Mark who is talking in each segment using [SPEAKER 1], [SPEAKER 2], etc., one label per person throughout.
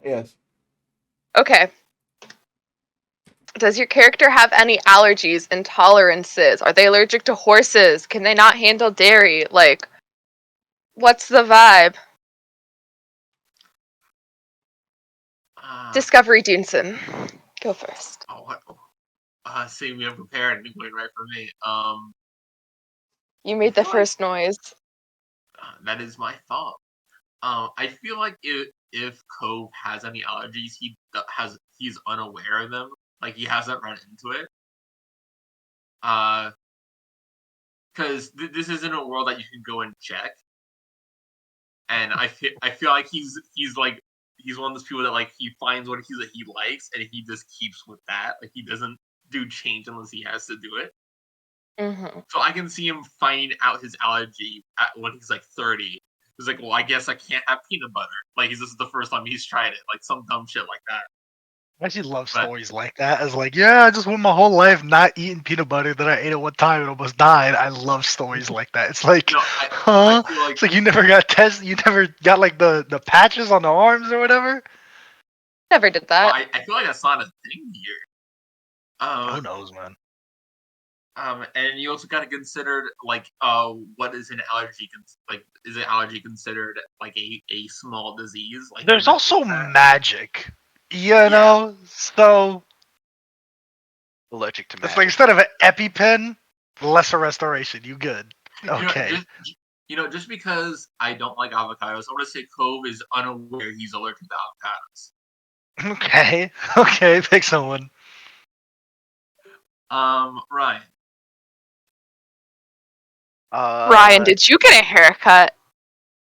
[SPEAKER 1] Yes.
[SPEAKER 2] Okay. Does your character have any allergies, intolerances? Are they allergic to horses? Can they not handle dairy? Like, what's the vibe? Discovery Dunson. Go first.
[SPEAKER 3] See, we unprepared and going right for me.
[SPEAKER 2] You made the first noise.
[SPEAKER 3] That is my thought. I feel like if Cove has any allergies, he's unaware of them. Like he hasn't run into it. Because this isn't a world that you can go and check. And I feel like he's like he's one of those people that like he finds what he likes and he just keeps with that. Like he doesn't do change unless he has to do it.
[SPEAKER 2] Mm-hmm.
[SPEAKER 3] So I can see him finding out his allergy when he's like 30. He's like, well, I guess I can't have peanut butter. Like this is the first time he's tried it. Like some dumb shit like that.
[SPEAKER 4] I actually love stories like that. As like, yeah, I just went my whole life not eating peanut butter that I ate at one time and almost died. I love stories like that. It's like,
[SPEAKER 3] I feel like
[SPEAKER 4] it's like you never got tested. You never got like the patches on the arms or whatever.
[SPEAKER 2] Never did that.
[SPEAKER 3] Well, I feel like that's not a thing here.
[SPEAKER 4] Who knows, man?
[SPEAKER 3] And you also got to consider like what is an allergy like is an allergy considered like a small disease? Like
[SPEAKER 4] there's also magic, you know. So
[SPEAKER 5] allergic to magic.
[SPEAKER 4] It's like instead of an EpiPen, lesser restoration. You good? Okay.
[SPEAKER 3] Just because I don't like avocados, I want to say Cove is unaware he's allergic to avocados.
[SPEAKER 4] Okay, pick someone.
[SPEAKER 3] Ryan.
[SPEAKER 2] Ryan, did you get a haircut?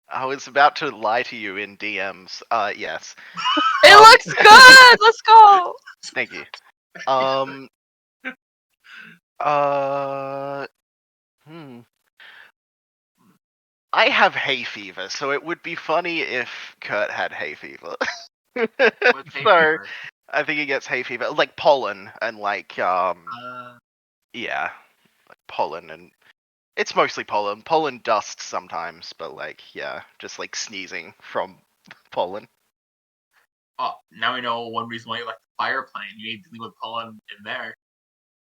[SPEAKER 5] I was about to lie to you in DMs. Yes.
[SPEAKER 2] It looks good. Let's go.
[SPEAKER 5] Thank you. I have hay fever, so it would be funny if Kurt had hay fever. So I think he gets hay fever, like pollen and like yeah, like pollen, and it's mostly pollen. Pollen dust sometimes, but like yeah, just like sneezing from pollen.
[SPEAKER 3] Oh, now we know one reason why you like the fire plane. You ain't dealing with pollen in there.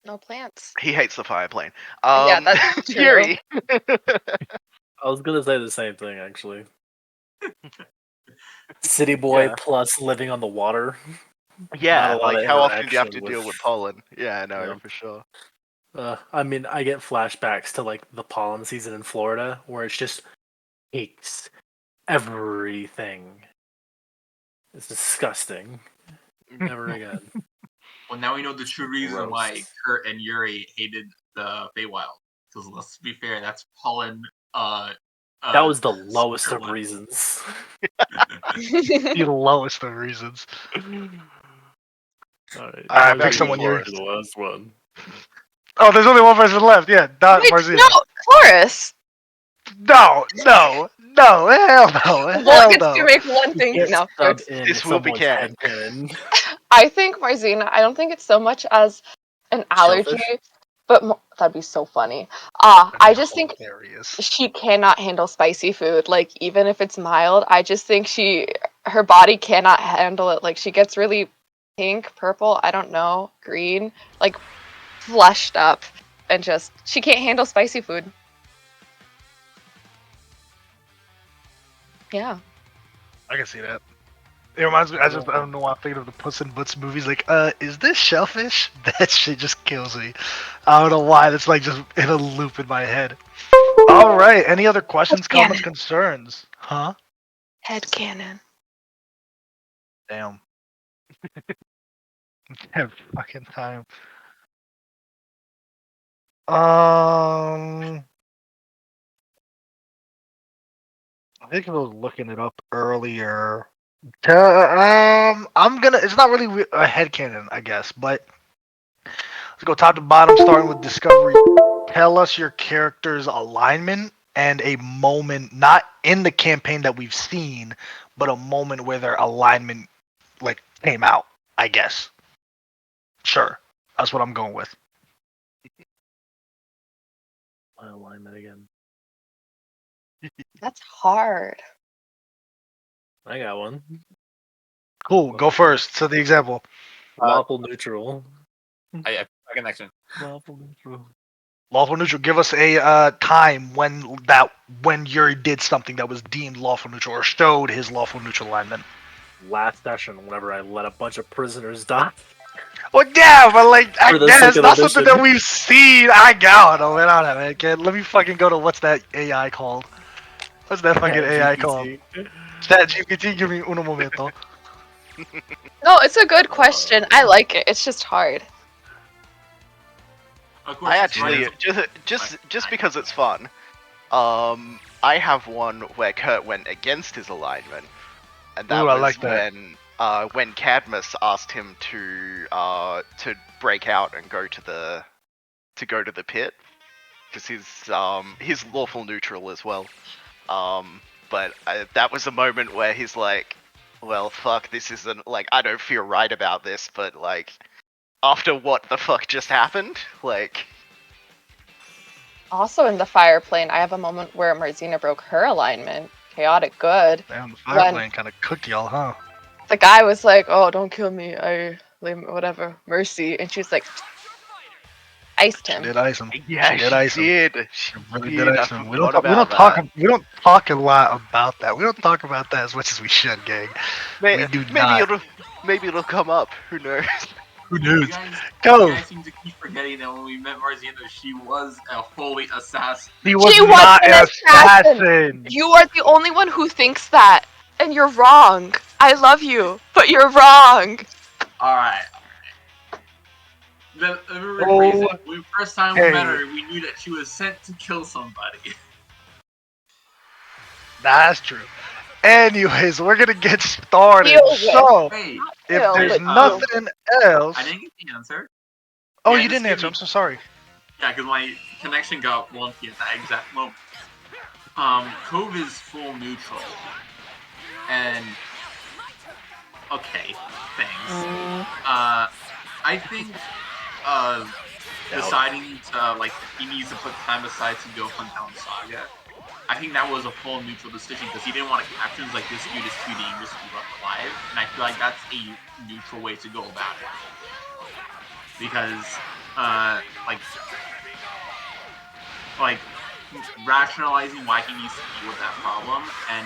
[SPEAKER 2] No plants.
[SPEAKER 5] He hates the fire plane.
[SPEAKER 2] Yeah, that's true.
[SPEAKER 5] Yuri.
[SPEAKER 6] I was gonna say the same thing actually. City boy plus living on the water.
[SPEAKER 5] Yeah, like how often do you have to deal with pollen? Yeah, no, for sure.
[SPEAKER 6] I mean, I get flashbacks to like the pollen season in Florida, where it's just cakes, everything. It's disgusting. Never again.
[SPEAKER 3] Well, now we know the true reason why Kurt and Yuri hated the Feywild. Because let's be fair, that's pollen.
[SPEAKER 6] That was the lowest of reasons.
[SPEAKER 4] The lowest of reasons.
[SPEAKER 6] Alright,
[SPEAKER 4] pick someone.
[SPEAKER 6] You're the last one.
[SPEAKER 4] Oh, there's only one person left. Yeah, Marzina.
[SPEAKER 2] No, Cloris.
[SPEAKER 4] No, hell no.
[SPEAKER 2] Well, gets to make one thing. No,
[SPEAKER 5] this will be canon.
[SPEAKER 2] I think Marzina. I don't think it's so much as an allergy, but that'd be so funny. I just think she cannot handle spicy food. Like even if it's mild, I just think her body cannot handle it. Like she gets really pink, purple. I don't know, green, like flushed up, and just she can't handle spicy food. Yeah.
[SPEAKER 4] I can see that. It reminds me. I don't know why I'm thinking of the Puss in Boots movies. Like, is this shellfish? That shit just kills me. I don't know why. That's like just in a loop in my head. All right. Any other questions, comments, concerns? Huh?
[SPEAKER 2] Headcanon.
[SPEAKER 4] Damn. Damn fucking time. I think I was looking it up earlier. I'm gonna. It's not really a headcanon, I guess, but let's go top to bottom, starting with Discovery. Tell us your character's alignment and a moment, not in the campaign that we've seen, but a moment where their alignment like came out. I guess. Sure, that's what I'm going with.
[SPEAKER 6] My alignment again.
[SPEAKER 2] That's hard.
[SPEAKER 6] I got one.
[SPEAKER 4] Cool. Go first. So the example.
[SPEAKER 6] Lawful neutral.
[SPEAKER 3] I connection.
[SPEAKER 6] Lawful neutral.
[SPEAKER 4] Lawful neutral. Give us a time when Yuri did something that was deemed lawful neutral or showed his lawful neutral alignment.
[SPEAKER 6] Last session, whenever I let a bunch of prisoners die.
[SPEAKER 4] Well, yeah, but like,
[SPEAKER 6] For the
[SPEAKER 4] that's
[SPEAKER 6] sake of
[SPEAKER 4] not
[SPEAKER 6] the
[SPEAKER 4] something
[SPEAKER 6] mission.
[SPEAKER 4] that we've seen. I don't know, man. Kid. Let me fucking go to what's that AI called? What's that fucking AI called? Chat GPT, give me uno momento.
[SPEAKER 2] No, it's a good question. I like it. It's just hard.
[SPEAKER 3] Of course,
[SPEAKER 5] I
[SPEAKER 3] it's hard
[SPEAKER 5] actually
[SPEAKER 3] as-
[SPEAKER 5] just because it's fun. I have one where Kurt went against his alignment, and that
[SPEAKER 4] Ooh, I
[SPEAKER 5] was
[SPEAKER 4] like that.
[SPEAKER 5] when Cadmus asked him to break out and go to the pit, because he's lawful neutral as well. But that was a moment where he's like, well, fuck, this isn't like, I don't feel right about this, but like, after what the fuck just happened, like.
[SPEAKER 2] Also in the fire plane, I have a moment where Marzina broke her alignment. Chaotic good.
[SPEAKER 4] Damn, the fire plane kind of cooked y'all, huh?
[SPEAKER 2] The guy was like, "Oh, don't kill me. Whatever, mercy." And she was like, iced
[SPEAKER 4] She
[SPEAKER 2] him.
[SPEAKER 4] did ice him.
[SPEAKER 5] Yeah,
[SPEAKER 4] she did ice him.
[SPEAKER 5] She
[SPEAKER 4] Really
[SPEAKER 5] did.
[SPEAKER 4] did
[SPEAKER 5] I
[SPEAKER 4] ice him. We
[SPEAKER 5] forgot
[SPEAKER 4] don't
[SPEAKER 5] about
[SPEAKER 4] talk.
[SPEAKER 5] that.
[SPEAKER 4] We don't talk a lot about that. We don't talk about that as much as we should, gang. We do not.
[SPEAKER 5] Maybe it'll come up. Who knows?
[SPEAKER 4] Who
[SPEAKER 3] You
[SPEAKER 4] knows?
[SPEAKER 3] guys,
[SPEAKER 4] Go.
[SPEAKER 3] you guys seem to keep forgetting that when we met Marzina, she was a holy assassin.
[SPEAKER 4] He was
[SPEAKER 2] She
[SPEAKER 4] not
[SPEAKER 2] was
[SPEAKER 4] an
[SPEAKER 2] an
[SPEAKER 4] assassin.
[SPEAKER 2] You are the only one who thinks that, and you're wrong. I love you, but you're wrong.
[SPEAKER 3] Alright. Let me rephrase it. When first time we met her, we knew that she was sent to kill somebody.
[SPEAKER 4] That's true. Anyways, we're gonna get started.
[SPEAKER 2] Deal
[SPEAKER 4] So,
[SPEAKER 3] Wait,
[SPEAKER 4] if there's
[SPEAKER 2] but
[SPEAKER 4] nothing else.
[SPEAKER 3] I didn't get the answer.
[SPEAKER 4] Oh,
[SPEAKER 3] Yeah,
[SPEAKER 4] you
[SPEAKER 3] just
[SPEAKER 4] didn't
[SPEAKER 3] give
[SPEAKER 4] answer.
[SPEAKER 3] me-
[SPEAKER 4] I'm so sorry.
[SPEAKER 3] Yeah, because my connection got wonky at that exact moment. Cove is full neutral. And okay, thanks. I think deciding to like he needs to put time aside to go hunt down Saga. I think that was a full neutral decision because he didn't want to captions like this dude is too dangerous to be left alive, and I feel like that's a neutral way to go about it. Because like rationalizing why he needs to deal with that problem and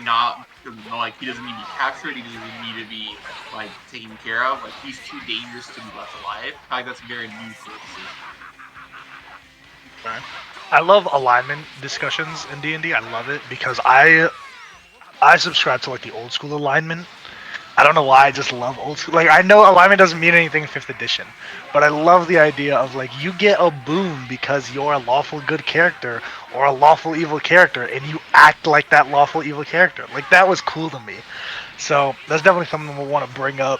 [SPEAKER 3] not like he doesn't need to be captured, he doesn't need to be like taken care of, like he's too dangerous to be left alive. I think that's a very neutral decision.
[SPEAKER 4] I love alignment discussions in D&D. I love it because I subscribe to like the old school alignment. I don't know why, I just love old school. Like, I know alignment doesn't mean anything in 5th edition, but I love the idea of like you get a boon because you're a lawful good character or a lawful evil character, and you act like that lawful evil character. Like, that was cool to me. So that's definitely something we'll want to bring up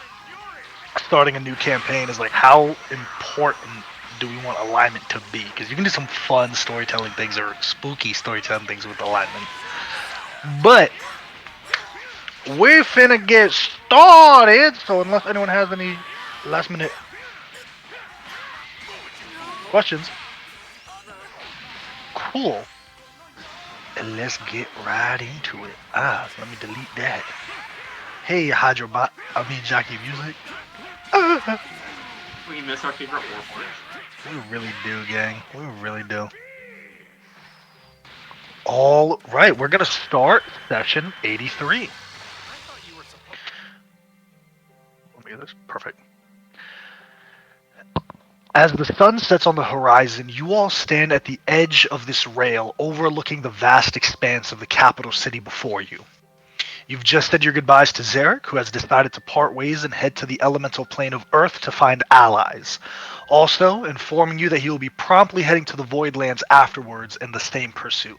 [SPEAKER 4] starting a new campaign, is like how important do we want alignment to be? Because you can do some fun storytelling things or spooky storytelling things with alignment. But we're finna get started, so unless anyone has any last minute questions, cool. And let's get right into it. Let me delete that. Hey, Hydrobot, Jockey Music.
[SPEAKER 3] We miss our favorite Warforged.
[SPEAKER 4] We really do, gang. We really do. All right, we're gonna start session 83. Let me get this. Perfect. As the sun sets on the horizon, you all stand at the edge of this rail overlooking the vast expanse of the capital city before you. You've just said your goodbyes to Zarek, who has decided to part ways and head to the elemental plane of Earth to find allies. Also, informing you that he will be promptly heading to the Voidlands afterwards in the same pursuit.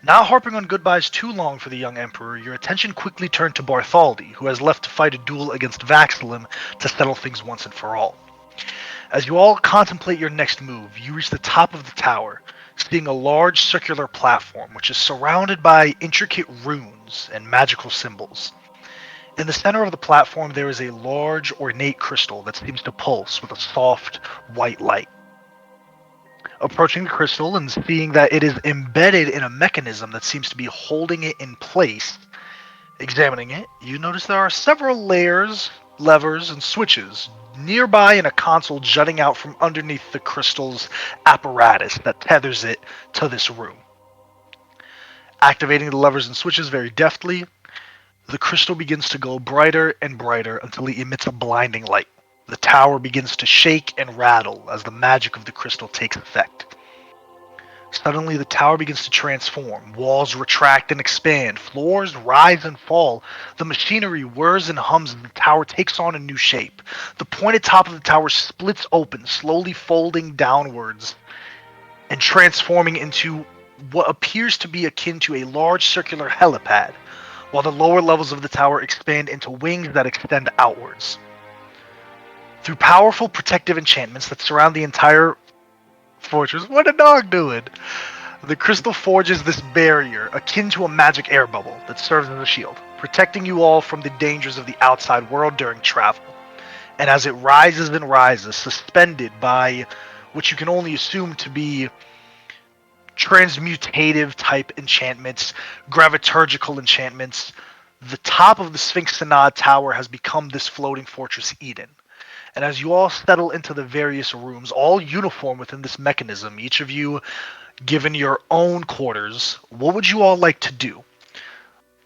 [SPEAKER 4] Not harping on goodbyes too long for the young Emperor, your attention quickly turned to Bartholdi, who has left to fight a duel against Vaxalim to settle things once and for all. As you all contemplate your next move, you reach the top of the tower, seeing a large circular platform which is surrounded by intricate runes and magical symbols. In the center of the platform there is a large, ornate crystal that seems to pulse with a soft, white light. Approaching the crystal and seeing that it is embedded in a mechanism that seems to be holding it in place, Examining it, you notice there are several layers, levers, and switches nearby in a console jutting out from underneath the crystal's apparatus that tethers it to this room. Activating the levers and switches very deftly, the crystal begins to glow brighter and brighter until it emits a blinding light. The tower begins to shake and rattle as the magic of the crystal takes effect. Suddenly, the tower begins to transform. Walls retract and expand. Floors rise and fall. The machinery whirs and hums as the tower takes on a new shape. The pointed top of the tower splits open, slowly folding downwards and transforming into what appears to be akin to a large circular helipad, while the lower levels of the tower expand into wings that extend outwards. Through powerful protective enchantments that surround the entire fortress, what a dog doing? The crystal forges this barrier, akin to a magic air bubble, that serves as a shield, protecting you all from the dangers of the outside world during travel. And as it rises and rises, suspended by what you can only assume to be transmutative type enchantments, graviturgical enchantments, the top of the Sphinx Sanad Tower has become this floating fortress Eden. And as you all settle into the various rooms, all uniform within this mechanism, each of you given your own quarters, what would you all like to do?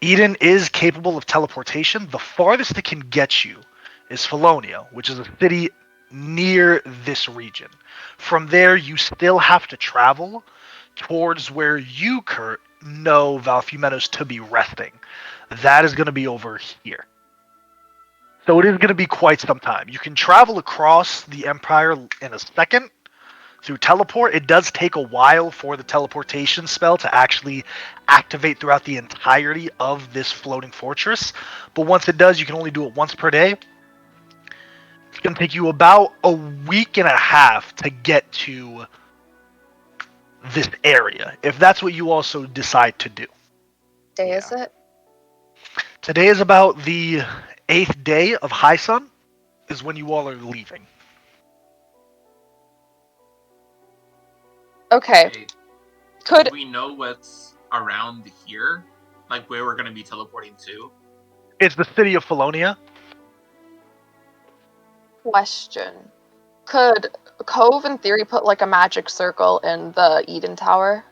[SPEAKER 4] Eden is capable of teleportation. The farthest it can get you is Felonia, which is a city near this region. From there, you still have to travel towards where you, Kurt, know Valfumenos to be resting. That is going to be over here. So it is going to be quite some time. You can travel across the Empire in a second through teleport. It does take a while for the teleportation spell to actually activate throughout the entirety of this floating fortress. But once it does, you can only do it once per day. It's going to take you about a week and a half to get to this area, if that's what you also decide to do.
[SPEAKER 2] Day is it?
[SPEAKER 4] Today is about the 8th day of High Sun, is when you all are leaving.
[SPEAKER 2] Okay.
[SPEAKER 3] Do we know what's around here? Like where we're going to be teleporting to?
[SPEAKER 4] It's the city of Felonia.
[SPEAKER 2] Question. Could Cove, in theory, put like a magic circle in the Eden Tower?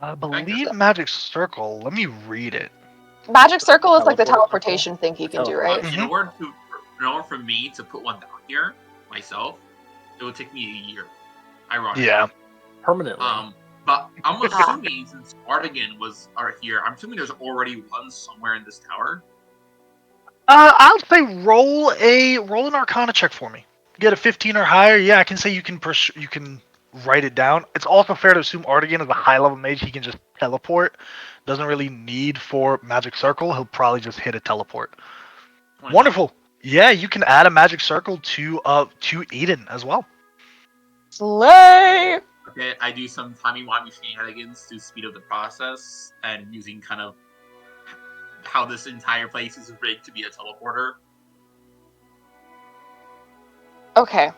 [SPEAKER 4] I believe Magic Circle. Let me read it.
[SPEAKER 2] Magic Circle is like the teleportation thing he can do, right?
[SPEAKER 3] In order for me to put one down here myself, it would take me a year. Ironically.
[SPEAKER 4] Yeah.
[SPEAKER 6] Permanently.
[SPEAKER 3] But I'm assuming since Artigan are here, I'm assuming there's already one somewhere in this tower.
[SPEAKER 4] I'll say roll an Arcana check for me. Get a 15 or higher. Yeah, I can say you can write it down. It's also fair to assume Artigan is a high level mage. He can just teleport. Doesn't really need for Magic Circle. He'll probably just hit a teleport. 29. Wonderful. Yeah, you can add a Magic Circle to Eden as well.
[SPEAKER 2] Slay!
[SPEAKER 3] Okay, I do some timey-wimey shenanigans to speed up the process and using kind of how this entire place is rigged to be a teleporter.
[SPEAKER 2] Okay.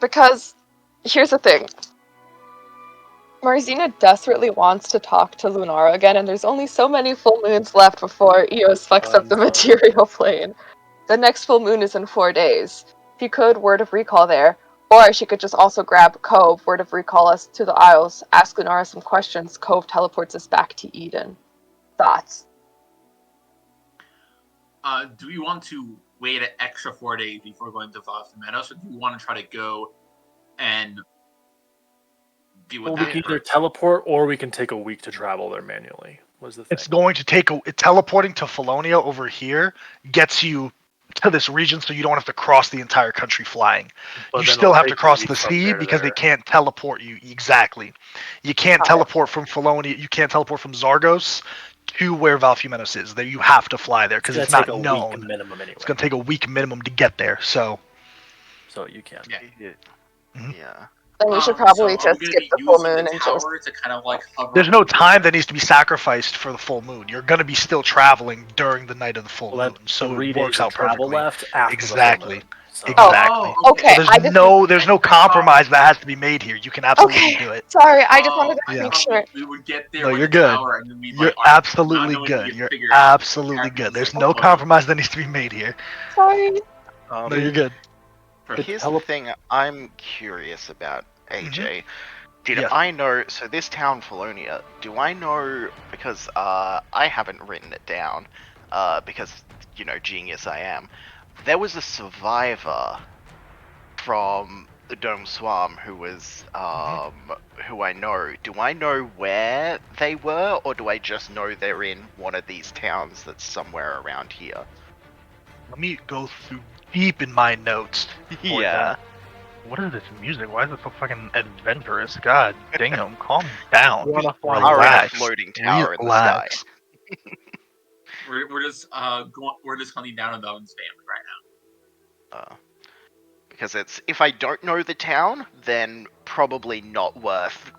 [SPEAKER 2] Because here's the thing. Marzina desperately wants to talk to Lunara again, and there's only so many full moons left before Eos fucks up the material plane. The next full moon is in 4 days. If you could, Word of Recall there. Or she could just also grab Cove, Word of Recall us to the Isles, ask Lunara some questions, Cove teleports us back to Eden. Thoughts?
[SPEAKER 3] Do we want to wait an extra 4 days before going to Valfumenos, or do we want to try to go and deal with that?
[SPEAKER 6] We can either teleport or we can take a week to travel there manually. Was the thing.
[SPEAKER 4] It's going to take teleporting to Felonia over here gets you to this region, so you don't have to cross the entire country flying. But you still have to cross the sea because they can't teleport you. Exactly. You can't teleport from Felonia. You can't teleport from Zargos to where Valfumenos is. There you have to fly there because it's not known.
[SPEAKER 6] Minimum anyway.
[SPEAKER 4] It's going to take a week minimum to get there. So
[SPEAKER 6] you can.
[SPEAKER 3] Yeah.
[SPEAKER 4] Mm-hmm.
[SPEAKER 5] Yeah.
[SPEAKER 2] Then we should probably just skip the full moon and just...
[SPEAKER 3] To kind of like hover.
[SPEAKER 4] There's no time that needs to be sacrificed for the full moon. You're going to be still traveling during the night of the full moon, so it works out perfectly.
[SPEAKER 6] Left after
[SPEAKER 4] exactly.
[SPEAKER 6] The full moon, So
[SPEAKER 4] Exactly.
[SPEAKER 2] Okay.
[SPEAKER 4] So
[SPEAKER 2] I just
[SPEAKER 4] there's no compromise that has to be made here. You can absolutely do it.
[SPEAKER 2] Sorry, I just wanted to
[SPEAKER 3] I
[SPEAKER 4] Yeah.
[SPEAKER 2] make
[SPEAKER 3] thought
[SPEAKER 2] sure.
[SPEAKER 3] we would get there
[SPEAKER 4] No,
[SPEAKER 3] with
[SPEAKER 4] you're
[SPEAKER 3] the
[SPEAKER 4] good.
[SPEAKER 3] tower, and then we'd
[SPEAKER 4] You're
[SPEAKER 3] like, all right, not
[SPEAKER 4] absolutely
[SPEAKER 3] knowing we
[SPEAKER 4] good.
[SPEAKER 3] could
[SPEAKER 4] You're
[SPEAKER 3] figure it out.
[SPEAKER 4] absolutely
[SPEAKER 3] Characters
[SPEAKER 4] good.
[SPEAKER 3] just,
[SPEAKER 4] There's
[SPEAKER 3] like,
[SPEAKER 4] no
[SPEAKER 3] floating.
[SPEAKER 4] compromise that needs to be made here.
[SPEAKER 2] Sorry.
[SPEAKER 4] No, you're good.
[SPEAKER 3] Perfect.
[SPEAKER 5] Here's the thing I'm curious about, AJ. Did
[SPEAKER 4] Yes.
[SPEAKER 5] I know? So this town, Felonia. Do I know? Because I haven't written it down. Because genius I am. There was a survivor from the Domum Suam who was who I know. Do I know where they were, or do I just know they're in one of these towns that's somewhere around here?
[SPEAKER 4] Let me go through deep in my notes. For
[SPEAKER 5] Yeah.
[SPEAKER 4] that. What is this music? Why is it so fucking adventurous? God damn, calm down.
[SPEAKER 6] You wanna fly
[SPEAKER 5] Are in a
[SPEAKER 4] Relax.
[SPEAKER 5] floating tower in the sky.
[SPEAKER 4] Relax.
[SPEAKER 3] We're just we're just hunting down Melvin's family right now.
[SPEAKER 5] Because if I don't know the town, then probably not worth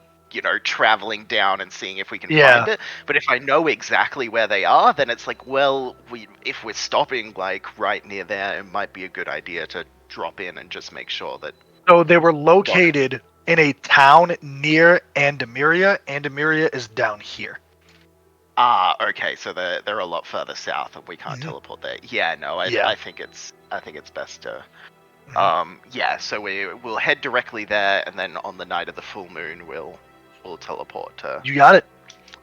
[SPEAKER 5] traveling down and seeing if we can find it. But if I know exactly where they are, then it's like, well, if we're stopping like right near there, it might be a good idea to drop in and just make sure that.
[SPEAKER 4] So they were located in a town near Andamiria. Andamiria is down here.
[SPEAKER 5] Okay, so they're a lot further south, and we can't teleport there. Yeah, no, I think it's best to. Yeah, so we'll head directly there, and then on the night of the full moon, we'll teleport to.
[SPEAKER 4] You got it.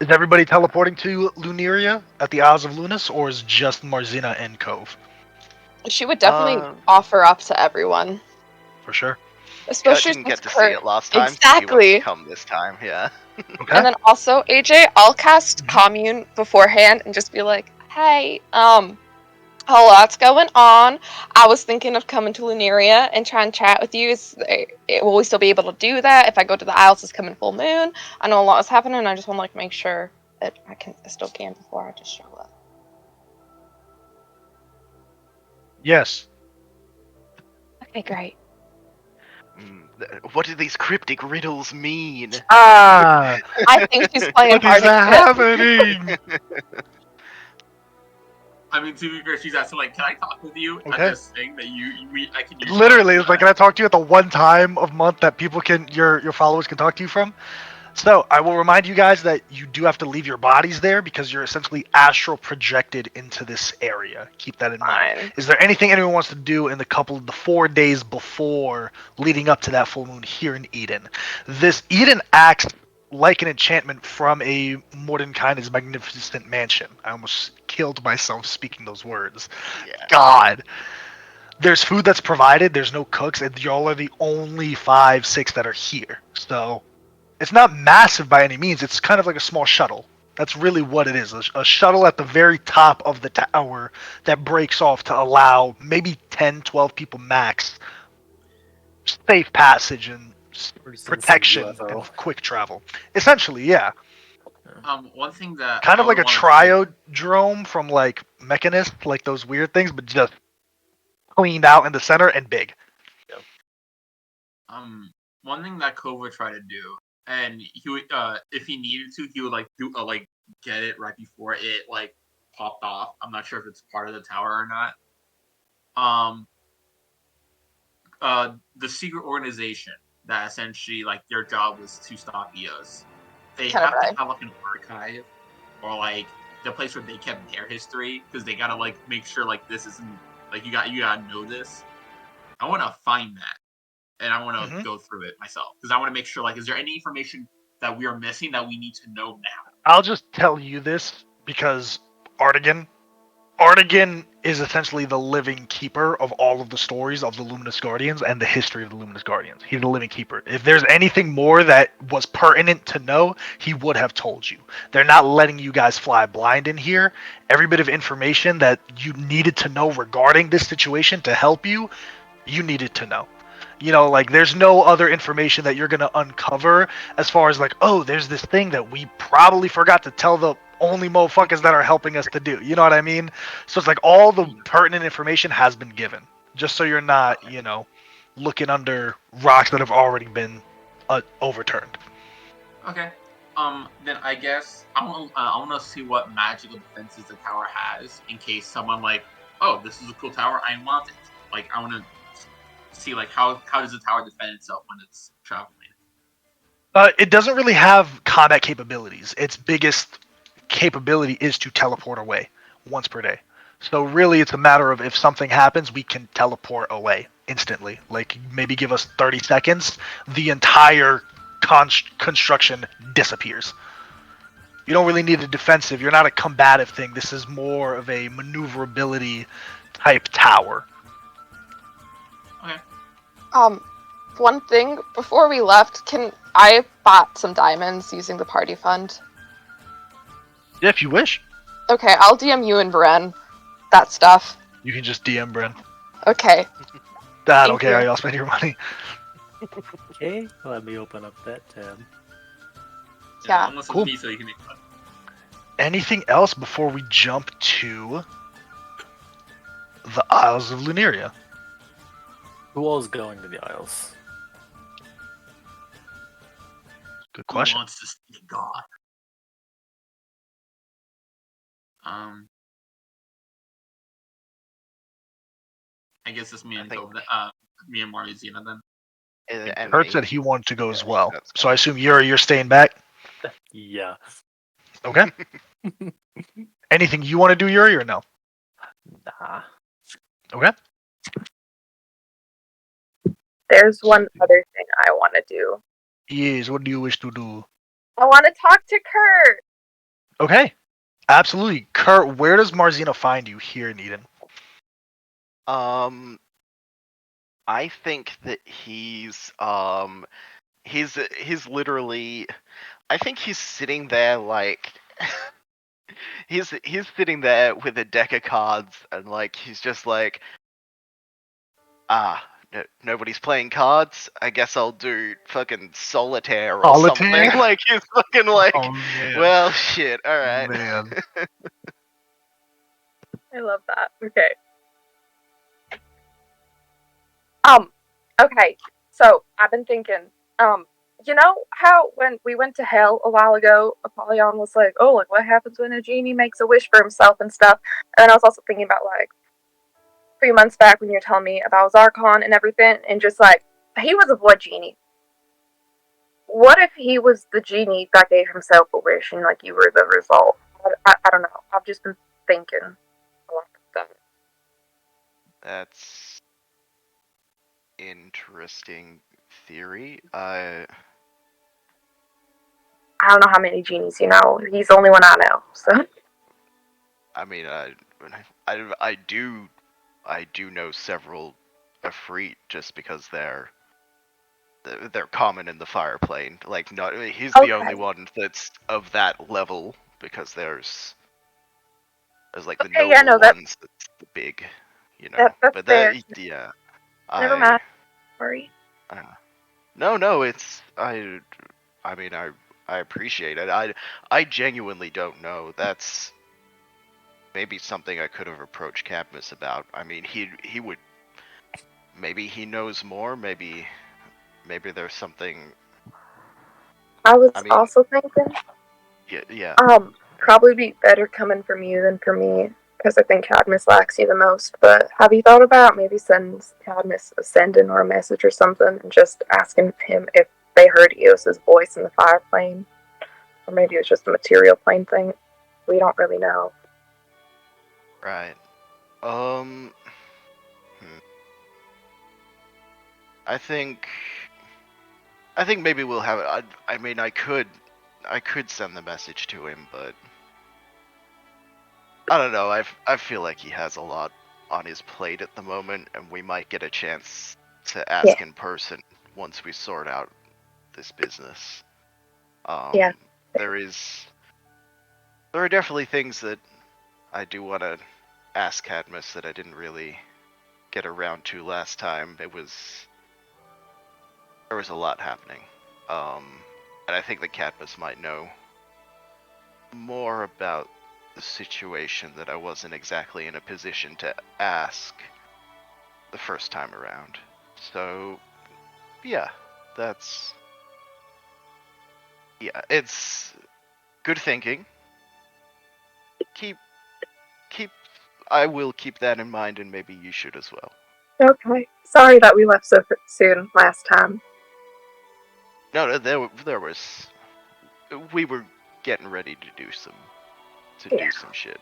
[SPEAKER 4] Is everybody teleporting to Luneria at the Isles of Lunas, or is just Marzina and Cove?
[SPEAKER 2] She would definitely offer up to everyone.
[SPEAKER 4] For sure.
[SPEAKER 2] Especially
[SPEAKER 5] Kurt didn't get to see
[SPEAKER 2] Kurt.
[SPEAKER 5] it last time.
[SPEAKER 2] Exactly.
[SPEAKER 5] So he wants to come this time, yeah.
[SPEAKER 4] Okay.
[SPEAKER 2] And then also, AJ, I'll cast Commune beforehand and just be like, hey, a lot's going on. I was thinking of coming to Luneria and try and chat with you. Will we still be able to do that if I go to the Isles this coming full moon? I know a lot is happening, and I just want to make sure that I still can before I just show up.
[SPEAKER 4] Yes.
[SPEAKER 2] Okay, great.
[SPEAKER 5] What do these cryptic riddles mean?
[SPEAKER 4] I
[SPEAKER 2] think he's playing
[SPEAKER 4] what is happening?
[SPEAKER 3] I mean, to be fair, she's asking like, "Can I talk with you?"
[SPEAKER 4] Okay.
[SPEAKER 3] At this thing that I can use.
[SPEAKER 4] Literally, it's like, can I talk to you at the one time of month that people can your followers can talk to you from? So I will remind you guys that you do have to leave your bodies there because you're essentially astral projected into this area. Keep that in mind.
[SPEAKER 2] Fine.
[SPEAKER 4] Is there anything anyone wants to do in the 4 days before leading up to that full moon here in Eden? This Eden acts like an enchantment from a Mordenkainen's magnificent mansion. I almost killed myself speaking those words.
[SPEAKER 5] Yeah.
[SPEAKER 4] God. There's food that's provided. There's no cooks, and y'all are the only 5, 6 that are here. So it's not massive by any means. It's kind of like a small shuttle. That's really what it is. A shuttle at the very top of the tower that breaks off to allow maybe 10, 12 people max safe passage and protection and quick travel. Essentially, yeah.
[SPEAKER 3] One thing that
[SPEAKER 4] kind of like a triodrome from like Mechanist, like those weird things, but just cleaned out in the center and big.
[SPEAKER 3] One thing that Kova would try to do, and he would, if he needed to, he would like do like get it right before it like popped off. I'm not sure if it's part of the tower or not. The secret organization that essentially like their job was to stop EOS. They have to have like an archive or like the place where they kept their history because they gotta like make sure like this isn't like you gotta know this. I want to find that. And I want to go through it myself because I want to make sure, like, is there any information that we are missing that we need to know now?
[SPEAKER 4] I'll just tell you this because Artigan is essentially the living keeper of all of the stories of the Luminous Guardians and the history of the Luminous Guardians. He's the living keeper. If there's anything more that was pertinent to know, he would have told you. They're not letting you guys fly blind in here. Every bit of information that you needed to know regarding this situation to help you, you needed to know. You know, like, there's no other information that you're going to uncover as far as, like, oh, there's this thing that we probably forgot to tell the only motherfuckers that are helping us to do. You know what I mean? So it's like all the pertinent information has been given. Just so you're not, you know, looking under rocks that have already been overturned.
[SPEAKER 3] Okay. Then I guess I want to see what magical defenses the tower has in case someone like, oh, this is a cool tower, I want it. Like, I want to see like how does the tower defend itself when it's traveling?
[SPEAKER 4] It doesn't really have combat capabilities. Its biggest capability is to teleport away once per day. So really, it's a matter of if something happens, we can teleport away instantly. Like maybe give us 30 seconds, the entire construction disappears. You don't really need a defensive. You're not a combative thing. This is more of a maneuverability type tower.
[SPEAKER 3] Okay.
[SPEAKER 2] One thing before we left, I bought some diamonds using the party fund?
[SPEAKER 4] Yeah, if you wish.
[SPEAKER 2] Okay, I'll DM you and Bren that stuff.
[SPEAKER 4] You can just DM Bren.
[SPEAKER 2] Okay.
[SPEAKER 4] I don't care how y'all spend your money.
[SPEAKER 6] Okay, let me open up that tab.
[SPEAKER 2] Yeah.
[SPEAKER 3] Unless
[SPEAKER 4] Cool.
[SPEAKER 3] it's me, so you can make fun.
[SPEAKER 4] Anything else before we jump to the Isles of Luneria?
[SPEAKER 6] Who all is going to the Isles?
[SPEAKER 4] Good
[SPEAKER 3] Who
[SPEAKER 4] question.
[SPEAKER 3] wants to see God? I guess it's me and me and Marizina then.
[SPEAKER 5] And
[SPEAKER 4] Kurt
[SPEAKER 5] me.
[SPEAKER 4] said he wanted to go as
[SPEAKER 5] Yeah,
[SPEAKER 4] well.
[SPEAKER 5] that's
[SPEAKER 4] So I assume you're staying back?
[SPEAKER 6] Yeah.
[SPEAKER 4] Okay. Anything you want to do, Yuri, or no?
[SPEAKER 6] Nah.
[SPEAKER 4] Okay.
[SPEAKER 2] There's one other thing I want to do.
[SPEAKER 4] Yes, what do you wish to do?
[SPEAKER 2] I want to talk to Kurt.
[SPEAKER 4] Okay. Absolutely. Kurt, where does Marzina find you here in Eden?
[SPEAKER 5] I think that he's literally, I think he's sitting there like he's sitting there with a deck of cards and like he's just like, nobody's playing cards. I guess I'll do fucking solitaire or something. Like he's fucking like,
[SPEAKER 4] Oh, man.
[SPEAKER 5] well, shit. All right.
[SPEAKER 4] Man.
[SPEAKER 2] I love that. Okay. Okay. So I've been thinking, you know how when we went to hell a while ago, Apollyon was like, oh, like what happens when a genie makes a wish for himself and stuff? And I was also thinking about like 3 months back when you were telling me about Zarkon and everything, and just like he was a blood genie. What if he was the genie that gave himself a wish and like you were the result? I don't know. I've just been thinking a lot about that.
[SPEAKER 5] That's interesting theory. I
[SPEAKER 2] don't know how many genies you know. He's the only one I know. So
[SPEAKER 5] I mean, I do know several Efreet just because they're common in the fire plane. Like, not he's the only one that's of that level because there's like the noble
[SPEAKER 2] yeah, no,
[SPEAKER 5] ones that's the big, you know.
[SPEAKER 2] that's
[SPEAKER 5] But
[SPEAKER 2] fair.
[SPEAKER 5] yeah,
[SPEAKER 2] Never mind. Sorry.
[SPEAKER 5] No, it's I mean, I appreciate it. I genuinely don't know. That's maybe something I could have approached Cadmus about. I mean, he would. Maybe he knows more. Maybe there's something.
[SPEAKER 2] I was
[SPEAKER 5] I mean,
[SPEAKER 2] also thinking,
[SPEAKER 5] yeah.
[SPEAKER 2] probably be better coming from you than from me, because I think Cadmus lacks you the most. But have you thought about maybe send Cadmus a send-in or a message or something, and just asking him if they heard Eos's voice in the fire plane, or maybe it was just a material plane thing? We don't really know.
[SPEAKER 5] Right. I think maybe we'll have it. I mean, I could send the message to him, but I don't know. I feel like he has a lot on his plate at the moment, and we might get a chance to ask in person once we sort out this business.
[SPEAKER 2] Yeah.
[SPEAKER 5] There are definitely things that I do want to ask Cadmus that I didn't really get around to last time. There was a lot happening, and I think that Cadmus might know more about the situation that I wasn't exactly in a position to ask the first time around. So, yeah, it's good thinking. Keep I will keep that in mind, and maybe you should as well.
[SPEAKER 2] Okay. Sorry that we left so soon last time.
[SPEAKER 5] No, there was. We were getting ready to do some shit.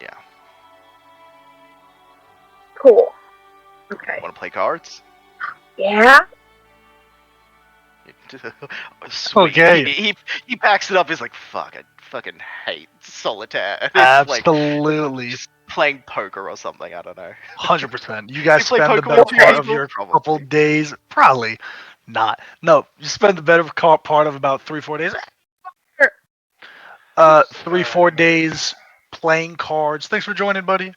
[SPEAKER 5] Yeah.
[SPEAKER 2] Cool. Okay.
[SPEAKER 5] Want to play cards?
[SPEAKER 2] Yeah.
[SPEAKER 5] Sweet.
[SPEAKER 4] Okay.
[SPEAKER 5] He packs it up. He's like, "Fuck, I fucking hate solitaire." And it's like
[SPEAKER 4] Absolutely.
[SPEAKER 5] just playing poker or something. I don't know.
[SPEAKER 4] 100%. You guys
[SPEAKER 5] You play
[SPEAKER 4] spend the
[SPEAKER 5] poker
[SPEAKER 4] better
[SPEAKER 5] with two
[SPEAKER 4] part of
[SPEAKER 5] people?
[SPEAKER 4] your
[SPEAKER 5] Probably.
[SPEAKER 4] couple days, probably not. No, you spend the better part of about 3-4 days. 3-4 days playing cards. Thanks for joining, buddy.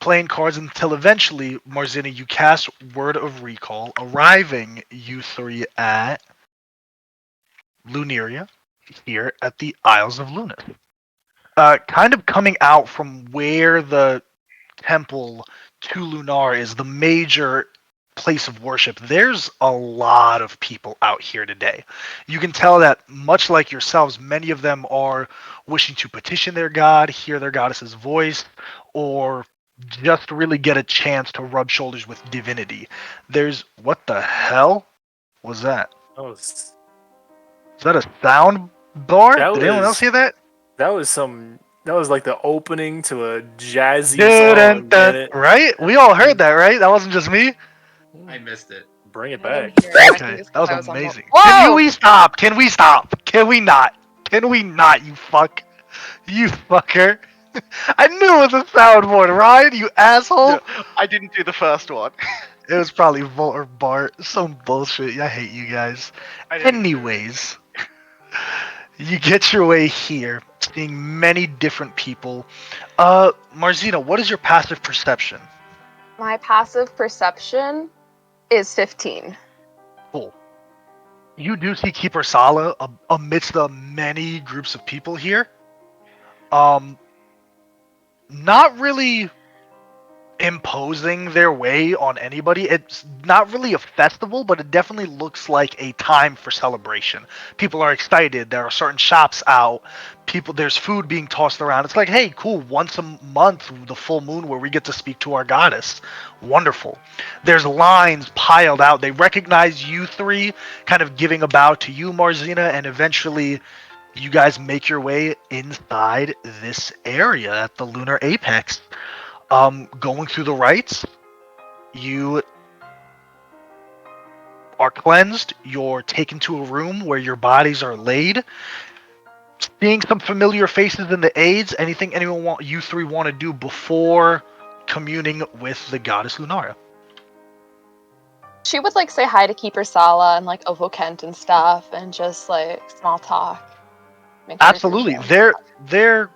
[SPEAKER 4] Playing cards until eventually, Marzina, you cast Word of Recall, arriving you three at Luneria, here at the Isles of Luna. Kind of coming out from where the temple to Lunar is the major place of worship. There's a lot of people out here today. You can tell that, much like yourselves, many of them are wishing to petition their god, hear their goddess's voice, or just really get a chance to rub shoulders with divinity. There's, what the hell was that?
[SPEAKER 6] That
[SPEAKER 4] Is that a sound bar?
[SPEAKER 6] That
[SPEAKER 4] Did anyone else
[SPEAKER 6] was
[SPEAKER 4] hear that?
[SPEAKER 6] that was like the opening to a jazzy song. Get it?
[SPEAKER 4] Right? We all heard that, right? That wasn't just me.
[SPEAKER 3] I missed it.
[SPEAKER 6] Bring it
[SPEAKER 2] I
[SPEAKER 6] back.
[SPEAKER 2] didn't hear it. I think
[SPEAKER 4] Okay,
[SPEAKER 2] it's
[SPEAKER 4] that
[SPEAKER 2] 'cause I
[SPEAKER 4] was
[SPEAKER 2] on
[SPEAKER 4] amazing.
[SPEAKER 2] Whoa!
[SPEAKER 4] Can we stop? Can we stop? Can we not? Can we not, you fuck? You fucker. I knew it was a soundboard, Ryan, you asshole.
[SPEAKER 5] No, I didn't do the first one.
[SPEAKER 4] It was probably Volt or Bart. Some bullshit. I hate you guys. Anyways, you get your way here, seeing many different people. Marzina, what is your passive perception?
[SPEAKER 2] My passive perception is 15.
[SPEAKER 4] Cool. You do see Keeper Sala amidst the many groups of people here. Not really imposing their way on anybody. It's not really a festival, but it definitely looks like a time for celebration. People are excited. There are certain shops out. There's food being tossed around. It's like, hey, cool, once a month, the full moon, where we get to speak to our goddess. Wonderful. There's lines piled out. They recognize you three, kind of giving a bow to you, Marzina, and eventually you guys make your way inside this area at the lunar apex. Going through the rites, you are cleansed. You're taken to a room where your bodies are laid. Seeing some familiar faces in the aids. Anything you three want to do before communing with the goddess Lunara?
[SPEAKER 2] She would like say hi to Keeper Sala and like Ovo Kent and stuff, and just like small talk.
[SPEAKER 4] Absolutely, they're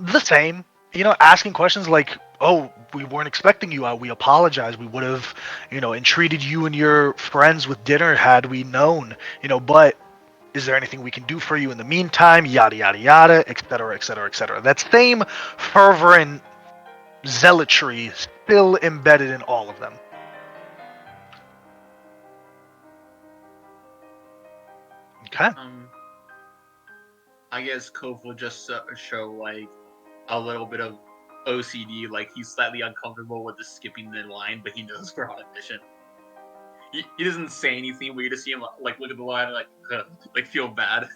[SPEAKER 4] the same. You know, asking questions like, "Oh, we weren't expecting you. We apologize. We would have, entreated you and your friends with dinner had we known. But is there anything we can do for you in the meantime? Yada yada yada, etc., etc., etc." That same fervor and zealotry still embedded in all of them. Okay.
[SPEAKER 3] I guess Kove will just show like a little bit of OCD, like he's slightly uncomfortable with the skipping the line, but he knows we're on a mission. He doesn't say anything, but you just see him like look at the line and like feel bad.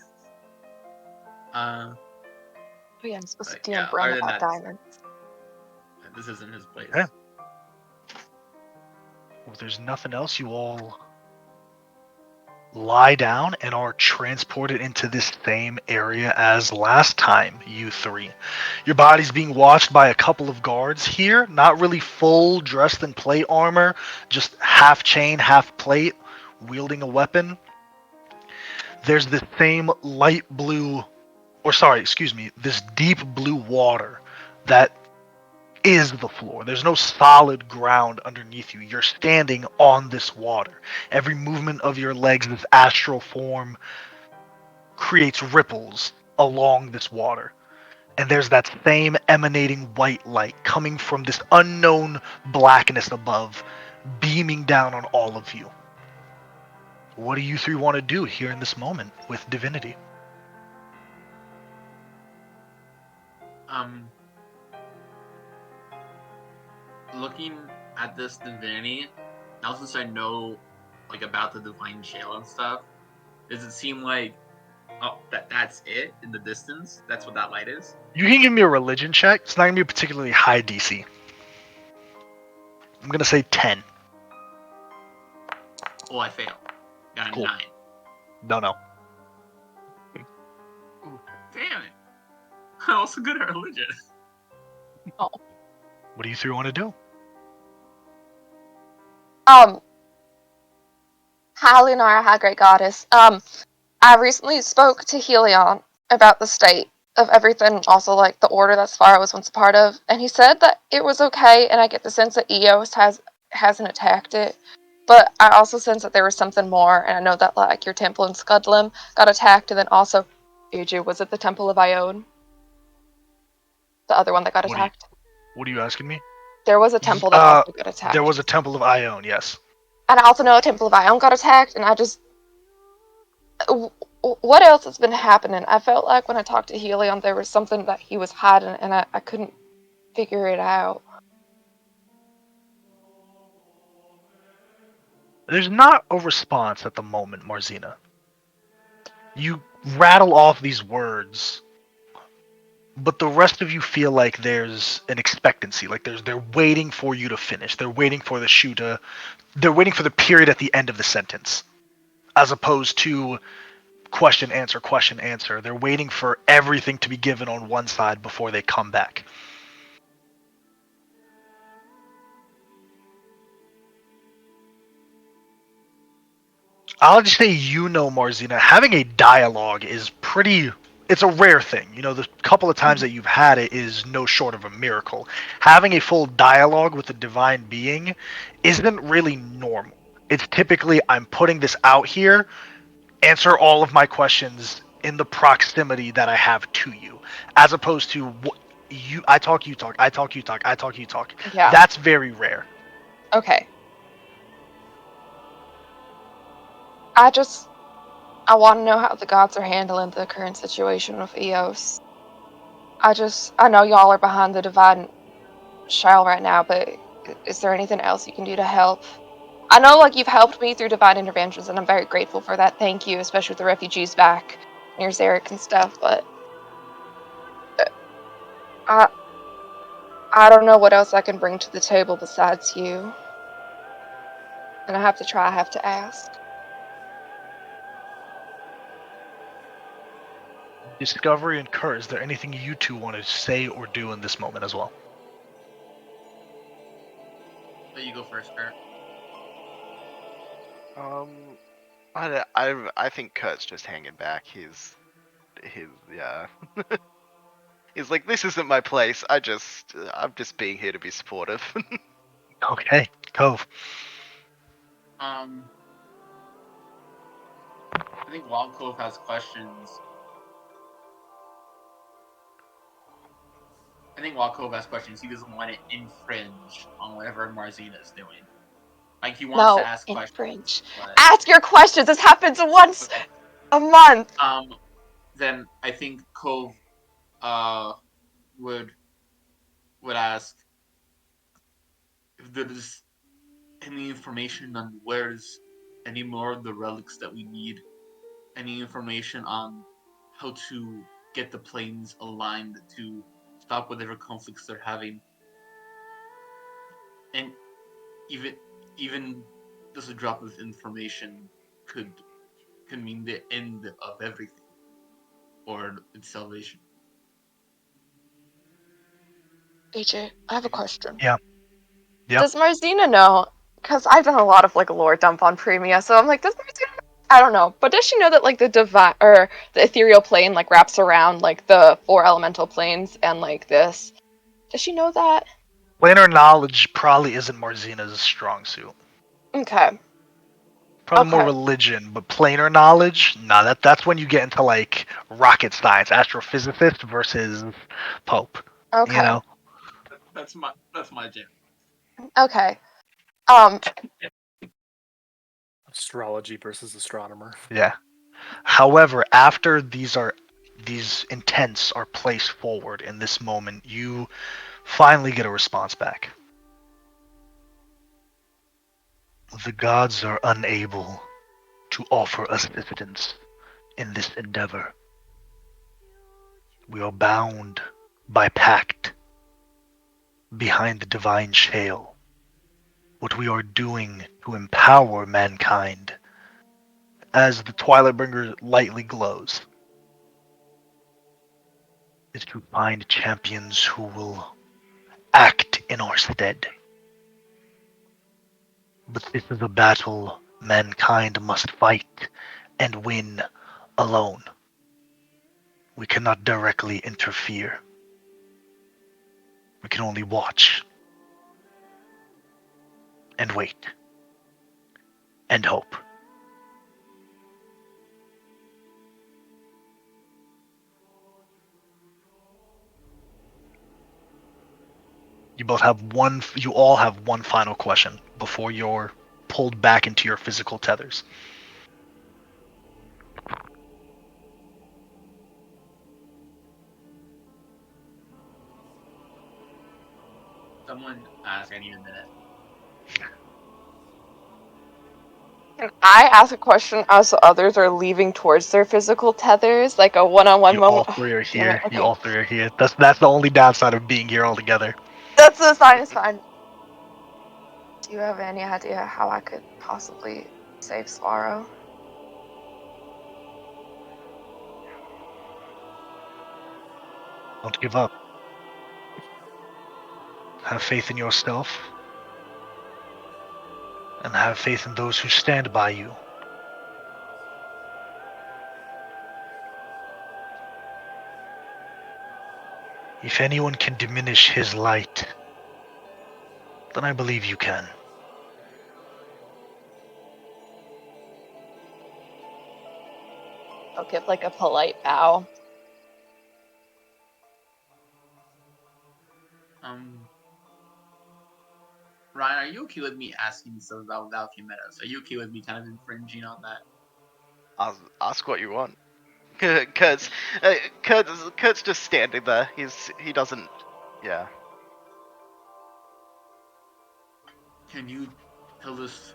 [SPEAKER 2] Oh yeah, I'm supposed to DM Brum about diamonds.
[SPEAKER 3] This isn't his place.
[SPEAKER 4] Yeah. Well, if there's nothing else, you all lie down and are transported into this same area as last time, you three. Your body's being watched by a couple of guards here, not really full dressed in plate armor, just half chain, half plate, wielding a weapon. There's this same this deep blue water that is the floor. There's no solid ground underneath you. You're standing on this water. Every movement of your legs, this astral form, creates ripples along this water. And there's that same emanating white light coming from this unknown blackness above, beaming down on all of you. What do you three want to do here in this moment with divinity?
[SPEAKER 3] looking at this divinity, now since I know like about the divine shale and stuff, does it seem like that's it in the distance? That's what that light is?
[SPEAKER 4] You can give me a religion check. It's not gonna be a particularly high DC. I'm gonna say 10.
[SPEAKER 3] Oh, I failed. Got a
[SPEAKER 4] Cool.
[SPEAKER 3] 9.
[SPEAKER 4] No.
[SPEAKER 3] Ooh, damn it. I'm also good at religion.
[SPEAKER 4] What do you three want to do?
[SPEAKER 2] Hi, Leonora, hi, great goddess. I recently spoke to Helion about the state of everything, also like the order that Sphara was once a part of, and he said that it was okay, and I get the sense that Eos hasn't attacked it. But I also sense that there was something more, and I know that like your temple in Scudlim got attacked, and then also, AJ, was it the Temple of Ione? The other one that got attacked?
[SPEAKER 4] What are you asking me?
[SPEAKER 2] There was a temple that also got attacked.
[SPEAKER 4] There was a Temple of Ione, yes.
[SPEAKER 2] And I also know a Temple of Ione got attacked, and I just... What else has been happening? I felt like when I talked to Helion, there was something that he was hiding, and I couldn't figure it out.
[SPEAKER 4] There's not a response at the moment, Marzina. You rattle off these words, but the rest of you feel like there's an expectancy, like they're waiting for you to finish. They're waiting for the shoe to... They're waiting for the period at the end of the sentence, as opposed to question, answer, question, answer. They're waiting for everything to be given on one side before they come back. I'll just say, Marzina, having a dialogue is pretty... It's a rare thing. The couple of times that you've had it is no short of a miracle. Having a full dialogue with a divine being isn't really normal. It's typically, I'm putting this out here, answer all of my questions in the proximity that I have to you, as opposed to I talk, you talk, I talk, you talk, I talk, you talk.
[SPEAKER 2] Yeah.
[SPEAKER 4] That's very rare.
[SPEAKER 2] Okay. I want to know how the gods are handling the current situation with Eos. I know y'all are behind the divine shell right now, but is there anything else you can do to help? I know, like, you've helped me through divine interventions, and I'm very grateful for that. Thank you, especially with the refugees back near Zarek and stuff, but I don't know what else I can bring to the table besides you. And I have to ask.
[SPEAKER 4] Discovery and Kurt, is there anything you two want to say or do in this moment as well?
[SPEAKER 3] Let you go first, Kurt.
[SPEAKER 5] I think Kurt's just hanging back. He's yeah. He's like, this isn't my place. I'm just being here to be supportive.
[SPEAKER 4] Okay, Cove.
[SPEAKER 3] I think Wild Cove has questions. He doesn't want to infringe on whatever Marzina is doing. Like, he wants to ask questions. But...
[SPEAKER 2] Ask your questions. This happens once a month.
[SPEAKER 3] Then I think Cove would ask if there's any information on where's any more of the relics that we need. Any information on how to get the planes aligned to stop whatever conflicts they're having. And even just a drop of information could mean the end of everything, or its salvation.
[SPEAKER 2] AJ, I have a question.
[SPEAKER 4] Yeah.
[SPEAKER 2] Does Marzina know? Because I've done a lot of like lore dump on Premia, so I'm like, does Marzina know? I don't know, but does she know that like the divine or the ethereal plane like wraps around like the 4 elemental planes and like this? Does she know that?
[SPEAKER 4] Planar knowledge probably isn't Marzina's strong suit.
[SPEAKER 2] Okay.
[SPEAKER 4] Probably more religion, but planar knowledge, nah, that's when you get into like rocket science, astrophysicist versus Pope.
[SPEAKER 2] Okay.
[SPEAKER 3] That's my jam.
[SPEAKER 2] Okay.
[SPEAKER 6] Astrology versus astronomer.
[SPEAKER 4] Yeah. However, after these intents are placed forward in this moment, you finally get a response back. The gods are unable to offer us assistance in this endeavor. We are bound by pact behind the divine shale. What we are doing to empower mankind as the Twilight Bringer lightly glows is to find champions who will act in our stead. But this is a battle mankind must fight and win alone. We cannot directly interfere. We can only watch and wait and hope. You all have one final question before you're pulled back into your physical tethers.
[SPEAKER 3] Someone ask. I need a minute.
[SPEAKER 2] Can I ask a question as the others are leaving towards their physical tethers, like a one-on-one moment?
[SPEAKER 4] All three are
[SPEAKER 2] Damn it,
[SPEAKER 4] here.
[SPEAKER 2] okay.
[SPEAKER 4] You all three are here. That's the only downside of being here all together.
[SPEAKER 2] That's the sign. It's fine. Do you have any idea how I could possibly save Sparrow?
[SPEAKER 4] Don't give up. Have faith in yourself. And have faith in those who stand by you. If anyone can diminish his light, then I believe you can.
[SPEAKER 2] I'll give like a polite bow.
[SPEAKER 3] Ryan, are you okay with me asking stuff about Valkymetas? Are you okay with me kind of infringing on that?
[SPEAKER 5] Ask what you want. Kurt's just standing there. He doesn't. Yeah.
[SPEAKER 3] Can you tell us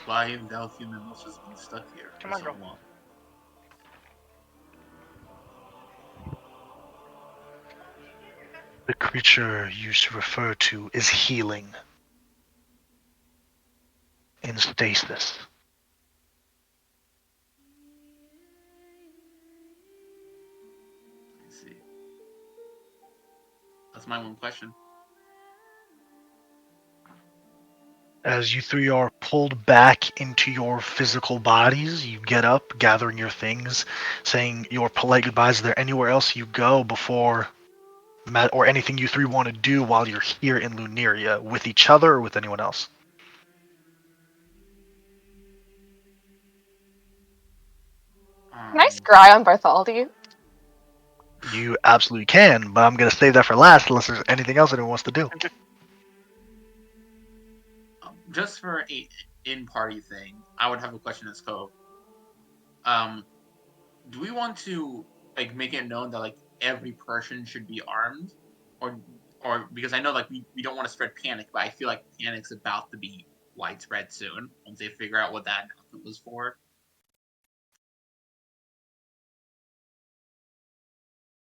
[SPEAKER 3] why Valkymetas has been stuck here for so long?
[SPEAKER 4] The creature you refer to is healing. In stasis.
[SPEAKER 3] I see. That's my one question.
[SPEAKER 4] As you three are pulled back into your physical bodies, you get up, gathering your things, saying your polite goodbyes. Is there anywhere else you go before, or anything you three want to do while you're here in Luneria, with each other or with anyone else?
[SPEAKER 2] Can I scry on Bartholdi?
[SPEAKER 4] You absolutely can, but I'm going to save that for last unless there's anything else anyone wants to do.
[SPEAKER 3] Just for a in-party thing, I would have a question as Cove. Do we want to like make it known that like every person should be armed, or because I know like we don't want to spread panic, but I feel like panic's about to be widespread soon once they figure out what that announcement was for.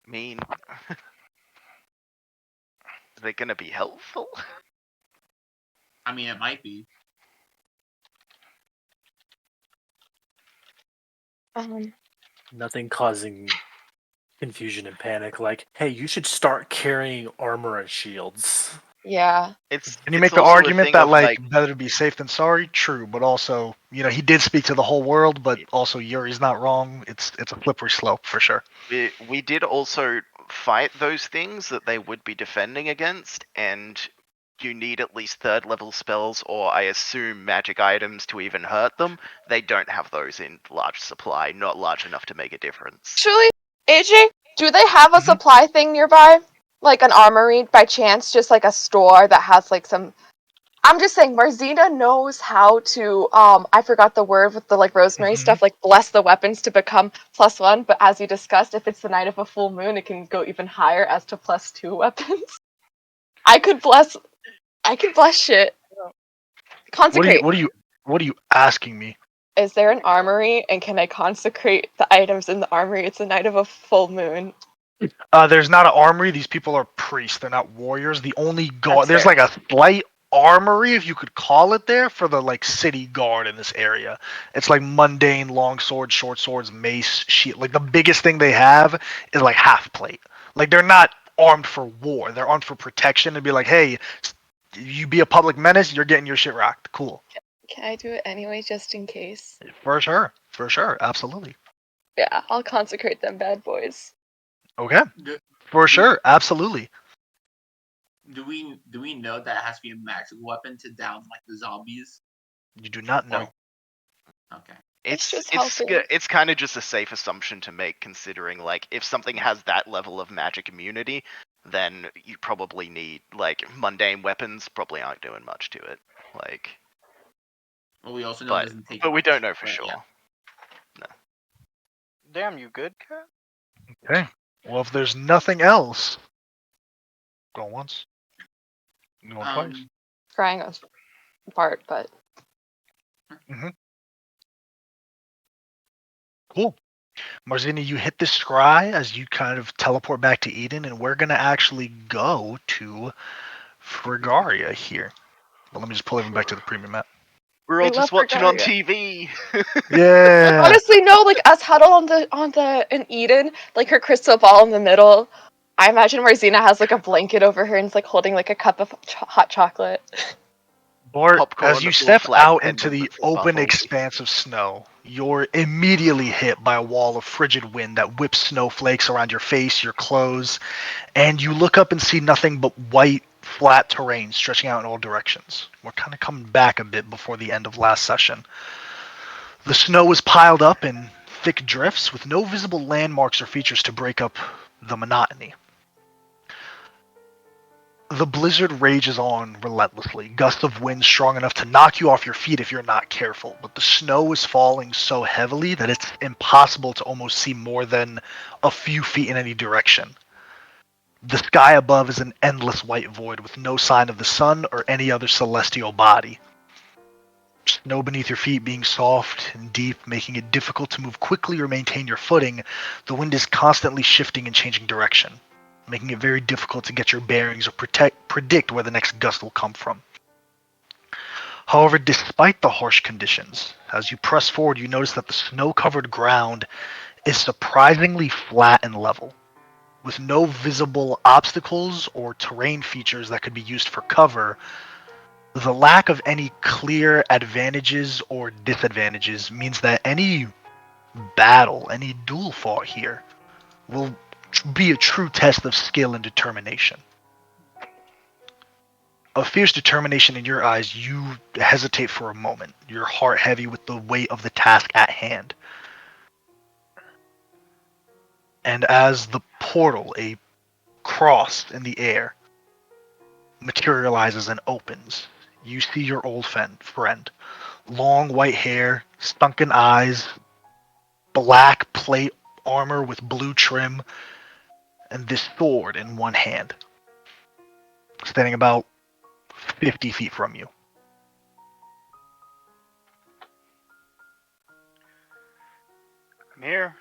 [SPEAKER 5] I mean, is it gonna be helpful?
[SPEAKER 3] I mean, it might be.
[SPEAKER 6] Nothing causing confusion and panic. Like, hey, you should start carrying armor and shields.
[SPEAKER 2] Yeah.
[SPEAKER 4] Can you make the argument that like better to be safe than sorry? True, but also, you know, he did speak to the whole world, but also Yuri's not wrong. It's a slippery slope for sure.
[SPEAKER 5] We did also fight those things that they would be defending against, and you need at least 3rd level spells, or I assume magic items to even hurt them. They don't have those in large supply, not large enough to make a difference.
[SPEAKER 2] Actually, AJ, do they have a supply thing nearby? Like an armory by chance? Just like a store that has like some... I'm just saying, Marzina knows how to, I forgot the word with the like rosemary stuff, like bless the weapons to become +1, but as you discussed, if it's the night of a full moon, it can go even higher as to +2 weapons. I could bless shit. Consecrate.
[SPEAKER 4] What are you What are you asking me?
[SPEAKER 2] Is there an armory, and can I consecrate the items in the armory? It's the night of a full moon.
[SPEAKER 4] There's not an armory. These people are priests. They're not warriors. The only guard. There's
[SPEAKER 2] fair.
[SPEAKER 4] like a slight armory, if you could call it, there for the like city guard in this area. It's like mundane long swords, short swords, mace, shield. Like the biggest thing they have is like half plate. Like they're not armed for war. They're armed for protection and be like, hey, you be a public menace, you're getting your shit rocked. Cool.
[SPEAKER 2] Can I do it anyway, just in case?
[SPEAKER 4] For sure. For sure. Absolutely.
[SPEAKER 2] Yeah, I'll consecrate them bad boys.
[SPEAKER 4] Okay. For sure. Absolutely.
[SPEAKER 3] Do we know that it has to be a magical weapon to down like the zombies?
[SPEAKER 4] You do not know.
[SPEAKER 3] Okay.
[SPEAKER 5] It's kind of just a safe assumption to make, considering like if something has that level of magic immunity, then you probably need like mundane weapons. Probably aren't doing much to it. Like,
[SPEAKER 3] well, we also know it doesn't take.
[SPEAKER 5] But we don't know for sure.
[SPEAKER 3] Yeah.
[SPEAKER 5] No.
[SPEAKER 1] Damn, you good, Cat?
[SPEAKER 4] Okay. Well, if there's nothing else, go once. Go twice.
[SPEAKER 2] Crying on Bart, but
[SPEAKER 4] Cool. Marzini, you hit the scry as you kind of teleport back to Eden, and we're gonna actually go to Frigaria here. Well, let me just pull everyone back to the premium map.
[SPEAKER 5] We're all just watching on TV.
[SPEAKER 4] Yeah.
[SPEAKER 2] Honestly, no. Like us huddled on the in Eden, like her crystal ball in the middle. I imagine Marzina has like a blanket over her and is like holding like a cup of hot chocolate.
[SPEAKER 4] Bart,
[SPEAKER 5] Popcorn
[SPEAKER 4] as you
[SPEAKER 5] with
[SPEAKER 4] step
[SPEAKER 5] flag
[SPEAKER 4] out
[SPEAKER 5] pendant
[SPEAKER 4] into the
[SPEAKER 5] with
[SPEAKER 4] open
[SPEAKER 5] Bartholdi.
[SPEAKER 4] expanse of snow, you're immediately hit by a wall of frigid wind that whips snowflakes around your face, your clothes, and you look up and see nothing but white, flat terrain stretching out in all directions. We're kind of coming back a bit before the end of last session. The snow is piled up in thick drifts with no visible landmarks or features to break up the monotony. The blizzard rages on relentlessly, gusts of wind strong enough to knock you off your feet if you're not careful, but the snow is falling so heavily that it's impossible to almost see more than a few feet in any direction. The sky above is an endless white void with no sign of the sun or any other celestial body. Snow beneath your feet being soft and deep, making it difficult to move quickly or maintain your footing, the wind is constantly shifting and changing direction, making it very difficult to get your bearings or predict where the next gust will come from. However, despite the harsh conditions, as you press forward, you notice that the snow-covered ground is surprisingly flat and level, with no visible obstacles or terrain features that could be used for cover. The lack of any clear advantages or disadvantages means that any battle, any duel fought here, will be a true test of skill and determination. A fierce determination in your eyes, you hesitate for a moment, your heart heavy with the weight of the task at hand. And as the portal, a cross in the air, materializes and opens, you see your old friend. Long white hair, sunken eyes, black plate armor with blue trim, and this sword in one hand, standing about 50 feet from you.
[SPEAKER 1] I'm here.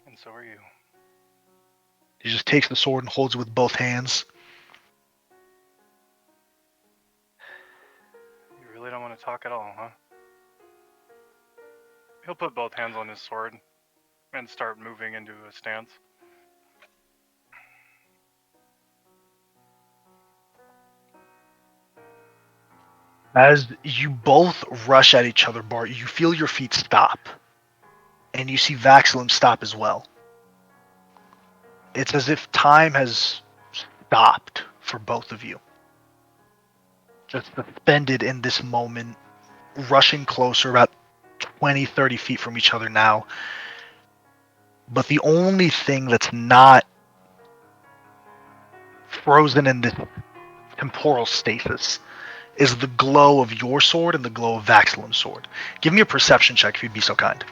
[SPEAKER 1] And so are you.
[SPEAKER 4] He just takes the sword and holds it with both hands.
[SPEAKER 1] You really don't want to talk at all, huh? He'll put both hands on his sword and start moving into a stance.
[SPEAKER 4] As you both rush at each other, Bart, you feel your feet stop. And you see Vaxalim stop as well. It's as if time has stopped for both of you. Just suspended in this moment, rushing closer, about 20, 30 feet from each other now. But the only thing that's not frozen in this temporal stasis is the glow of your sword and the glow of Vaxalim's sword. Give me a perception check if you'd be so kind.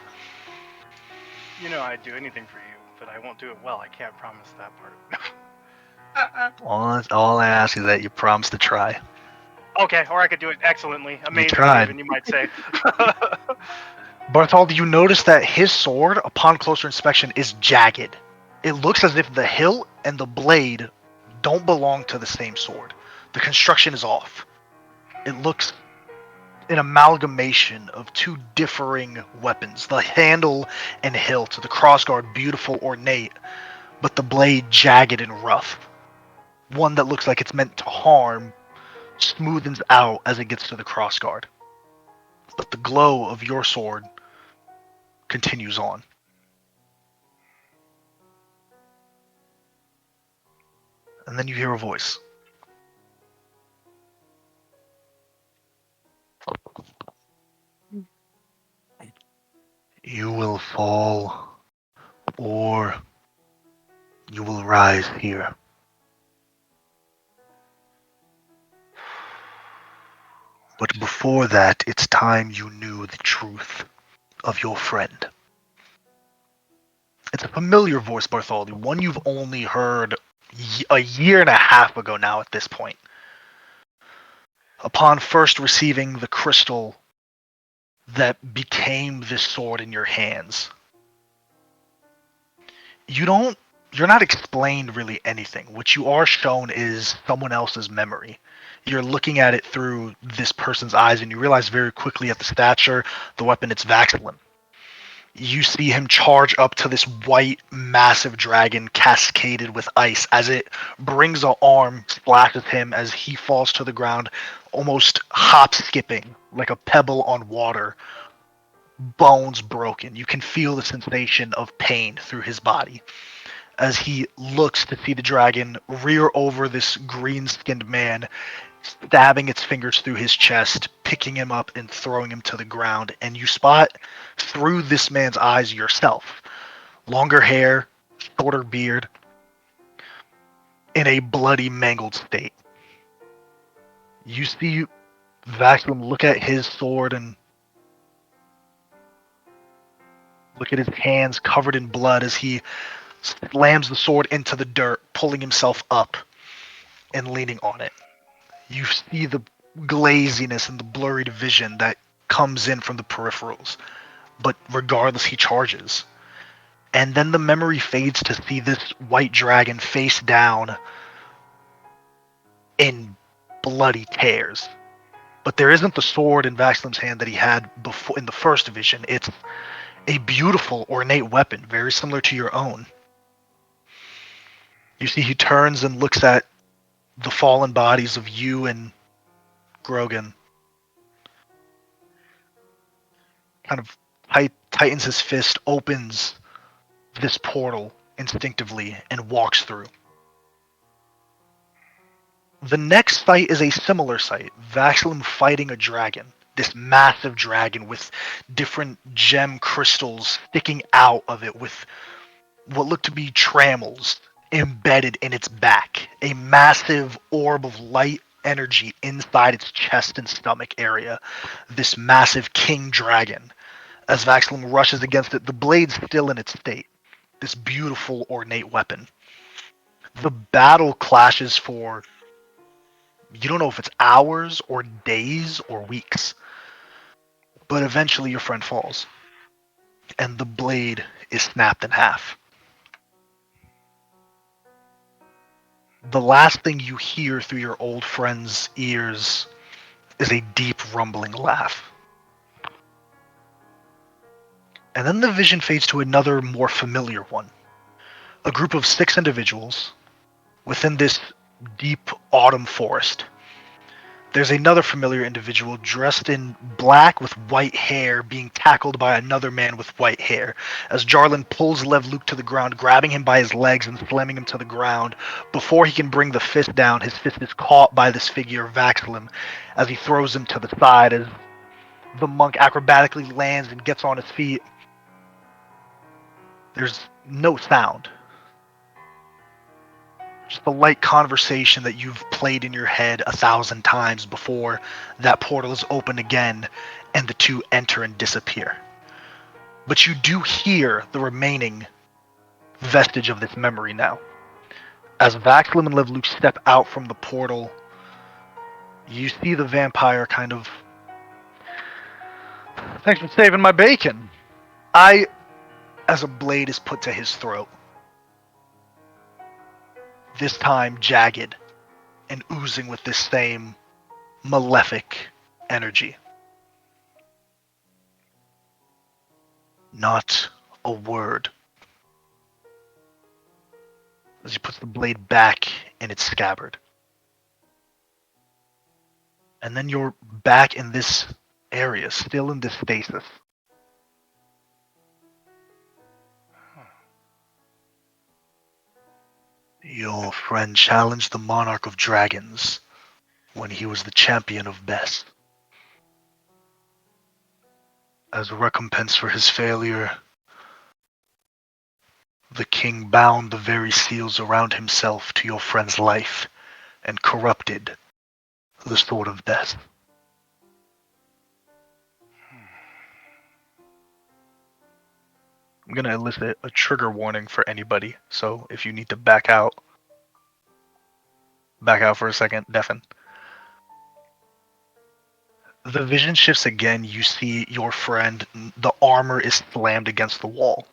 [SPEAKER 1] You know I'd do anything for you, but I won't do it well. I can't promise that part.
[SPEAKER 4] All I ask is that you promise to try.
[SPEAKER 1] Okay, or I could do it excellently, amazingly,
[SPEAKER 4] tried.
[SPEAKER 1] even you might say.
[SPEAKER 4] Bartholdi, you notice that his sword, upon closer inspection, is jagged. It looks as if the hilt and the blade don't belong to the same sword. The construction is off. It looks an amalgamation of two differing weapons. The handle and hilt, the crossguard beautiful, ornate, but the blade jagged and rough. One that looks like it's meant to harm smoothens out as it gets to the crossguard. But the glow of your sword continues on. And then you hear a voice. You will fall, or you will rise here. But before that, it's time you knew the truth of your friend. It's a familiar voice, Bartholdi, one you've only heard a year and a half ago now at this point. Upon first receiving the crystal that became this sword in your hands, you're not explained really anything. What you are shown is someone else's memory. You're looking at it through this person's eyes, and you realize very quickly at the stature, the weapon, it's Vaxalim. You see him charge up to this white, massive dragon cascaded with ice. As it brings an arm, splashes him as he falls to the ground, almost hop-skipping, like a pebble on water, bones broken. You can feel the sensation of pain through his body as he looks to see the dragon rear over this green-skinned man, stabbing its fingers through his chest, picking him up and throwing him to the ground. And you spot through this man's eyes yourself. Longer hair, shorter beard, in a bloody, mangled state. You see Vaxalim look at his sword and look at his hands covered in blood as he slams the sword into the dirt, pulling himself up and leaning on it. You see the glaziness and the blurred vision that comes in from the peripherals. But regardless, he charges. And then the memory fades to see this white dragon face down in bloody tears. But there isn't the sword in Vaxalim's hand that he had before in the first vision. It's a beautiful, ornate weapon, very similar to your own. You see he turns and looks at the fallen bodies of you and Grogan. Kind of tightens his fist, opens this portal instinctively, and walks through. The next sight is a similar sight. Vaxalim fighting a dragon. This massive dragon with different gem crystals sticking out of it with what look to be trammels embedded in its back. A massive orb of light energy inside its chest and stomach area. This massive king dragon. As Vaxalim rushes against it, the blade's still in its state. This beautiful, ornate weapon. The battle clashes for, you don't know if it's hours or days or weeks. But eventually your friend falls. And the blade is snapped in half. The last thing you hear through your old friend's ears is a deep rumbling laugh. And then the vision fades to another, more familiar one. A group of 6 individuals within this deep autumn forest. There's another familiar individual dressed in black with white hair being tackled by another man with white hair. As Jarlin pulls Lev Luke to the ground, grabbing him by his legs and slamming him to the ground. Before he can bring the fist down, his fist is caught by this figure of Vaxalim as he throws him to the side as the monk acrobatically lands and gets on his feet. There's no sound. Just the light conversation that you've played in your head 1,000 times before that portal is open again and the two enter and disappear. But you do hear the remaining vestige of this memory now. As Vaxalim and Lev Luke step out from the portal, You see the vampire kind of... Thanks for saving my bacon. As a blade is put to his throat. This time jagged and oozing with this same malefic energy. Not a word. As he puts the blade back in its scabbard. And then you're back in this area, still in this stasis. Your friend challenged the Monarch of Dragons when he was the champion of best. As a recompense for his failure, the king bound the very seals around himself to your friend's life and corrupted the sword of death. I'm going to elicit a trigger warning for anybody, so if you need to back out for a second, deafen. The vision shifts again. You see your friend, the armor is slammed against the wall.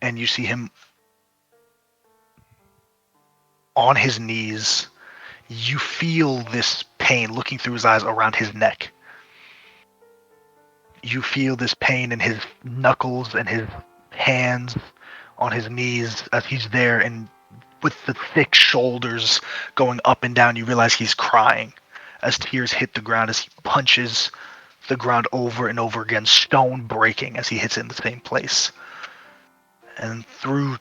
[SPEAKER 4] And you see him on his knees. You feel this pain looking through his eyes around his neck. You feel this pain in his knuckles and his hands on his knees as he's there, and with the thick shoulders going up and down, you realize he's crying as tears hit the ground as he punches the ground over and over again, stone breaking as he hits it in the same place. And through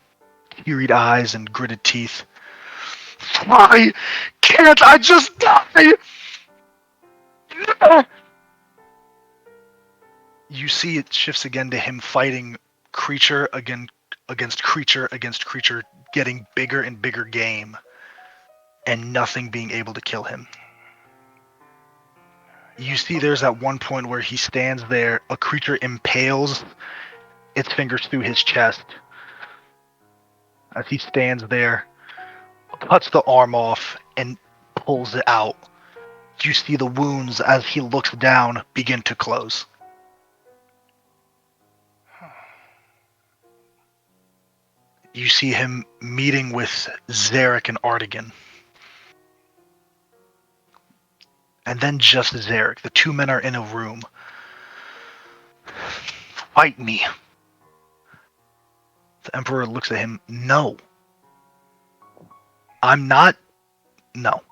[SPEAKER 4] teary eyes and gritted teeth, why can't I just die? No! You see it shifts again to him fighting creature against creature against creature, getting bigger and bigger game, and nothing being able to kill him. You see there's at one point where he stands there, a creature impales its fingers through his chest. As he stands there, cuts the arm off, and pulls it out. You see the wounds as he looks down begin to close. You see him meeting with Zarek and Artigan. And then just Zarek. The two men are in a room. Fight me. The Emperor looks at him. No. I'm not. No.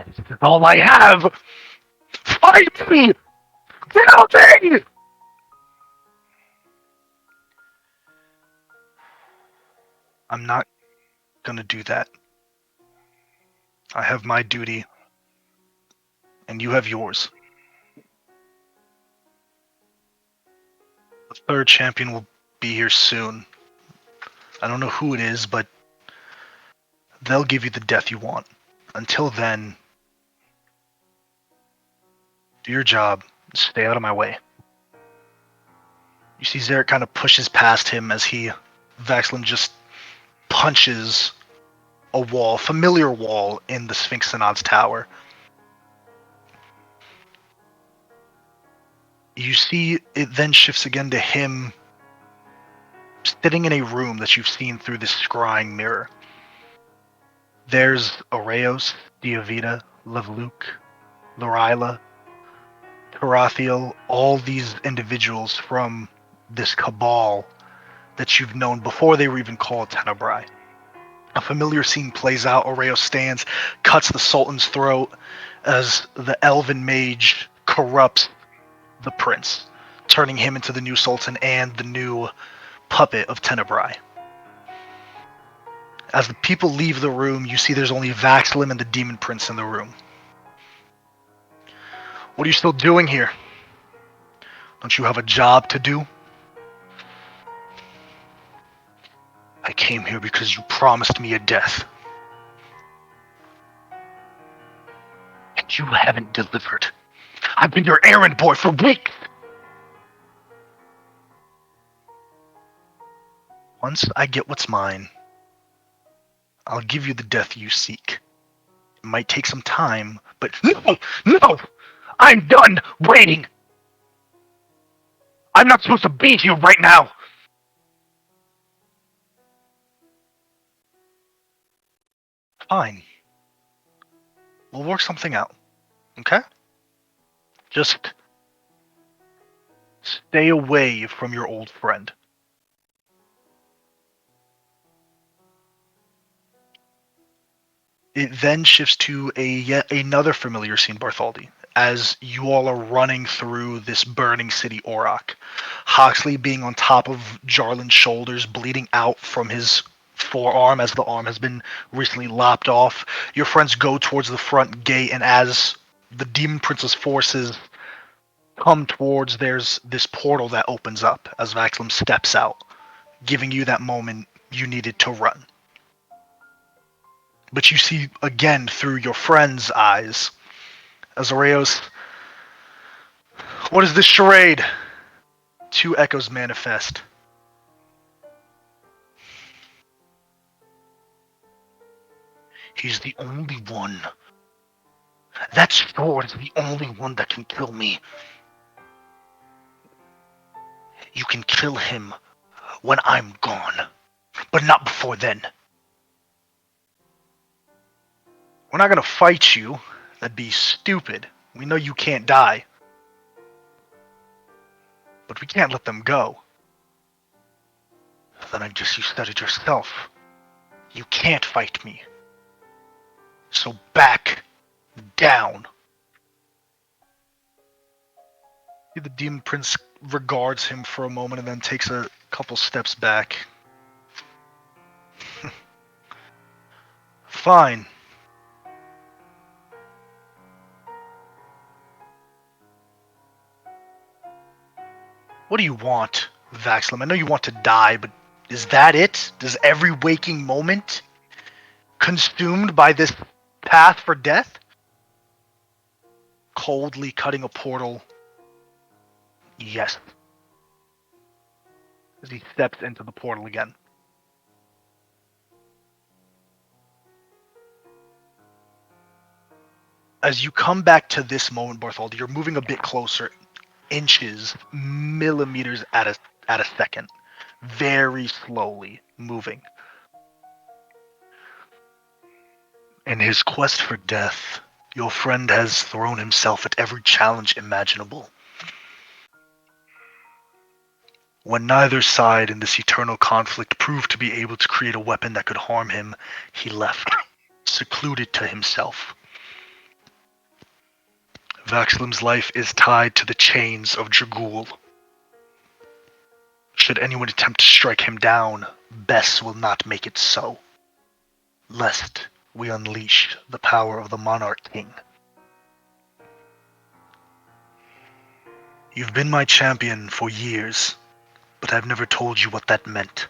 [SPEAKER 4] This is all I have. Fight me. Kill me. I'm not gonna do that. I have my duty, and you have yours. The third champion will be here soon. I don't know who it is, but they'll give you the death you want. Until then, do your job. Stay out of my way. You see Zarek kind of pushes past him as Vaxalim just punches a wall, familiar wall in the Sphinx Synod's tower. You see it then shifts again to him sitting in a room that you've seen through this scrying mirror. There's Areos, Diavita, Levluke, Lorila, Tarathiel, all these individuals from this cabal that you've known before they were even called Tenebrae. A familiar scene plays out. Areos stands, cuts the Sultan's throat as the elven mage corrupts the prince, turning him into the new Sultan and the new puppet of Tenebrae. As the people leave the room, you see there's only Vaxalim and the Demon Prince in the room. What are you still doing here? Don't you have a job to do? I came here because you promised me a death. And you haven't delivered. I've been your errand boy for weeks! Once I get what's mine, I'll give you the death you seek. It might take some time, but no! I'm done waiting! I'm not supposed to be here right now! Fine. We'll work something out, okay? Just stay away from your old friend. It then shifts to yet another familiar scene, Bartholdi, as you all are running through this burning city, Auroch. Hoxley being on top of Jarlin's shoulders, bleeding out from his forearm as the arm has been recently lopped off. Your friends go towards the front gate, and as the Demon Prince's forces come towards, there's this portal that opens up as Vaxalim steps out, giving you that moment you needed to run. But you see again through your friend's eyes, Azareos, what is this charade? Two echoes manifest. He's the only one. That sword is the only one that can kill me. You can kill him when I'm gone, but not before then. We're not gonna fight you. That'd be stupid. We know you can't die. But we can't let them go. Then you said it yourself. You can't fight me. So back down. The Demon Prince regards him for a moment and then takes a couple steps back. Fine. What do you want, Vaxalim? I know you want to die, but is that it? Does every waking moment consumed by this path for death? Coldly cutting a portal. Yes. As he steps into the portal again. As you come back to this moment, Bartholdi, you're moving a bit closer, inches, millimeters at a second, very slowly moving. In his quest for death, your friend has thrown himself at every challenge imaginable. When neither side in this eternal conflict proved to be able to create a weapon that could harm him, he left, secluded to himself. Vaxalim's life is tied to the chains of Dragul. Should anyone attempt to strike him down, Bess will not make it so, lest we unleash the power of the Monarch King. You've been my champion for years, but I've never told you what that meant.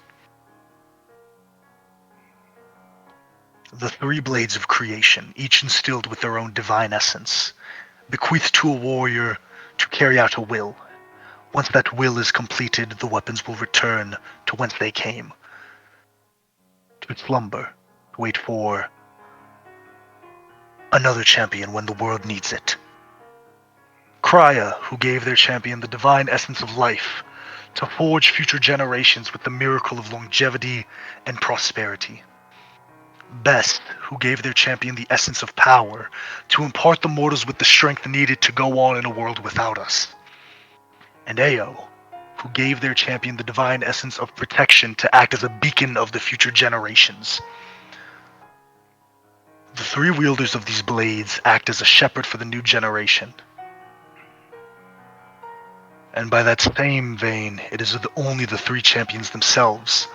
[SPEAKER 4] The three blades of creation, each instilled with their own divine essence, bequeathed to a warrior to carry out a will. Once that will is completed, the weapons will return to whence they came. To slumber, to wait for another champion when the world needs it. Krya, who gave their champion the divine essence of life, to forge future generations with the miracle of longevity and prosperity. Best, who gave their champion the essence of power, to impart the mortals with the strength needed to go on in a world without us. And Ao, who gave their champion the divine essence of protection to act as a beacon of the future generations. The three wielders of these blades act as a shepherd for the new generation. And by that same vein, it is only the three champions themselves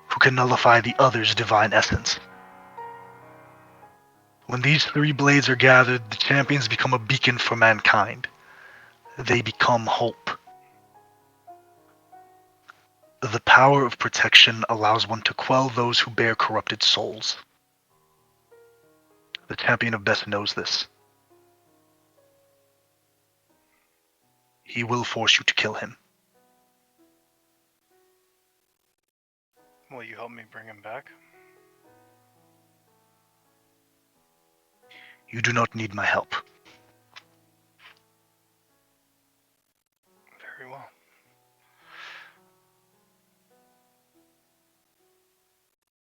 [SPEAKER 4] who can nullify the other's divine essence. When these three blades are gathered, the champions become a beacon for mankind. They become hope. The power of protection allows one to quell those who bear corrupted souls. The champion of Best knows this. He will force you to kill him.
[SPEAKER 1] Will you help me bring him back?
[SPEAKER 4] You do not need my help.
[SPEAKER 1] Very well.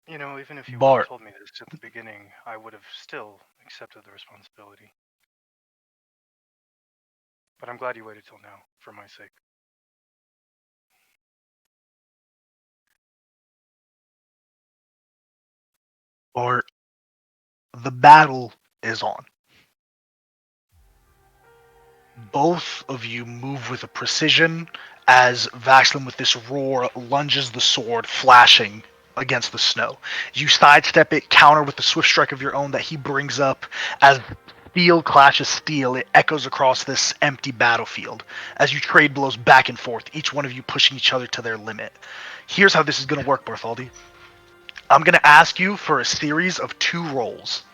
[SPEAKER 1] You know, even if you would have
[SPEAKER 4] Bart,
[SPEAKER 1] told me this at the beginning, I would have still accepted the responsibility. But I'm glad you waited till now, for my sake.
[SPEAKER 4] Bart, the battle is on. Both of you move with a precision as Vaxalim with this roar lunges the sword, flashing against the snow. You sidestep it, counter with the swift strike of your own that he brings up. As steel clashes steel, it echoes across this empty battlefield. As you trade blows back and forth, each one of you pushing each other to their limit. Here's how this is going to work, Bartholdi. I'm going to ask you for a series of 2 rolls.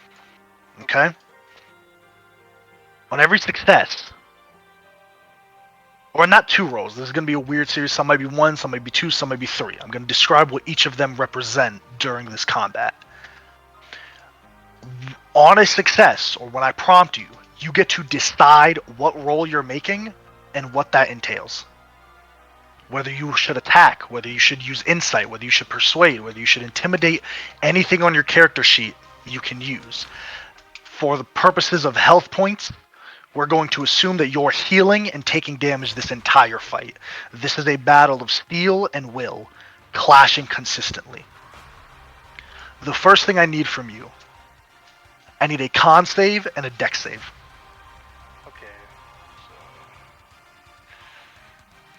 [SPEAKER 4] Okay? On every success, or not 2 rolls. This is going to be a weird series. Some might be 1, some might be 2, some might be 3. I'm going to describe what each of them represent during this combat. On a success, or when I prompt you, you get to decide what roll you're making and what that entails. Whether you should attack, whether you should use insight, whether you should persuade, whether you should intimidate, anything on your character sheet you can use. For the purposes of health points, we're going to assume that you're healing and taking damage this entire fight. This is a battle of steel and will, clashing consistently. The first thing I need from you, I need a con save and a dex save.
[SPEAKER 1] Okay, so...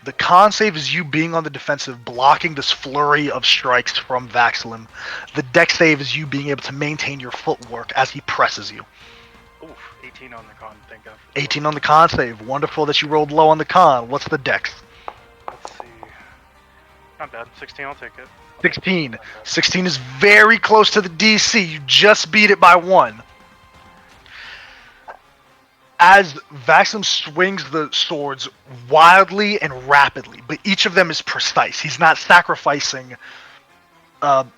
[SPEAKER 4] The con save is you being on the defensive, blocking this flurry of strikes from Vaxalim. The dex save is you being able to maintain your footwork as he presses you.
[SPEAKER 1] Oof, 18 on the con, thank God.
[SPEAKER 4] 18 on the con save. Wonderful that you rolled low on the con. What's the dex?
[SPEAKER 1] Let's see. Not bad. 16, I'll take it.
[SPEAKER 4] 16. 16 is very close to the DC. You just beat it by 1. As Vaxalim swings the swords wildly and rapidly, but each of them is precise. He's not sacrificing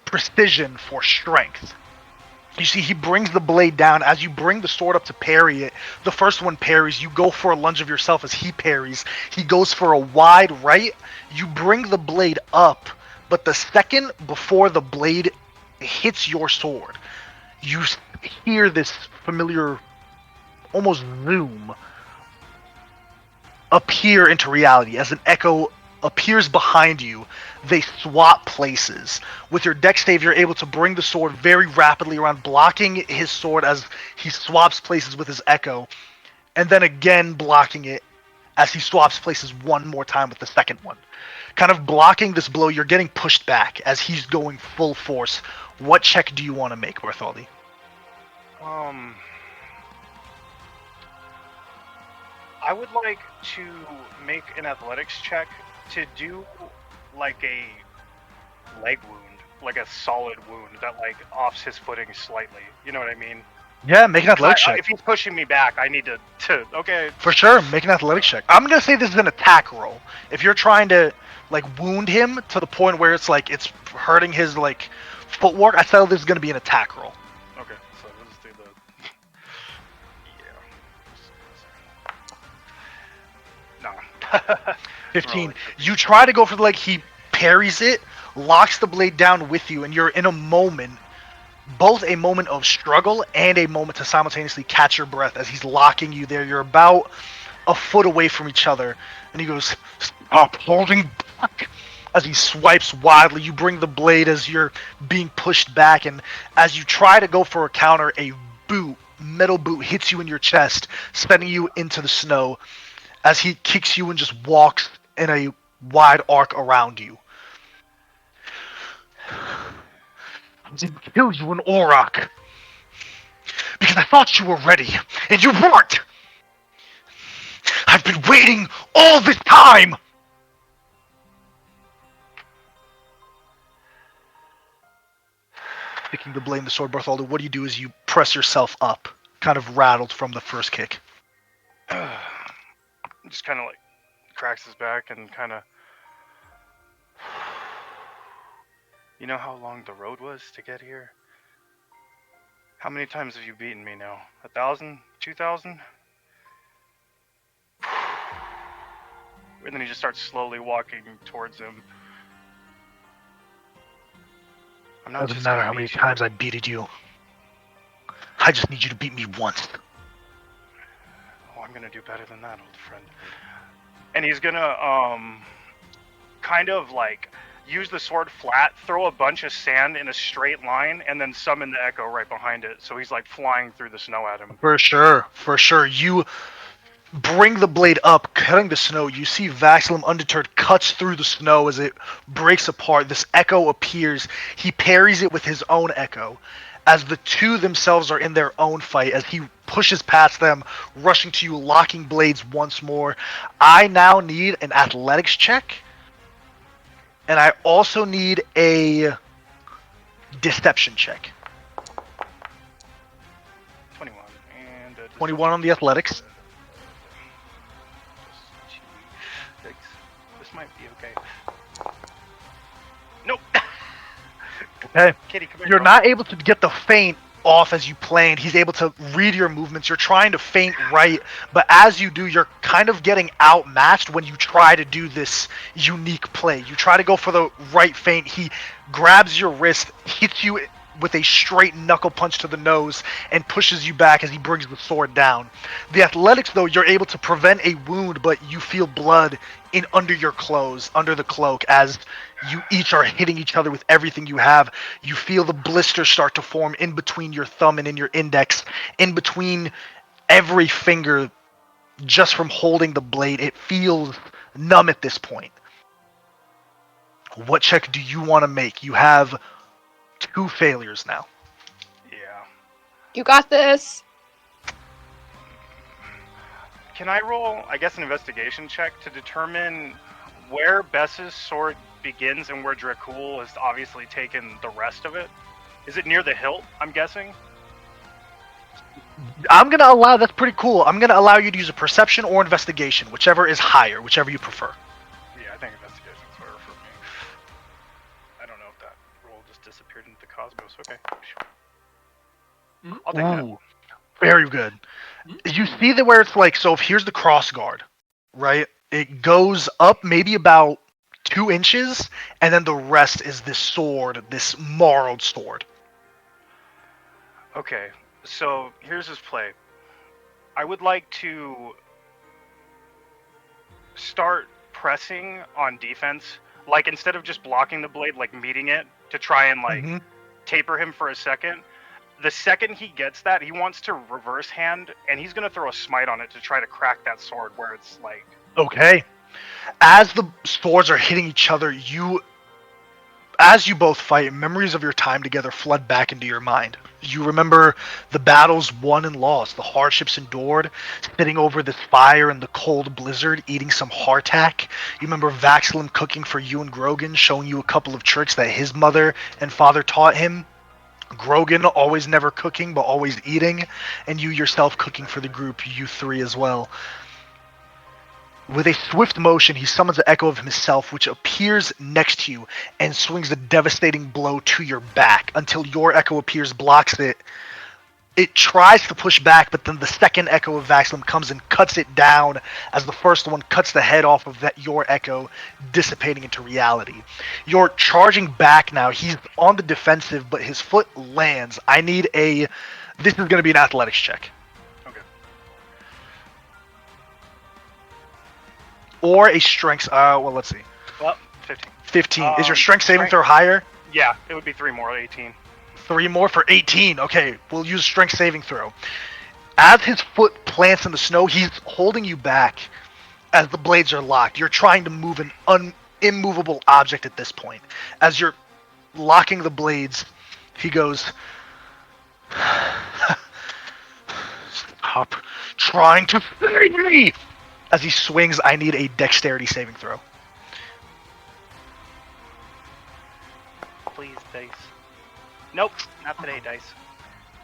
[SPEAKER 4] precision for strength. You see, he brings the blade down. As you bring the sword up to parry it, the first one parries. You go for a lunge of yourself as he parries. He goes for a wide right. You bring the blade up, but the second before the blade hits your sword, you hear this familiar, almost zoom appear into reality as an echo appears behind you. They swap places. With your dex save, you're able to bring the sword very rapidly around, blocking his sword as he swaps places with his echo, and then again blocking it as he swaps places one more time with the second one. Kind of blocking this blow, you're getting pushed back as he's going full force. What check do you want to make, Bartholdi?
[SPEAKER 1] I would like to make an athletics check to do like a leg wound, like a solid wound that like offs his footing slightly. You know what I mean?
[SPEAKER 4] Yeah, make an athletics check.
[SPEAKER 1] If he's pushing me back, I need to okay.
[SPEAKER 4] For sure, make an athletics check. I'm gonna say this is an attack roll. If you're trying to like wound him to the point where it's like it's hurting his like footwork, I feel this is gonna be an attack roll.
[SPEAKER 1] Okay, so let's do the
[SPEAKER 4] 15. You try to go for the leg, he parries it, locks the blade down with you, and you're in a moment, both a moment of struggle and a moment to simultaneously catch your breath as he's locking you there. You're about a foot away from each other, and he goes, "Stop holding back." As he swipes wildly, you bring the blade as you're being pushed back, and as you try to go for a counter, a metal boot hits you in your chest, sending you into the snow as he kicks you and just walks in a wide arc around you. I didn't kill you in Auroch because I thought you were ready, and you weren't! I've been waiting all this time! Picking the blade and the sword, Bartholdi, what do you do as you press yourself up, kind of rattled from the first kick?
[SPEAKER 1] Just kind of like cracks his back and kind of... You know how long the road was to get here? How many times have you beaten me now? 1,000? 2,000? And then he just starts slowly walking towards him. I'm not
[SPEAKER 4] Doesn't
[SPEAKER 1] just
[SPEAKER 4] matter
[SPEAKER 1] gonna
[SPEAKER 4] how many
[SPEAKER 1] beat you.
[SPEAKER 4] times I beated you. I just need you to beat me once.
[SPEAKER 1] Oh, I'm gonna do better than that, old friend. And he's gonna, kind of like use the sword flat, throw a bunch of sand in a straight line, and then summon the echo right behind it. So he's like flying through the snow at him.
[SPEAKER 4] For sure. You bring the blade up, cutting the snow. You see Vaxalim undeterred cuts through the snow as it breaks apart. This echo appears. He parries it with his own echo. As the two themselves are in their own fight, as he pushes past them, rushing to you, locking blades once more. I now need an athletics check. And I also need a deception check.
[SPEAKER 1] 21. And
[SPEAKER 4] 21 on the athletics.
[SPEAKER 1] This might be okay. Nope.
[SPEAKER 4] Okay.
[SPEAKER 1] Kitty, come here.
[SPEAKER 4] You're not able to get the feint off as you planned. He's able to read your movements. You're trying to feint right, but as you do, you're kind of getting outmatched when you try to do this unique play. You try to go for the right feint. He grabs your wrist, hits you with a straight knuckle punch to the nose, and pushes you back as he brings the sword down. The athletics, though, you're able to prevent a wound, but you feel blood in under your clothes, under the cloak, as you each are hitting each other with everything you have. You feel the blisters start to form in between your thumb and in your index, in between every finger, just from holding the blade. It feels numb at this point. What check do you want to make? You have 2 failures now.
[SPEAKER 1] Yeah.
[SPEAKER 2] You got this.
[SPEAKER 1] Can I roll, I guess, an investigation check to determine where Bess's sword begins and where Dracul has obviously taken the rest of it? Is it near the hilt, I'm guessing?
[SPEAKER 4] I'm going to allow, that's pretty cool. I'm going to allow you to use a perception or investigation, whichever is higher, whichever you prefer.
[SPEAKER 1] Yeah, I think investigation's better for me. I don't know if that roll just disappeared into the cosmos. Okay. I'll take that.
[SPEAKER 4] Very good. You see that where it's like, so if here's the cross guard, right? It goes up maybe about 2 inches, and then the rest is this sword, this marled sword.
[SPEAKER 1] Okay, so here's his play. I would like to start pressing on defense. Like, instead of just blocking the blade, like meeting it to try and like taper him for a second. The second he gets that, he wants to reverse hand, and he's gonna throw a smite on it to try to crack that sword where it's like...
[SPEAKER 4] Okay. As the swords are hitting each other, as you both fight, memories of your time together flood back into your mind. You remember the battles won and lost, the hardships endured, sitting over this fire in the cold blizzard, eating some hardtack. You remember Vaxalim cooking for you and Grogan, showing you a couple of tricks that his mother and father taught him. Grogan always never cooking, but always eating, and you yourself cooking for the group, you 3 as well. With a swift motion, he summons an echo of himself, which appears next to you and swings a devastating blow to your back until your echo appears, blocks it. It tries to push back, but then the second echo of Vaxalim comes and cuts it down as the first one cuts the head off of your echo, dissipating into reality. You're charging back now. He's on the defensive, but his foot lands. I need a... This is going to be an athletics check.
[SPEAKER 1] Okay.
[SPEAKER 4] Or a strength... well, let's see.
[SPEAKER 1] Well, 15.
[SPEAKER 4] 15. Is your strength saving throw higher?
[SPEAKER 1] Yeah, it would be 3 more, 18.
[SPEAKER 4] 3 more for 18. Okay, we'll use strength saving throw. As his foot plants in the snow, he's holding you back as the blades are locked. You're trying to move an immovable object at this point. As you're locking the blades, he goes, "Stop trying to save me!" As he swings, I need a dexterity saving throw.
[SPEAKER 1] Please, dice. Nope, not today, dice.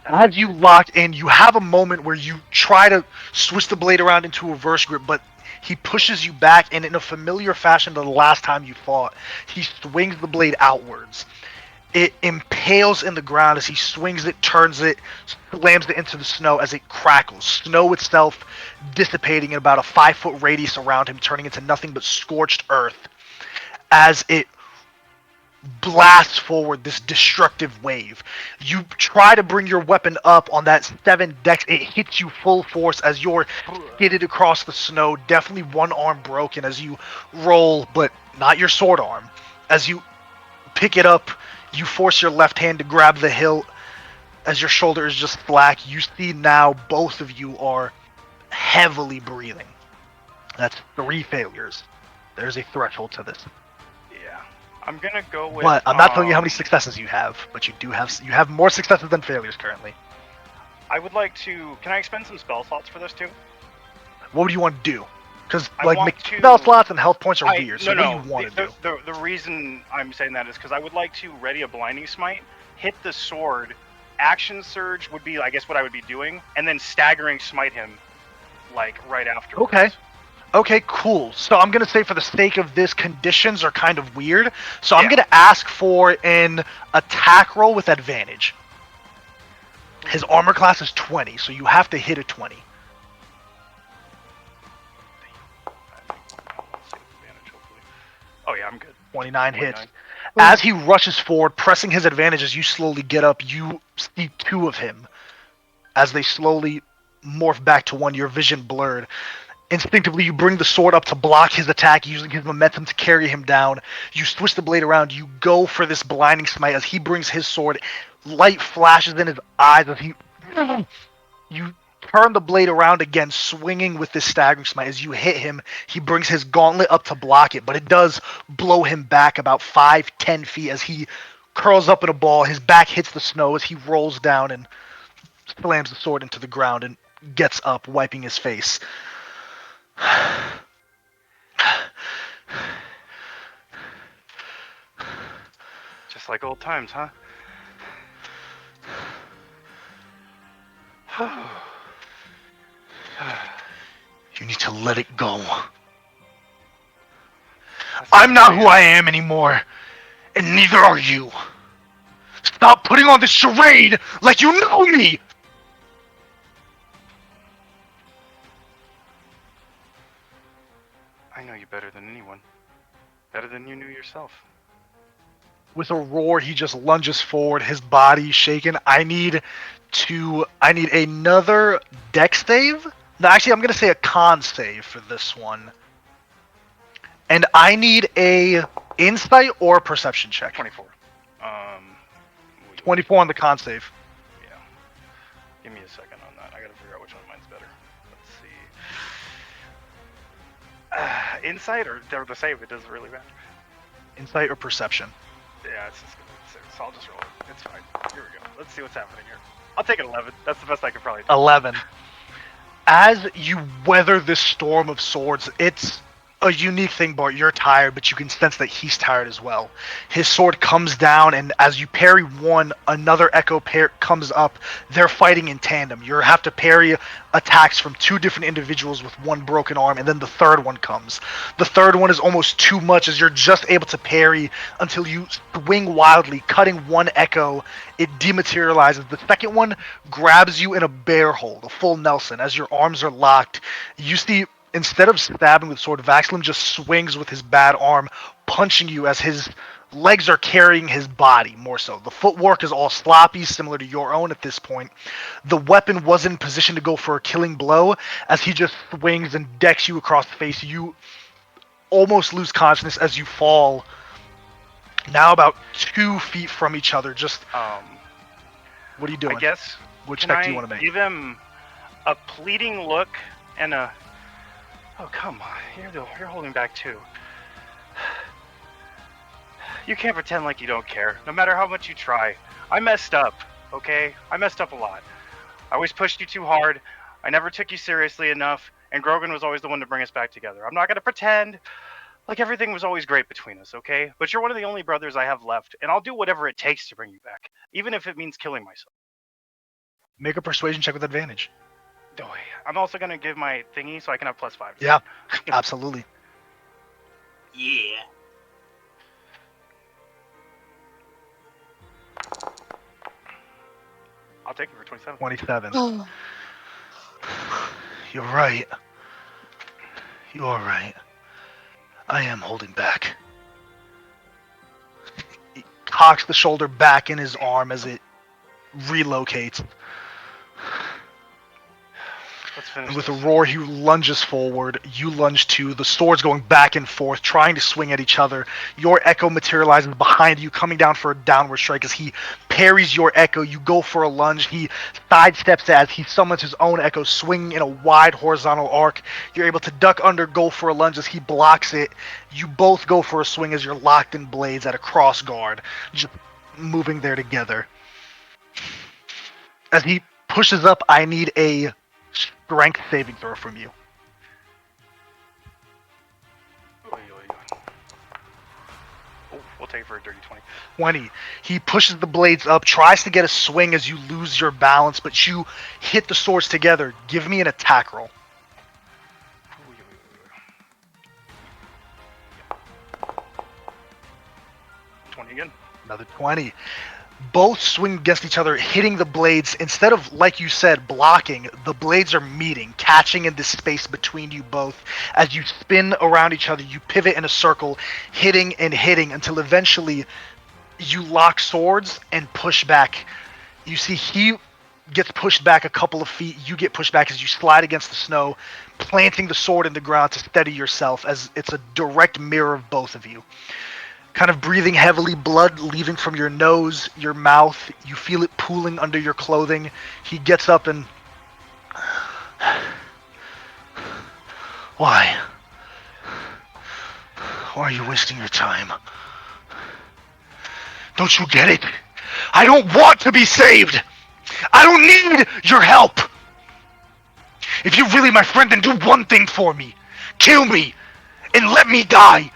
[SPEAKER 4] As you locked in, you have a moment where you try to switch the blade around into a reverse grip, but he pushes you back, and in a familiar fashion to the last time you fought, he swings the blade outwards. It impales in the ground as he swings it, turns it, slams it into the snow as it crackles. Snow itself dissipating in about a 5-foot radius around him, turning into nothing but scorched earth as it blasts forward this destructive wave. You try to bring your weapon up on that 7 dex. It hits you full force as you're skidded across the snow. Definitely one arm broken as you roll, but not your sword arm. As you pick it up, you force your left hand to grab the hilt as your shoulder is just slack. You see now both of you are heavily breathing. That's 3 failures. There's a threshold to this.
[SPEAKER 1] Yeah. I'm gonna go with.
[SPEAKER 4] But I'm not telling you how many successes you have, but you have more successes than failures currently.
[SPEAKER 1] I would like to. Can I expend some spell slots for this too?
[SPEAKER 4] What would you want to do? Because
[SPEAKER 1] to...
[SPEAKER 4] spell slots and health points are weird. So what do you want to do?
[SPEAKER 1] The reason I'm saying that is because I would like to ready a blinding smite, hit the sword. Action surge would be, I guess, what I would be doing, and then staggering smite him, like right after.
[SPEAKER 4] Okay, cool. So I'm going to say for the sake of this, conditions are kind of weird. So
[SPEAKER 1] yeah.
[SPEAKER 4] I'm going to ask for an attack roll with advantage. His armor class is 20, so you have to hit a 20.
[SPEAKER 1] Oh yeah, I'm good.
[SPEAKER 4] 29 hits. As he rushes forward, pressing his advantage as you slowly get up, you see 2 of him. As they slowly morph back to 1, your vision blurred. Instinctively, you bring the sword up to block his attack, using his momentum to carry him down. You switch the blade around. You go for this blinding smite as he brings his sword. Light flashes in his eyes as he... You turn the blade around again, swinging with this staggering smite. As you hit him, he brings his gauntlet up to block it, but it does blow him back about 5-10 feet as he curls up in a ball. His back hits the snow as he rolls down and slams the sword into the ground and gets up, wiping his face.
[SPEAKER 1] Just like old times, huh?
[SPEAKER 4] You need to let it go. I'm not who I am anymore, and neither are you. Stop putting on this charade like you know me!
[SPEAKER 1] I know you better than anyone. Better than you knew yourself.
[SPEAKER 4] With a roar, he just lunges forward, his body shaken. I need another dex save. No, actually, I'm gonna say a con save for this one. And I need a insight or a perception check.
[SPEAKER 1] 24.
[SPEAKER 4] 24 on the con save.
[SPEAKER 1] Yeah. Give me a second on that. I gotta figure out which one of mine's better. Let's see. Insight or the save? It doesn't really matter.
[SPEAKER 4] Insight or perception?
[SPEAKER 1] Yeah, it's just gonna be so I'll just roll it. It's fine. Here we go. Let's see what's happening here. I'll take an 11. That's the best I could probably do.
[SPEAKER 4] 11. As you weather this storm of swords, it's a unique thing, Bart. You're tired, but you can sense that he's tired as well. His sword comes down, and as you parry one, another echo comes up. They're fighting in tandem. You have to parry attacks from 2 different individuals with 1 broken arm, and then the third one comes. The third one is almost too much, as you're just able to parry until you swing wildly, cutting 1 echo. It dematerializes. The second one grabs you in a bear hold, a full Nelson. As your arms are locked, you see, instead of stabbing with sword, Vaxalim just swings with his bad arm, punching you as his legs are carrying his body, more so. The footwork is all sloppy, similar to your own at this point. The weapon was in position to go for a killing blow, as he just swings and decks you across the face. You almost lose consciousness as you fall, now about 2 feet from each other. Just, what are you doing?
[SPEAKER 1] I guess,
[SPEAKER 4] which check do you want to make?
[SPEAKER 1] Give him a pleading look and a... Oh, come on. You're holding back too. You can't pretend like you don't care, no matter how much you try. I messed up, okay? I messed up a lot. I always pushed you too hard. I never took you seriously enough, and Grogan was always the one to bring us back together. I'm not going to pretend like everything was always great between us, okay? But you're one of the only brothers I have left, and I'll do whatever it takes to bring you back, even if it means killing myself.
[SPEAKER 4] Make a persuasion check with advantage.
[SPEAKER 1] I'm also going to give my thingy so I can have +5.
[SPEAKER 4] Yeah, absolutely.
[SPEAKER 3] Yeah.
[SPEAKER 1] I'll take it for 27.
[SPEAKER 4] 27. You're right. You are right. I am holding back. He cocks the shoulder back in his arm as it relocates.
[SPEAKER 1] Let's finish
[SPEAKER 4] And with
[SPEAKER 1] this.
[SPEAKER 4] a roar, he lunges forward. You lunge too. The swords going back and forth, trying to swing at each other. Your echo materializes behind you, coming down for a downward strike as he parries your echo. You go for a lunge. He sidesteps as he summons his own echo, swinging in a wide horizontal arc. You're able to duck under, go for a lunge as he blocks it. You both go for a swing as you're locked in blades at a cross guard, just moving there together. As he pushes up, I need a strength saving throw from you.
[SPEAKER 1] Oh, we'll take it for a dirty 20.
[SPEAKER 4] 20. He pushes the blades up, tries to get a swing as you lose your balance, but you hit the swords together. Give me an attack roll.
[SPEAKER 1] 20 again.
[SPEAKER 4] Another 20. Both swing against each other, hitting the blades. Instead of, like you said, blocking, the blades are meeting, catching in this space between you both. As you spin around each other, you pivot in a circle, hitting and hitting until eventually you lock swords and push back. You see he gets pushed back a couple of feet. You get pushed back as you slide against the snow, planting the sword in the ground to steady yourself as it's a direct mirror of both of you. Kind of breathing heavily, blood leaving from your nose, your mouth. You feel it pooling under your clothing. He gets up and... Why? Why are you wasting your time? Don't you get it? I don't want to be saved! I don't need your help! If you're really my friend, then do one thing for me. Kill me, and let me die!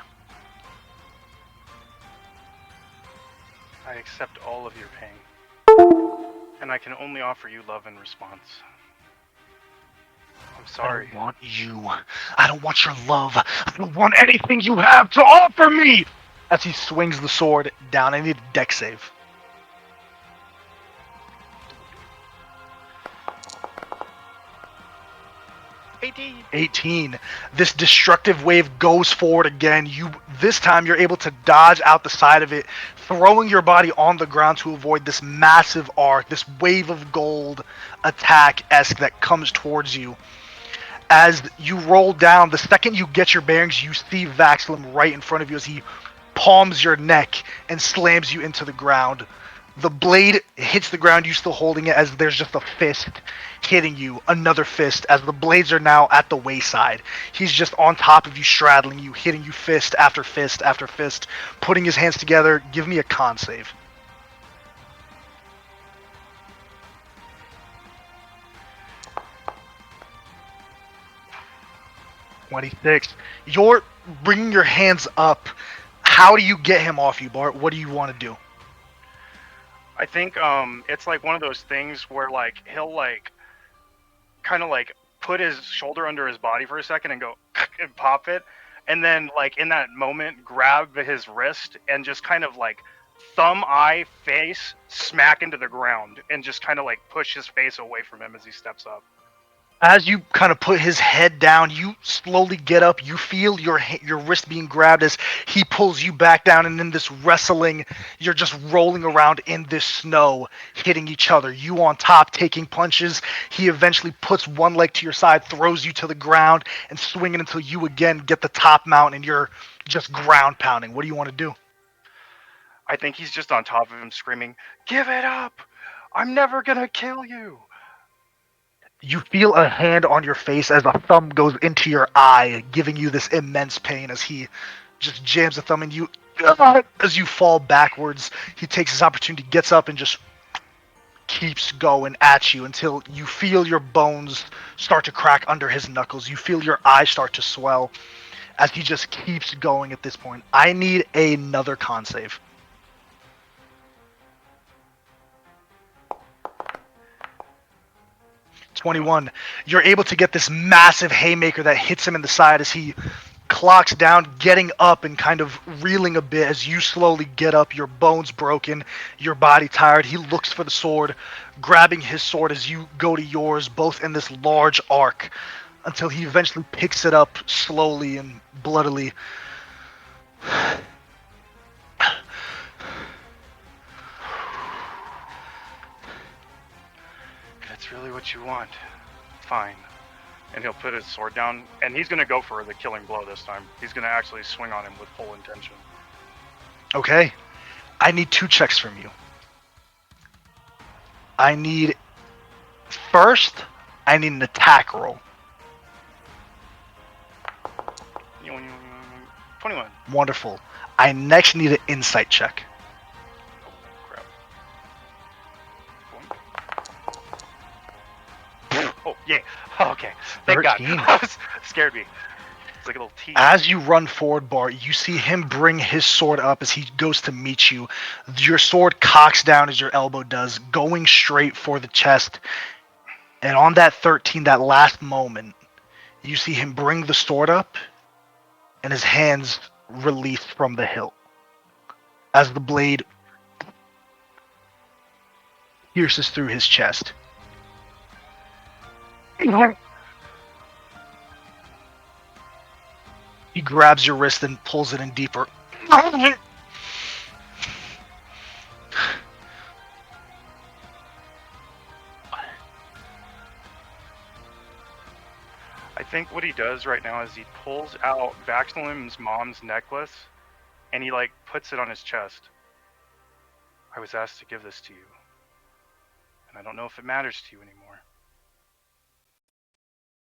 [SPEAKER 1] I accept all of your pain. And I can only offer you love in response. I'm sorry.
[SPEAKER 4] I don't want you. I don't want your love. I don't want anything you have to offer me! As he swings the sword down, I need a dex save. 18. This destructive wave goes forward again. This time you're able to dodge out the side of it, throwing your body on the ground to avoid this massive arc, this wave of gold attack-esque that comes towards you. As you roll down, the second you get your bearings, you see Vaxalim right in front of you as he palms your neck and slams you into the ground. The blade hits the ground, you still holding it, as there's just a fist hitting you, another fist, as the blades are now at the wayside. He's just on top of you, straddling you, hitting you fist after fist after fist, putting his hands together. Give me a con save. (26). You're bringing your hands up. How do you get him off you, Bart? What do you want to do?
[SPEAKER 1] I think it's like one of those things where like he'll like kind of like put his shoulder under his body for a second and go and pop it, and then like in that moment grab his wrist and just kind of like thumb, eye, face smack into the ground and just kind of like push his face away from him as he steps up.
[SPEAKER 4] As you kind of put his head down, you slowly get up. You feel your wrist being grabbed as he pulls you back down, and in this wrestling, you're just rolling around in this snow, hitting each other. You on top, taking punches. He eventually puts one leg to your side, throws you to the ground, and swinging until you again get the top mount, and you're just ground pounding. What do you want to do?
[SPEAKER 1] I think he's just on top of him screaming, "Give it up! I'm never gonna kill you!"
[SPEAKER 4] You feel a hand on your face as a thumb goes into your eye, giving you this immense pain as he just jams a thumb in you. As you fall backwards, he takes his opportunity, gets up, and just keeps going at you until you feel your bones start to crack under his knuckles. You feel your eyes start to swell as he just keeps going at this point. I need another con save. 21. You're able to get this massive haymaker that hits him in the side as he clocks down, getting up and kind of reeling a bit as you slowly get up, your bones broken, your body tired. He looks for the sword, grabbing his sword as you go to yours, both in this large arc, until he eventually picks it up slowly and bloodily.
[SPEAKER 1] If that's really what you want, fine. And he'll put his sword down, and he's going to go for the killing blow this time. He's going to actually swing on him with full intention.
[SPEAKER 4] Okay. I need 2 checks from you. I need an attack roll.
[SPEAKER 1] 21.
[SPEAKER 4] Wonderful. I next need an insight check.
[SPEAKER 1] Oh, yeah. Oh, okay. Thank
[SPEAKER 4] 13.
[SPEAKER 1] God. Scared me. It's like a little tease.
[SPEAKER 4] As you run forward, Bart, you see him bring his sword up as he goes to meet you. Your sword cocks down as your elbow does, going straight for the chest. And on that 13, that last moment, you see him bring the sword up and his hands release from the hilt as the blade pierces through his chest. He grabs your wrist and pulls it in deeper.
[SPEAKER 1] I think what he does right now is he pulls out Vaxalim's mom's necklace and he like puts it on his chest. I was asked to give this to you, and I don't know if it matters to you anymore,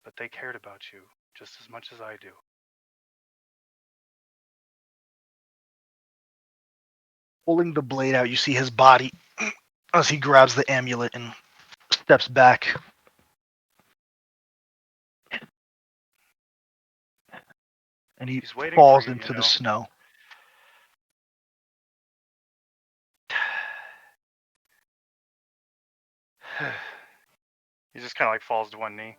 [SPEAKER 1] but they cared about you just as much as I do.
[SPEAKER 4] Pulling the blade out, you see his body as he grabs the amulet and steps back. And he falls into the snow.
[SPEAKER 1] He just kind of like falls to one knee.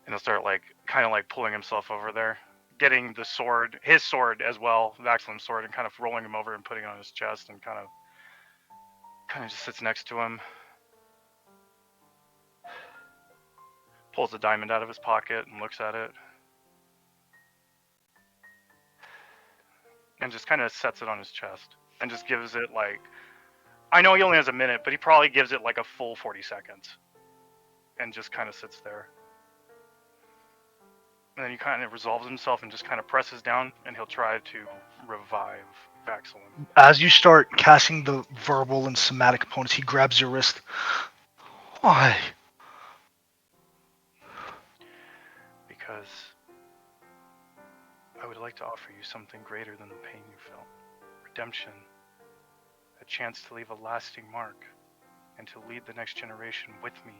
[SPEAKER 1] And he'll start like kind of like pulling himself over there, getting the sword, his sword as well, Vaxalim's sword, and kind of rolling him over and putting it on his chest, and kind of just sits next to him. Pulls a diamond out of his pocket and looks at it. And just kind of sets it on his chest. And just gives it like, I know he only has a minute, but he probably gives it like a full 40 seconds. And just kind of sits there. And then he kind of resolves himself and just kind of presses down, and he'll try to revive Vaxalim.
[SPEAKER 4] As you start casting the verbal and somatic components, he grabs your wrist. Why?
[SPEAKER 1] Because I would like to offer you something greater than the pain you felt. Redemption. A chance to leave a lasting mark, and to lead the next generation with me,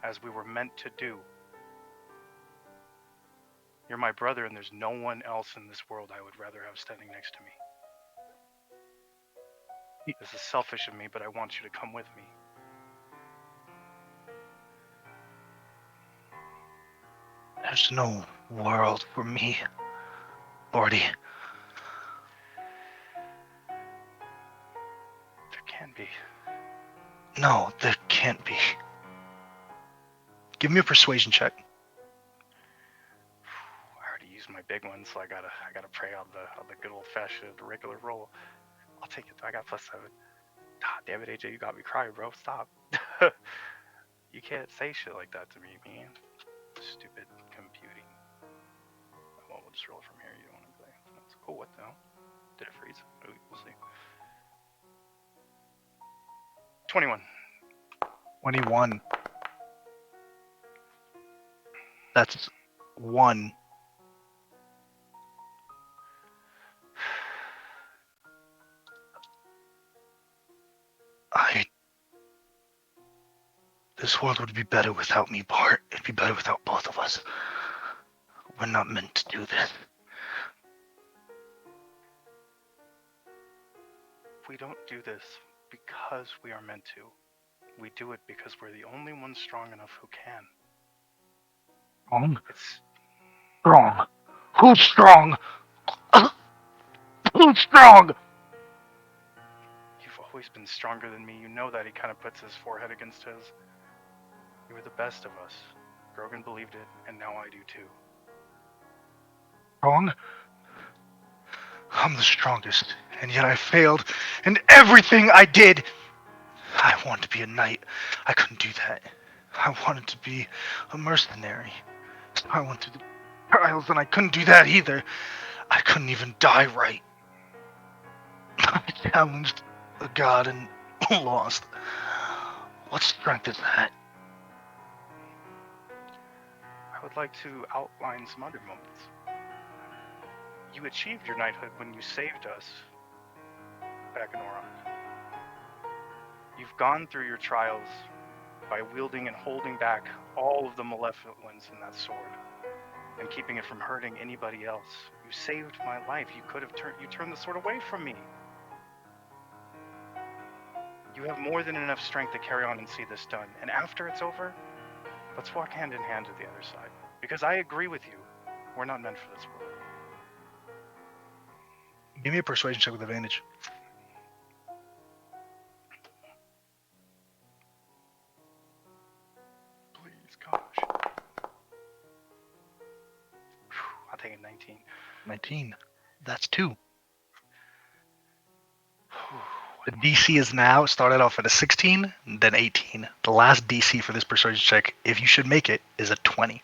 [SPEAKER 1] as we were meant to do. You're my brother, and there's no one else in this world I would rather have standing next to me. This is selfish of me, but I want you to come with me.
[SPEAKER 4] There's no world for me, Lordy.
[SPEAKER 1] There can be.
[SPEAKER 4] No, there can't be. Give me a persuasion check.
[SPEAKER 1] I already used my big one, so I gotta pray on the good old fashioned regular roll. I'll take it. I got +7. God damn it, AJ, you got me crying, bro. Stop. You can't say shit like that to me, man. Stupid computing. Well, we'll just roll from here. You don't want to play. That's cool. What the hell? Did it freeze? We'll see. 21.
[SPEAKER 4] 21. That's 1. This world would be better without me, Bart. It'd be better without both of us. We're not meant to do this.
[SPEAKER 1] We don't do this because we are meant to. We do it because we're the only ones strong enough who can.
[SPEAKER 4] Strong?
[SPEAKER 1] It's
[SPEAKER 4] Strong. Who's strong? Who's strong?
[SPEAKER 1] You've always been stronger than me. You know that. He kind of puts his forehead against his. You were the best of us. Grogan believed it, and now I do too.
[SPEAKER 4] Strong? I'm the strongest, and yet I failed in everything I did. I wanted to be a knight. I couldn't do that. I wanted to be a mercenary. I went through the trials, and I couldn't do that either. I couldn't even die right. I challenged a god and lost. What strength is that?
[SPEAKER 1] I would like to outline some other moments. You achieved your knighthood when you saved us back in Oran. You've gone through your trials by wielding and holding back all of the malevolent ones in that sword and keeping it from hurting anybody else. You saved my life. You could have turned the sword away from me. You have more than enough strength to carry on and see this done. And after it's over, let's walk hand in hand to the other side. Because I agree with you. We're not meant for this world.
[SPEAKER 4] Give me a persuasion check with advantage.
[SPEAKER 1] Please, gosh. I'll take a 19.
[SPEAKER 4] 19. That's 2. The DC is now started off at a 16, then 18. The last DC for this persuasion check, if you should make it, is a 20.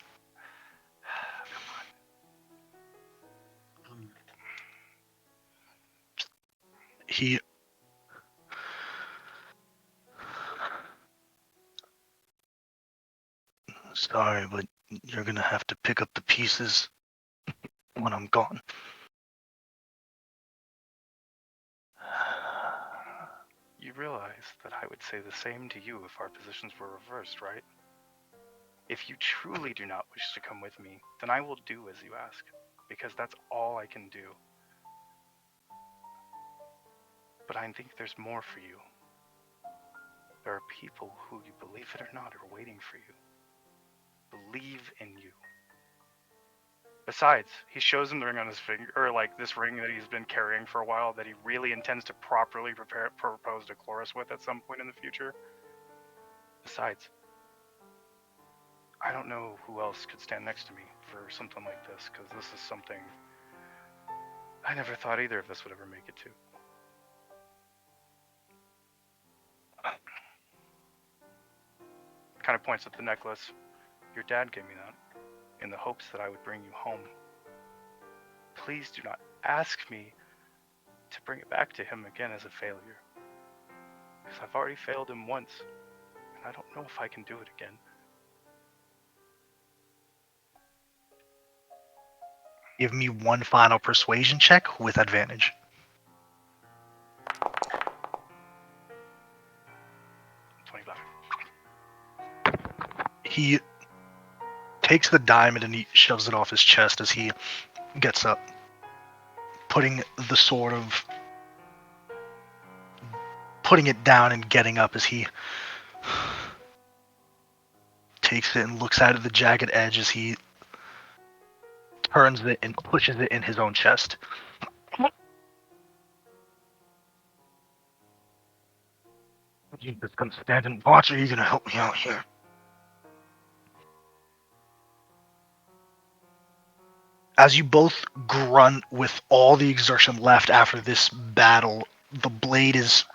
[SPEAKER 4] He Sorry, but you're gonna have to pick up the pieces when I'm gone.
[SPEAKER 1] You realize that I would say the same to you if our positions were reversed, right? If you truly do not wish to come with me, then I will do as you ask, because that's all I can do. But I think there's more for you. There are people who, you believe it or not, are waiting for you. Believe in you. Besides, he shows him the ring on his finger, or like this ring that he's been carrying for a while that he really intends to properly propose to Chloris with at some point in the future. Besides, I don't know who else could stand next to me for something like this, because this is something I never thought either of us would ever make it to. Kind of points at the necklace. Your dad gave me that, in the hopes that I would bring you home. Please do not ask me to bring it back to him again as a failure, because I've already failed him once, and I don't know if I can do it again.
[SPEAKER 4] Give me one final persuasion check with advantage.
[SPEAKER 1] 25.
[SPEAKER 4] He takes the diamond and he shoves it off his chest as he gets up, putting it down and getting up as he takes it and looks at the jagged edge as he turns it and pushes it in his own chest. You just gonna stand and watch, or are you gonna help me out here? As you both grunt with all the exertion left after this battle, the blade is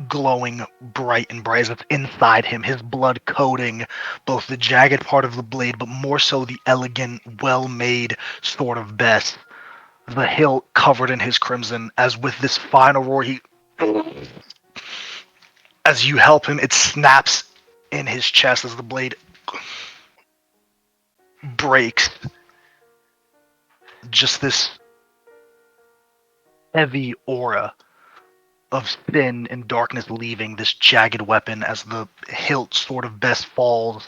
[SPEAKER 4] glowing bright and bright as it's inside him, his blood coating both the jagged part of the blade, but more so the elegant, well-made sword of best. The hilt covered in his crimson, as with this final roar, as you help him, it snaps in his chest as the blade breaks. Just this heavy aura of sin and darkness leaving this jagged weapon as the hilt sort of best falls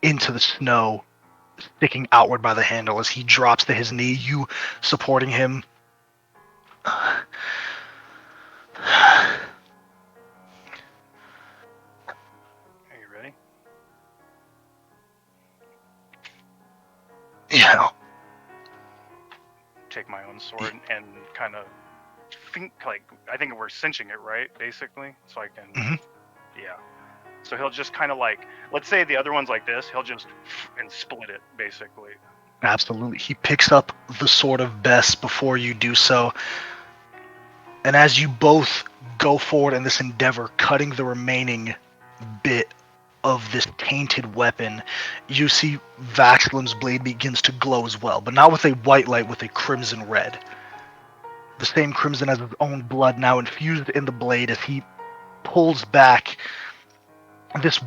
[SPEAKER 4] into the snow, sticking outward by the handle as he drops to his knee, you supporting him.
[SPEAKER 1] Are you ready? take my own sword and kind of think I think we're cinching it, right? Basically, so I can.
[SPEAKER 4] Mhm.
[SPEAKER 1] Yeah. So he'll just kind of let's say the other one's like this. He'll just and split it basically.
[SPEAKER 4] Absolutely. He picks up the sword of Bess before you do so. And as you both go forward in this endeavor, cutting the remaining bit of this tainted weapon, you see Vaxalim's blade begins to glow as well, but not with a white light, with a crimson red. The same crimson as his own blood now infused in the blade as he pulls back. This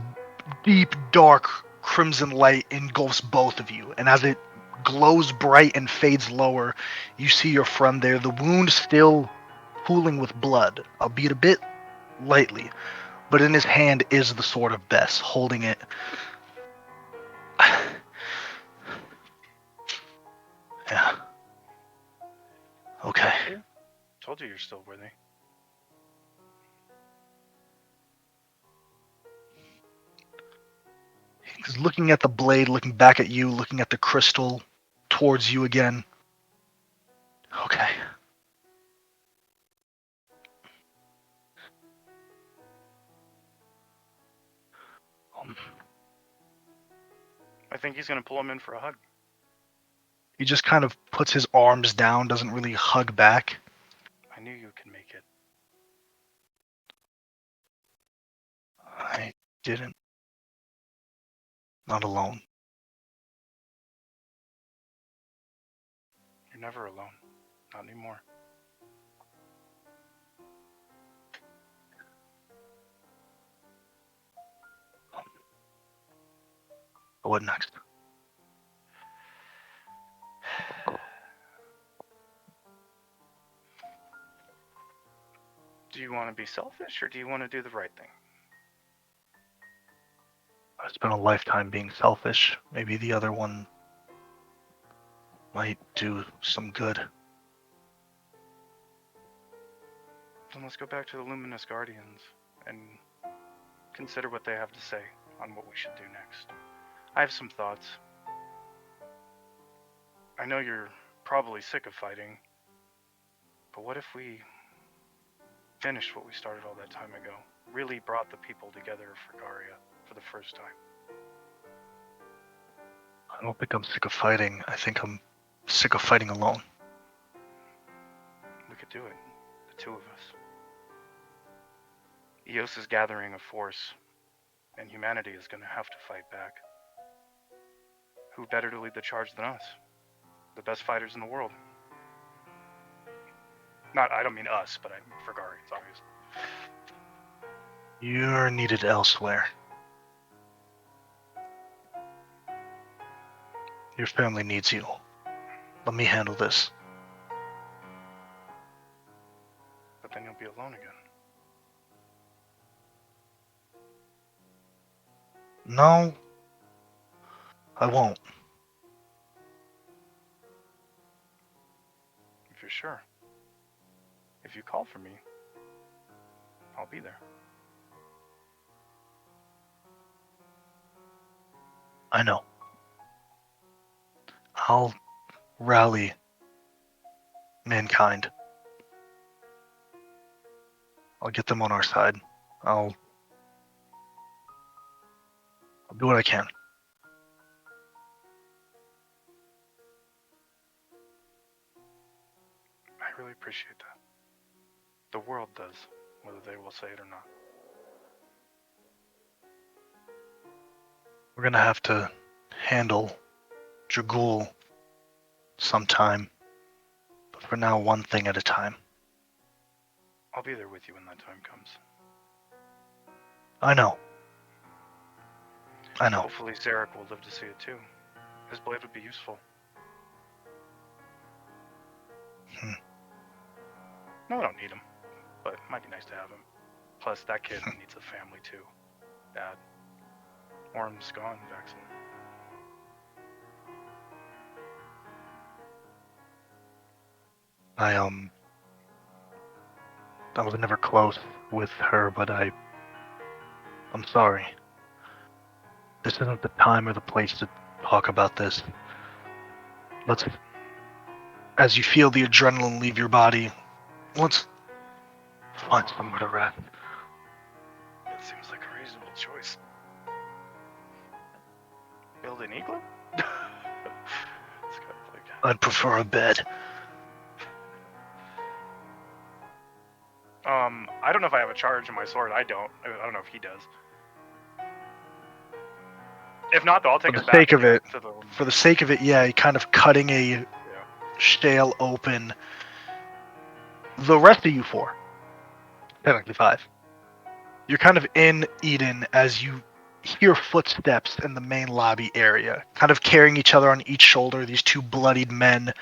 [SPEAKER 4] deep, dark crimson light engulfs both of you, and as it glows bright and fades lower, you see your friend there, the wound still pooling with blood, albeit a bit lightly, but in his hand is the sword of Bess, holding it. Yeah. Okay.
[SPEAKER 1] Told you you're still worthy.
[SPEAKER 4] He's looking at the blade, looking back at you, looking at the crystal towards you again. Okay.
[SPEAKER 1] I think he's gonna pull him in for a hug.
[SPEAKER 4] He just kind of puts his arms down, doesn't really hug back.
[SPEAKER 1] I knew you could make it.
[SPEAKER 4] I didn't. Not alone.
[SPEAKER 1] You're never alone. Not anymore.
[SPEAKER 4] What next?
[SPEAKER 1] Do you want to be selfish or do you want to do the right thing?
[SPEAKER 4] I spent a lifetime being selfish. Maybe the other one might do some good.
[SPEAKER 1] Then let's go back to the Luminous Guardians and consider what they have to say on what we should do next. I have some thoughts. I know you're probably sick of fighting, but what if we finished what we started all that time ago? Really brought the people together of Fragaria for the first time.
[SPEAKER 4] I don't think I'm sick of fighting. I think I'm sick of fighting alone.
[SPEAKER 1] We could do it. The two of us. Eos is gathering a force, and humanity is going to have to fight back. Who better to lead the charge than us? The best fighters in the world. I don't mean us, but I mean Fragarians, obviously.
[SPEAKER 4] You're needed elsewhere. Your family needs you. Let me handle this.
[SPEAKER 1] But then you'll be alone again.
[SPEAKER 4] No, I won't.
[SPEAKER 1] If you're sure. If you call for me, I'll be there.
[SPEAKER 4] I know. I'll rally mankind. I'll get them on our side. I'll do what I can.
[SPEAKER 1] I really appreciate that. The world does, whether they will say it or not.
[SPEAKER 4] We're gonna have to handle Dragul sometime. But for now, one thing at a time.
[SPEAKER 1] I'll be there with you when that time comes.
[SPEAKER 4] I know. I know.
[SPEAKER 1] Hopefully Zarek will live to see it too. His blade would be useful. No, I don't need him, but it might be nice to have him. Plus, that kid needs a family too. Dad. Orm's gone, Vaxalim.
[SPEAKER 4] I was never close with her, but I'm sorry. This isn't the time or the place to talk about this. as you feel the adrenaline leave your body, let's find somewhere to rest.
[SPEAKER 1] That seems like a reasonable choice. Build an igloo? It's kind of like...
[SPEAKER 4] I'd prefer a bed.
[SPEAKER 1] I don't know if I have a charge in my sword. I don't know if he does. If not, though, I'll take
[SPEAKER 4] For
[SPEAKER 1] it
[SPEAKER 4] the
[SPEAKER 1] back.
[SPEAKER 4] sake of it,
[SPEAKER 1] To the...
[SPEAKER 4] for the sake of it, yeah, you're kind of cutting a shale open. The rest of you four, technically 5, you're kind of in Eden as you hear footsteps in the main lobby area, kind of carrying each other on each shoulder. These 2 bloodied men,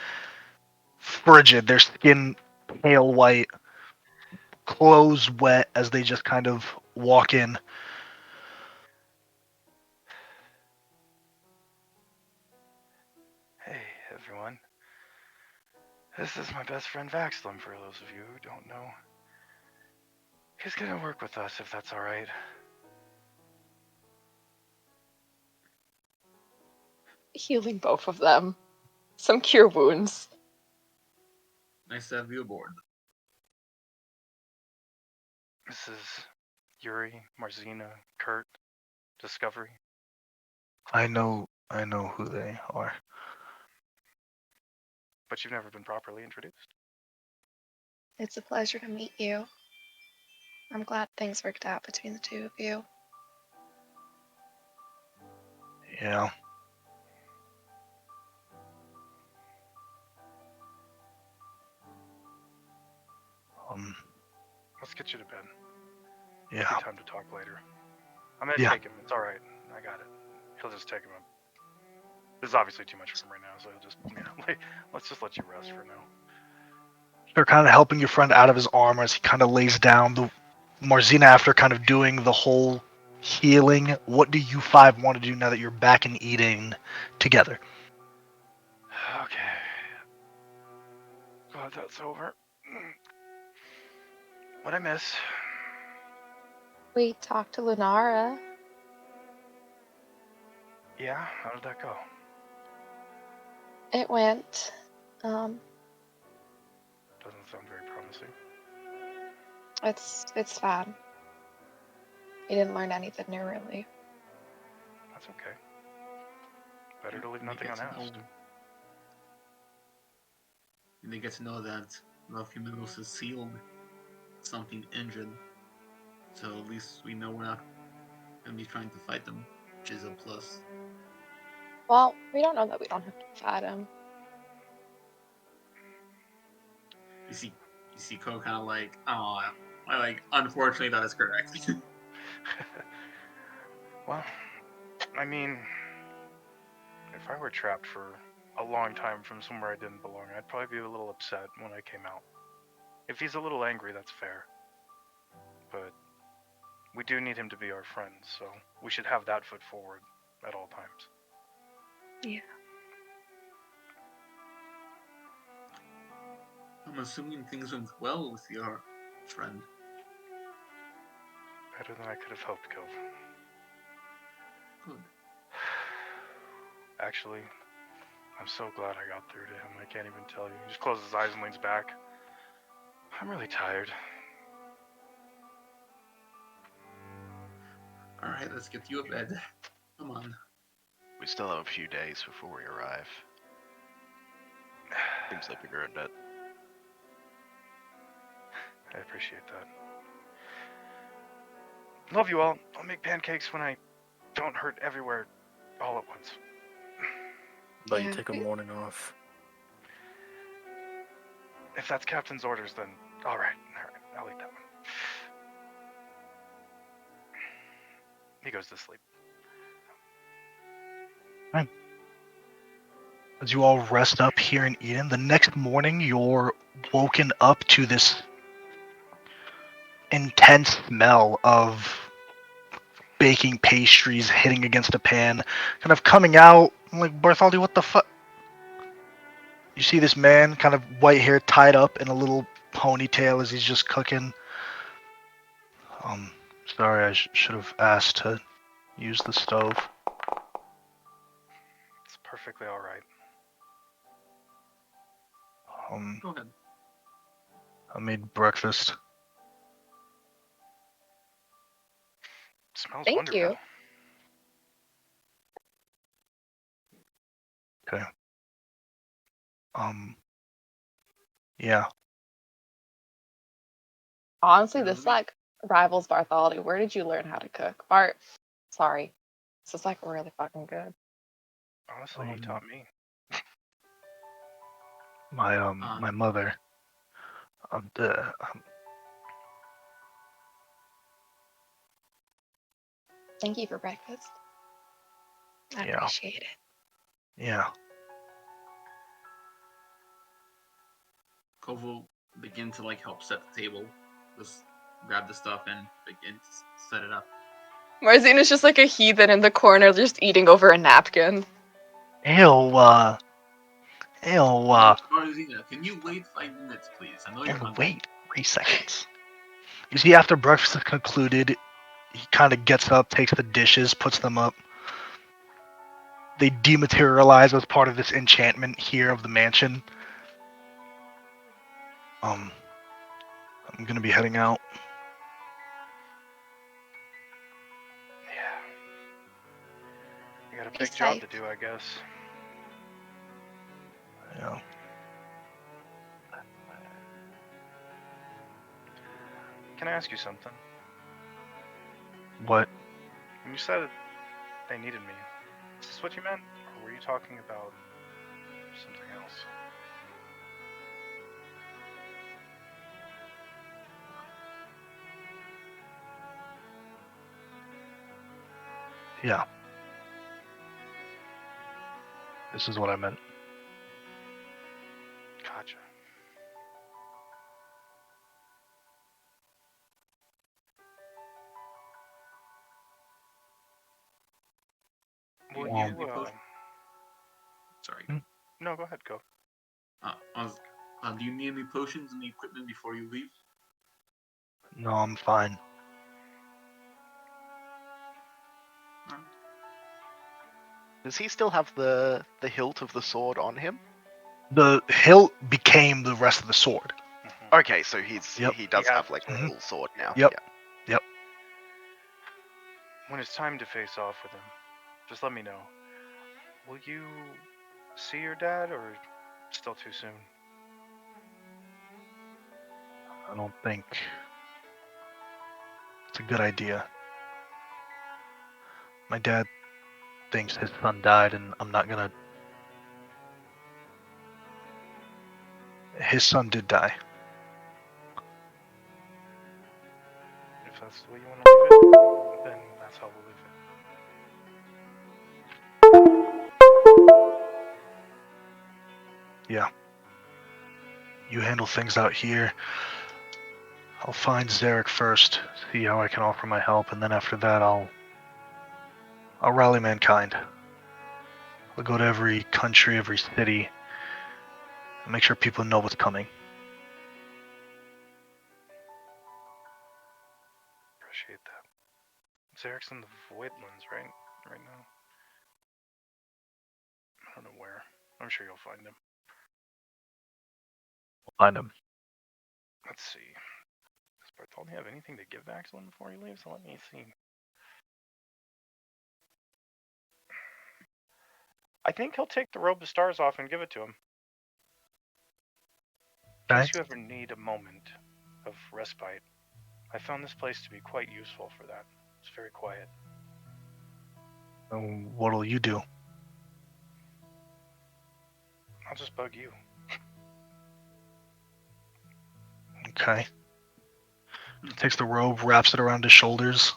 [SPEAKER 4] frigid, their skin pale white, clothes wet as they just kind of walk in.
[SPEAKER 1] Hey, everyone. This is my best friend Vaxalim, for those of you who don't know. He's gonna work with us, if that's alright.
[SPEAKER 2] Healing both of them. Some cure wounds.
[SPEAKER 3] Nice to have you aboard.
[SPEAKER 1] This is Yuri, Marzina, Kurt, Discovery.
[SPEAKER 4] I know who they are.
[SPEAKER 1] But you've never been properly introduced.
[SPEAKER 7] It's a pleasure to meet you. I'm glad things worked out between the 2 of you.
[SPEAKER 4] Yeah.
[SPEAKER 1] Let's get you to bed.
[SPEAKER 4] Yeah.
[SPEAKER 1] Be time to talk later. I'm gonna take him. It's alright. I got it. He'll just take him up. This is obviously too much for him right now, so he'll just, let's just let you rest for now.
[SPEAKER 4] They're kind of helping your friend out of his armor as he kind of lays down. The Marzina, after kind of doing the whole healing, what do you 5 want to do now that you're back in Eden together?
[SPEAKER 1] Okay. Glad that's over. What'd I miss?
[SPEAKER 7] We talked to Lunara.
[SPEAKER 1] Yeah? How did that go?
[SPEAKER 7] It went.
[SPEAKER 1] Doesn't sound very promising.
[SPEAKER 7] It's fine. You didn't learn anything new, really.
[SPEAKER 1] That's okay. Better to leave nothing unasked.
[SPEAKER 3] They get to know that Ralphimus is sealed, something injured. So at least we know we're not going to be trying to fight them, which is a plus.
[SPEAKER 7] Well, we don't know that we don't have to fight him.
[SPEAKER 3] You see Ko kind of like, oh, unfortunately that is correct.
[SPEAKER 1] Well, I mean, if I were trapped for a long time from somewhere I didn't belong, I'd probably be a little upset when I came out. If he's a little angry, that's fair. But we do need him to be our friend, so we should have that foot forward at all times.
[SPEAKER 7] Yeah.
[SPEAKER 3] I'm assuming things went well with your friend.
[SPEAKER 1] Better than I could have hoped, Cove.
[SPEAKER 3] Good.
[SPEAKER 1] Actually, I'm so glad I got through to him. I can't even tell you. He just closes his eyes and leans back. I'm really tired.
[SPEAKER 3] Alright, let's get you a bed. Come on.
[SPEAKER 5] We still have a few days before we arrive. Seems like we earned it.
[SPEAKER 1] I appreciate that. Love you all. I'll make pancakes when I don't hurt everywhere all at once.
[SPEAKER 6] But you take a morning off.
[SPEAKER 1] If that's Captain's orders, then alright. I'll eat that one. He goes to sleep.
[SPEAKER 4] Fine. As you all rest up here in Eden, the next morning you're woken up to this intense smell of baking pastries hitting against a pan, kind of coming out. I'm like, Bartholdi, what the fuck? You see this man, kind of white hair tied up in a little ponytail as he's just cooking. Sorry, I should have asked to use the stove.
[SPEAKER 1] It's perfectly alright.
[SPEAKER 3] Go ahead.
[SPEAKER 4] I made breakfast.
[SPEAKER 1] Smells
[SPEAKER 2] Thank
[SPEAKER 1] wonderful.
[SPEAKER 2] you.
[SPEAKER 4] Okay. Yeah.
[SPEAKER 2] Honestly,
[SPEAKER 3] Yeah,
[SPEAKER 2] this
[SPEAKER 3] let me-
[SPEAKER 2] like rivals Bartholdi. Where did you learn how to cook? Bart, sorry. This is like really fucking good.
[SPEAKER 1] Honestly, he taught me.
[SPEAKER 4] My mother.
[SPEAKER 7] Thank you for breakfast. I
[SPEAKER 4] Yeah.
[SPEAKER 7] appreciate it.
[SPEAKER 4] Yeah.
[SPEAKER 3] Cove will begin to like help set the table. Just grab the stuff and begin to set it up.
[SPEAKER 2] Marzina's just like a heathen in the corner, just eating over a napkin.
[SPEAKER 4] Ew.
[SPEAKER 3] Marzina, can you wait 5 minutes, please? I know you're hungry.
[SPEAKER 4] Wait 3 seconds. You see, after breakfast is concluded, he kind of gets up, takes the dishes, puts them up. They dematerialize as part of this enchantment here of the mansion. I'm gonna be heading out.
[SPEAKER 1] Yeah. You got a
[SPEAKER 7] Be
[SPEAKER 1] big job
[SPEAKER 7] safe.
[SPEAKER 1] to do, I guess.
[SPEAKER 4] Yeah.
[SPEAKER 1] Can I ask you something?
[SPEAKER 4] What?
[SPEAKER 1] When you said they needed me, is this what you meant? Or were you talking about something else?
[SPEAKER 4] Yeah. This is what I meant.
[SPEAKER 1] Gotcha. Will
[SPEAKER 3] You
[SPEAKER 1] you,
[SPEAKER 3] need any potion? Sorry.
[SPEAKER 1] No, go ahead, go.
[SPEAKER 3] Do you need any potions and equipment before you leave?
[SPEAKER 4] No, I'm fine.
[SPEAKER 5] Does he still have the hilt of the sword on him?
[SPEAKER 4] The hilt became the rest of the sword.
[SPEAKER 1] Mhm.
[SPEAKER 5] Okay, so he does
[SPEAKER 1] He
[SPEAKER 5] have
[SPEAKER 1] has
[SPEAKER 5] like
[SPEAKER 1] the
[SPEAKER 5] a
[SPEAKER 1] sword.
[SPEAKER 5] full sword now.
[SPEAKER 4] Yep.
[SPEAKER 5] Yeah.
[SPEAKER 1] When it's time to face off with him, just let me know. Will you see your dad, or still too soon?
[SPEAKER 4] I don't think it's a good idea. My dad thinks his son died, and I'm not gonna. His son did die.
[SPEAKER 1] If that's the way you want to leave it, then that's how we'll leave it.
[SPEAKER 4] Yeah. You handle things out here. I'll find Zarek first, see how I can offer my help, and then after that I'll rally mankind. I'll go to every country, every city, and make sure people know what's coming.
[SPEAKER 1] Appreciate that. Zarek's in the Voidlands, right? Right now. I don't know where. I'm sure you'll find him.
[SPEAKER 4] We'll find him.
[SPEAKER 1] Let's see. Does Bartholdi have anything to give Vaxalim before he leaves? Let me see. I think he'll take the robe of stars off and give it to him. In
[SPEAKER 4] Okay.
[SPEAKER 1] case you ever need a moment of respite, I found this place to be quite useful for that. It's very quiet.
[SPEAKER 4] And what'll you do?
[SPEAKER 1] I'll just bug you.
[SPEAKER 4] Okay. He takes the robe, wraps it around his shoulders.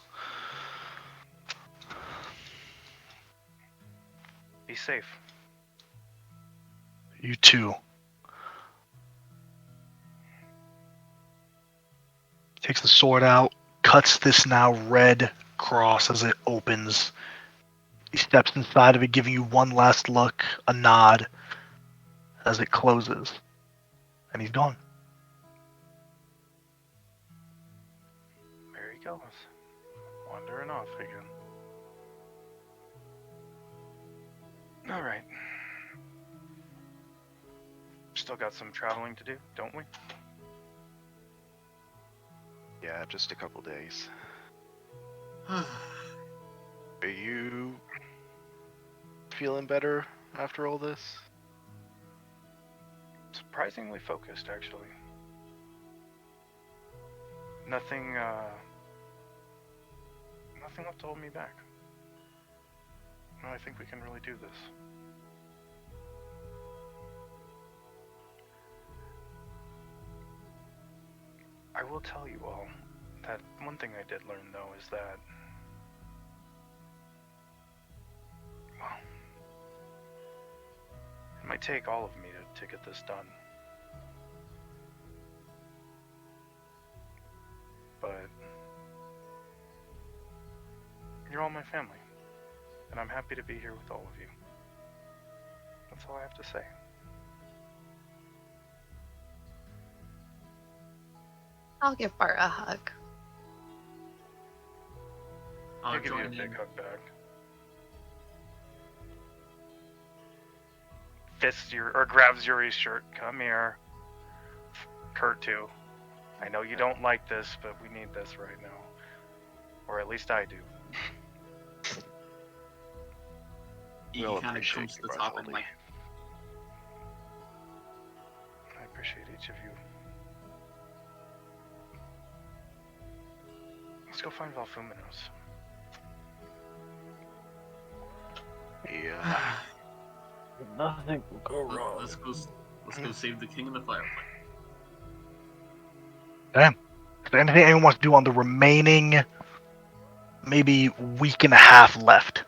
[SPEAKER 1] Be safe.
[SPEAKER 4] You too. Takes the sword out, cuts this now red cross as it opens. He steps inside of it, giving you one last look, a nod, as it closes. And he's gone.
[SPEAKER 1] There he goes. Wandering off again. Alright. Still got some traveling to do, don't we?
[SPEAKER 5] Yeah, just a couple days. Are you feeling better after all this?
[SPEAKER 1] Surprisingly focused, actually. Nothing left to hold me back. No, I think we can really do this. I will tell you all that one thing I did learn, though, is that, well, it might take all of me to get this done. But you're all my family, and I'm happy to be here with all of you. That's all I have to say.
[SPEAKER 7] I'll give Bart a hug.
[SPEAKER 1] I'll give you a big hug back. Grabs Yuri's shirt. Come here. Kurt too. I know you don't like this, but we need this right now. Or at least I do.
[SPEAKER 3] He
[SPEAKER 5] We'll
[SPEAKER 3] kind of
[SPEAKER 5] appreciate
[SPEAKER 3] comes to
[SPEAKER 5] you,
[SPEAKER 3] the top and
[SPEAKER 5] Bartholdi.
[SPEAKER 3] like,
[SPEAKER 1] I appreciate each of you. Let's go find Valfuminos.
[SPEAKER 5] Yeah.
[SPEAKER 6] Nothing will go wrong.
[SPEAKER 3] let's go save the king in the fireplace.
[SPEAKER 4] Damn. Is there anything anyone wants to do on the remaining, maybe week and a half left?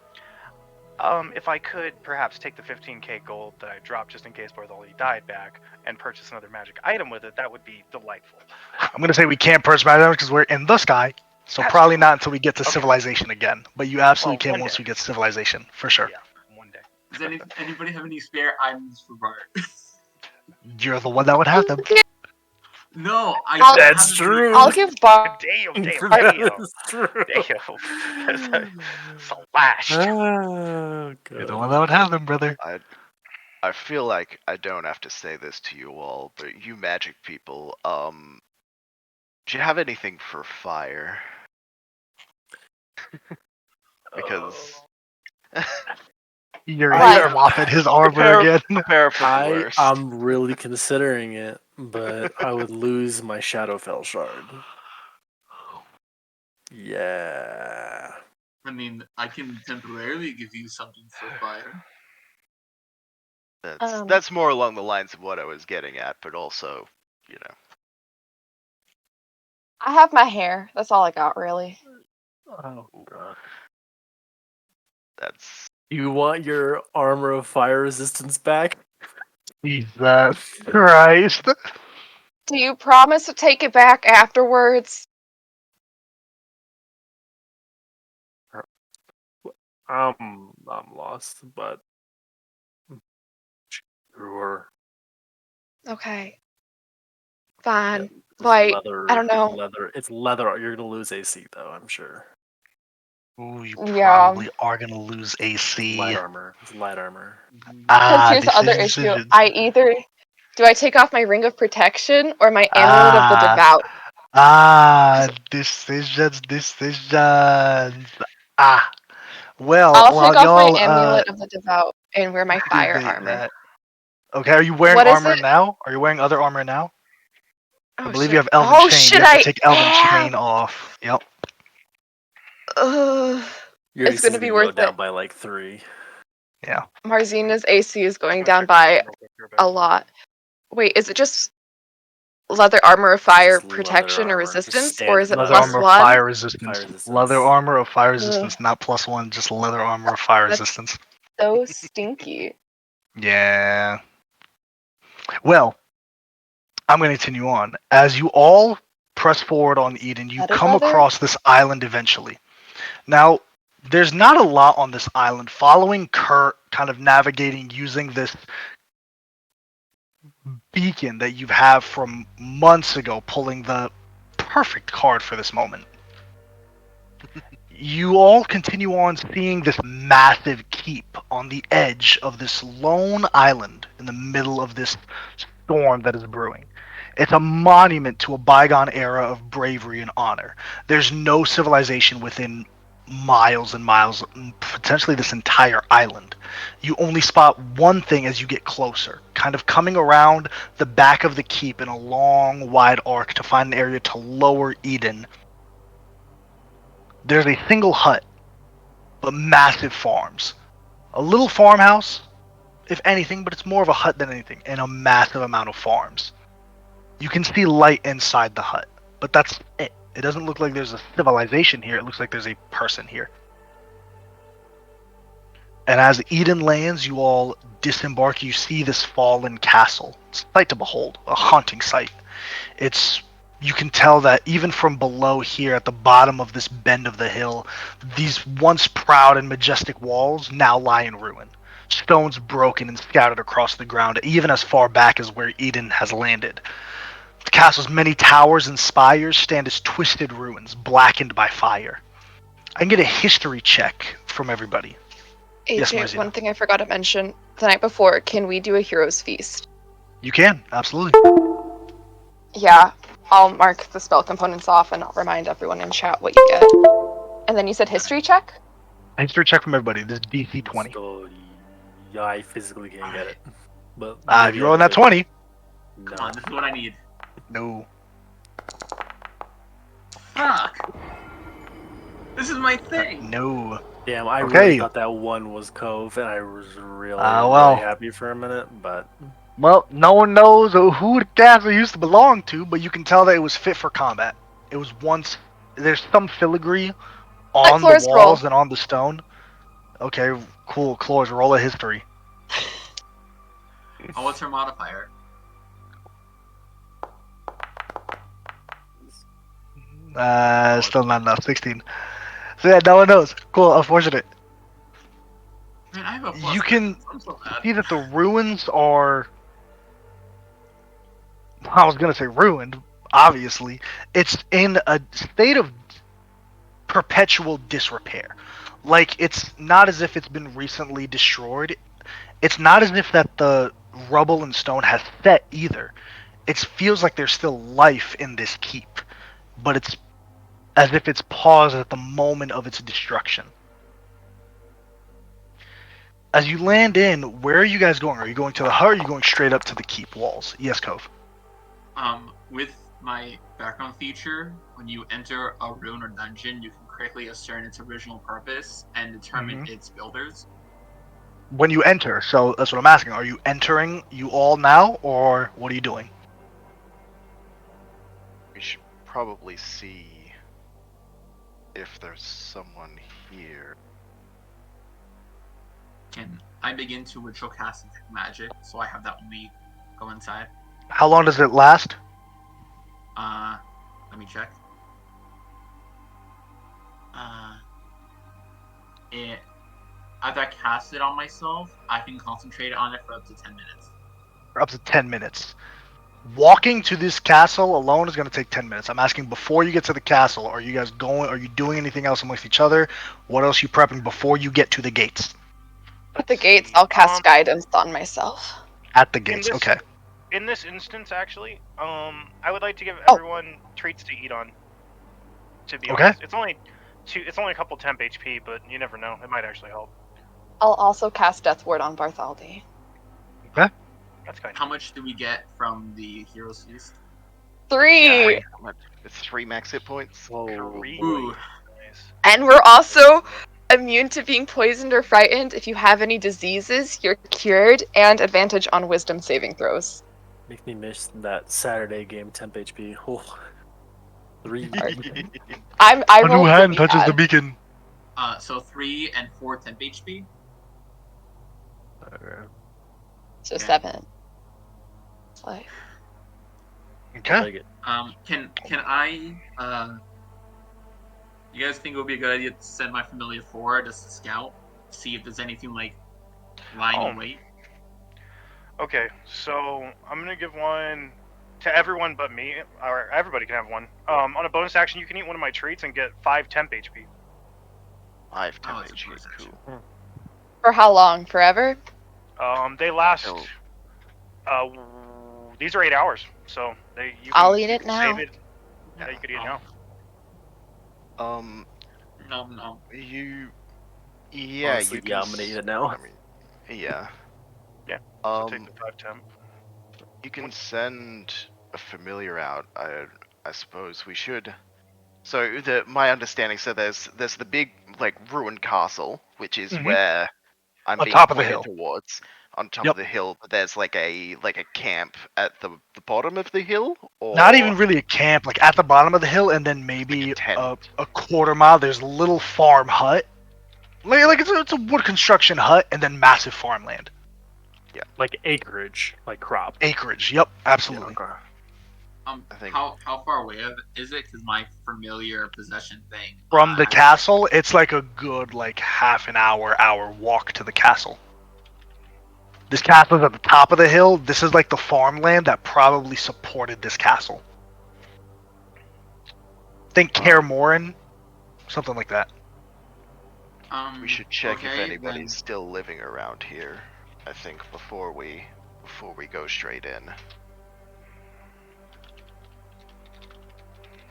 [SPEAKER 1] If I could perhaps take the 15k gold that I dropped just in case Bartholdi died back and purchase another magic item with it, that would be delightful.
[SPEAKER 4] I'm going to say we can't purchase magic items because we're in the sky, so
[SPEAKER 1] That's
[SPEAKER 4] probably
[SPEAKER 1] true.
[SPEAKER 4] not until we get to
[SPEAKER 1] Okay.
[SPEAKER 4] civilization again. But you absolutely
[SPEAKER 1] Well,
[SPEAKER 4] can
[SPEAKER 1] one
[SPEAKER 4] once
[SPEAKER 1] day.
[SPEAKER 4] we get to civilization, for sure.
[SPEAKER 1] Yeah, one day.
[SPEAKER 3] Does anybody have any spare items for Bart?
[SPEAKER 4] You're the one that would have them.
[SPEAKER 3] No,
[SPEAKER 6] That's true.
[SPEAKER 2] I'll give Bart.
[SPEAKER 1] Damn.
[SPEAKER 6] That is true.
[SPEAKER 1] Damn. Slashed.
[SPEAKER 6] Oh,
[SPEAKER 4] You're the one that would have them, brother.
[SPEAKER 5] I feel like I don't have to say this to you all, but you magic people, do you have anything for fire? Because
[SPEAKER 4] You're
[SPEAKER 2] What?
[SPEAKER 4] flopping his armor again.
[SPEAKER 5] prepare for the worst.
[SPEAKER 6] I'm really considering it, but I would lose my Shadowfell shard. Yeah.
[SPEAKER 3] I mean, I can temporarily give you something for fire.
[SPEAKER 5] That's more along the lines of what I was getting at, but also, you know.
[SPEAKER 2] I have my hair. That's all I got, really.
[SPEAKER 6] Oh god.
[SPEAKER 5] That's
[SPEAKER 6] You want your armor of fire resistance back?
[SPEAKER 4] Jesus Christ.
[SPEAKER 2] Do you promise to take it back afterwards?
[SPEAKER 6] I'm lost, but sure.
[SPEAKER 2] Okay. Fine.
[SPEAKER 6] It's
[SPEAKER 2] Like,
[SPEAKER 6] leather,
[SPEAKER 2] I don't know.
[SPEAKER 6] It's leather. You're gonna lose AC though, I'm sure.
[SPEAKER 4] Ooh, you
[SPEAKER 2] Yeah.
[SPEAKER 4] probably are gonna lose AC.
[SPEAKER 6] Light armor. It's light armor.
[SPEAKER 2] Because here's the other issue.
[SPEAKER 4] decisions.
[SPEAKER 2] Do I take off my ring of protection or my amulet of the devout?
[SPEAKER 4] Decisions. Well,
[SPEAKER 2] I'll take off
[SPEAKER 4] y'all,
[SPEAKER 2] my amulet of the devout and wear my fire
[SPEAKER 4] debate
[SPEAKER 2] armor.
[SPEAKER 4] that. Okay, are you wearing
[SPEAKER 2] What is
[SPEAKER 4] armor
[SPEAKER 2] it?
[SPEAKER 4] now? Are you wearing other armor now?
[SPEAKER 2] Oh,
[SPEAKER 4] I believe
[SPEAKER 2] shit.
[SPEAKER 4] you have Elven
[SPEAKER 2] Oh,
[SPEAKER 4] Chain.
[SPEAKER 2] shit,
[SPEAKER 4] You have to
[SPEAKER 2] I
[SPEAKER 4] take Elven
[SPEAKER 2] am!
[SPEAKER 4] Chain off. Yep.
[SPEAKER 6] Your
[SPEAKER 2] It's
[SPEAKER 6] AC
[SPEAKER 2] gonna
[SPEAKER 6] is
[SPEAKER 2] be
[SPEAKER 6] go
[SPEAKER 2] worth
[SPEAKER 6] down
[SPEAKER 2] it.
[SPEAKER 6] by like 3.
[SPEAKER 4] Yeah.
[SPEAKER 2] Marzina's AC is going down by a lot. Wait, is it just leather armor of fire
[SPEAKER 6] Just leather
[SPEAKER 2] protection or
[SPEAKER 6] armor, just
[SPEAKER 2] resistance?
[SPEAKER 6] standard
[SPEAKER 2] Or is it
[SPEAKER 6] leather
[SPEAKER 4] Leather
[SPEAKER 2] plus
[SPEAKER 4] armor of
[SPEAKER 2] one?
[SPEAKER 4] fire resistance.
[SPEAKER 6] Fire resistance.
[SPEAKER 4] Leather armor of fire
[SPEAKER 2] Ugh.
[SPEAKER 4] resistance, not +1, just leather armor of fire
[SPEAKER 2] That's-
[SPEAKER 4] resistance.
[SPEAKER 2] So stinky.
[SPEAKER 4] Yeah. Well, I'm going to continue on. As you all press forward on Eden, you
[SPEAKER 2] Leather,
[SPEAKER 4] come
[SPEAKER 2] leather?
[SPEAKER 4] across this island eventually. Now, there's not a lot on this island. Following Kurt, kind of navigating using this beacon that you have from months ago, pulling the perfect card for this moment. You all continue on seeing this massive keep on the edge of this lone island in the middle of this storm that is brewing. It's a monument to a bygone era of bravery and honor. There's no civilization within miles and miles, potentially this entire island. You only spot one thing as you get closer, kind of coming around the back of the keep in a long, wide arc to find an area to lower Eden. There's a single hut, but massive farms. A little farmhouse, if anything, but it's more of a hut than anything, and a massive amount of farms. You can see light inside the hut, but that's it. It doesn't look like there's a civilization here. It looks like there's a person here. And as Eden lands, you all disembark. You see this fallen castle. It's a sight to behold, a haunting sight. You can tell that even from below here at the bottom of this bend of the hill, these once proud and majestic walls now lie in ruin. Stones broken and scattered across the ground, even as far back as where Eden has landed. The castle's many towers and spires stand as twisted ruins, blackened by fire. I can get a history check from everybody. Yes,
[SPEAKER 2] AJ,
[SPEAKER 4] Marzina.
[SPEAKER 2] one thing I forgot to mention the night before, can we do a hero's feast?
[SPEAKER 4] You can, absolutely.
[SPEAKER 2] Yeah, I'll mark the spell components off and I'll remind everyone in chat what you get. And then you said history check?
[SPEAKER 4] History check from everybody. This is DC 20.
[SPEAKER 6] So, yeah, I physically can't get it. But
[SPEAKER 4] If you're rolling that 20.
[SPEAKER 6] No.
[SPEAKER 3] Come on, this is what I need.
[SPEAKER 4] No.
[SPEAKER 3] Fuck! This is my thing!
[SPEAKER 4] No.
[SPEAKER 6] Damn, I
[SPEAKER 4] Okay.
[SPEAKER 6] really thought that one was Cove, and I was really,
[SPEAKER 4] well.
[SPEAKER 6] really happy for a minute, but...
[SPEAKER 4] Well, no one knows who the castle used to belong to, but you can tell that it was fit for combat. It was once... There's some filigree on the
[SPEAKER 2] Cloris,
[SPEAKER 4] walls
[SPEAKER 2] roll.
[SPEAKER 4] and on the stone. Okay, cool. Cloris, roll a history.
[SPEAKER 3] Oh, what's her modifier?
[SPEAKER 4] Still not enough. 16. So yeah, no one knows. Cool, unfortunate.
[SPEAKER 3] Man, I have a plus
[SPEAKER 4] You can
[SPEAKER 3] I'm so mad.
[SPEAKER 4] see that the ruins are... I was gonna say ruined, obviously. It's in a state of perpetual disrepair. Like, it's not as if it's been recently destroyed. It's not as if that the rubble and stone has set either. It feels like there's still life in this keep, but it's as if it's paused at the moment of its destruction. As you land in, where are you guys going? Are you going to the hut or are you going straight up to the keep walls? Yes, Cove.
[SPEAKER 3] With my background feature, when you enter a ruin or dungeon, you can quickly discern its original purpose and determine its builders.
[SPEAKER 4] When you enter, so that's what I'm asking. Are you entering you all now, or what are you doing?
[SPEAKER 5] We should probably see if there's someone here.
[SPEAKER 3] Can I begin to ritual cast magic, so I have that when we go inside?
[SPEAKER 4] How long does it last?
[SPEAKER 3] Let me check. After I cast it on myself, I can concentrate on it for up to 10 minutes.
[SPEAKER 4] For up to 10 minutes. Walking to this castle alone is going to take 10 minutes. I'm asking before you get to the castle, are you guys going, are you doing anything else amongst each other? What else are you prepping before you get to the gates?
[SPEAKER 2] At the gates, I'll cast guidance on myself.
[SPEAKER 4] At the gates, okay.
[SPEAKER 1] In this instance, actually, I would like to give everyone treats to eat on. To be honest, it's only a couple temp HP, but you never know. It might actually help.
[SPEAKER 2] I'll also cast Death Ward on Bartholdi.
[SPEAKER 4] Okay.
[SPEAKER 1] That's kind of.
[SPEAKER 3] How much do we get from the Hero's Feast?
[SPEAKER 2] 3!
[SPEAKER 5] Yeah, it's 3 max hit points.
[SPEAKER 6] Whoa.
[SPEAKER 3] Ooh.
[SPEAKER 1] Nice.
[SPEAKER 2] And we're also immune to being poisoned or frightened. If you have any diseases, you're cured, and advantage on wisdom saving throws.
[SPEAKER 6] Make me miss that Saturday game, temp HP. Oh. 3.
[SPEAKER 2] I
[SPEAKER 4] A new
[SPEAKER 2] rolled
[SPEAKER 4] hand
[SPEAKER 2] really
[SPEAKER 4] touches
[SPEAKER 2] bad.
[SPEAKER 4] the beacon.
[SPEAKER 3] So 3 and 4 temp HP.
[SPEAKER 2] So
[SPEAKER 3] Okay.
[SPEAKER 2] 7. It's like...
[SPEAKER 4] Okay.
[SPEAKER 3] Can I you guys think it would be a good idea to send my familiar forward as a scout, see if there's anything like lying in wait?
[SPEAKER 1] Okay, so I'm gonna give one to everyone but me, or everybody can have one. On a bonus action, you can eat one of my treats and get 5 temp HP.
[SPEAKER 5] 5 temp
[SPEAKER 3] it's a
[SPEAKER 5] HP,
[SPEAKER 3] bonus action.
[SPEAKER 5] cool.
[SPEAKER 2] For how long? Forever?
[SPEAKER 1] They last these are 8 hours, so you
[SPEAKER 7] I'll
[SPEAKER 1] can
[SPEAKER 7] eat it now.
[SPEAKER 1] save it. Yeah, you could eat it now.
[SPEAKER 3] Nom nom.
[SPEAKER 5] Yeah,
[SPEAKER 6] Honestly,
[SPEAKER 5] you can.
[SPEAKER 6] yeah, I'm gonna eat it now.
[SPEAKER 5] I mean, yeah.
[SPEAKER 1] Yeah. So take the 5 temp.
[SPEAKER 5] You can send a familiar out. I suppose we should. So my understanding, so there's the big like ruined castle, which is
[SPEAKER 4] Mhm.
[SPEAKER 5] where I'm
[SPEAKER 4] On
[SPEAKER 5] being
[SPEAKER 4] top of the
[SPEAKER 5] pointed
[SPEAKER 4] hill.
[SPEAKER 5] towards. On top
[SPEAKER 4] Yep.
[SPEAKER 5] of the hill, but there's like a camp at the bottom of the hill, or
[SPEAKER 4] Not even really a camp, like at the bottom of the hill, and then
[SPEAKER 5] like
[SPEAKER 4] maybe
[SPEAKER 5] a tent.
[SPEAKER 4] a quarter mile. There's a little farm hut, like it's a wood construction hut, and then massive farmland.
[SPEAKER 6] Like acreage, like crop.
[SPEAKER 4] Acreage. Yep, absolutely.
[SPEAKER 6] Okay.
[SPEAKER 5] I think-
[SPEAKER 3] How far away is it? Because my familiar possession thing
[SPEAKER 4] From the
[SPEAKER 3] has-
[SPEAKER 4] castle, it's like a good like half an hour walk to the castle. This castle is at the top of the hill. This is like the farmland that probably supported this castle. Think Kaer Morhen, something like that.
[SPEAKER 5] We should check if
[SPEAKER 3] okay,
[SPEAKER 5] anybody's
[SPEAKER 3] then-
[SPEAKER 5] still living around here. I think before we go straight in.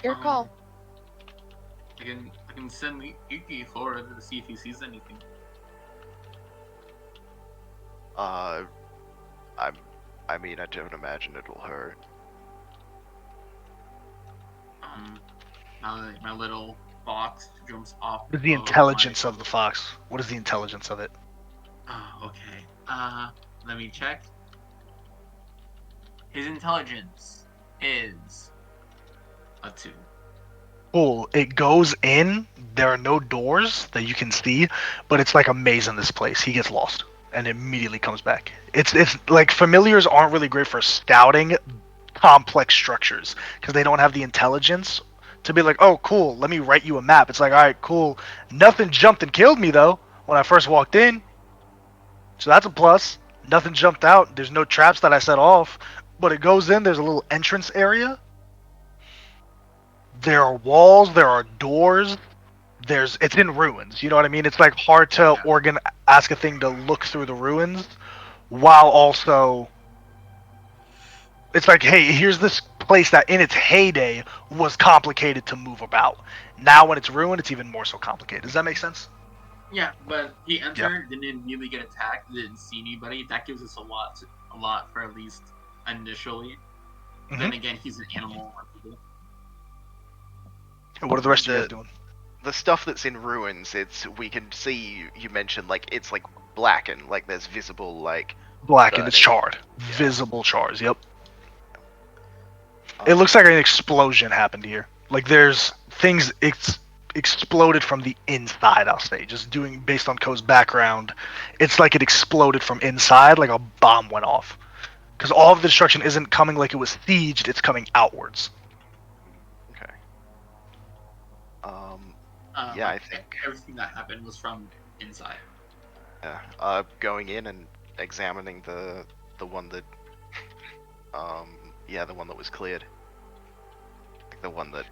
[SPEAKER 7] Your call.
[SPEAKER 3] I can send Yuki forward to see if he sees anything.
[SPEAKER 5] I mean, I don't imagine it'll hurt.
[SPEAKER 3] My little fox jumps off.
[SPEAKER 4] What is the intelligence of the fox? What is the intelligence of it?
[SPEAKER 3] Oh, okay. Let me check. His intelligence is a 2.
[SPEAKER 4] Cool. It goes in. There are no doors that you can see, but it's like a maze in this place. He gets lost and immediately comes back. It's like familiars aren't really great for scouting complex structures because they don't have the intelligence to be like, oh, cool, let me write you a map. It's like, all right, cool. Nothing jumped and killed me though when I first walked in, so that's a plus. Nothing jumped out. There's no traps that I set off, but it goes in. There's a little entrance area. There are walls, there are doors, it's in ruins. You know what I mean? It's like hard to ask a thing to look through the ruins while also it's like, hey, here's this place that in its heyday was complicated to move about. Now when it's ruined, it's even more so complicated. Does that make sense?
[SPEAKER 3] Yeah, but he entered, didn't immediately get attacked, didn't see anybody. That gives us a lot for at least initially.
[SPEAKER 4] Mhm.
[SPEAKER 3] Then again, he's an animal.
[SPEAKER 4] And what are the rest of you guys doing?
[SPEAKER 5] The stuff that's in ruins, we can see. You mentioned like it's like blackened, like there's visible like
[SPEAKER 4] Blackened, it's charred.
[SPEAKER 5] Yeah.
[SPEAKER 4] Visible chars, yep. It looks like an explosion happened here. Like there's things exploded from the inside, I'll say. Just doing based on Ko's background, it's like it exploded from inside, like a bomb went off. Because all of the destruction isn't coming like it was sieged, it's coming outwards.
[SPEAKER 5] Okay.
[SPEAKER 3] Yeah,
[SPEAKER 5] I think
[SPEAKER 3] everything that happened was from inside.
[SPEAKER 5] Yeah. Going in and examining the one that the one that was cleared. Like the one that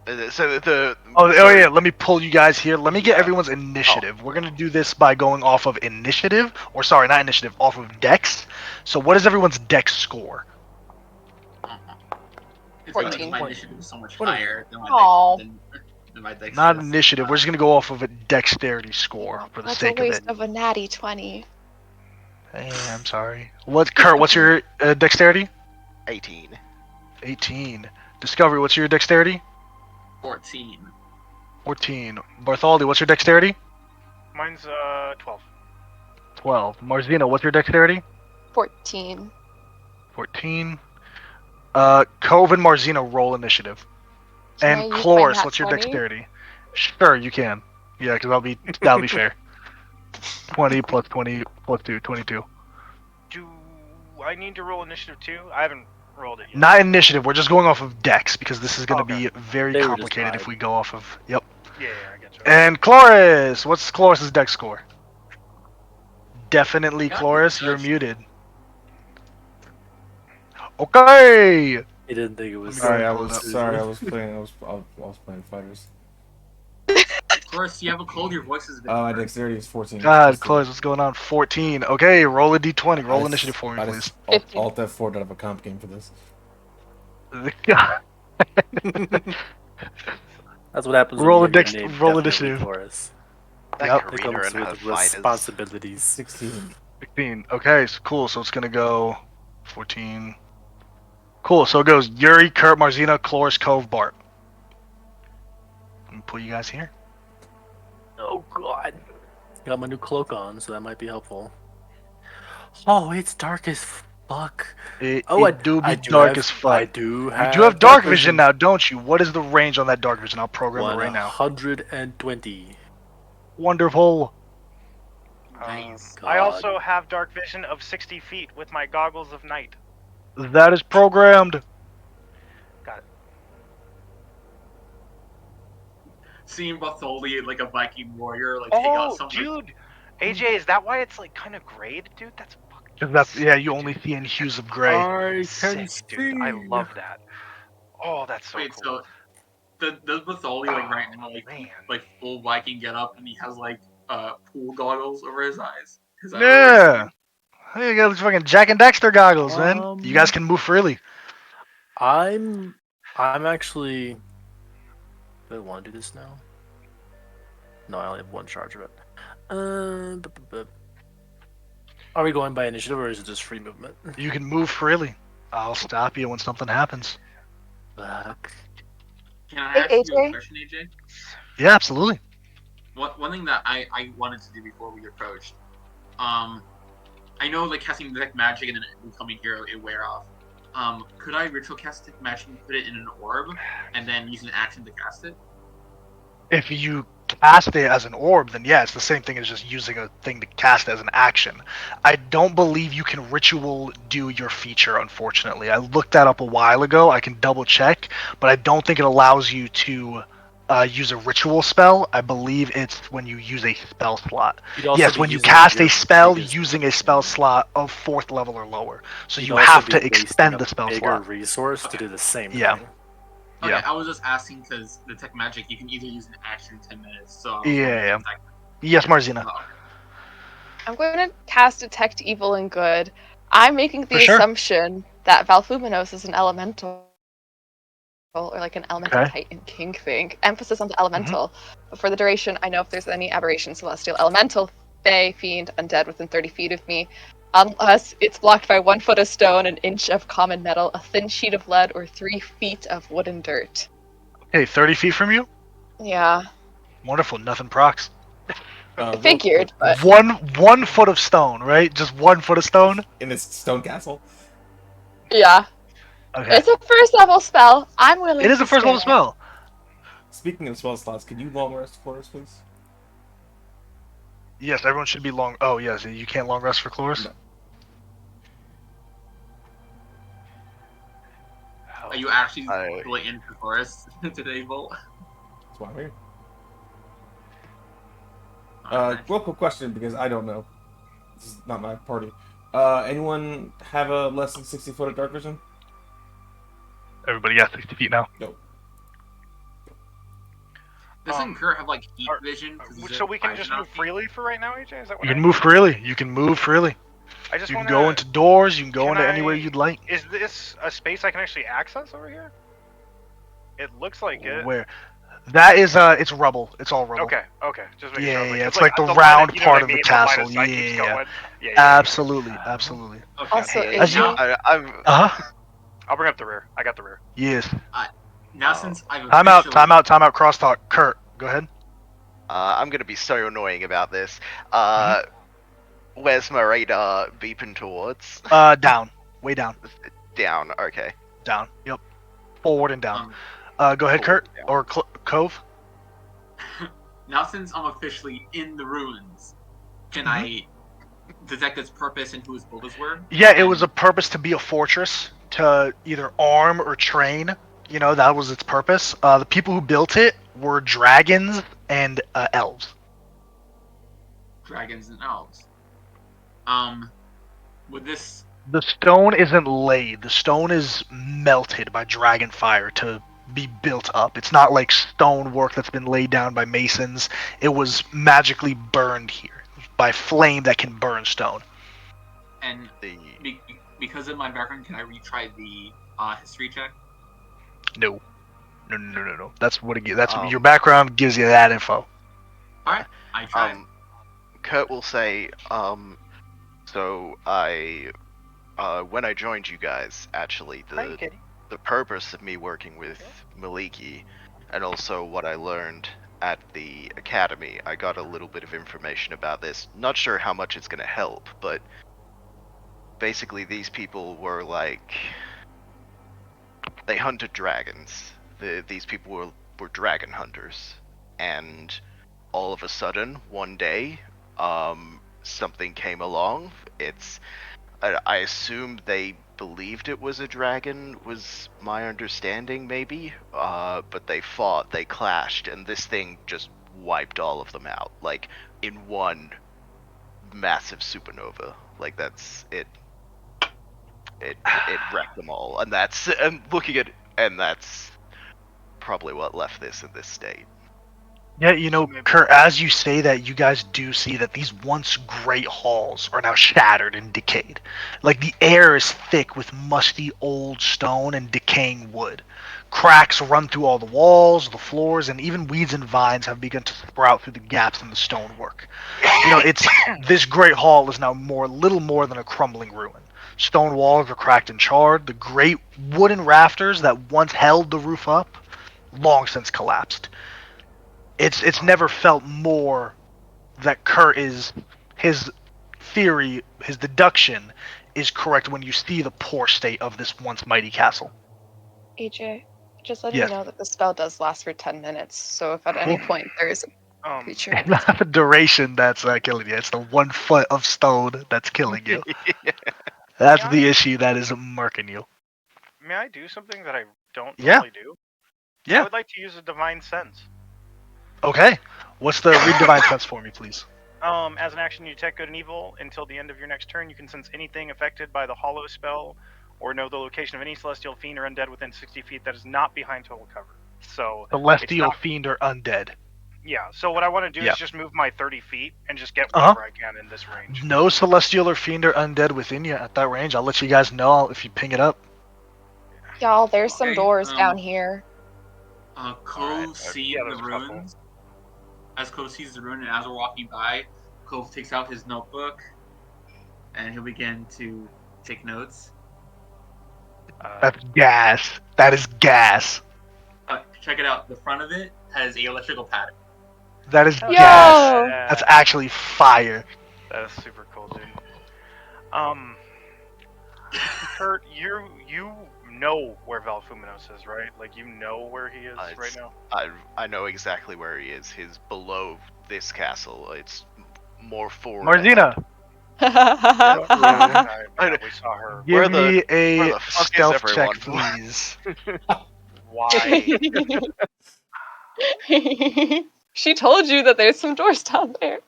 [SPEAKER 4] yeah, let me pull you guys here. Let me get everyone's initiative. We're gonna do this by going off of initiative, or sorry, not initiative, off of dex. So what is everyone's dex score?
[SPEAKER 3] It's
[SPEAKER 7] 14.
[SPEAKER 3] my initiative is so much
[SPEAKER 6] 20.
[SPEAKER 3] higher than
[SPEAKER 7] Aw.
[SPEAKER 3] my dex.
[SPEAKER 4] Not
[SPEAKER 3] is.
[SPEAKER 4] initiative. We're just gonna go off of a dexterity score for the
[SPEAKER 7] That's a
[SPEAKER 4] sake of
[SPEAKER 7] waste
[SPEAKER 4] it.
[SPEAKER 7] of a natty 20.
[SPEAKER 4] Hey, I'm sorry. Kurt? What's your dexterity?
[SPEAKER 5] 18.
[SPEAKER 4] 18. Discovery. What's your dexterity?
[SPEAKER 3] 14.
[SPEAKER 4] 14. Bartholdi. What's your dexterity?
[SPEAKER 1] Mine's 12.
[SPEAKER 4] 12. Marzina. What's your dexterity?
[SPEAKER 7] 14.
[SPEAKER 4] 14. Cove and Marzina roll initiative.
[SPEAKER 7] Can I
[SPEAKER 4] And
[SPEAKER 7] use my
[SPEAKER 4] Chloris,
[SPEAKER 7] nat
[SPEAKER 4] what's your
[SPEAKER 7] 20?
[SPEAKER 4] dexterity? Sure, you can. Yeah, because that'll be fair. 20 plus 20 plus 2, 22.
[SPEAKER 1] Do I need to roll initiative too? I haven't rolled it yet.
[SPEAKER 4] Not initiative. We're just going off of dex because this is going to
[SPEAKER 1] Okay.
[SPEAKER 4] be very
[SPEAKER 6] They were just
[SPEAKER 4] complicated if
[SPEAKER 6] tied.
[SPEAKER 4] we go off of. Yep.
[SPEAKER 1] Yeah, I get you.
[SPEAKER 4] And Chloris, what's Chloris's dex score? Definitely,
[SPEAKER 3] Yeah,
[SPEAKER 4] Chloris, you're
[SPEAKER 3] that's-
[SPEAKER 4] muted. Okay.
[SPEAKER 6] He didn't think it was.
[SPEAKER 4] Let me
[SPEAKER 8] Sorry, I
[SPEAKER 4] pull it
[SPEAKER 8] was
[SPEAKER 4] up.
[SPEAKER 8] sorry. I was playing. I was playing fighters.
[SPEAKER 3] Chloris, you have a cold. Your voice is a bit.
[SPEAKER 8] My dexterity is 14.
[SPEAKER 4] God, Chloe, what's going on? 14. Okay, roll a d20. Roll initiative for me, please.
[SPEAKER 8] Alt F4 to have a comp game for this.
[SPEAKER 6] That's what happens
[SPEAKER 4] Roll
[SPEAKER 6] when
[SPEAKER 4] a
[SPEAKER 6] you're
[SPEAKER 4] dex-
[SPEAKER 6] named
[SPEAKER 4] roll
[SPEAKER 6] definitely
[SPEAKER 4] initiative.
[SPEAKER 6] Chorus.
[SPEAKER 5] That
[SPEAKER 6] It
[SPEAKER 5] Karina
[SPEAKER 6] comes
[SPEAKER 5] and her
[SPEAKER 6] with
[SPEAKER 5] fighters.
[SPEAKER 6] responsibilities.
[SPEAKER 8] 16.
[SPEAKER 4] 16. Okay, so cool. So it's gonna go 14. Cool. So it goes Yuri, Kurt, Marzina, Chloris, Cove, Bart. Let me put you guys here.
[SPEAKER 6] Oh god. Got my new cloak on, so that might be helpful. Oh, it's dark as fuck.
[SPEAKER 4] It
[SPEAKER 6] I
[SPEAKER 4] do be
[SPEAKER 6] do
[SPEAKER 4] dark
[SPEAKER 6] have,
[SPEAKER 4] as fuck.
[SPEAKER 6] I do have.
[SPEAKER 4] You do have dark vision now, don't you? What is the range on that dark vision? I'll program it right now.
[SPEAKER 6] 120.
[SPEAKER 4] Wonderful.
[SPEAKER 3] Nice.
[SPEAKER 1] I also have dark vision of 60 feet with my goggles of night.
[SPEAKER 4] That is programmed.
[SPEAKER 1] Got it.
[SPEAKER 3] Seeing Bartholdi like a Viking warrior, like take out
[SPEAKER 1] Oh,
[SPEAKER 3] something.
[SPEAKER 1] dude! AJ, is that why it's like kind of grayed, dude? That's fucking.
[SPEAKER 4] Because that's you only see in hues of gray.
[SPEAKER 6] I can
[SPEAKER 1] Sick, dude. I love that. Oh, that's so
[SPEAKER 3] Wait,
[SPEAKER 1] cool.
[SPEAKER 3] so does Bartholdi like right now like full Viking get up and he has like pool goggles over his eyes? Is that what we're
[SPEAKER 4] Yeah.
[SPEAKER 3] saying?
[SPEAKER 4] Hey, you got these fucking Jack and Dexter goggles, man. You guys can move freely.
[SPEAKER 6] I'm actually. Do I want to do this now? No, I only have one charge of it. Are we going by initiative or is it just free movement?
[SPEAKER 4] You can move freely. I'll stop you when something happens.
[SPEAKER 6] Fuck.
[SPEAKER 3] Can I
[SPEAKER 2] Hey,
[SPEAKER 3] ask you a
[SPEAKER 2] AJ?
[SPEAKER 3] question, AJ?
[SPEAKER 4] Yeah, absolutely.
[SPEAKER 3] One thing that I wanted to do before we approached, I know like casting detect magic and then becoming hero it wear off. Could I ritual cast detect magic and put it in an orb, and then use an action to cast it?
[SPEAKER 4] If you cast it as an orb, then yeah, it's the same thing as just using a thing to cast as an action. I don't believe you can ritual do your feature, unfortunately. I looked that up a while ago. I can double check, but I don't think it allows you to use a ritual spell. I believe it's when you use a spell slot. Yes, when you cast a spell using a spell slot of 4th level or lower. So you have to extend the spell slot.
[SPEAKER 6] Resource to do the same thing.
[SPEAKER 3] Okay,
[SPEAKER 4] Yeah.
[SPEAKER 3] I was just asking because detect magic you can either use an action in 10 minutes. So
[SPEAKER 4] Yeah. Yes, Marzina.
[SPEAKER 2] I'm going to cast Detect Evil and Good. I'm making the
[SPEAKER 4] For sure.
[SPEAKER 2] assumption that Valfuminos is an elemental, or like an elemental titan king thing. Emphasis on the elemental. But for the duration, I know if there's any aberration, celestial, elemental, fey, fiend, undead within 30 feet of me, unless it's blocked by 1 foot of stone, an inch of common metal, a thin sheet of lead, or 3 feet of wood and dirt.
[SPEAKER 4] Hey, 30 feet from you?
[SPEAKER 2] Yeah.
[SPEAKER 4] Wonderful, nothing procs.
[SPEAKER 2] I figured, but...
[SPEAKER 4] 1 foot of stone, right? Just 1 foot of stone?
[SPEAKER 8] In this stone castle?
[SPEAKER 2] Yeah.
[SPEAKER 4] Okay.
[SPEAKER 2] It's a first level spell. I'm willing to
[SPEAKER 4] It is a first level spell.
[SPEAKER 8] Speaking of spell slots, can you long rest for us, please?
[SPEAKER 4] Yes, everyone should be long... Oh, yes, you can't long rest for Chloris?
[SPEAKER 8] No.
[SPEAKER 3] Are you actually really in the forest today, Bolt?
[SPEAKER 8] That's why I'm here. Real quick question, because I don't know. This is not my party. Anyone have a less than 60 foot of dark vision?
[SPEAKER 4] Everybody got 60 feet now.
[SPEAKER 8] Nope.
[SPEAKER 3] Doesn't Kurt have like heat vision?
[SPEAKER 1] So we can just move freely for right now, AJ? Is that what
[SPEAKER 4] You can move freely. You can move freely.
[SPEAKER 1] I just
[SPEAKER 4] you can
[SPEAKER 1] wanna,
[SPEAKER 4] go into doors. You can go into anywhere you'd like.
[SPEAKER 1] Is this a space I can actually access over here? It looks like it.
[SPEAKER 4] Where? That is, it's rubble. It's all rubble.
[SPEAKER 1] Okay. Just making
[SPEAKER 4] yeah,
[SPEAKER 1] sure.
[SPEAKER 4] yeah. It's like the round part of the castle. Yeah. Absolutely.
[SPEAKER 1] Okay.
[SPEAKER 2] Also,
[SPEAKER 1] I'll bring up the rear. I got the rear.
[SPEAKER 4] Yes.
[SPEAKER 3] Now since I've
[SPEAKER 4] Time out. Crosstalk. Kurt, go ahead.
[SPEAKER 5] I'm gonna be so annoying about this. Where's my radar beeping towards?
[SPEAKER 4] Down. Way down.
[SPEAKER 5] Down. Okay.
[SPEAKER 4] Down. Yep. Forward and down. Go ahead, Kurt. Down. Or Cove.
[SPEAKER 3] Now since I'm officially in the ruins, can I detect its purpose and who its builders were?
[SPEAKER 4] Yeah, it was a purpose to be a fortress, to either arm or train. You know, that was its purpose. The people who built it were dragons and elves.
[SPEAKER 3] Dragons and elves. Would this...
[SPEAKER 4] The stone isn't laid. The stone is melted by dragon fire to be built up. It's not like stonework that's been laid down by masons. It was magically burned here by flame that can burn stone.
[SPEAKER 3] And because of my background, can I retry the history check?
[SPEAKER 4] No. That's what your background gives you that info.
[SPEAKER 3] Alright, I tried.
[SPEAKER 5] Kurt will say, so when I joined you guys, actually, the purpose of me working with Maliki, and also what I learned at the academy, I got a little bit of information about this. Not sure how much it's going to help, but basically these people were like, they hunted dragons. These people were dragon hunters, and all of a sudden, one day, something came along. I assume they believed it was a dragon, was my understanding, maybe. But they fought, they clashed, and this thing just wiped all of them out, like in one massive supernova. Like that's it. It wrecked them all, and that's probably what left this in this state.
[SPEAKER 4] Yeah, Kurt, as you say that, you guys do see that these once great halls are now shattered and decayed. Like, the air is thick with musty old stone and decaying wood. Cracks run through all the walls, the floors, and even weeds and vines have begun to sprout through the gaps in the stonework. This great hall is now little more than a crumbling ruin. Stone walls are cracked and charred. The great wooden rafters that once held the roof up, long since collapsed. It's never felt more that Kurt his theory, his deduction is correct when you see the poor state of this once mighty castle.
[SPEAKER 2] AJ, just letting you know that the spell does last for 10 minutes, so if at any point there is a creature...
[SPEAKER 4] It's not the duration that's killing you, it's the 1 foot of stone that's killing you. That's the issue that is murking you.
[SPEAKER 1] May I do something that I don't normally do?
[SPEAKER 4] Yeah.
[SPEAKER 1] I would like to use a divine sense.
[SPEAKER 4] Okay. What's the read divine sense for me, please?
[SPEAKER 1] As an action, you detect good and evil. Until the end of your next turn, you can sense anything affected by the hollow spell, or know the location of any celestial fiend or undead within 60 feet that is not behind total cover. So
[SPEAKER 4] celestial fiend or undead.
[SPEAKER 1] Yeah. So what I want to do is just move my 30 feet and just get whatever I can in this range.
[SPEAKER 4] No celestial or fiend or undead within you at that range. I'll let you guys know if you ping it up.
[SPEAKER 2] Y'all, there's some doors down here.
[SPEAKER 3] Cove sees the runes. As Cove sees the rune, and as we're walking by, Cove takes out his notebook, and he'll begin to take notes.
[SPEAKER 4] That's gas. That is gas.
[SPEAKER 3] Check it out. The front of it has a electrical pattern.
[SPEAKER 4] That is gas. That's actually fire.
[SPEAKER 1] That is super cool, dude. Kurt, you know where Valfuminos is, right? Like, you know where he is right now?
[SPEAKER 5] I know exactly where he is. He's below this castle. It's more forward.
[SPEAKER 4] Marzina!
[SPEAKER 1] We saw her.
[SPEAKER 4] Give me a stealth check, please.
[SPEAKER 1] Why?
[SPEAKER 2] She told you that there's some doors down there.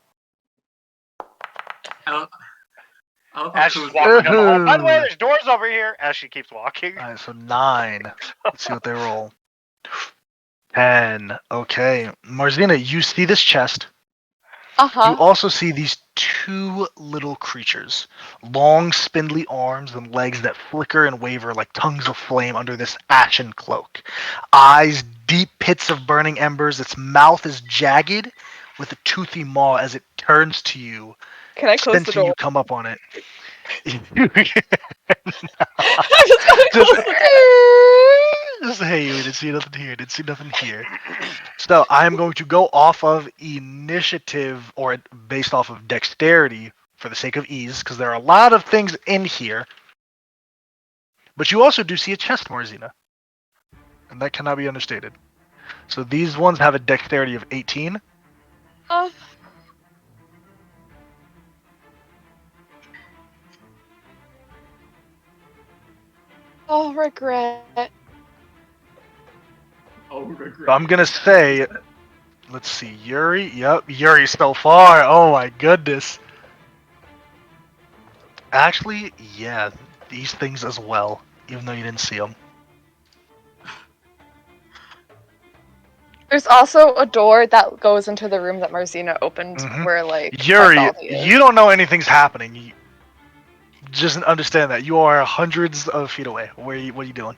[SPEAKER 1] As she's walking down the hall. By the way, there's doors over here. As she keeps walking.
[SPEAKER 4] Alright, so 9. Let's see what they roll. 10. Okay. Marzina, you see this chest. You also see these 2 little creatures. Long, spindly arms and legs that flicker and waver like tongues of flame under this ashen cloak. Eyes, deep pits of burning embers. Its mouth is jagged with a toothy maw as it turns to you.
[SPEAKER 2] Can I close the door?
[SPEAKER 4] You come up on it. Just hey, we didn't see nothing here. Didn't see nothing here. So I'm going to go off of initiative or based off of dexterity for the sake of ease, because there are a lot of things in here. But you also do see a chest, Marzina, and that cannot be understated. So these ones have a dexterity of 18.
[SPEAKER 2] Oh, regret.
[SPEAKER 4] So I'm gonna say, let's see, Yuri. Yep, Yuri so far. Oh my goodness. Actually, yeah, these things as well, even though you didn't see them.
[SPEAKER 2] There's also a door that goes into the room that Marzina opened, where
[SPEAKER 4] Yuri,
[SPEAKER 2] Bartholdi is.
[SPEAKER 4] you don't know anything's happening. You just understand that you are hundreds of feet away. What are you doing?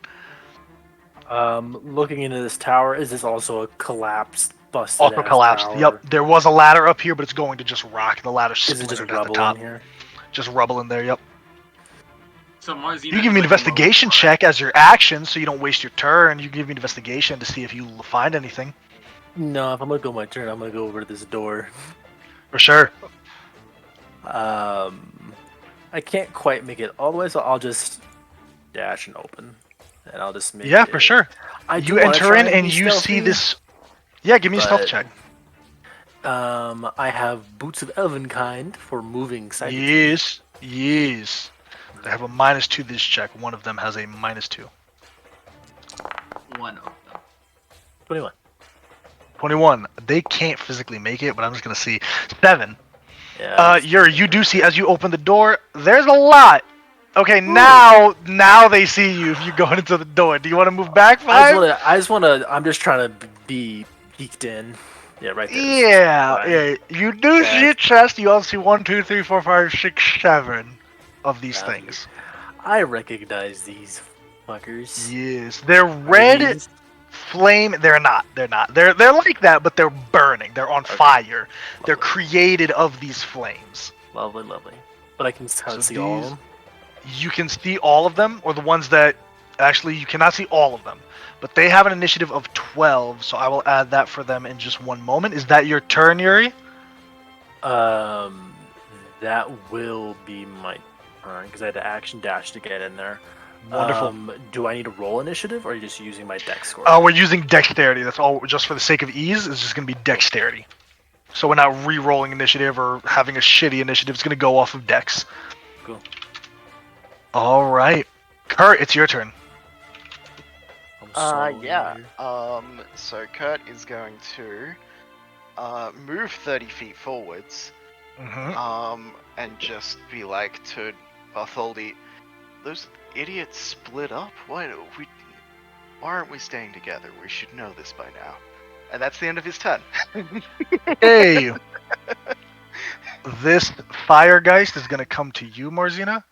[SPEAKER 6] Looking into this tower, is this also a collapsed, busted
[SPEAKER 4] Also
[SPEAKER 6] ass
[SPEAKER 4] collapsed.
[SPEAKER 6] tower?
[SPEAKER 4] Yep, there was a ladder up here, but it's going to just rock. The ladder
[SPEAKER 6] Is it
[SPEAKER 4] splintered
[SPEAKER 6] just
[SPEAKER 4] at the
[SPEAKER 6] rubble
[SPEAKER 4] top.
[SPEAKER 6] in here?
[SPEAKER 4] Just rubble in there. Yep.
[SPEAKER 3] So Marzina
[SPEAKER 4] You give me an investigation check as your action, so you don't waste your turn. You give me an investigation to see if you find anything.
[SPEAKER 6] No, if I'm gonna go my turn, I'm gonna go over to this door.
[SPEAKER 4] For sure.
[SPEAKER 6] I can't quite make it all the way, so I'll just dash and open, and I'll just make.
[SPEAKER 4] Yeah, for sure. You enter in and you see this. Yeah, give me a stealth check.
[SPEAKER 6] I have Boots of Elvenkind for moving side.
[SPEAKER 4] Yes. They have a -2 this check. One of them has a -2.
[SPEAKER 3] One of them.
[SPEAKER 6] 21.
[SPEAKER 4] 21. They can't physically make it, but I'm just gonna see 7.
[SPEAKER 6] Yeah.
[SPEAKER 4] You do see as you open the door. There's a lot. Okay, now they see you if you're going into the door. Do you want to move back 5?
[SPEAKER 6] I'm just trying to be peeked in. Yeah, right there.
[SPEAKER 4] Yeah. You do see a chest. You also see 1, 2, 3, 4, 5, 6, 7 of these things.
[SPEAKER 6] I recognize these fuckers.
[SPEAKER 4] Yes, they're red flame. They're not. They're like that, but they're burning. They're on fire. Lovely. They're created of these flames.
[SPEAKER 6] Lovely. But I can see all of them.
[SPEAKER 4] You can see all of them, or the ones that actually you cannot see all of them. But they have an initiative of 12, so I will add that for them in just one moment. Is that your turn, Yuri?
[SPEAKER 6] That will be my turn because I had to action dash to get in there.
[SPEAKER 4] Wonderful.
[SPEAKER 6] Do I need to roll initiative, or are you just using my dex score?
[SPEAKER 4] We're using dexterity. That's all. Just for the sake of ease, it's just going to be dexterity. So we're not re-rolling initiative or having a shitty initiative. It's going to go off of dex.
[SPEAKER 6] Cool.
[SPEAKER 4] All right, Kurt, it's your turn.
[SPEAKER 5] So Kurt is going to move 30 feet forwards. And just be like to Bartholdi, those idiots split up? Why aren't we staying together? We should know this by now. And that's the end of his turn.
[SPEAKER 4] Hey! This fire geist is gonna come to you, Marzina.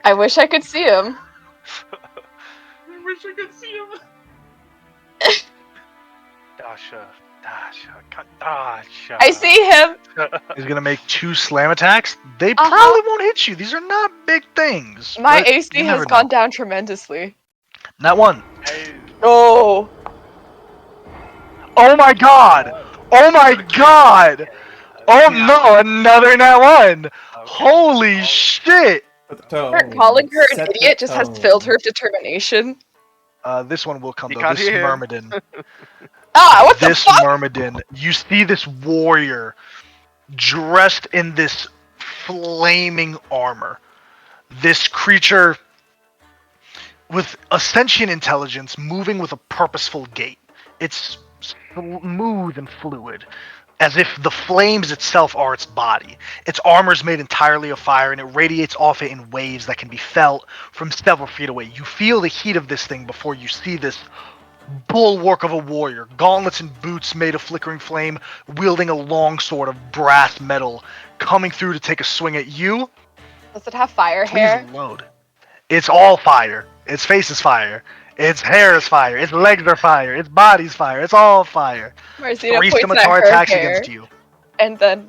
[SPEAKER 2] I wish I could see him.
[SPEAKER 3] I wish I could see him.
[SPEAKER 1] Dasha.
[SPEAKER 2] I see him.
[SPEAKER 4] He's gonna make 2 slam attacks. They probably won't hit you. These are not big things.
[SPEAKER 2] My AC has gone down tremendously.
[SPEAKER 4] Not one.
[SPEAKER 2] Oh.
[SPEAKER 4] Oh my god! Oh my god! Oh no, another nat 1! Okay. Holy shit!
[SPEAKER 2] Calling her an idiot just has filled her with determination.
[SPEAKER 4] This one will come though. This Myrmidon.
[SPEAKER 2] What the fuck?
[SPEAKER 4] This Myrmidon. You see this warrior dressed in this flaming armor. This creature with a sentient intelligence moving with a purposeful gait. It's smooth and fluid, as if the flames itself are its body. Its armor is made entirely of fire, and it radiates off it in waves that can be felt from several feet away. You feel the heat of this thing before you see this bulwark of a warrior, gauntlets and boots made of flickering flame, wielding a long sword of brass metal, coming through to take a swing at you.
[SPEAKER 2] Does it have fire hair?
[SPEAKER 4] Please load. It's all fire. Its face is fire. Its hair is fire. Its legs are fire. Its body's fire. It's all fire.
[SPEAKER 2] Marzina
[SPEAKER 4] 3
[SPEAKER 2] points
[SPEAKER 4] scimitar
[SPEAKER 2] at her
[SPEAKER 4] attacks
[SPEAKER 2] hair,
[SPEAKER 4] against you.
[SPEAKER 2] and then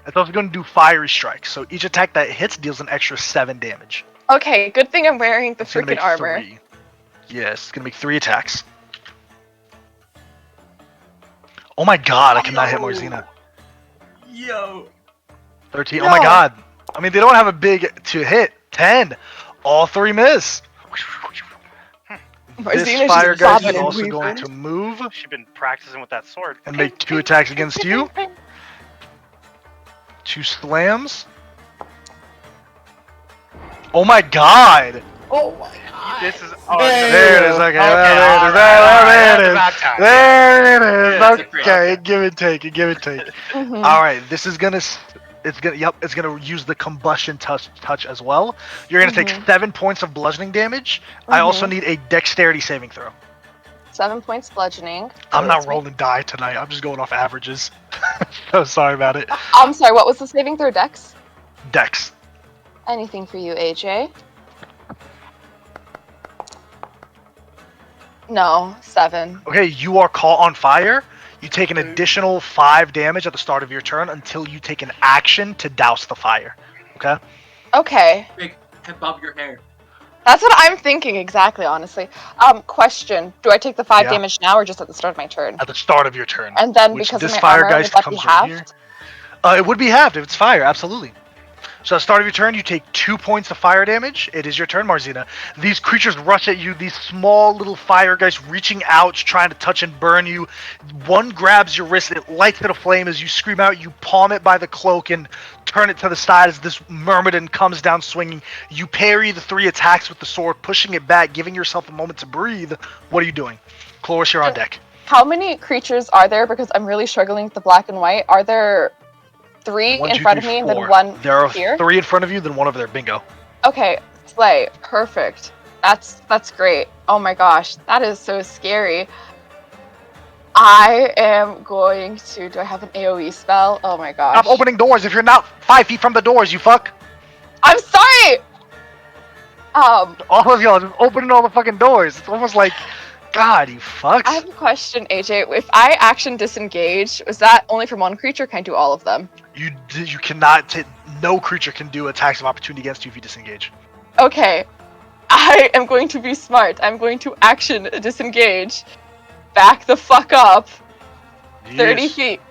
[SPEAKER 4] It's also going to do fiery strikes. So each attack that hits deals an extra 7 damage.
[SPEAKER 2] Okay, good thing I'm wearing the freaking armor.
[SPEAKER 4] 3. Yes, it's going to make 3 attacks. Oh my god, I cannot hit Marzina.
[SPEAKER 3] Yo.
[SPEAKER 4] 13. Oh my god. I mean, they don't have a big to hit. 10. All 3 miss. This fire guy is also going to move.
[SPEAKER 1] She's been practicing with that sword.
[SPEAKER 4] And make 2 attacks against you. 2 slams. Oh my god.
[SPEAKER 5] Oh my god.
[SPEAKER 1] This is.
[SPEAKER 4] There it is. Okay. There it is. Okay. Give and take. All right. This is gonna. It's gonna use the combustion touch as well. You're gonna take 7 points of bludgeoning damage. I also need a dexterity saving throw.
[SPEAKER 2] 7 points bludgeoning.
[SPEAKER 4] I'm not rolling die tonight. I'm just going off averages. So sorry about it.
[SPEAKER 2] I'm sorry, what was the saving throw, Dex?
[SPEAKER 4] Dex.
[SPEAKER 2] Anything for you, AJ? No, 7.
[SPEAKER 4] Okay, you are caught on fire. You take an additional 5 damage at the start of your turn until you take an action to douse the fire. Okay?
[SPEAKER 2] Okay.
[SPEAKER 3] Big, bob your hair.
[SPEAKER 2] That's what I'm thinking exactly, honestly. Question. Do I take the 5
[SPEAKER 4] Yeah.
[SPEAKER 2] damage now or just at the start of my turn?
[SPEAKER 4] At the start of your turn.
[SPEAKER 2] And then
[SPEAKER 4] which
[SPEAKER 2] because
[SPEAKER 4] this
[SPEAKER 2] of my armor, would
[SPEAKER 4] Firegeist
[SPEAKER 2] that be
[SPEAKER 4] comes right here.
[SPEAKER 2] halved?
[SPEAKER 4] It would be halved if it's fire, absolutely. So at the start of your turn, you take 2 points of fire damage. It is your turn, Marzina. These creatures rush at you, these small little fire guys reaching out, trying to touch and burn you. One grabs your wrist, it lights it aflame as you scream out, you palm it by the cloak and turn it to the side as this myrmidon comes down swinging. You parry the 3 attacks with the sword, pushing it back, giving yourself a moment to breathe. What are you doing? Cloris, you're on deck.
[SPEAKER 2] How many creatures are there? Because I'm really struggling with the black and white. Are there 3
[SPEAKER 4] 1,
[SPEAKER 2] in
[SPEAKER 4] 2,
[SPEAKER 2] front
[SPEAKER 4] 3,
[SPEAKER 2] of me
[SPEAKER 4] 4.
[SPEAKER 2] and then 1
[SPEAKER 4] There are
[SPEAKER 2] here?
[SPEAKER 4] 3 in front of you, then 1 over there. Bingo.
[SPEAKER 2] Okay, slay. Perfect. That's great. Oh my gosh, that is so scary. I am going to... Do I have an AoE spell? Oh my gosh.
[SPEAKER 4] Stop opening doors if you're not 5 feet from the doors, you fuck.
[SPEAKER 2] I'm sorry!
[SPEAKER 4] All of y'all just opening all the fucking doors. It's almost like, God, you fucks.
[SPEAKER 2] I have a question, AJ. If I action disengage, was that only from 1 creature? Can I do all of them?
[SPEAKER 4] You cannot. No creature can do attacks of opportunity against you if you disengage.
[SPEAKER 2] Okay. I am going to be smart. I'm going to action disengage. Back the fuck up. 30
[SPEAKER 4] Yes.
[SPEAKER 2] feet.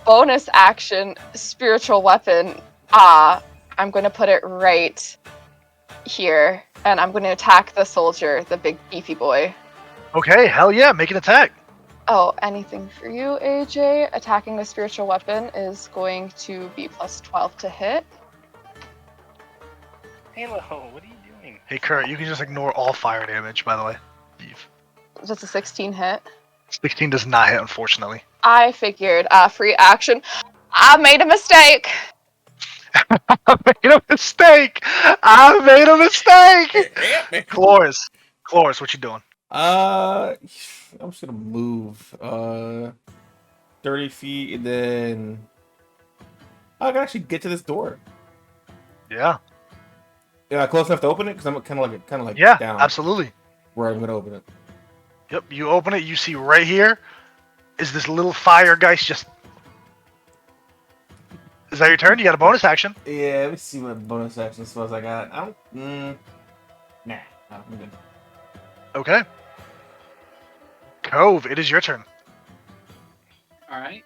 [SPEAKER 2] Bonus action, spiritual weapon. I'm going to put it right here. And I'm going to attack the soldier, the big beefy boy.
[SPEAKER 4] Okay, hell yeah, make an attack.
[SPEAKER 2] Oh, anything for you, AJ. Attacking the spiritual weapon is going to be plus 12 to hit.
[SPEAKER 1] Halo, what are you doing?
[SPEAKER 4] Hey Kurt, you can just ignore all fire damage, by the way.
[SPEAKER 2] Just a 16 hit.
[SPEAKER 4] 16 does not hit, unfortunately.
[SPEAKER 2] I figured. Free action. I made a mistake.
[SPEAKER 4] I made a mistake. Cloris, what you doing?
[SPEAKER 8] I'm just gonna move 30 feet and then I can actually get to this door.
[SPEAKER 4] Yeah.
[SPEAKER 8] Yeah, close enough to open it because I'm kind of like
[SPEAKER 4] Yeah,
[SPEAKER 8] down.
[SPEAKER 4] absolutely.
[SPEAKER 8] Where I'm gonna open it.
[SPEAKER 4] Yep, you open it. You see right here is this little fire geist just. Is that your turn? You got a bonus action.
[SPEAKER 8] Yeah, let me see what bonus action spells I got. I don't. Nah, I'm good.
[SPEAKER 4] Okay. Cove, it is your turn.
[SPEAKER 3] Alright.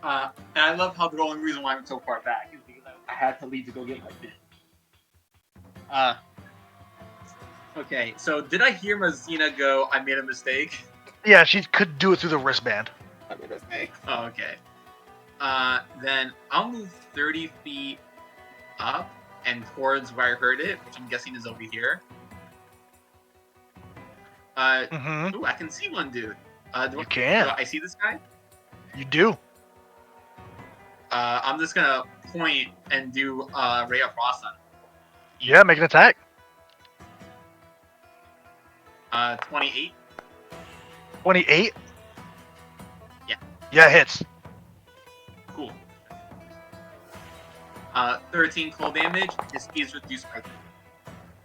[SPEAKER 3] And I love how the only reason why I'm so far back is because I had to leave to go get my bin. Okay, so did I hear Mazina go, I made a mistake?
[SPEAKER 4] Yeah, she could do it through the wristband.
[SPEAKER 8] I made a mistake.
[SPEAKER 3] Oh, okay. Then I'll move 30 feet up and towards where I heard it, which I'm guessing is over here. Ooh, I can see one dude.
[SPEAKER 4] You can.
[SPEAKER 3] I see this guy?
[SPEAKER 4] You do.
[SPEAKER 3] I'm just gonna point and do Ray of Frost on him.
[SPEAKER 4] Yeah, make an attack.
[SPEAKER 3] 28.
[SPEAKER 4] 28?
[SPEAKER 3] Yeah.
[SPEAKER 4] Yeah, it hits.
[SPEAKER 3] Cool. 13 cold damage. His speed is reduced by 3.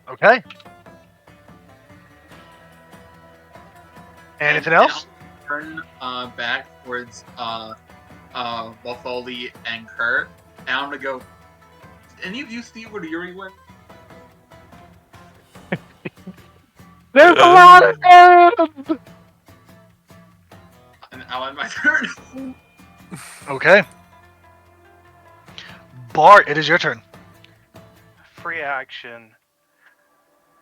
[SPEAKER 4] Okay. Anything else?
[SPEAKER 3] Turn back towards Bartholdi and Kurt, and I'm gonna go. Did any of you see where Yuri went?
[SPEAKER 4] There's a lot of them!
[SPEAKER 3] And I'll end my turn.
[SPEAKER 4] Okay. Bart, it is your turn.
[SPEAKER 1] Free action.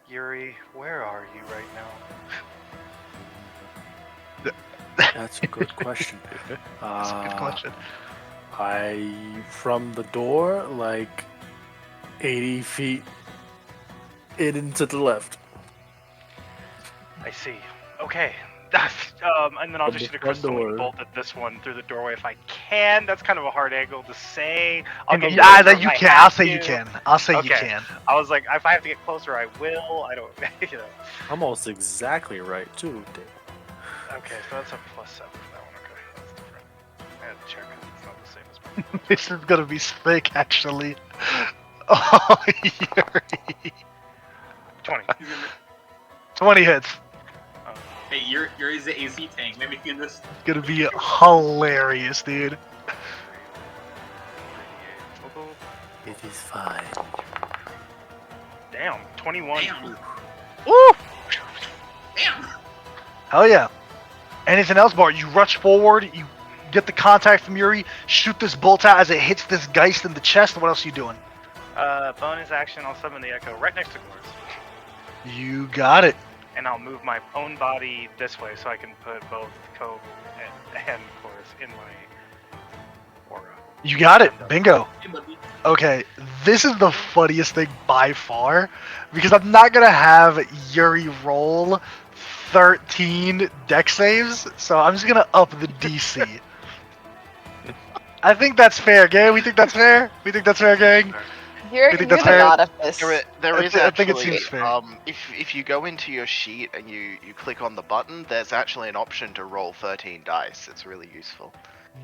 [SPEAKER 1] Yuri, where are you right now?
[SPEAKER 6] That's a good question.
[SPEAKER 4] That's a good question.
[SPEAKER 6] From the door, like 80 feet in and to the left.
[SPEAKER 1] I see. Okay. And then I'll
[SPEAKER 6] From
[SPEAKER 1] just
[SPEAKER 6] the
[SPEAKER 1] hit a crystal
[SPEAKER 6] front door.
[SPEAKER 1] bolt at this one through the doorway if I can. That's kind of a hard angle to say. I'll get
[SPEAKER 4] Yeah,
[SPEAKER 1] closer
[SPEAKER 4] that
[SPEAKER 1] if
[SPEAKER 4] you
[SPEAKER 1] I
[SPEAKER 4] can.
[SPEAKER 1] have
[SPEAKER 4] I'll say
[SPEAKER 1] to.
[SPEAKER 4] you can. I'll say you
[SPEAKER 1] Okay.
[SPEAKER 4] can.
[SPEAKER 1] I was like, if I have to get closer, I will. I don't, you know.
[SPEAKER 6] Almost exactly right too.
[SPEAKER 1] Okay, so that's a +7 for that one. Okay, that's different. I had to check. It's not the same as before.
[SPEAKER 4] This is gonna be sick, actually. Oh, Yuri.
[SPEAKER 1] 20.
[SPEAKER 4] 20 hits.
[SPEAKER 3] Hey, Yuri's the AC tank. Maybe he can just.
[SPEAKER 4] It's gonna be hilarious, dude.
[SPEAKER 6] It is fine.
[SPEAKER 1] Damn, 21.
[SPEAKER 3] Damn.
[SPEAKER 4] Woo!
[SPEAKER 3] Damn.
[SPEAKER 4] Hell yeah. Anything else, Bart? You rush forward, you get the contact from Yuri, shoot this bolt out as it hits this Geist in the chest. What else are you doing?
[SPEAKER 1] Bonus action, I'll summon the Echo right next to Chorus.
[SPEAKER 4] You got it.
[SPEAKER 1] And I'll move my own body this way so I can put both Cove and Chorus in my aura.
[SPEAKER 4] You got it. Bingo.
[SPEAKER 3] Hey, buddy.
[SPEAKER 4] Okay, this is the funniest thing by far, because I'm not gonna have Yuri roll 13 deck saves, so I'm just gonna up the DC. I think that's fair, gang. We think that's fair? We think that's fair, gang?
[SPEAKER 2] You're
[SPEAKER 4] think
[SPEAKER 2] the
[SPEAKER 4] that's fair?
[SPEAKER 2] god of this.
[SPEAKER 5] There is
[SPEAKER 4] I think it
[SPEAKER 5] actually,
[SPEAKER 4] seems fair.
[SPEAKER 5] if you go into your sheet and you click on the button, there's actually an option to roll 13 dice. It's really useful.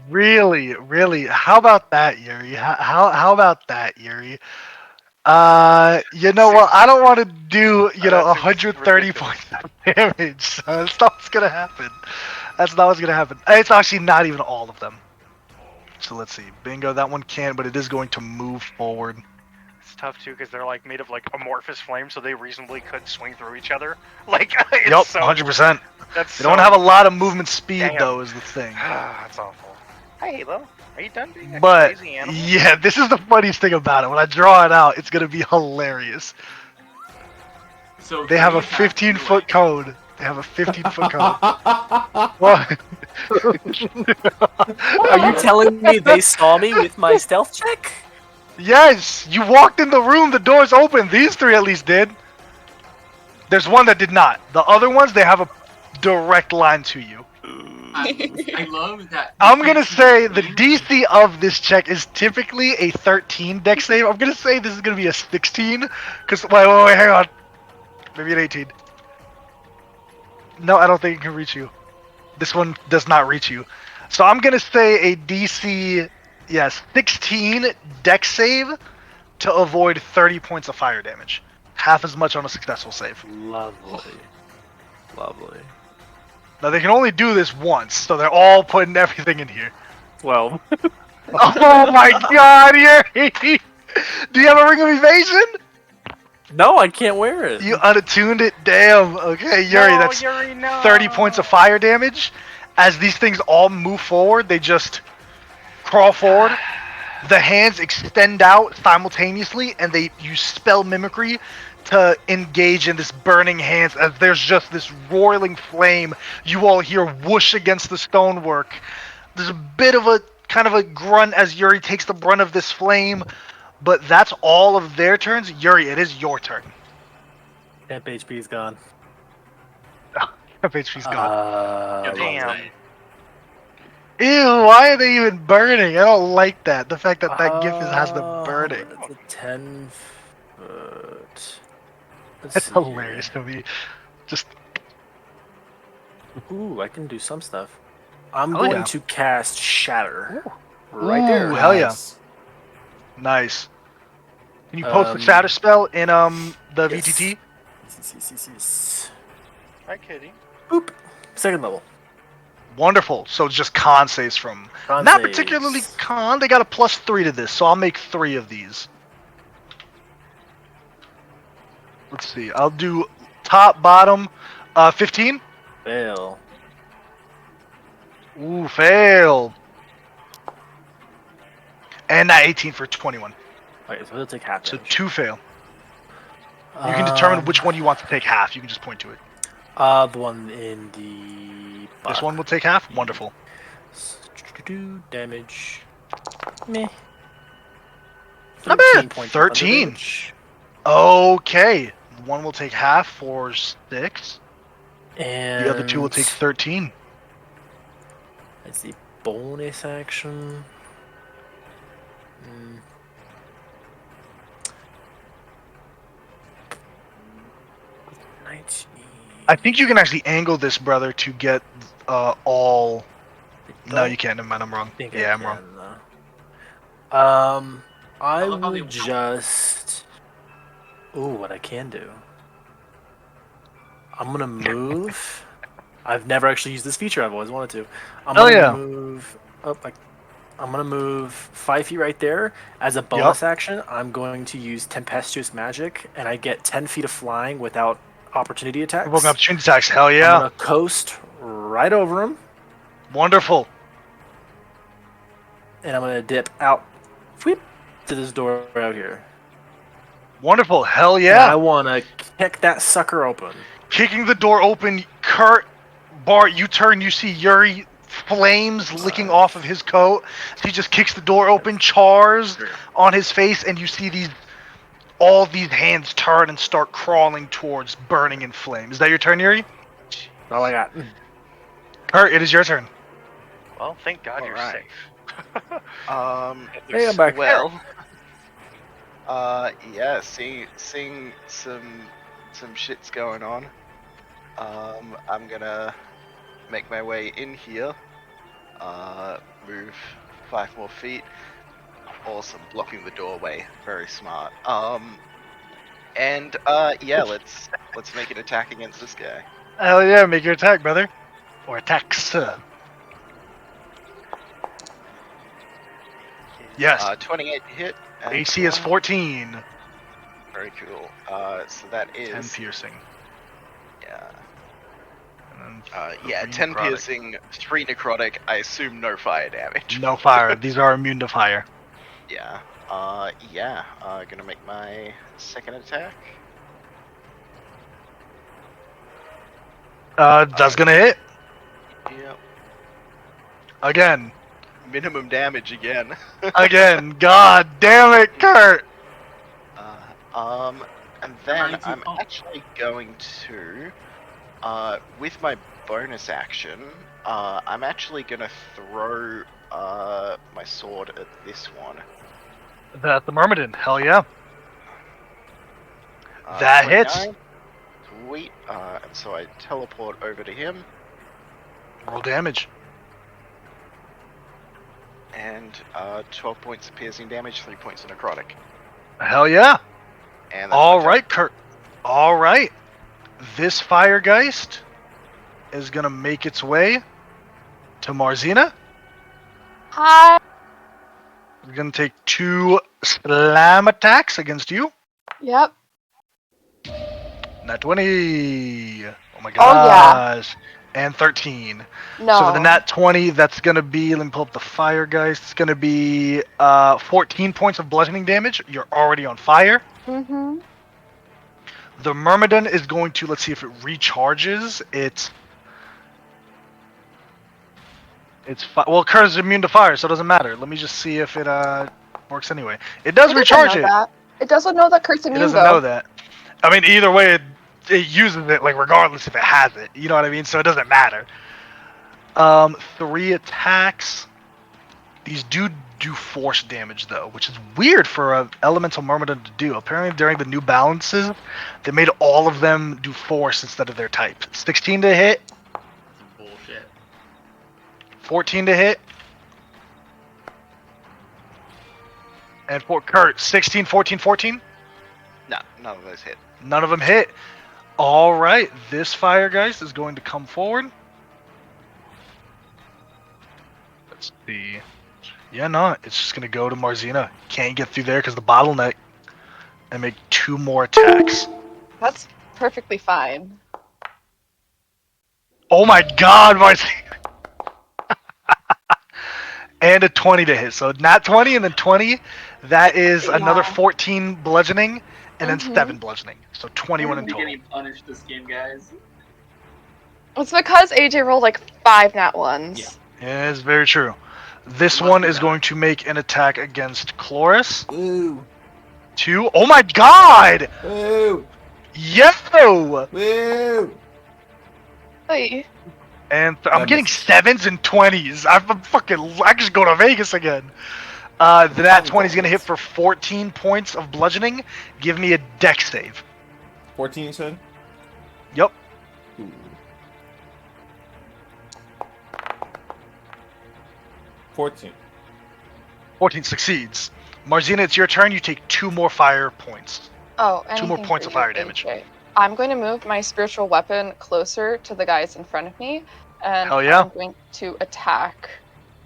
[SPEAKER 4] Really, really. How about that, Yuri? How about that, Yuri? You know what? I don't want to do,
[SPEAKER 1] That seems
[SPEAKER 4] 130
[SPEAKER 1] ridiculous.
[SPEAKER 4] points of damage. So that's not what's gonna happen. That's not what's gonna happen. It's actually not even all of them. So let's see. Bingo, that one can't, but it is going to move forward.
[SPEAKER 1] It's tough too because they're like made of like amorphous flame, so they reasonably could swing through each other. Like, it's
[SPEAKER 4] Yep,
[SPEAKER 1] so
[SPEAKER 4] 100%.
[SPEAKER 1] That's
[SPEAKER 4] They don't have a lot of movement speed,
[SPEAKER 1] Damn.
[SPEAKER 4] though, is the thing.
[SPEAKER 1] That's awful. Hi, Halo. Are you done being a
[SPEAKER 4] But,
[SPEAKER 1] crazy animal?
[SPEAKER 4] yeah, this is the funniest thing about it. When I draw it out, it's going to be hilarious.
[SPEAKER 3] So
[SPEAKER 4] They have a
[SPEAKER 3] 30 attacks
[SPEAKER 4] 15-foot code. They have a 15-foot code. What?
[SPEAKER 6] Are you telling me they saw me with my stealth check?
[SPEAKER 4] Yes! You walked in the room, the door's open. These three at least did. There's one that did not. The other ones, they have a direct line to you.
[SPEAKER 3] I love that.
[SPEAKER 4] I'm gonna say the DC of this check is typically a 13 deck save. I'm gonna say this is gonna be a 16. Cause wait, hang on. Maybe an 18. No, I don't think it can reach you. This one does not reach you. So I'm gonna say a DC, yes, 16 deck save to avoid 30 points of fire damage. Half as much on a successful save.
[SPEAKER 6] Lovely. Lovely.
[SPEAKER 4] Now they can only do this once, so they're all putting everything in here.
[SPEAKER 6] 12.
[SPEAKER 4] Oh my god, Yuri! Do you have a ring of evasion?
[SPEAKER 6] No, I can't wear it.
[SPEAKER 4] You unattuned it? Damn. Okay, Yuri,
[SPEAKER 1] No,
[SPEAKER 4] that's
[SPEAKER 1] Yuri, no.
[SPEAKER 4] 30 points of fire damage. As these things all move forward, they just crawl forward. The hands extend out simultaneously, and they use spell mimicry to engage in this burning hands as there's just this roiling flame you all hear whoosh against the stonework. There's a bit of a kind of a grunt as Yuri takes the brunt of this flame, but that's all of their turns. Yuri, it is your turn.
[SPEAKER 6] Temp HP is gone.
[SPEAKER 4] HP's gone.
[SPEAKER 1] Damn.
[SPEAKER 4] Ew, why are they even burning? I don't like that. The fact that that GIF has them burning.
[SPEAKER 6] That's a 10 foot. Let's
[SPEAKER 4] That's
[SPEAKER 6] see
[SPEAKER 4] hilarious to me. Just
[SPEAKER 6] Ooh, I can do some stuff. I'm
[SPEAKER 4] Oh,
[SPEAKER 6] going
[SPEAKER 4] yeah.
[SPEAKER 6] to cast Shatter. Right
[SPEAKER 4] Ooh,
[SPEAKER 6] there.
[SPEAKER 4] hell yeah. Nice. Can you post the shatter spell in the
[SPEAKER 6] yes.
[SPEAKER 4] VTT?
[SPEAKER 6] Yes.
[SPEAKER 1] Hi, Kitty.
[SPEAKER 6] Boop. Second level.
[SPEAKER 4] Wonderful. So it's just con saves from.
[SPEAKER 6] Con
[SPEAKER 4] Not
[SPEAKER 6] saves.
[SPEAKER 4] particularly con. They got a +3 to this, so I'll make 3 of these. Let's see. I'll do top, bottom, 15.
[SPEAKER 6] Fail.
[SPEAKER 4] Ooh, fail. And that 18 for 21.
[SPEAKER 6] Okay, so he'll take half
[SPEAKER 4] So
[SPEAKER 6] damage.
[SPEAKER 4] 2 fail. You can determine which one you want to take half. You can just point to it.
[SPEAKER 6] The one in the bottom.
[SPEAKER 4] This one will take half? Wonderful.
[SPEAKER 6] Damage. Meh.
[SPEAKER 4] Not
[SPEAKER 6] 13
[SPEAKER 4] bad.
[SPEAKER 6] points of
[SPEAKER 4] 13.
[SPEAKER 6] damage.
[SPEAKER 4] Okay. One will take half for 6.
[SPEAKER 6] And
[SPEAKER 4] The other 2 will take 13.
[SPEAKER 6] let's see. bonus action. 19.
[SPEAKER 4] I think you can actually angle this, brother, to get all. No, you can't. Never mind. I'm wrong. Yeah, I'm wrong.
[SPEAKER 6] I
[SPEAKER 3] love how they
[SPEAKER 6] would just. Ooh, what I can do. I'm gonna move. I've never actually used this feature. I've always wanted to. I'm gonna move up. I'm gonna move 5 feet right there. As a bonus action, I'm going to use Tempestuous Magic, and I get 10 feet of flying without opportunity attacks.
[SPEAKER 4] Provoking opportunity attacks. Hell yeah!
[SPEAKER 6] I'm gonna coast right over him.
[SPEAKER 4] Wonderful.
[SPEAKER 6] And I'm gonna dip out, whoop, to this door out here.
[SPEAKER 4] Wonderful. Hell yeah!
[SPEAKER 6] And I wanna kick that sucker open.
[SPEAKER 4] Kicking the door open, Kurt, Bart, you turn, you see Yuri, flames licking off of his coat. So he just kicks the door open, chars on his face, and you see all these hands turn and start crawling towards burning in flame. Is that your turn, Yuri?
[SPEAKER 6] That's all I got.
[SPEAKER 4] Kurt, it is your turn.
[SPEAKER 1] Well, thank God you're safe.
[SPEAKER 6] Hey, I'm back.
[SPEAKER 5] Well, yeah, seeing some shit's going on. I'm gonna make my way in here. Move 5 more feet. Awesome, blocking the doorway. Very smart. And yeah, let's make an attack against this guy.
[SPEAKER 4] Hell yeah, make your attack, brother. Or attacks. Yes.
[SPEAKER 5] 28 to hit.
[SPEAKER 4] AC is 14.
[SPEAKER 5] Very cool. So that is
[SPEAKER 4] 10 piercing.
[SPEAKER 5] Yeah.
[SPEAKER 4] And
[SPEAKER 5] yeah, 10
[SPEAKER 4] necrotic.
[SPEAKER 5] piercing, 3 necrotic. I assume no fire damage.
[SPEAKER 4] No fire. These are immune to fire.
[SPEAKER 5] Yeah. Yeah. Gonna make my second attack.
[SPEAKER 4] That's gonna hit.
[SPEAKER 5] Yep.
[SPEAKER 4] Again.
[SPEAKER 5] Minimum damage again.
[SPEAKER 4] Again. God damn it, Kurt.
[SPEAKER 5] And then I'm actually going to, with my bonus action, I'm actually gonna throw my sword at this one.
[SPEAKER 4] That's the Myrmidon. Hell yeah. That
[SPEAKER 5] 29.
[SPEAKER 4] hits.
[SPEAKER 5] Sweet. And so I teleport over to him.
[SPEAKER 4] Roll damage.
[SPEAKER 5] And 12 points of piercing damage, 3 points of necrotic.
[SPEAKER 4] Hell yeah.
[SPEAKER 5] And
[SPEAKER 4] all right, Kurt. All right. This Firegeist is going to make its way to Marzina.
[SPEAKER 2] Hi.
[SPEAKER 4] We're going to take 2 slam attacks against you.
[SPEAKER 2] Yep.
[SPEAKER 4] Nat 20. Oh my gosh.
[SPEAKER 2] Yeah.
[SPEAKER 4] And 13.
[SPEAKER 2] No.
[SPEAKER 4] So for the nat 20, that's going to be, let me pull up the Firegeist. It's going to be 14 points of bludgeoning damage. You're already on fire.
[SPEAKER 2] Mm-hmm.
[SPEAKER 4] The Myrmidon is going to, let's see if it recharges. Well, Kurt is immune to fire, so it doesn't matter. Let me just see if it works anyway. It does recharge it.
[SPEAKER 2] It doesn't know that Kurt's immune,
[SPEAKER 4] It doesn't know that. I mean, either way, it uses it, like, regardless if it has it. You know what I mean? So it doesn't matter. 3 attacks. These do force damage, though, which is weird for an elemental Myrmidon to do. Apparently, during the new balances, they made all of them do force instead of their type. 16 to hit.
[SPEAKER 3] Bullshit.
[SPEAKER 4] 14 to hit. And for Kurt, 16, 14, 14?
[SPEAKER 5] No, none of those hit.
[SPEAKER 4] None of them hit. All right, this Firegeist is going to come forward. Let's see. Yeah, no, it's just going to go to Marzina. Can't get through there because the bottleneck. And make 2 more attacks.
[SPEAKER 2] That's perfectly fine.
[SPEAKER 4] Oh my god, Marzina! And a 20 to hit. So nat 20 and then 20. That is another 14 bludgeoning. And then 7 bludgeoning. So 21 in total.
[SPEAKER 3] We're getting punished this game, guys.
[SPEAKER 2] It's because AJ rolled like 5 nat ones.
[SPEAKER 4] Yeah, it's very true. This one is going to make an attack against Chloris.
[SPEAKER 8] Woo.
[SPEAKER 4] 2. Oh my god!
[SPEAKER 8] Woo.
[SPEAKER 4] Yo!
[SPEAKER 8] Woo.
[SPEAKER 2] Wait.
[SPEAKER 4] And I'm getting
[SPEAKER 8] misses.
[SPEAKER 4] 7s and 20s. I just go to Vegas again. That 20 is going to hit for 14 points of bludgeoning. Give me a dex save.
[SPEAKER 8] 14, you said?
[SPEAKER 4] Yep.
[SPEAKER 8] Ooh. 14.
[SPEAKER 4] 14 succeeds. Marzina, it's your turn. You take 2 more fire points.
[SPEAKER 2] Oh,
[SPEAKER 4] 2 more
[SPEAKER 2] anything
[SPEAKER 4] points
[SPEAKER 2] for
[SPEAKER 4] of
[SPEAKER 2] you,
[SPEAKER 4] fire damage.
[SPEAKER 2] AJ. I'm going to move my spiritual weapon closer to the guys in front of me, and
[SPEAKER 4] Hell yeah.
[SPEAKER 2] I'm going to attack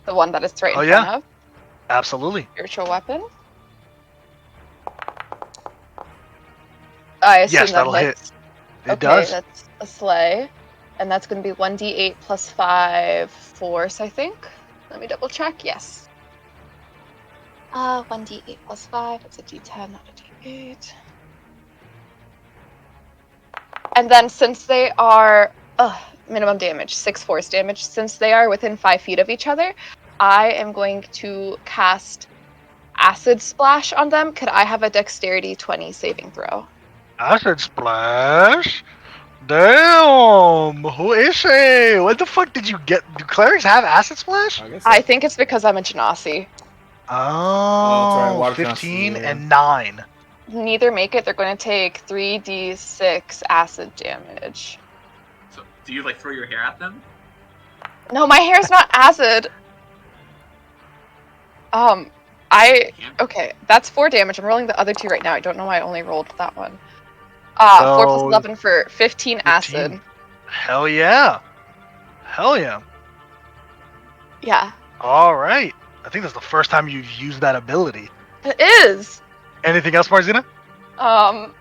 [SPEAKER 2] the one that is right
[SPEAKER 4] Hell
[SPEAKER 2] in front
[SPEAKER 4] yeah.
[SPEAKER 2] of.
[SPEAKER 4] Absolutely.
[SPEAKER 2] Spiritual weapon. I assume
[SPEAKER 4] Yes,
[SPEAKER 2] that
[SPEAKER 4] that'll hit.
[SPEAKER 2] hits.
[SPEAKER 4] It
[SPEAKER 2] Okay,
[SPEAKER 4] does.
[SPEAKER 2] that's a slay. And that's going to be 1d8 plus 5 force, I think. Let me double check. Yes. 1d8 plus 5. It's a d10, not a d8. And then since they are minimum damage, 6 force damage, since they are within 5 feet of each other, I am going to cast Acid Splash on them. Could I have a Dexterity 20 saving throw?
[SPEAKER 4] Acid Splash? Damn! Who is she? What the fuck did you get? Do clerics have Acid Splash?
[SPEAKER 8] I guess so.
[SPEAKER 2] I think it's because I'm a Genasi.
[SPEAKER 8] that's right,
[SPEAKER 4] Oh,
[SPEAKER 8] water
[SPEAKER 4] 15
[SPEAKER 8] Genasi, yeah.
[SPEAKER 4] and 9.
[SPEAKER 2] Neither make it. They're going to take 3d6 acid damage.
[SPEAKER 3] So, do you like throw your hair at them?
[SPEAKER 2] No, my hair's not acid. Okay, that's 4 damage. I'm rolling the other 2 right now. I don't know why I only rolled that one. 4 plus 11 for 15 acid.
[SPEAKER 4] Hell yeah. Hell yeah.
[SPEAKER 2] Yeah.
[SPEAKER 4] All right. I think that's the first time you've used that ability.
[SPEAKER 2] It is.
[SPEAKER 4] Anything else, Marzina?
[SPEAKER 2] Marzina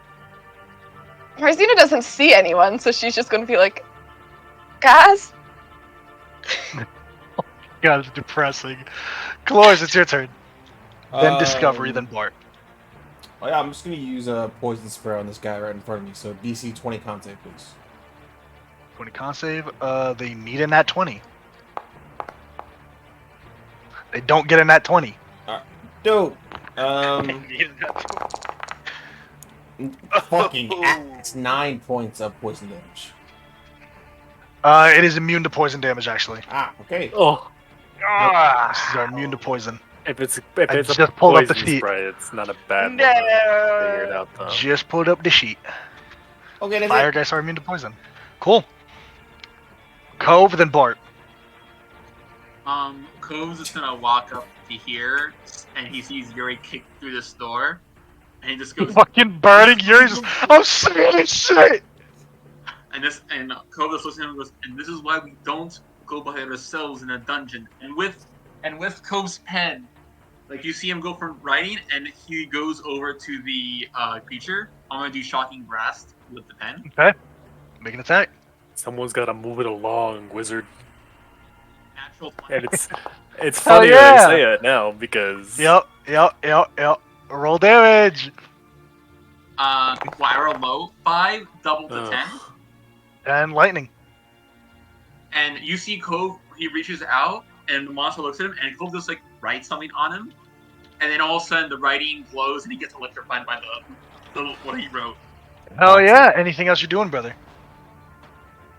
[SPEAKER 2] doesn't see anyone, so she's just going to be like, guys?
[SPEAKER 4] God, it's depressing. Cloris, it's your turn. Then Discovery, then Bart.
[SPEAKER 8] Oh yeah, I'm just gonna use a poison spray on this guy right in front of me. So DC 20 con save, please.
[SPEAKER 4] 20 con save. They need a nat 20. They don't get a nat 20.
[SPEAKER 8] Dope. Fucking it's 9 points of poison damage.
[SPEAKER 4] It is immune to poison damage, actually.
[SPEAKER 8] Okay.
[SPEAKER 6] Oh.
[SPEAKER 4] Yep. These are immune to poison.
[SPEAKER 6] If it's
[SPEAKER 4] just
[SPEAKER 6] a
[SPEAKER 4] pulled up the
[SPEAKER 6] poison
[SPEAKER 4] sheet.
[SPEAKER 6] spray, it's not a bad one to figure it out though.
[SPEAKER 4] Just pulled up the sheet.
[SPEAKER 8] Okay, that's
[SPEAKER 4] Fire
[SPEAKER 8] it.
[SPEAKER 4] guys are immune to poison. Cool. Cove, then Bart.
[SPEAKER 3] Cove's just gonna walk up to here, and he sees Yuri kick through this door, and he just goes,
[SPEAKER 4] Fucking burning Yuri just, I'm scared as shit!
[SPEAKER 3] and Cove just looks at him and goes, and this is why we don't go by ourselves in a dungeon. And with Cove's pen, like you see him go from writing, and he goes over to the creature. I'm gonna do Shocking Blast with the pen.
[SPEAKER 4] Okay. Make an attack.
[SPEAKER 6] Someone's gotta move it along, wizard.
[SPEAKER 3] Natural 20.
[SPEAKER 6] And it's funny that you say it now because
[SPEAKER 4] Yep. Roll damage.
[SPEAKER 3] I roll low 5, double to 10.
[SPEAKER 4] And lightning.
[SPEAKER 3] And you see Cove, he reaches out, and the monster looks at him, and Cove just like writes something on him, and then all of a sudden the writing glows, and he gets electrified by the what he wrote.
[SPEAKER 4] Hell yeah! Anything else you're doing, brother?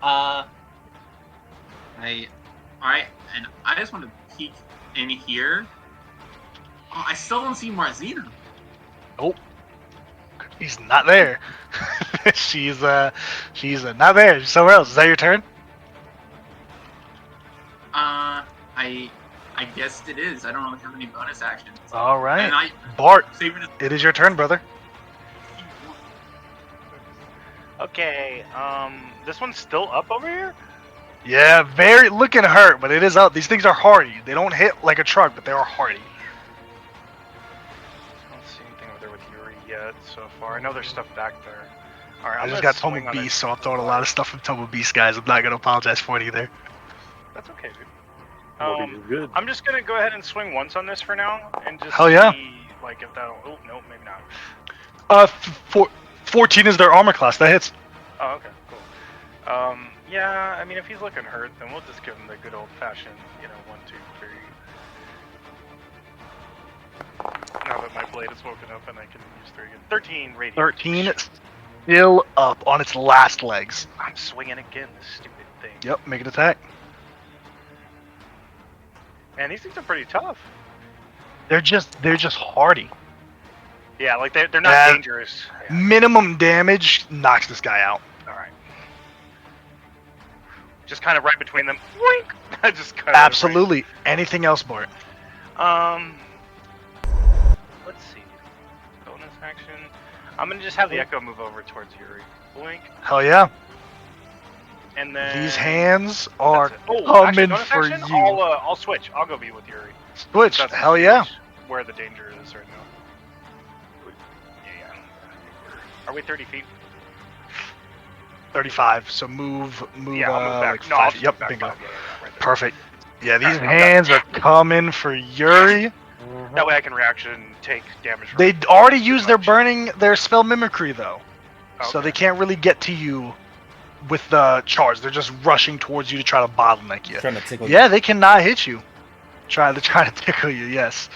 [SPEAKER 3] And I just want to peek in here. Oh, I still don't see Marzina.
[SPEAKER 4] Nope. She's not there. she's not there. She's somewhere else. Is that your turn?
[SPEAKER 3] I guess it is. I don't really have any bonus actions.
[SPEAKER 4] All right.
[SPEAKER 3] And
[SPEAKER 4] Bart, it is your turn, brother.
[SPEAKER 1] Okay, this one's still up over here?
[SPEAKER 4] Yeah, very looking hurt, but it is up. These things are hardy. They don't hit like a truck, but they are hardy.
[SPEAKER 1] I don't see anything over there with Yuri yet so far. I know there's stuff back there. Alright,
[SPEAKER 4] I just got Tomo Beast, so I'm throwing a lot of stuff from Tomo Beast, guys. I'm not going to apologize for it either.
[SPEAKER 1] That's okay, dude.
[SPEAKER 6] Good.
[SPEAKER 1] I'm just gonna go ahead and swing once on this for now, and just
[SPEAKER 4] Hell yeah.
[SPEAKER 1] see, like, if that'll... Oh, no, maybe not.
[SPEAKER 4] 14 is their armor class. That hits.
[SPEAKER 1] Oh, okay, cool. Yeah, I mean, if he's looking hurt, then we'll just give him the good old-fashioned, 1, 2, 3. Now that my blade is woken up and I can use 3 again. 13 radiant.
[SPEAKER 4] 13 still up on its last legs.
[SPEAKER 1] I'm swinging again, this stupid thing.
[SPEAKER 4] Yep, make an attack.
[SPEAKER 1] And these things are pretty tough.
[SPEAKER 4] They're just hardy.
[SPEAKER 1] Yeah, like they're not dangerous. Yeah.
[SPEAKER 4] Minimum damage knocks this guy out.
[SPEAKER 1] All right. Just kind of right between them. Wink. Just kind
[SPEAKER 4] Absolutely. Right. Anything else, Bart?
[SPEAKER 1] Let's see. Bonus action. I'm gonna just have the Echo move over towards Yuri. Blink.
[SPEAKER 4] Hell yeah.
[SPEAKER 1] And then
[SPEAKER 4] these hands are
[SPEAKER 1] coming
[SPEAKER 4] for
[SPEAKER 1] action?
[SPEAKER 4] you.
[SPEAKER 1] I'll switch. I'll go be with Yuri.
[SPEAKER 4] Switch. Hell yeah.
[SPEAKER 1] Where the danger is right now. Yeah. Are we 30 feet?
[SPEAKER 4] 35. So move.
[SPEAKER 1] Yeah, I'll move back.
[SPEAKER 4] Like
[SPEAKER 1] no,
[SPEAKER 4] 5. Yep, bingo. Right perfect. Yeah, these hands are coming for Yuri.
[SPEAKER 1] That way I can reaction take damage.
[SPEAKER 4] They already used their spell mimicry though, so they can't really get to you with the charge. They're just rushing towards you to try to bottleneck you.
[SPEAKER 8] Trying to tickle
[SPEAKER 4] you. They cannot hit you. Try to tickle you. Yes.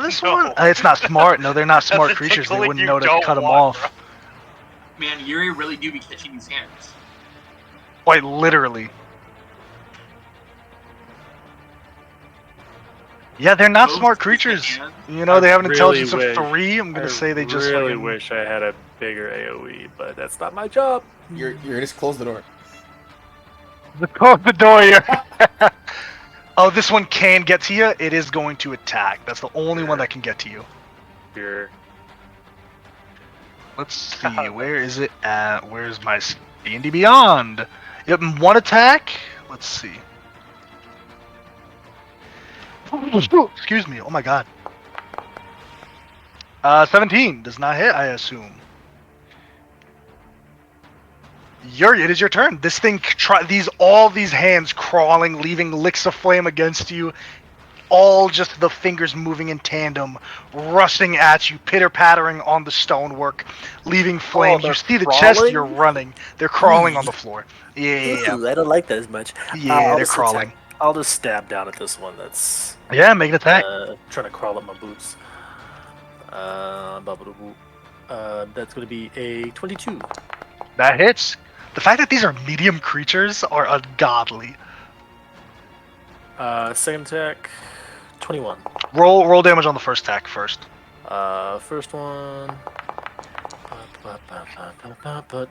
[SPEAKER 4] This one, it's not smart. No, they're not smart creatures. They wouldn't know to cut them off.
[SPEAKER 3] Bro. Man, Yuri really do be catching these hands.
[SPEAKER 4] Quite literally. Yeah, they're not smart creatures. You know, they have an intelligence of 3. I'm gonna say they just.
[SPEAKER 6] I really wish I had a bigger AOE, but that's not my job.
[SPEAKER 8] You're just close the door.
[SPEAKER 4] Close the door here. Oh, this one can get to you. It is going to attack. That's the only one that can get to you.
[SPEAKER 6] Sure.
[SPEAKER 4] Let's see. Where is it at? Where's my D&D Beyond? Yep, 1 attack. Let's see. Excuse me. Oh my god. 17 does not hit, I assume. Yuri, it is your turn. This thing, all these hands crawling, leaving licks of flame against you. All just the fingers moving in tandem, rushing at you, pitter-pattering on the stonework, leaving flames. You see the chest, you're running. They're crawling on the floor. Yeah.
[SPEAKER 6] Ooh, I don't like that as much.
[SPEAKER 4] Yeah, they're crawling.
[SPEAKER 6] I'll just stab down at this one that's...
[SPEAKER 4] Yeah, make an attack.
[SPEAKER 6] Trying to crawl up my boots. That's going to be a 22.
[SPEAKER 4] That hits. The fact that these are medium creatures are ungodly.
[SPEAKER 6] Second attack, 21.
[SPEAKER 4] Roll damage on the first attack first.
[SPEAKER 6] First one...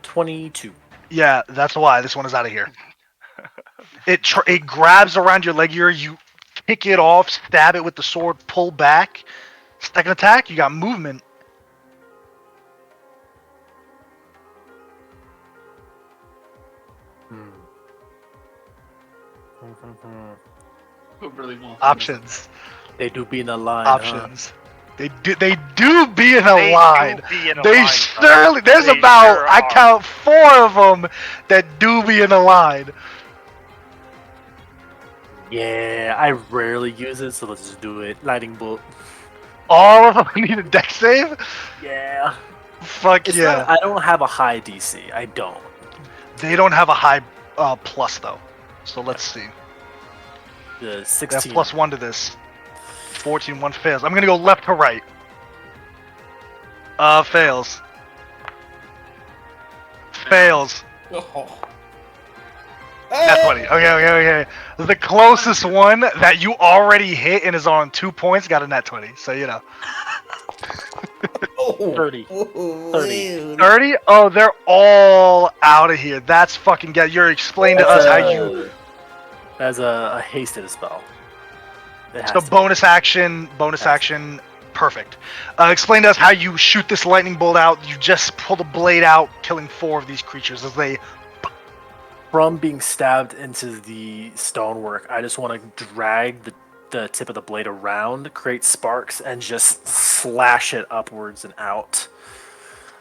[SPEAKER 6] 22.
[SPEAKER 4] Yeah, that's why this one is out of here. It grabs around your leg here. You kick it off, stab it with the sword, pull back. Second attack, you got movement.
[SPEAKER 3] Really
[SPEAKER 4] options.
[SPEAKER 6] They do be in a line.
[SPEAKER 4] Options. Huh? They do be in a line. Certainly. There's about I count 4 of them that do be in a line.
[SPEAKER 6] Yeah, I rarely use it, so let's just do it. Lightning bolt.
[SPEAKER 4] All of them need a dex save?
[SPEAKER 6] Yeah.
[SPEAKER 4] Fuck yeah.
[SPEAKER 6] I don't have a high DC. I don't.
[SPEAKER 4] They don't have a high plus though. So let's see.
[SPEAKER 6] 16.
[SPEAKER 4] They have +1 to this. 14, 1 fails. I'm gonna go left to right. Fails. Fails.
[SPEAKER 8] Oh.
[SPEAKER 4] That's funny. Okay. The closest one that you already hit and is on 2 points got a nat 20. So you know.
[SPEAKER 6] 30.
[SPEAKER 4] 30? Oh, they're all out of here. That's fucking good. You're explaining to us how you.
[SPEAKER 6] As a hasted spell.
[SPEAKER 4] So bonus action, perfect. Explain to us how you shoot this lightning bolt out. You just pull the blade out, killing 4 of these creatures as they...
[SPEAKER 6] From being stabbed into the stonework, I just want to drag the tip of the blade around, create sparks, and just slash it upwards and out.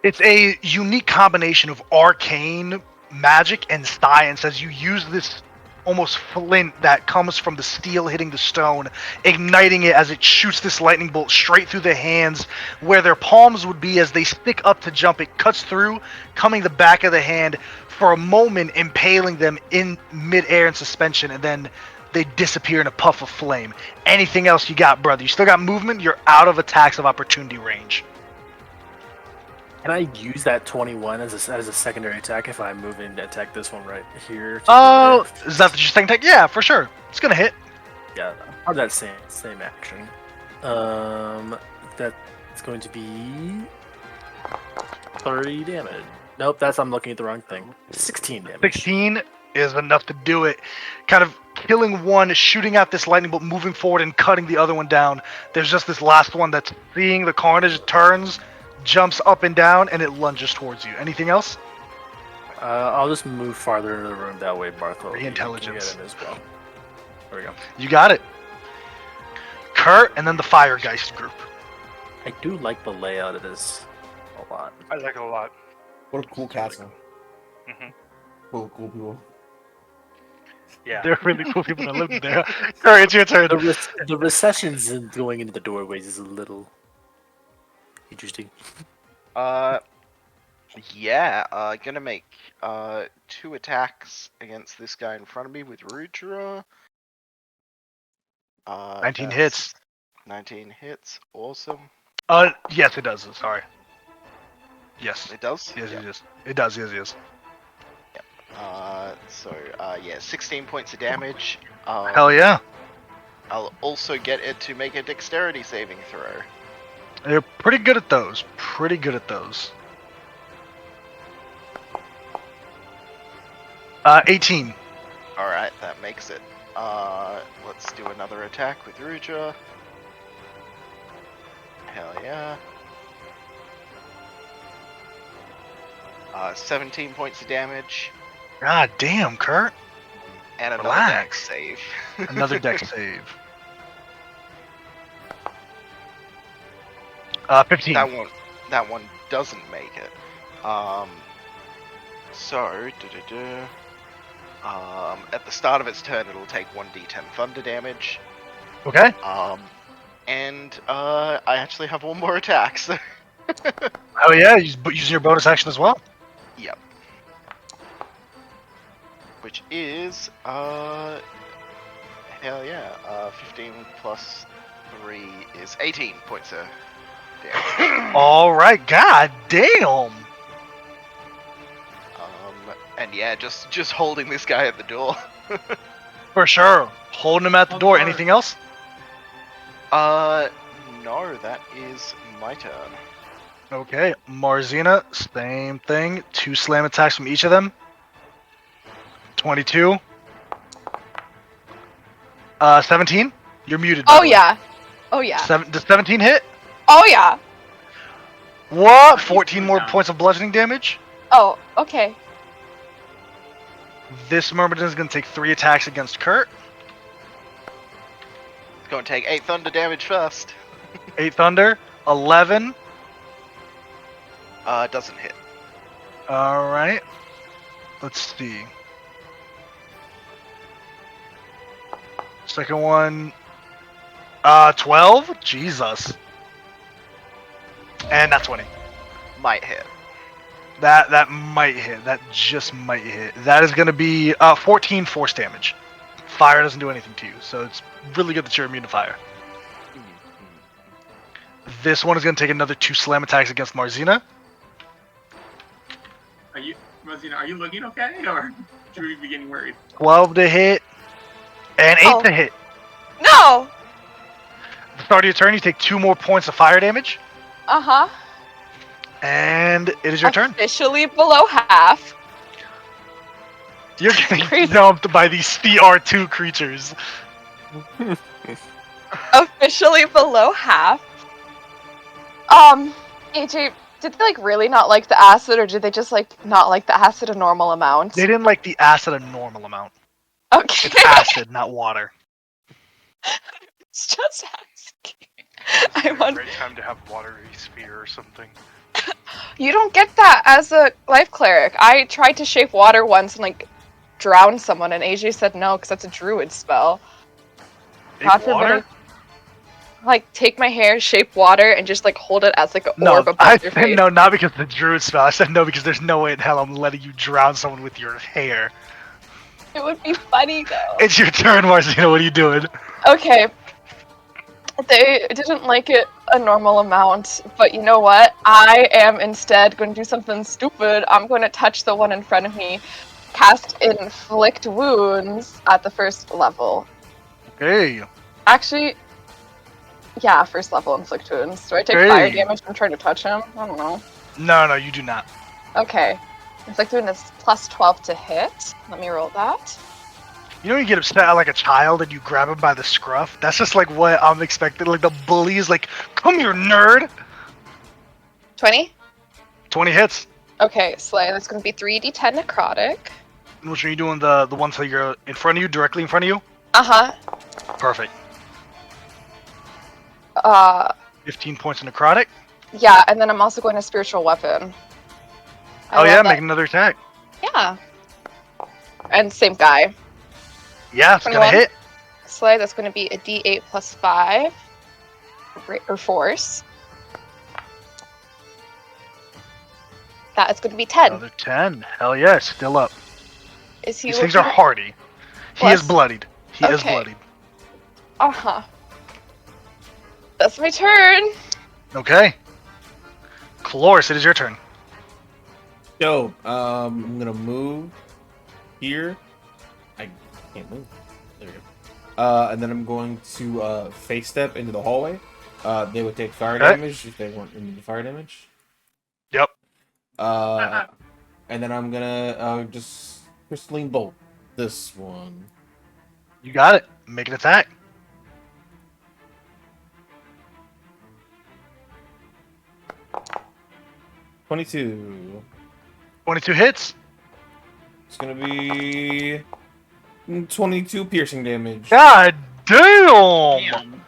[SPEAKER 4] It's a unique combination of arcane magic and science as you use this almost flint that comes from the steel hitting the stone, igniting it as it shoots this lightning bolt straight through the hands where their palms would be as they stick up to jump. It cuts through, coming the back of the hand for a moment, impaling them in midair in suspension, and then they disappear in a puff of flame. Anything else you got, brother? You still got movement? You're out of attacks of opportunity range.
[SPEAKER 6] Can I use that 21 as a secondary attack if I move in to attack this one right here?
[SPEAKER 4] Oh, is that your second attack? Yeah, for sure. It's gonna hit.
[SPEAKER 6] Yeah, I'll that same action. That's going to be 30 damage. Nope, I'm looking at the wrong thing. 16 damage.
[SPEAKER 4] 16 is enough to do it. Kind of killing one, shooting out this lightning bolt, moving forward and cutting the other one down. There's just this last one that's seeing the carnage, turns, jumps up and down, and it lunges towards you. Anything else?
[SPEAKER 6] I'll just move farther into the room. That way, Bartholdi
[SPEAKER 4] Intelligence
[SPEAKER 6] can get in as well. There we go.
[SPEAKER 4] You got it. Kurt, and then the Firegeist group.
[SPEAKER 6] I do like the layout of this a lot.
[SPEAKER 1] I like it a lot.
[SPEAKER 8] What a cool castle.
[SPEAKER 1] Mm-hmm.
[SPEAKER 8] Cool people.
[SPEAKER 1] Yeah.
[SPEAKER 4] They're really cool people that live there. Kurt, it's your turn.
[SPEAKER 6] The recessions in going into the doorways is a little interesting.
[SPEAKER 5] Yeah, gonna make 2 attacks against this guy in front of me with Rudra.
[SPEAKER 4] 19 hits.
[SPEAKER 5] 19 hits, awesome.
[SPEAKER 4] Yes, it does. Sorry. Yes.
[SPEAKER 5] It does?
[SPEAKER 4] Yes,
[SPEAKER 5] Yep.
[SPEAKER 4] it does. Yes.
[SPEAKER 5] Yeah, 16 points of damage.
[SPEAKER 4] Hell yeah.
[SPEAKER 5] I'll also get it to make a dexterity saving throw.
[SPEAKER 4] They're pretty good at those. 18.
[SPEAKER 5] Alright, that makes it. Let's do another attack with Rudra. Hell yeah. 17 points of damage.
[SPEAKER 4] God damn, Kurt.
[SPEAKER 5] And another
[SPEAKER 4] Relax.
[SPEAKER 5] dex save.
[SPEAKER 4] Another dex save. 15.
[SPEAKER 5] That one doesn't make it. At the start of its turn, it'll take 1d10 thunder damage.
[SPEAKER 4] Okay.
[SPEAKER 5] And I actually have one more attack. So
[SPEAKER 4] Oh yeah, using your bonus action as well.
[SPEAKER 5] Yep. Which is hell yeah, 15 plus 3 is 18 points of damage.
[SPEAKER 4] All right. God damn.
[SPEAKER 5] And yeah, just holding this guy at the door.
[SPEAKER 4] For sure. Holding him at the door. Anything else?
[SPEAKER 5] No, that is my turn.
[SPEAKER 4] Okay. Marzina, same thing. 2 slam attacks from each of them. 22. 17. You're muted. by
[SPEAKER 2] Oh
[SPEAKER 4] the way.
[SPEAKER 2] yeah. Oh yeah.
[SPEAKER 4] Does 17 hit?
[SPEAKER 2] Oh yeah.
[SPEAKER 4] What? 14 more points of bludgeoning damage?
[SPEAKER 2] Oh, okay.
[SPEAKER 4] This Myrmidon is going to take 3 attacks against Kurt.
[SPEAKER 5] It's going to take 8 thunder damage first.
[SPEAKER 4] 8 thunder. 11.
[SPEAKER 5] Doesn't hit.
[SPEAKER 4] Alright. Let's see. Second one. 12? Jesus. And that's 20.
[SPEAKER 5] Might hit.
[SPEAKER 4] That might hit. That just might hit. That is going to be 14 force damage. Fire doesn't do anything to you, so it's really good that you're immune to fire. This one is going to take another 2 slam attacks against Marzina.
[SPEAKER 3] Rosina, are you looking okay, or should we be getting worried?
[SPEAKER 4] 12 to hit, and 8 to hit.
[SPEAKER 2] No.
[SPEAKER 4] At the start of your turn, you take 2 more points of fire damage,
[SPEAKER 2] Uh-huh.
[SPEAKER 4] and it is your turn.
[SPEAKER 2] Officially below half.
[SPEAKER 4] You're getting dumped by these CR2 creatures.
[SPEAKER 2] Officially below half. AJ, did they really not like the acid, or did they just not like the acid a normal amount?
[SPEAKER 4] They didn't like the acid a normal amount.
[SPEAKER 2] Okay.
[SPEAKER 4] It's acid, not water.
[SPEAKER 2] It's just asking.
[SPEAKER 1] It's a great time to have watery spear or something.
[SPEAKER 2] You don't get that as a life cleric. I tried to shape water once and drown someone, and AJ said no because that's a druid spell. God forbid I, take my hair, shape water, and just hold it as an orb above your face.
[SPEAKER 4] No, not because of the druid spell. I said no because there's no way in hell I'm letting you drown someone with your hair.
[SPEAKER 2] It would be funny though.
[SPEAKER 4] It's your turn, Marcina. What are you doing?
[SPEAKER 2] Okay. They didn't like it a normal amount, but you know what? I am instead going to do something stupid. I'm going to touch the one in front of me, cast Inflict Wounds at the first level.
[SPEAKER 4] Hey.
[SPEAKER 2] Actually, yeah, first level Inflict Wounds. Do I take fire damage from trying to touch him? I don't know.
[SPEAKER 4] No, you do not.
[SPEAKER 2] Okay. Inflict Wound is plus 12 to hit. Let me roll that.
[SPEAKER 4] You know when you get upset like a child and you grab him by the scruff? That's just like what I'm expecting. Like the bully is like, come here, nerd!
[SPEAKER 2] 20?
[SPEAKER 4] 20 hits.
[SPEAKER 2] Okay, Slay. That's going to be 3d10 necrotic.
[SPEAKER 4] Which one are you doing? The ones that you're in front of you, directly in front of you?
[SPEAKER 2] Uh-huh.
[SPEAKER 4] Perfect. 15 points of necrotic.
[SPEAKER 2] Yeah, and then I'm also going to spiritual weapon.
[SPEAKER 4] Make another attack.
[SPEAKER 2] Yeah. And same guy.
[SPEAKER 4] Yeah, it's gonna hit.
[SPEAKER 2] Slay, that's going to be a d8 plus 5. Or force. That is going to be 10.
[SPEAKER 4] Another 10. Hell yeah, still up.
[SPEAKER 2] These
[SPEAKER 4] things are hardy. He is bloodied. He is bloodied.
[SPEAKER 2] Uh-huh. That's my turn.
[SPEAKER 4] Okay. Cloris, it is your turn.
[SPEAKER 8] Yo, I'm gonna move here. I can't move. There we go. And then I'm going to face step into the hallway. They would take fire damage if they want into the fire damage.
[SPEAKER 4] Yep.
[SPEAKER 8] And then I'm gonna just crystalline bolt this one.
[SPEAKER 4] You got it. Make an attack.
[SPEAKER 8] $22.
[SPEAKER 4] 22 hits.
[SPEAKER 8] It's gonna be 22 piercing damage.
[SPEAKER 4] God damn!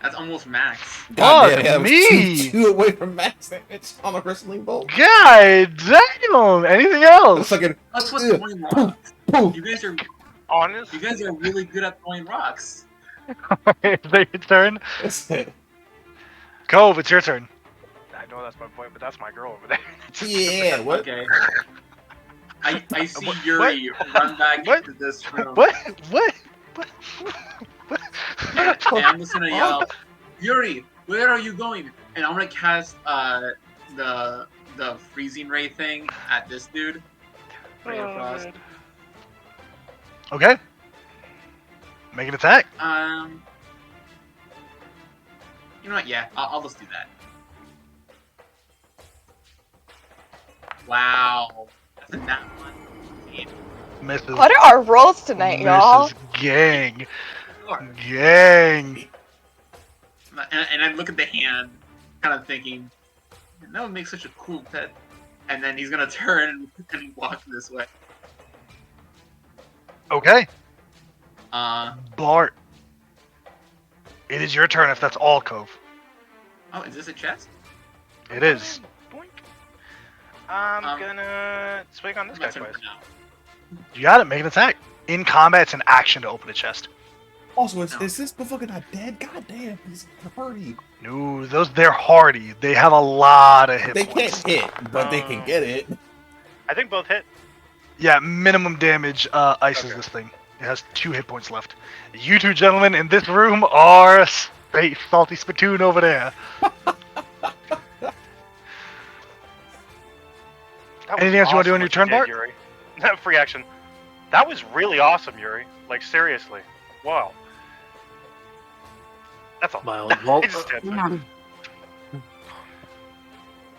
[SPEAKER 3] That's almost max.
[SPEAKER 8] God damn,
[SPEAKER 4] me!
[SPEAKER 8] Two away from max damage on a wrestling bolt.
[SPEAKER 4] God damn! Anything else?
[SPEAKER 3] That's what throwing rocks. You guys are
[SPEAKER 1] honest.
[SPEAKER 3] You guys are really good at throwing rocks.
[SPEAKER 4] Is that your turn? Cove, it's your turn.
[SPEAKER 1] I know that's my point, but that's my girl over there.
[SPEAKER 8] Yeah, what?
[SPEAKER 3] Okay. I see Yuri run back into this room.
[SPEAKER 4] What?
[SPEAKER 3] And I'm just gonna yell, Yuri, where are you going? And I'm gonna cast the freezing ray thing at this dude. Ray of Frost.
[SPEAKER 4] Okay. Make an attack.
[SPEAKER 3] You know what? Yeah, I'll just do that. Wow. That's a nat one.
[SPEAKER 4] Misses.
[SPEAKER 2] What are our rolls tonight, y'all?
[SPEAKER 4] Gang. Gang.
[SPEAKER 3] And I look at the hand, kind of thinking, that would make such a cool pet. And then he's gonna turn and walk this way.
[SPEAKER 4] Okay.
[SPEAKER 3] Bart.
[SPEAKER 4] It is your turn if that's all, Cove.
[SPEAKER 3] Oh, is this a chest?
[SPEAKER 4] It is.
[SPEAKER 1] I'm gonna swing on this guy twice.
[SPEAKER 4] You got it. Make an attack. In combat, it's an action to open a chest.
[SPEAKER 8] Also, is this motherfucker not dead? God damn, he's hardy.
[SPEAKER 4] No, they're hardy. They have a lot of hit
[SPEAKER 8] They
[SPEAKER 4] points.
[SPEAKER 8] can't hit, but they can get it.
[SPEAKER 1] I think both hit.
[SPEAKER 4] Yeah, minimum damage ices this thing. It has 2 hit points left. You two gentlemen in this room are safe. Salty Spittoon over there. Anything else you want to do on your turn, Bart?
[SPEAKER 1] Yuri. Free action. That was really awesome, Yuri. Like, seriously. Wow. That's all.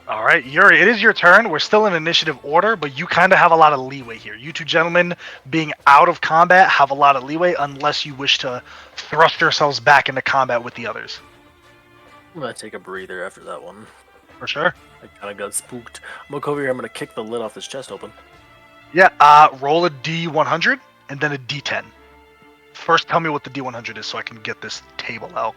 [SPEAKER 4] Alright, Yuri, it is your turn. We're still in initiative order, but you kind of have a lot of leeway here. You two gentlemen, being out of combat, have a lot of leeway unless you wish to thrust yourselves back into combat with the others.
[SPEAKER 6] I'm going to take a breather after that one.
[SPEAKER 4] For sure.
[SPEAKER 6] I kind of got spooked. I'm going to come over here. I'm going to kick the lid off this chest open.
[SPEAKER 4] Yeah, roll a D100 and then a D10. First, tell me what the D100 is so I can get this table out.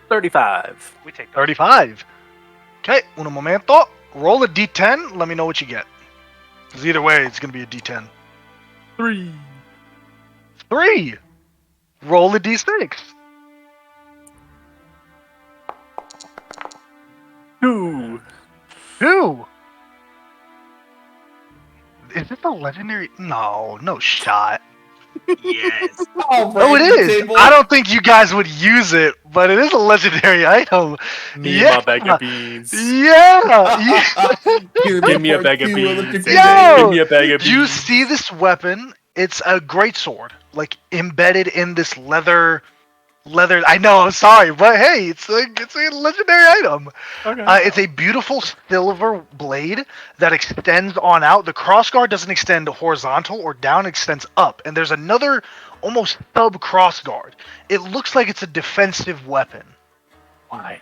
[SPEAKER 6] 35.
[SPEAKER 1] We take
[SPEAKER 4] 35. Okay, un momento. Roll a D10. Let me know what you get. Because either way, it's going to be a D10.
[SPEAKER 6] 3.
[SPEAKER 4] 3. Roll a D6.
[SPEAKER 6] 2.
[SPEAKER 4] 2. Is this a legendary? No shot.
[SPEAKER 3] Yes.
[SPEAKER 8] Oh,
[SPEAKER 4] Oh, it is. I don't think you guys would use it, but it is a legendary item.
[SPEAKER 6] Me and my bag of beans.
[SPEAKER 4] Yeah.
[SPEAKER 6] Give me a bag of beans. Give
[SPEAKER 4] Yo,
[SPEAKER 6] me a bag of beans.
[SPEAKER 4] you see this weapon? It's a great sword, like embedded in this leather. I know. I'm sorry, but hey, it's a legendary item.
[SPEAKER 6] Okay.
[SPEAKER 4] It's a beautiful silver blade that extends on out. The crossguard doesn't extend horizontal or down; it extends up. And there's another almost sub crossguard. It looks like it's a defensive weapon.
[SPEAKER 6] Why?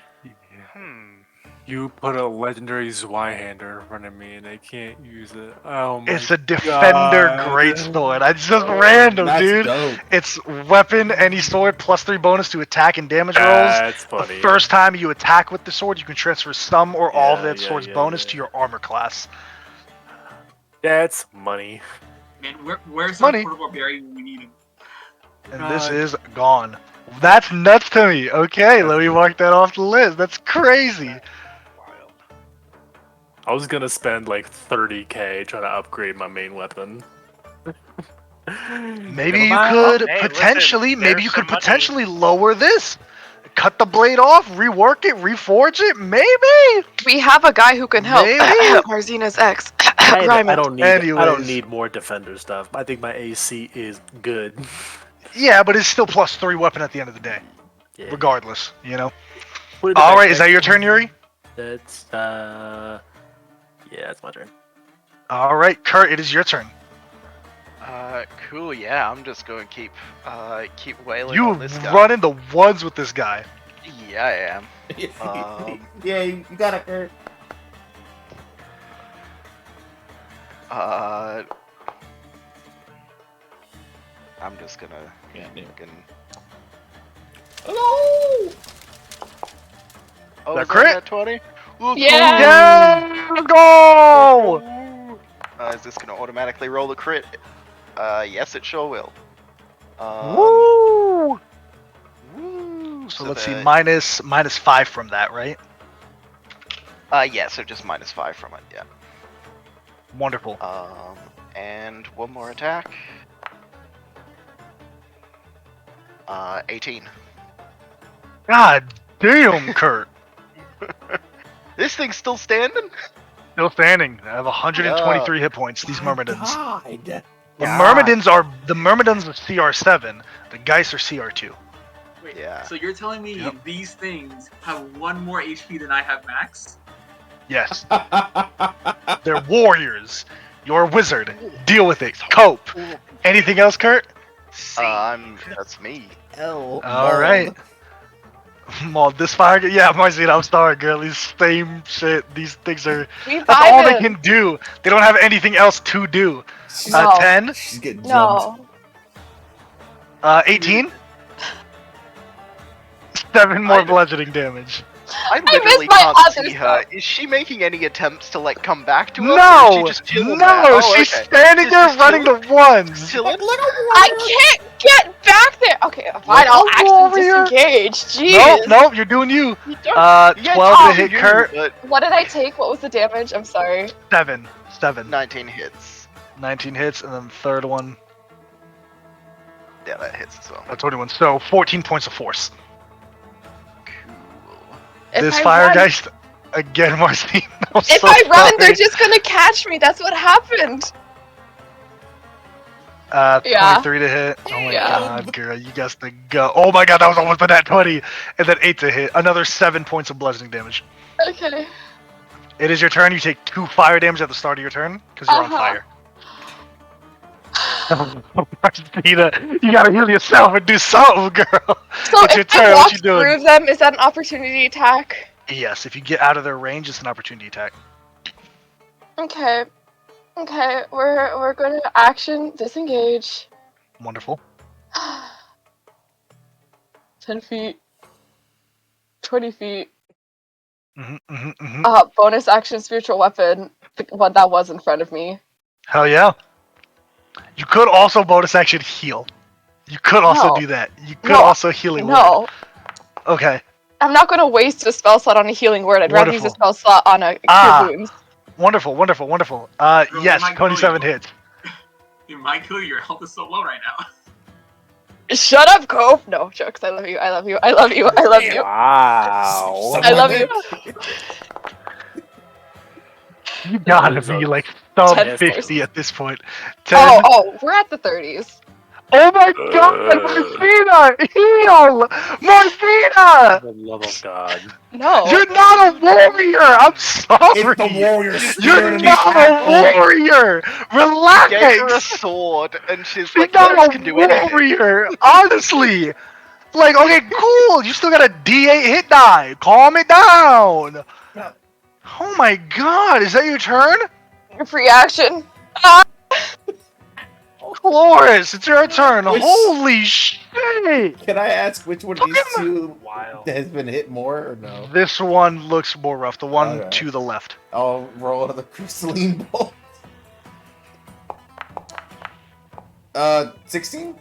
[SPEAKER 6] You put a legendary Zweihander in front of me and I can't use it. Oh my
[SPEAKER 4] It's a defender
[SPEAKER 6] God.
[SPEAKER 4] greatsword. It's just random,
[SPEAKER 8] that's
[SPEAKER 4] dude.
[SPEAKER 8] dope.
[SPEAKER 4] It's weapon, any sword, +3 bonus to attack and damage rolls.
[SPEAKER 6] That's funny.
[SPEAKER 4] The first time you attack with the sword, you can transfer some or all of that
[SPEAKER 6] Yeah,
[SPEAKER 4] sword's
[SPEAKER 6] yeah,
[SPEAKER 4] bonus
[SPEAKER 6] yeah.
[SPEAKER 4] to your armor class.
[SPEAKER 6] That's money.
[SPEAKER 3] Man, where's our
[SPEAKER 4] Money.
[SPEAKER 3] portable berry when we need him?
[SPEAKER 4] And this is gone. That's nuts to me. Okay, let me mark that off the list. That's crazy.
[SPEAKER 6] I was gonna spend like 30k trying to upgrade my main weapon.
[SPEAKER 4] Maybe you could potentially, lower this. Cut the blade off, rework it, reforge it, maybe.
[SPEAKER 2] We have a guy who can help.
[SPEAKER 4] Maybe.
[SPEAKER 2] Marzina's ex.
[SPEAKER 6] I don't
[SPEAKER 4] Anyways.
[SPEAKER 6] need more defender stuff. I think my AC is good.
[SPEAKER 4] Yeah, but it's still +3 weapon at the end of the day.
[SPEAKER 6] Yeah.
[SPEAKER 4] Regardless, you know.
[SPEAKER 6] Put it
[SPEAKER 4] All
[SPEAKER 6] back
[SPEAKER 4] right, is
[SPEAKER 6] there.
[SPEAKER 4] that your turn, Yuri?
[SPEAKER 6] That's yeah, it's my turn.
[SPEAKER 4] All right, Kurt, it is your turn.
[SPEAKER 5] Cool. Yeah, I'm just going to keep wailing
[SPEAKER 4] You
[SPEAKER 5] on this guy.
[SPEAKER 4] run in the ones with this guy.
[SPEAKER 5] Yeah, I am.
[SPEAKER 8] Yeah, you got it, Kurt.
[SPEAKER 5] I'm just gonna. Fucking...
[SPEAKER 8] Hello.
[SPEAKER 5] Oh,
[SPEAKER 4] That
[SPEAKER 5] is
[SPEAKER 4] crit?
[SPEAKER 5] that 20?
[SPEAKER 2] Yeah.
[SPEAKER 4] Yeah, let's go.
[SPEAKER 5] Is this gonna automatically roll a crit? Yes, it sure will.
[SPEAKER 4] Woo!
[SPEAKER 5] Woo!
[SPEAKER 4] So let's see, -5 from that, right?
[SPEAKER 5] Yeah, so just -5 from it, yeah.
[SPEAKER 4] Wonderful.
[SPEAKER 5] And one more attack. 18.
[SPEAKER 4] God damn, Kurt.
[SPEAKER 5] This thing's still standing?
[SPEAKER 4] Still standing. I have 123 hit points. These Myrmidons.
[SPEAKER 8] Died.
[SPEAKER 4] The Myrmidons are CR7. The Geist are CR2.
[SPEAKER 3] Wait,
[SPEAKER 5] Yeah.
[SPEAKER 3] So you're telling me these things have 1 more HP than I have max?
[SPEAKER 4] Yes. They're warriors. You're a wizard. Deal with it. Cope. Anything else, Kurt?
[SPEAKER 5] That's me.
[SPEAKER 8] L.
[SPEAKER 4] All right. Well, this fire. Yeah, Marzina, I'm sorry, girl. These same shit. These things are. That's all they can do. They don't have anything else to do. 10.
[SPEAKER 8] She's getting jumped.
[SPEAKER 2] No.
[SPEAKER 4] 18. 7 more bludgeoning damage.
[SPEAKER 5] I literally
[SPEAKER 2] my
[SPEAKER 5] can't
[SPEAKER 2] other
[SPEAKER 5] see her.
[SPEAKER 2] stuff.
[SPEAKER 5] Is she making any attempts to like come back to us? or
[SPEAKER 4] No,
[SPEAKER 5] is she just chilling there?
[SPEAKER 4] no,
[SPEAKER 5] Oh,
[SPEAKER 4] she's
[SPEAKER 5] okay.
[SPEAKER 4] standing there
[SPEAKER 5] Just
[SPEAKER 4] running
[SPEAKER 5] chilling?
[SPEAKER 4] the ones.
[SPEAKER 5] Chilling?
[SPEAKER 2] I can't get back there. Okay, fine. I'll actually disengage. Jeez.
[SPEAKER 4] Nope, you're doing you.
[SPEAKER 5] You don't.
[SPEAKER 4] 12 to hit Kurt.
[SPEAKER 5] But
[SPEAKER 2] What did I take? What was the damage? I'm sorry.
[SPEAKER 4] 7.
[SPEAKER 5] 19 hits.
[SPEAKER 4] 19 hits, and then the third one,
[SPEAKER 5] Yeah, that hits as well.
[SPEAKER 4] 21. So 14 points of force.
[SPEAKER 5] Cool.
[SPEAKER 2] If
[SPEAKER 4] This
[SPEAKER 2] I
[SPEAKER 4] fire
[SPEAKER 2] run-
[SPEAKER 4] geist again, Marcine.
[SPEAKER 2] If I run, they're just gonna catch me. That's what happened.
[SPEAKER 4] 23 to hit. Oh my god, girl, you guys to go. Oh my god, that was almost a nat 20. And then 8 to hit. Another 7 points of bludgeoning damage.
[SPEAKER 2] Okay.
[SPEAKER 4] It is your turn. You take 2 fire damage at the start of your turn because you're on fire. Marcina, you gotta heal yourself and do something, girl.
[SPEAKER 2] So
[SPEAKER 4] It's your
[SPEAKER 2] if
[SPEAKER 4] turn.
[SPEAKER 2] I
[SPEAKER 4] What
[SPEAKER 2] walk
[SPEAKER 4] you doing?
[SPEAKER 2] through them, is that an opportunity attack?
[SPEAKER 4] Yes, if you get out of their range, it's an opportunity attack.
[SPEAKER 2] Okay. Okay, we're gonna action disengage.
[SPEAKER 4] Wonderful.
[SPEAKER 2] 10 feet. 20 feet.
[SPEAKER 4] Mm-hmm.
[SPEAKER 2] Bonus action spiritual weapon. What that was in front of me.
[SPEAKER 4] Hell yeah. You could also bonus action heal. You could also do that. You could also healing word.
[SPEAKER 2] No.
[SPEAKER 4] Okay.
[SPEAKER 2] I'm not gonna waste a spell slot on a healing word. I'd rather use a spell slot on a cure wounds.
[SPEAKER 4] Wonderful.
[SPEAKER 3] Bro,
[SPEAKER 4] Yes, 27 hits.
[SPEAKER 3] You might kill you. Your health is so low right now.
[SPEAKER 2] Shut up, Cove. No jokes. I love you. I love you. I love you. I love you.
[SPEAKER 6] Wow.
[SPEAKER 2] I love you.
[SPEAKER 4] You gotta be like sub
[SPEAKER 2] 10
[SPEAKER 4] 50 at this point. 10.
[SPEAKER 2] Oh, we're at the 30s.
[SPEAKER 4] Oh my god, Martina! Heal! Martina!
[SPEAKER 6] For the love of God.
[SPEAKER 2] No.
[SPEAKER 4] You're not a warrior! I'm sorry!
[SPEAKER 8] It's the warrior
[SPEAKER 4] You're
[SPEAKER 8] spirit
[SPEAKER 4] not a warrior! Relax!
[SPEAKER 5] Gave her a sword, and she's
[SPEAKER 4] She's
[SPEAKER 5] like,
[SPEAKER 4] not
[SPEAKER 5] "Clerics
[SPEAKER 4] a
[SPEAKER 5] can do anything."
[SPEAKER 4] warrior! Honestly! Like, okay, cool! You still got a D8 hit die! Calm it down! Oh my god, is that your turn?
[SPEAKER 2] Free action.
[SPEAKER 4] Cloris, it's your turn!
[SPEAKER 8] Which-
[SPEAKER 4] Holy shit!
[SPEAKER 8] Can I ask which one of these two
[SPEAKER 6] Wow.
[SPEAKER 8] has been hit more or no?
[SPEAKER 4] This one looks more rough, the one
[SPEAKER 8] Okay.
[SPEAKER 4] to the left.
[SPEAKER 8] I'll roll another crystalline bolt. 16?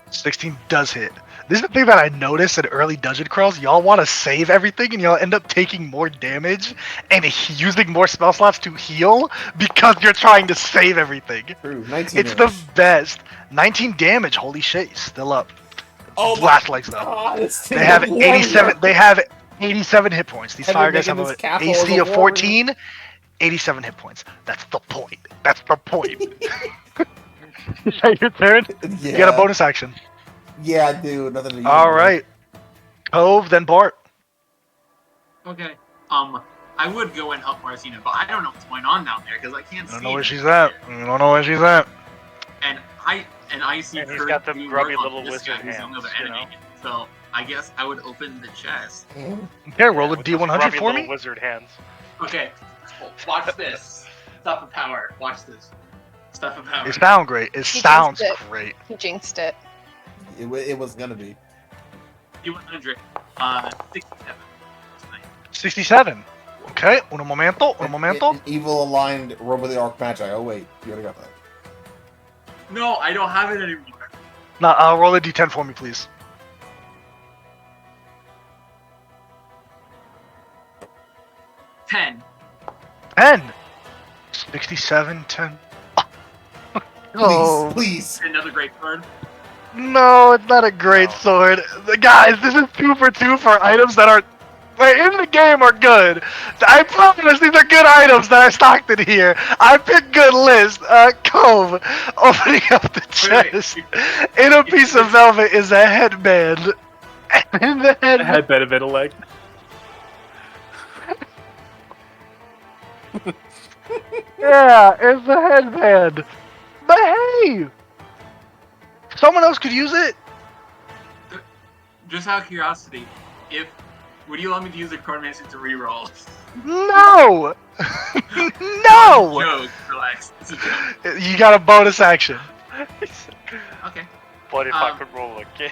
[SPEAKER 4] 16 does hit. This is the thing that I noticed in early dungeon crawls. Y'all want to save everything, and y'all end up taking more damage and using more spell slots to heal because you're trying to save everything.
[SPEAKER 8] True, 19
[SPEAKER 4] It's the
[SPEAKER 8] damage.
[SPEAKER 4] best. 19 damage. Holy shit, he's still up.
[SPEAKER 8] Oh
[SPEAKER 4] Blast legs though.
[SPEAKER 8] God, this
[SPEAKER 4] They
[SPEAKER 8] thing
[SPEAKER 4] have
[SPEAKER 8] is
[SPEAKER 4] 87.
[SPEAKER 8] warrior.
[SPEAKER 4] They have 87 hit points. These
[SPEAKER 8] Have you
[SPEAKER 4] fire guys
[SPEAKER 8] making
[SPEAKER 4] have
[SPEAKER 8] this
[SPEAKER 4] an
[SPEAKER 8] castle
[SPEAKER 4] AC
[SPEAKER 8] as a
[SPEAKER 4] of
[SPEAKER 8] warrior?
[SPEAKER 4] 14. 87 hit points. That's the point. That's the point. Is that your turn?
[SPEAKER 8] Yeah.
[SPEAKER 4] You get a bonus action.
[SPEAKER 8] Yeah, I do. Nothing to use.
[SPEAKER 4] All right. Cove, then Bart.
[SPEAKER 3] Okay. I would go and help Marcina, but I don't know what's going on down there because I can't
[SPEAKER 4] I
[SPEAKER 3] see.
[SPEAKER 4] don't know where
[SPEAKER 3] them.
[SPEAKER 4] she's at. I don't know where she's at.
[SPEAKER 3] And I see.
[SPEAKER 1] And he's
[SPEAKER 3] Kurt
[SPEAKER 1] got them
[SPEAKER 3] doing
[SPEAKER 1] grubby
[SPEAKER 3] work on
[SPEAKER 1] little
[SPEAKER 3] this guy
[SPEAKER 1] lizard
[SPEAKER 3] who's the
[SPEAKER 1] hands,
[SPEAKER 3] other
[SPEAKER 1] you
[SPEAKER 3] enemy.
[SPEAKER 1] know?
[SPEAKER 3] So I guess I would open the chest.
[SPEAKER 4] Okay, roll a
[SPEAKER 1] With those
[SPEAKER 4] D100
[SPEAKER 1] grubby
[SPEAKER 4] for
[SPEAKER 1] little
[SPEAKER 4] me.
[SPEAKER 1] Wizard hands.
[SPEAKER 3] Okay. Watch this. Stuff of power. Watch this. Stuff of power.
[SPEAKER 4] It sounds great. It
[SPEAKER 2] He
[SPEAKER 4] sounds
[SPEAKER 2] jinxed it.
[SPEAKER 4] great.
[SPEAKER 2] He jinxed it.
[SPEAKER 8] It was gonna be.
[SPEAKER 3] D100. 67.
[SPEAKER 4] 67. Okay, un momento, un momento.
[SPEAKER 8] An evil aligned Robo the Archmagi. Oh wait, you already got that.
[SPEAKER 3] No, I don't have it anymore.
[SPEAKER 4] Now, roll a D10 for me, please.
[SPEAKER 3] 10.
[SPEAKER 4] 10. 67, 10. Oh,
[SPEAKER 8] Please.
[SPEAKER 3] Another great card.
[SPEAKER 4] no, it's not a great sword. Guys, this is 2 for 2 for items that are in the game are good. I promise these are good items that I stocked in here. I picked good lists. Cove, opening up the chest. In a piece of velvet is a headband. And the
[SPEAKER 6] I had better intellect.
[SPEAKER 4] Yeah, it's a headband. But hey, someone else could use it.
[SPEAKER 3] Just out of curiosity, would you allow me to use a Chronomancer to reroll?
[SPEAKER 4] No, no.
[SPEAKER 3] Joke, relax. It's a joke.
[SPEAKER 4] You got a bonus action.
[SPEAKER 3] Okay.
[SPEAKER 1] But if I could roll again.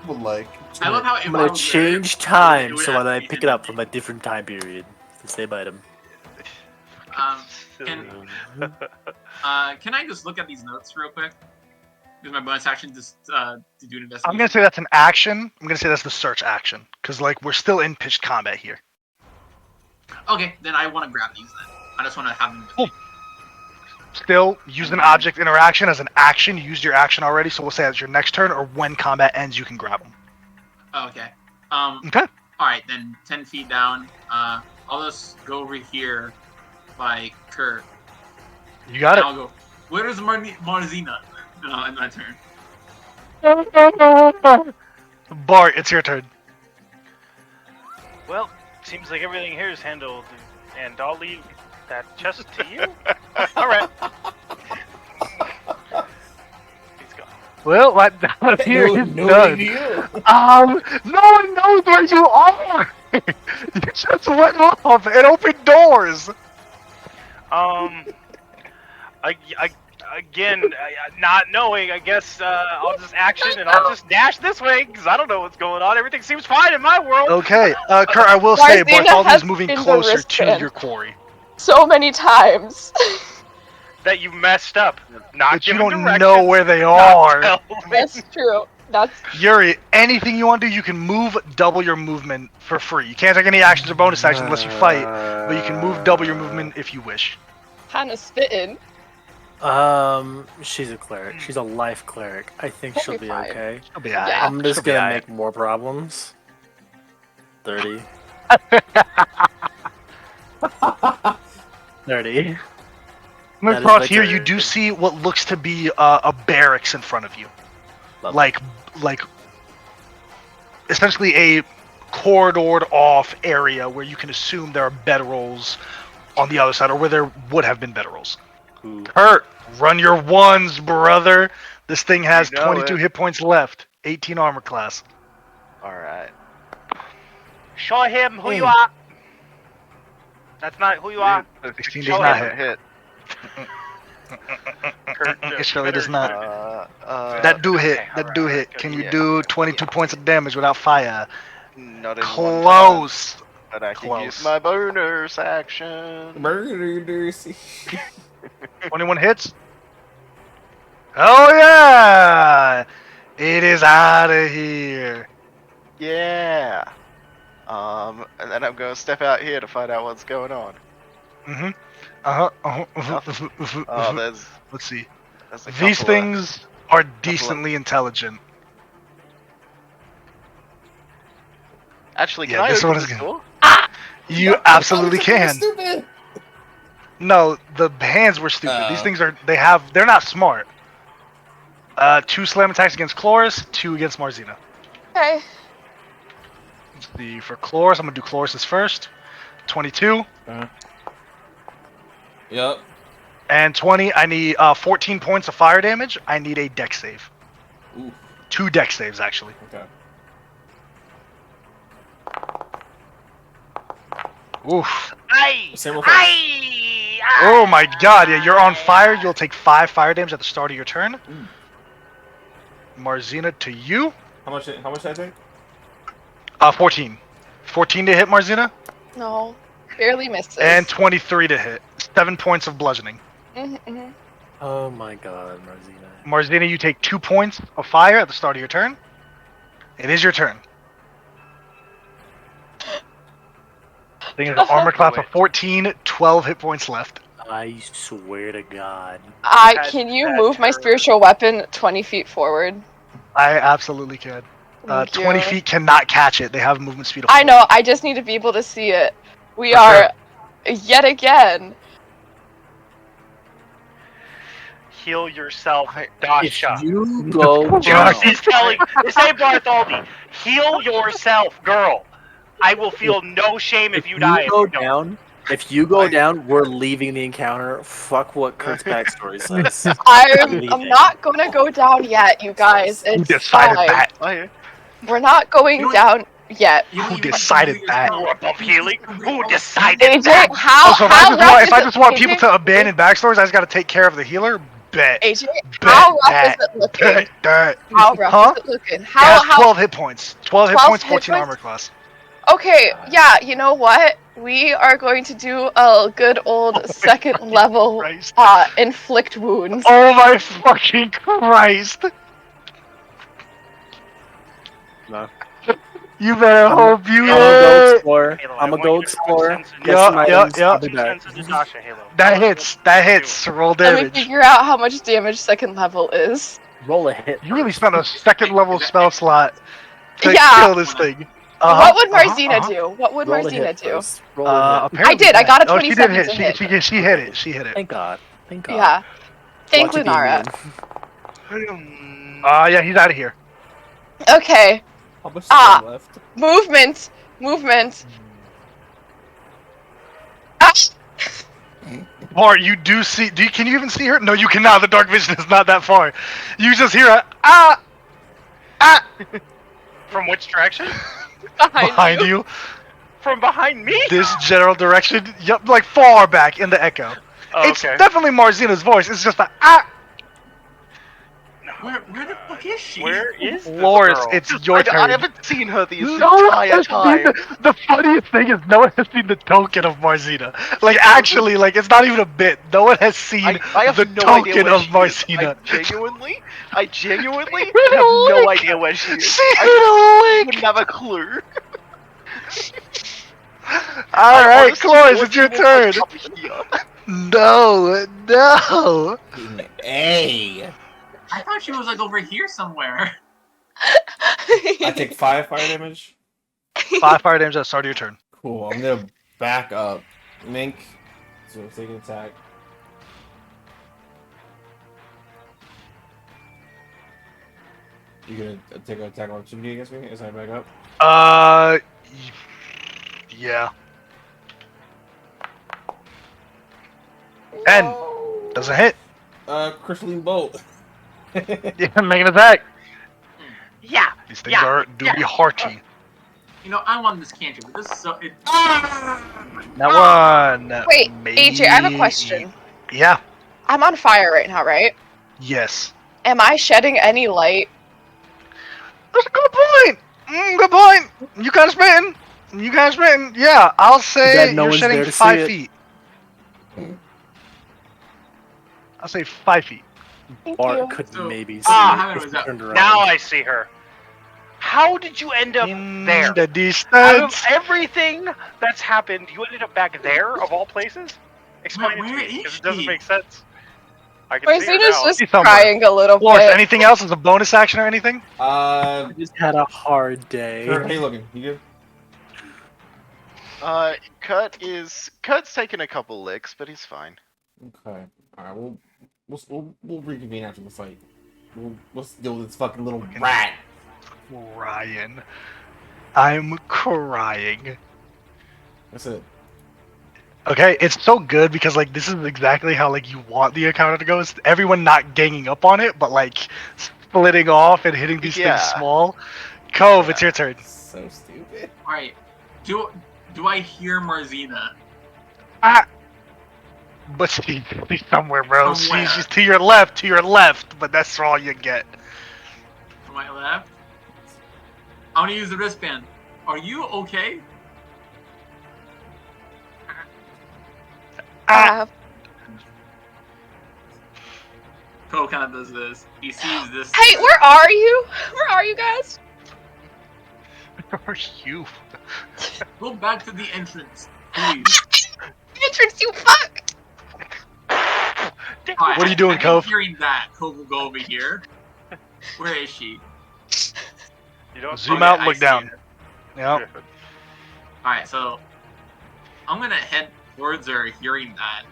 [SPEAKER 8] Would like.
[SPEAKER 3] I love how
[SPEAKER 6] I'm gonna change time so when I pick it up from a different time period. The same item.
[SPEAKER 3] Can I just look at these notes real quick? Use my bonus action just to do an investigation.
[SPEAKER 4] I'm gonna say that's an action. I'm gonna say that's the search action because like we're still in pitched combat here.
[SPEAKER 3] Okay, then I want to grab these then. I just want to have them.
[SPEAKER 4] Cool. Still use an object interaction as an action. You used your action already, so we'll say that's your next turn or when combat ends, you can grab them.
[SPEAKER 3] Oh, okay.
[SPEAKER 4] Okay.
[SPEAKER 3] All right, then 10 feet down. I'll just go over here by Kurt.
[SPEAKER 4] You got
[SPEAKER 3] and
[SPEAKER 4] it.
[SPEAKER 3] I'll go. Where is Marzina? In my turn.
[SPEAKER 4] Bart, it's your turn.
[SPEAKER 1] Well, seems like everything here is handled, and I'll leave that chest to you. All right. He's gone.
[SPEAKER 4] Well, what down here is
[SPEAKER 8] No
[SPEAKER 4] done.
[SPEAKER 8] idea.
[SPEAKER 4] No one knows where you are. You just went off and opened doors. Not knowing, I guess I'll just action and I'll just dash this way because I don't know what's going on. Everything seems fine in my world. Okay, Kurt, I will say
[SPEAKER 2] Marcina
[SPEAKER 4] Bartholdi
[SPEAKER 2] has
[SPEAKER 4] is moving
[SPEAKER 2] been the
[SPEAKER 4] closer to
[SPEAKER 2] wristband.
[SPEAKER 4] your quarry.
[SPEAKER 2] So many times.
[SPEAKER 1] That you messed up. Not
[SPEAKER 4] But you
[SPEAKER 1] giving
[SPEAKER 4] don't
[SPEAKER 1] directions,
[SPEAKER 4] know where they
[SPEAKER 1] not
[SPEAKER 4] are.
[SPEAKER 1] telling.
[SPEAKER 2] That's true. That's
[SPEAKER 4] Yuri, anything you want to do, you can move double your movement for free. You can't take any actions or bonus actions unless you fight, but you can move double your movement if you wish.
[SPEAKER 2] kind of spitting.
[SPEAKER 6] She's a cleric. She's a life cleric. I think she'll be
[SPEAKER 2] fine.
[SPEAKER 6] okay.
[SPEAKER 4] She'll be
[SPEAKER 2] Yeah.
[SPEAKER 4] alright.
[SPEAKER 6] I'm just
[SPEAKER 4] She'll be
[SPEAKER 6] gonna
[SPEAKER 4] alright.
[SPEAKER 6] make more problems. 30. 30.
[SPEAKER 4] I'm
[SPEAKER 6] That is
[SPEAKER 4] across
[SPEAKER 6] my
[SPEAKER 4] here, you
[SPEAKER 6] turn.
[SPEAKER 4] do see what looks to be a barracks in front of you,
[SPEAKER 6] Lovely.
[SPEAKER 4] like essentially a corridored off area where you can assume there are bedrolls on the other side, or where there would have been bedrolls.
[SPEAKER 6] Ooh.
[SPEAKER 4] Kurt, run your ones, brother. This thing has
[SPEAKER 5] You know
[SPEAKER 4] 22
[SPEAKER 5] it.
[SPEAKER 4] hit points left, 18 armor class.
[SPEAKER 5] Alright.
[SPEAKER 9] Show him who you
[SPEAKER 6] Mm.
[SPEAKER 9] are. That's not who you are.
[SPEAKER 4] 16
[SPEAKER 9] Show
[SPEAKER 4] does not
[SPEAKER 9] him.
[SPEAKER 4] hit.
[SPEAKER 1] Kurt,
[SPEAKER 4] It surely does
[SPEAKER 1] better-
[SPEAKER 4] not.
[SPEAKER 5] That
[SPEAKER 4] That do hit.
[SPEAKER 1] okay,
[SPEAKER 4] That
[SPEAKER 1] alright,
[SPEAKER 4] do
[SPEAKER 1] alright,
[SPEAKER 4] hit.
[SPEAKER 1] good.
[SPEAKER 4] Can you
[SPEAKER 5] Yeah.
[SPEAKER 4] do 22 points of damage without fire?
[SPEAKER 5] not in one time,
[SPEAKER 4] Close.
[SPEAKER 5] but I can
[SPEAKER 4] Close.
[SPEAKER 5] use my bonus action.
[SPEAKER 8] Murders.
[SPEAKER 4] 21 hits. Oh yeah! It is out of here.
[SPEAKER 5] Yeah. And then I'm gonna step out here to find out what's going on.
[SPEAKER 4] Mm-hmm.
[SPEAKER 5] Oh, there's
[SPEAKER 4] Let's see.
[SPEAKER 5] a
[SPEAKER 4] These
[SPEAKER 5] couple of-
[SPEAKER 4] things are decently intelligent.
[SPEAKER 5] Actually, can
[SPEAKER 4] Yeah,
[SPEAKER 5] I
[SPEAKER 4] this
[SPEAKER 5] open
[SPEAKER 4] one is
[SPEAKER 5] this
[SPEAKER 4] good.
[SPEAKER 5] door?
[SPEAKER 4] You absolutely can.
[SPEAKER 8] Stupid.
[SPEAKER 4] No, the hands were stupid. These things they're not smart. 2 slam attacks against Chloris, 2 against Marzina.
[SPEAKER 2] Okay.
[SPEAKER 4] Let's see, for Chloris, I'm gonna do Chloris's first. 22
[SPEAKER 8] Yep.
[SPEAKER 4] and 20. I need 14 points of fire damage. I need a dex save.
[SPEAKER 8] Ooh.
[SPEAKER 4] 2 dex saves actually.
[SPEAKER 8] Okay.
[SPEAKER 4] Oof.
[SPEAKER 8] Same with us.
[SPEAKER 4] Oh my god, yeah, you're on fire. You'll take 5 fire damage at the start of your turn. Marzina, to you.
[SPEAKER 8] How much did I take?
[SPEAKER 4] 14. 14 to hit Marzina,
[SPEAKER 2] No. Barely misses.
[SPEAKER 4] and 23 to hit. 7 points of bludgeoning.
[SPEAKER 2] Mm-hmm.
[SPEAKER 6] Oh my god, Marzina.
[SPEAKER 4] Marzina, you take 2 points of fire at the start of your turn. It is your turn. Thing is an armor class of 14, 12 hit points left.
[SPEAKER 6] I swear to God.
[SPEAKER 2] Can you
[SPEAKER 1] Bad
[SPEAKER 2] move my
[SPEAKER 1] terror.
[SPEAKER 2] spiritual weapon 20 feet forward?
[SPEAKER 4] I absolutely can.
[SPEAKER 2] Thank
[SPEAKER 4] 20
[SPEAKER 2] you.
[SPEAKER 4] feet cannot catch it. They have a movement speed of
[SPEAKER 2] I
[SPEAKER 4] 4.
[SPEAKER 2] know, I just need to be able to see it. We
[SPEAKER 4] For
[SPEAKER 2] are, yet again.
[SPEAKER 1] Heal yourself,
[SPEAKER 6] If
[SPEAKER 1] Dasha.
[SPEAKER 6] you go
[SPEAKER 4] Josh,
[SPEAKER 6] down,
[SPEAKER 1] He's telling. Say Bartholdi. Heal yourself, girl. I will feel no shame if you die.
[SPEAKER 6] go
[SPEAKER 1] if you don't.
[SPEAKER 6] down, if you go down, we're leaving the encounter. Fuck what Kurt's backstory says.
[SPEAKER 2] I'm
[SPEAKER 6] leaving.
[SPEAKER 2] not gonna go down yet, you guys.
[SPEAKER 4] Who
[SPEAKER 2] It's
[SPEAKER 4] decided
[SPEAKER 2] fine.
[SPEAKER 4] that?
[SPEAKER 2] We're not going
[SPEAKER 3] You know-
[SPEAKER 2] down yet.
[SPEAKER 4] Who decided that?
[SPEAKER 1] You're above healing. Who decided
[SPEAKER 2] AJ,
[SPEAKER 1] that?
[SPEAKER 2] how
[SPEAKER 4] Also, if
[SPEAKER 2] how rough
[SPEAKER 4] if I
[SPEAKER 2] is
[SPEAKER 4] just
[SPEAKER 2] it-
[SPEAKER 4] want
[SPEAKER 2] AJ,
[SPEAKER 4] people to abandon backstories, I just gotta take care of the healer. Bet.
[SPEAKER 2] AJ,
[SPEAKER 4] Bet
[SPEAKER 2] how rough
[SPEAKER 4] that.
[SPEAKER 2] is it looking?
[SPEAKER 4] Bet that.
[SPEAKER 2] How rough
[SPEAKER 4] Huh?
[SPEAKER 2] is it looking?
[SPEAKER 4] It
[SPEAKER 2] How
[SPEAKER 4] has
[SPEAKER 2] how
[SPEAKER 4] 12 hit points. 12 hit
[SPEAKER 2] 12
[SPEAKER 4] points,
[SPEAKER 2] hit
[SPEAKER 4] 14
[SPEAKER 2] points?
[SPEAKER 4] armor class.
[SPEAKER 2] Okay, yeah, you know what? We are going to do a good old second level
[SPEAKER 4] Christ.
[SPEAKER 2] inflict wounds.
[SPEAKER 4] Oh my fucking Christ.
[SPEAKER 6] No.
[SPEAKER 4] You better hope you
[SPEAKER 6] I'm gonna go
[SPEAKER 4] hit.
[SPEAKER 6] explore.
[SPEAKER 1] Halo,
[SPEAKER 6] I'm
[SPEAKER 1] I
[SPEAKER 6] gonna go
[SPEAKER 1] want you to put
[SPEAKER 6] explore.
[SPEAKER 1] sense in
[SPEAKER 6] Get
[SPEAKER 4] Yeah,
[SPEAKER 6] some
[SPEAKER 4] yeah,
[SPEAKER 6] items,
[SPEAKER 4] yeah.
[SPEAKER 6] I'll be
[SPEAKER 1] Put
[SPEAKER 6] back.
[SPEAKER 1] sense into Dasha, Halo.
[SPEAKER 4] That hits. That hits. Roll
[SPEAKER 2] Let me
[SPEAKER 4] damage.
[SPEAKER 2] figure out how much damage second level is.
[SPEAKER 6] Roll a hit.
[SPEAKER 4] You really spent a second level spell slot to
[SPEAKER 2] Yeah.
[SPEAKER 4] kill this thing.
[SPEAKER 2] What would Marzina do? What would
[SPEAKER 6] Roll a
[SPEAKER 2] Marzina
[SPEAKER 6] hit
[SPEAKER 2] do?
[SPEAKER 6] first. Roll a hit.
[SPEAKER 4] Apparently
[SPEAKER 2] I did, I got a
[SPEAKER 4] Oh, she did
[SPEAKER 2] 27
[SPEAKER 4] hit.
[SPEAKER 2] to hit.
[SPEAKER 4] She hit it. She hit it.
[SPEAKER 6] Thank God. Thank God.
[SPEAKER 2] Yeah. Thank
[SPEAKER 6] Watch it be
[SPEAKER 2] Lunara.
[SPEAKER 6] immune.
[SPEAKER 4] Yeah, he's out of here.
[SPEAKER 2] Okay.
[SPEAKER 8] How much time left?
[SPEAKER 2] Movement. Movement. Ah!
[SPEAKER 4] Bart, you do see? Can you even see her? No, you cannot. The dark vision is not that far. You just hear a
[SPEAKER 1] From which direction?
[SPEAKER 4] behind you.
[SPEAKER 1] From behind me?
[SPEAKER 4] This general direction. Yep, like far back in the echo.
[SPEAKER 1] Oh,
[SPEAKER 4] It's
[SPEAKER 1] okay.
[SPEAKER 4] definitely Marzina's voice. It's just
[SPEAKER 3] Where the fuck is she?
[SPEAKER 1] Where is this
[SPEAKER 4] Loris,
[SPEAKER 1] girl?
[SPEAKER 4] it's your turn.
[SPEAKER 5] I haven't seen her the
[SPEAKER 4] No one
[SPEAKER 5] entire
[SPEAKER 4] has
[SPEAKER 5] time.
[SPEAKER 4] seen the funniest thing is no one has seen the token of Marzina. Like actually, like it's not even a bit. No one has seen
[SPEAKER 5] I have
[SPEAKER 4] the
[SPEAKER 5] no idea
[SPEAKER 4] token
[SPEAKER 5] where
[SPEAKER 4] of
[SPEAKER 5] she is.
[SPEAKER 4] Marzina.
[SPEAKER 5] I genuinely
[SPEAKER 4] Hit
[SPEAKER 5] have
[SPEAKER 4] a
[SPEAKER 5] no
[SPEAKER 4] link.
[SPEAKER 5] idea where she is.
[SPEAKER 4] She
[SPEAKER 5] I
[SPEAKER 4] hit a link.
[SPEAKER 5] wouldn't have a clue.
[SPEAKER 4] All right,
[SPEAKER 5] Honestly,
[SPEAKER 4] Cloris,
[SPEAKER 5] what
[SPEAKER 4] it's your
[SPEAKER 5] do you want,
[SPEAKER 4] turn.
[SPEAKER 5] like, up here?
[SPEAKER 4] No, no.
[SPEAKER 8] A.
[SPEAKER 3] I thought she was like over here somewhere.
[SPEAKER 8] I take 5 fire damage.
[SPEAKER 4] 5 fire damage at the start of your turn.
[SPEAKER 8] Cool. I'm gonna back up. Mink. So take an attack. You gonna take an attack opportunity against me as I back up?
[SPEAKER 4] Yeah. 10. Doesn't hit.
[SPEAKER 8] Crystalline bolt.
[SPEAKER 4] Yeah, make an attack.
[SPEAKER 9] Yeah.
[SPEAKER 4] These things do be hearty.
[SPEAKER 3] You know, I want this cantrip, but this is so.
[SPEAKER 4] That one.
[SPEAKER 2] Wait, AJ, I have a question.
[SPEAKER 4] Yeah.
[SPEAKER 2] I'm on fire right now, right?
[SPEAKER 4] Yes.
[SPEAKER 2] Am I shedding any light?
[SPEAKER 4] That's a good point. Good point. You guys spitting. Yeah, I'll say
[SPEAKER 6] no
[SPEAKER 4] you're
[SPEAKER 6] one's
[SPEAKER 4] shedding
[SPEAKER 6] there to
[SPEAKER 4] 5
[SPEAKER 6] see it?
[SPEAKER 4] feet. I'll say 5 feet.
[SPEAKER 2] Thank
[SPEAKER 6] Bart
[SPEAKER 2] you.
[SPEAKER 6] could
[SPEAKER 3] So-
[SPEAKER 6] maybe see
[SPEAKER 3] Ah,
[SPEAKER 6] it if
[SPEAKER 3] was
[SPEAKER 6] he
[SPEAKER 3] up.
[SPEAKER 6] turned around.
[SPEAKER 9] Now I see her. How did you end up
[SPEAKER 4] In
[SPEAKER 9] there?
[SPEAKER 4] the
[SPEAKER 9] Out of
[SPEAKER 4] distance.
[SPEAKER 9] everything that's happened, you ended up back there of all places? Explain it
[SPEAKER 3] Where
[SPEAKER 9] to me,
[SPEAKER 3] is
[SPEAKER 9] because it doesn't
[SPEAKER 3] she?
[SPEAKER 9] make sense. I can see her
[SPEAKER 2] Marcena's
[SPEAKER 9] now.
[SPEAKER 2] just
[SPEAKER 4] She's somewhere.
[SPEAKER 2] crying a little
[SPEAKER 4] Florence,
[SPEAKER 2] bit.
[SPEAKER 4] anything else as a bonus action or anything?
[SPEAKER 6] I just had a hard day.
[SPEAKER 8] Sure, how you looking? You
[SPEAKER 5] Cut's taking a couple licks, but he's fine.
[SPEAKER 8] good? Okay. Alright, we'll reconvene after the fight. Let's deal with this fucking little rat.
[SPEAKER 4] Ryan. I'm crying.
[SPEAKER 8] That's it.
[SPEAKER 4] Okay, it's so good because like this is exactly how like you want the encounter to go. It's everyone not ganging up on it, but like splitting off and hitting these
[SPEAKER 5] Yeah.
[SPEAKER 4] things small. Cove, it's your turn.
[SPEAKER 8] So stupid.
[SPEAKER 3] Alright. Do I hear Marzina?
[SPEAKER 4] But she's somewhere, bro.
[SPEAKER 3] Somewhere.
[SPEAKER 4] She's to your left, but that's all you get.
[SPEAKER 3] To my left? I want to use the wristband. Are you okay? Cole kind of does this. He sees this.
[SPEAKER 2] Hey, where are you? Where are you guys?
[SPEAKER 4] Where are you?
[SPEAKER 3] Go back to the entrance, please.
[SPEAKER 2] Entrance, you fuck!
[SPEAKER 3] Alright,
[SPEAKER 4] What are you doing,
[SPEAKER 3] I'm
[SPEAKER 4] Cove?
[SPEAKER 3] hearing that. Cove will go over here. Where is she?
[SPEAKER 1] You don't
[SPEAKER 4] Zoom
[SPEAKER 3] Okay,
[SPEAKER 4] out,
[SPEAKER 3] I
[SPEAKER 4] look
[SPEAKER 3] see
[SPEAKER 4] down.
[SPEAKER 3] her.
[SPEAKER 4] Yep.
[SPEAKER 3] Alright, so I'm gonna head towards her, hearing that.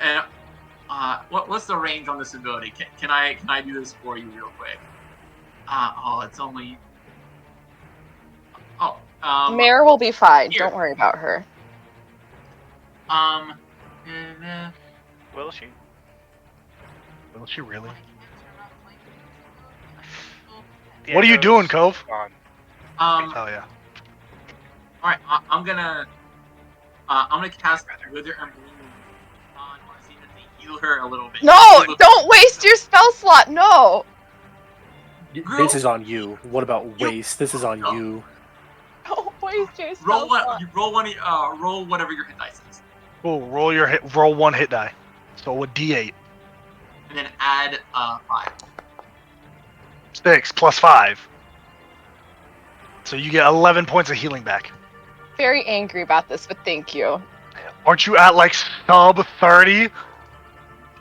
[SPEAKER 3] And what's the range on this ability? Can I do this for you real quick? It's only.
[SPEAKER 2] Mare will be fine.
[SPEAKER 3] here.
[SPEAKER 2] Don't worry about her.
[SPEAKER 1] Will she?
[SPEAKER 4] Will she really?
[SPEAKER 1] The
[SPEAKER 4] What are you
[SPEAKER 1] echo's
[SPEAKER 4] doing, Cove?
[SPEAKER 1] gone.
[SPEAKER 4] Oh yeah.
[SPEAKER 3] Alright, I'm gonna cast Wither and Bloom on Marcina to heal her a little bit.
[SPEAKER 2] No! Don't waste your spell slot! No!
[SPEAKER 6] This is on you. What about waste? This is on you.
[SPEAKER 2] Don't waste your spell slot.
[SPEAKER 3] Roll whatever your hit dice is.
[SPEAKER 4] Cool. Roll 1 hit die. So a D8.
[SPEAKER 3] And then add 5.
[SPEAKER 4] 6 plus 5. So you get 11 points of healing back.
[SPEAKER 2] Very angry about this, but thank you.
[SPEAKER 4] Aren't you at like sub 30?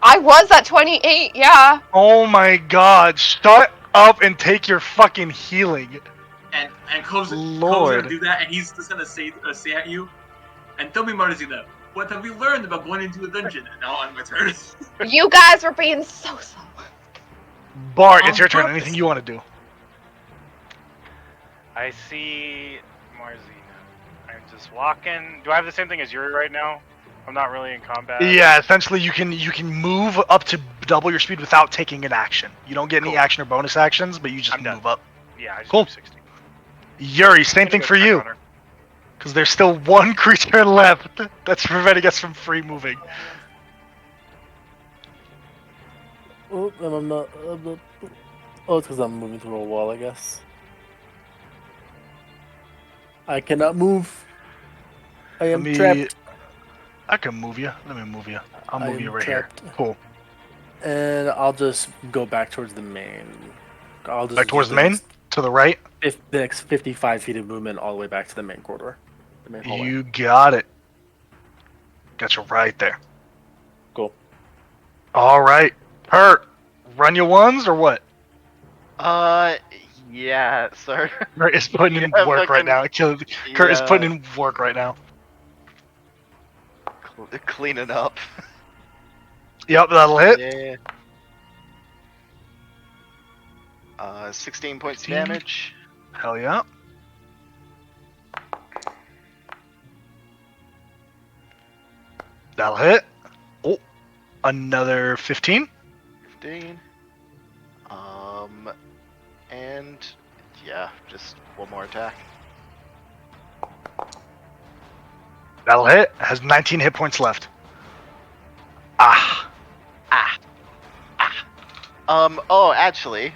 [SPEAKER 2] I was at 28, yeah.
[SPEAKER 4] Oh my god, shut up and take your fucking healing.
[SPEAKER 3] And Cole's
[SPEAKER 4] Lord.
[SPEAKER 3] gonna do that, and he's just gonna say at you, and tell me, Marcina, what have you learned about going into a dungeon? And now on my turn.
[SPEAKER 2] You guys were being so slow.
[SPEAKER 4] Bart,
[SPEAKER 3] On
[SPEAKER 4] it's your turn.
[SPEAKER 3] purpose.
[SPEAKER 4] Anything you want to do?
[SPEAKER 1] I see Marzina. I'm just walking. Do I have the same thing as Yuri right now? I'm not really in combat.
[SPEAKER 4] Yeah, essentially you can move up to double your speed without taking an action. You don't get any
[SPEAKER 1] Cool.
[SPEAKER 4] action or bonus actions, but you just
[SPEAKER 1] I'm done.
[SPEAKER 4] move up.
[SPEAKER 1] Yeah, I just
[SPEAKER 4] Cool.
[SPEAKER 1] moved 60.
[SPEAKER 4] Yuri, same thing for you, because there's still one creature left that's preventing us from free moving.
[SPEAKER 6] Oh, and I'm not. Oh, it's because I'm moving through a wall, I guess. I cannot move. I am trapped.
[SPEAKER 4] I can move you. Let me move you. I'll
[SPEAKER 6] I
[SPEAKER 4] move
[SPEAKER 6] am
[SPEAKER 4] you right
[SPEAKER 6] trapped.
[SPEAKER 4] here. Cool.
[SPEAKER 6] And I'll just go back towards the main. I'll just
[SPEAKER 4] Back towards
[SPEAKER 6] do
[SPEAKER 4] the main? To the right?
[SPEAKER 6] The next 55 feet of movement all the way back to the main corridor. The main hallway.
[SPEAKER 4] You got it. Got you right there.
[SPEAKER 6] Cool.
[SPEAKER 4] All right. Hurt. Run your ones or what?
[SPEAKER 5] Yeah, sir.
[SPEAKER 4] Kurt is putting in
[SPEAKER 5] Yeah,
[SPEAKER 4] work right
[SPEAKER 5] fucking-
[SPEAKER 4] now. Kurt is putting in work right now.
[SPEAKER 5] Cleaning up.
[SPEAKER 4] Yep, that'll hit.
[SPEAKER 5] Yeah. 16 points of
[SPEAKER 4] 16.
[SPEAKER 5] damage.
[SPEAKER 4] Hell yeah. That'll hit. Oh, another 15.
[SPEAKER 5] 15. And yeah, just one more attack.
[SPEAKER 4] That'll hit. Has 19 hit points left. Ah.
[SPEAKER 5] Oh, actually,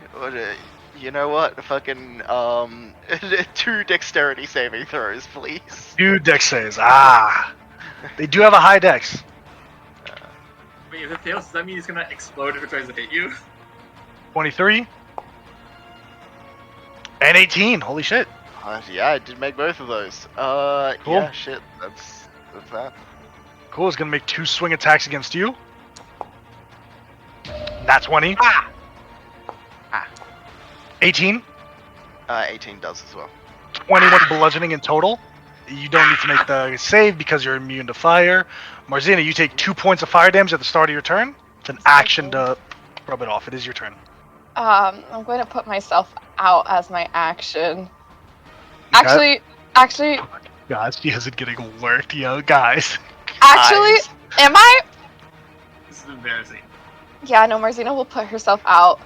[SPEAKER 5] you know what? Fucking, 2 dexterity saving throws, please.
[SPEAKER 4] 2 dex saves. Ah. They do have a high dex.
[SPEAKER 3] Wait, if it fails, does that mean it's gonna explode if it tries to hit you?
[SPEAKER 4] 23. And 18. Holy shit.
[SPEAKER 5] Yeah, I did make both of those.
[SPEAKER 4] Cool.
[SPEAKER 5] Yeah, shit, that's that.
[SPEAKER 4] Cool. Is gonna make 2 swing attacks against you. Nat 20. 18.
[SPEAKER 5] 18 does as well.
[SPEAKER 4] 21 bludgeoning in total. You don't need to make the save because you're immune to fire. Marzina, you take 2 points of fire damage at the start of your turn. It's an action to rub it off. It is your turn.
[SPEAKER 2] I'm going to put myself out as my action.
[SPEAKER 4] Okay.
[SPEAKER 2] Actually,
[SPEAKER 4] Guys, she isn't getting worked, yo, guys.
[SPEAKER 2] am I?
[SPEAKER 3] This is embarrassing.
[SPEAKER 2] Yeah, no, Marzina will put herself out.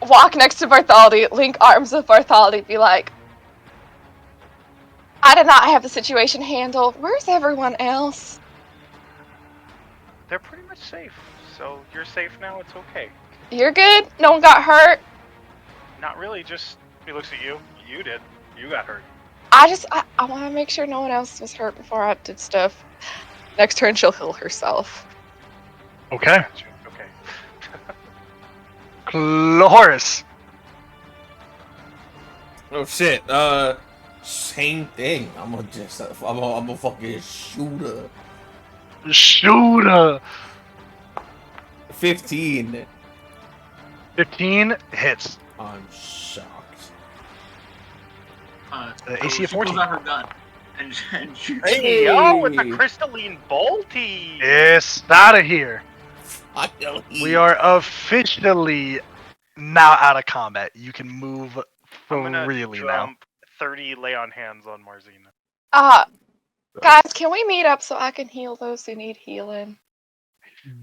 [SPEAKER 2] Walk next to Bartholdi, link arms with Bartholdi, be like, I did not have the situation handled. Where's everyone else?
[SPEAKER 9] They're pretty much safe. So you're safe now. It's okay.
[SPEAKER 2] You're good? No one got hurt?
[SPEAKER 9] Not really. Just he looks at you. You did. You got hurt.
[SPEAKER 2] I want to make sure no one else was hurt before I did stuff. Next turn, she'll heal herself.
[SPEAKER 4] Okay.
[SPEAKER 9] Gotcha. Okay.
[SPEAKER 4] Cloris.
[SPEAKER 8] Oh shit. Same thing. I'm a fucking shooter.
[SPEAKER 4] Shooter.
[SPEAKER 8] 15.
[SPEAKER 4] 15 hits.
[SPEAKER 8] I'm shocked.
[SPEAKER 4] AC of
[SPEAKER 3] She pulls
[SPEAKER 4] 14.
[SPEAKER 3] out her gun and shoots.
[SPEAKER 9] Hey, yo, with the crystalline bolty.
[SPEAKER 4] Yes, out of here.
[SPEAKER 8] Finally.
[SPEAKER 4] We are officially now out of combat. You can move
[SPEAKER 9] I'm gonna
[SPEAKER 4] freely now.
[SPEAKER 9] jump 30 lay on hands on Marzina.
[SPEAKER 2] Guys, can we meet up so I can heal those who need healing?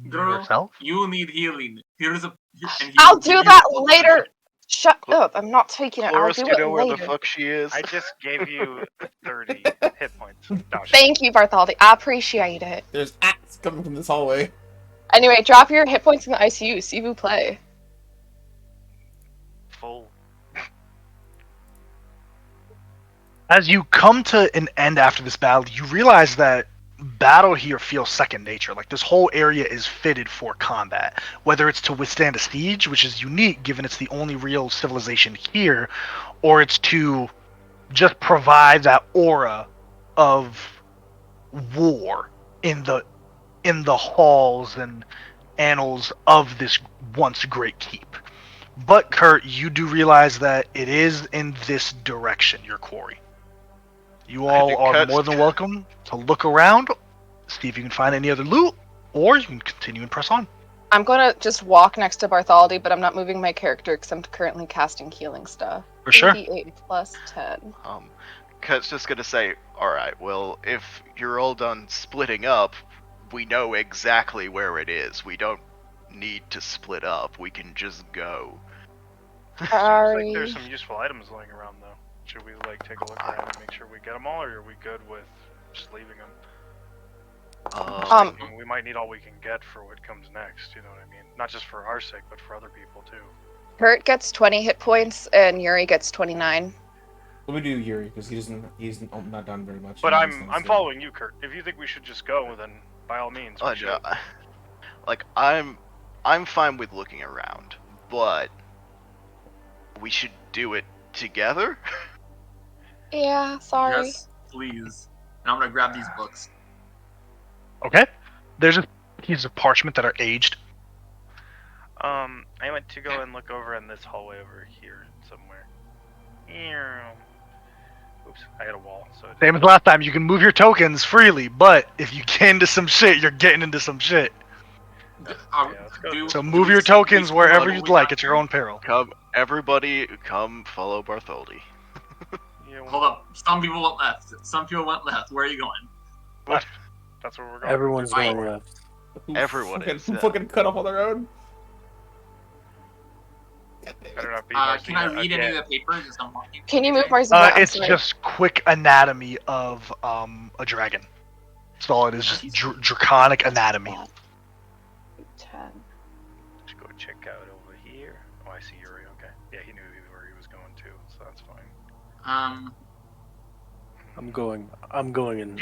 [SPEAKER 3] Girl,
[SPEAKER 4] Yourself?
[SPEAKER 3] you need healing.
[SPEAKER 2] I'll do that later. Shut up! I'm not taking it. I'll
[SPEAKER 5] Cloris,
[SPEAKER 2] do
[SPEAKER 5] do you
[SPEAKER 2] it
[SPEAKER 5] know where the
[SPEAKER 2] later.
[SPEAKER 5] fuck she is?
[SPEAKER 9] I just gave you 30 hit points. No,
[SPEAKER 2] Thank you, Bartholdi. I appreciate it.
[SPEAKER 8] There's acts coming from this hallway.
[SPEAKER 2] Anyway, drop your hit points in the ICU. See who play.
[SPEAKER 9] full.
[SPEAKER 4] As you come to an end after this battle, you realize that battle here feels second nature. Like, this whole area is fitted for combat. Whether it's to withstand a siege, which is unique given it's the only real civilization here, or it's to just provide that aura of war in the halls and annals of this once great keep. But Kurt, you do realize that it is in this direction, your quarry. You all are more than welcome to look around, see if you can find any other loot, or you can continue and press on.
[SPEAKER 2] I'm gonna just walk next to Bartholdi, but I'm not moving my character because I'm currently casting healing stuff.
[SPEAKER 4] For sure.
[SPEAKER 2] 88 plus 10.
[SPEAKER 5] Kurt's just gonna say, alright, well, if you're all done splitting up, we know exactly where it is. We don't need to split up. We can just go.
[SPEAKER 9] Seems like there's some useful items laying around, though. Should we, like, take a look around and make sure we get them all, or are we good with just leaving them? We might need all we can get for what comes next, you know what I mean? Not just for our sake, but for other people, too.
[SPEAKER 2] Kurt gets 20 hit points, and Yuri gets 29.
[SPEAKER 8] Let me do Yuri, because he's not done very much.
[SPEAKER 9] But I'm following you, Kurt. If you think we should just go, then by all means.
[SPEAKER 5] Like, I'm fine with looking around, but we should do it together?
[SPEAKER 2] Yeah, sorry.
[SPEAKER 3] Yes, please. and I'm gonna grab these books.
[SPEAKER 4] Okay. There's a piece of parchment that are aged.
[SPEAKER 9] I went to go and look over in this hallway over here somewhere. Oops, I hit a wall. So
[SPEAKER 4] Same as last time, you can move your tokens freely, but if you get into some shit, you're getting into some shit. So move your tokens wherever you'd like at your own peril.
[SPEAKER 5] Everybody, come follow Bartholdi.
[SPEAKER 3] Hold up. Some people went left. Some people went left. Where are you going?
[SPEAKER 9] Left. That's where we're going.
[SPEAKER 6] Everyone's going left.
[SPEAKER 5] Everyone
[SPEAKER 8] Who
[SPEAKER 5] is.
[SPEAKER 8] fucking cut off on their own?
[SPEAKER 9] Better not be
[SPEAKER 3] Can I read any of the papers as I'm walking?
[SPEAKER 2] Can you move Marzina?
[SPEAKER 4] It's just quick anatomy of a dragon. That's all it is, just draconic anatomy.
[SPEAKER 2] 10.
[SPEAKER 9] Just go check out over here. Oh, I see Yuri. Okay. Yeah, he knew where he was going to, so that's fine.
[SPEAKER 6] I'm going in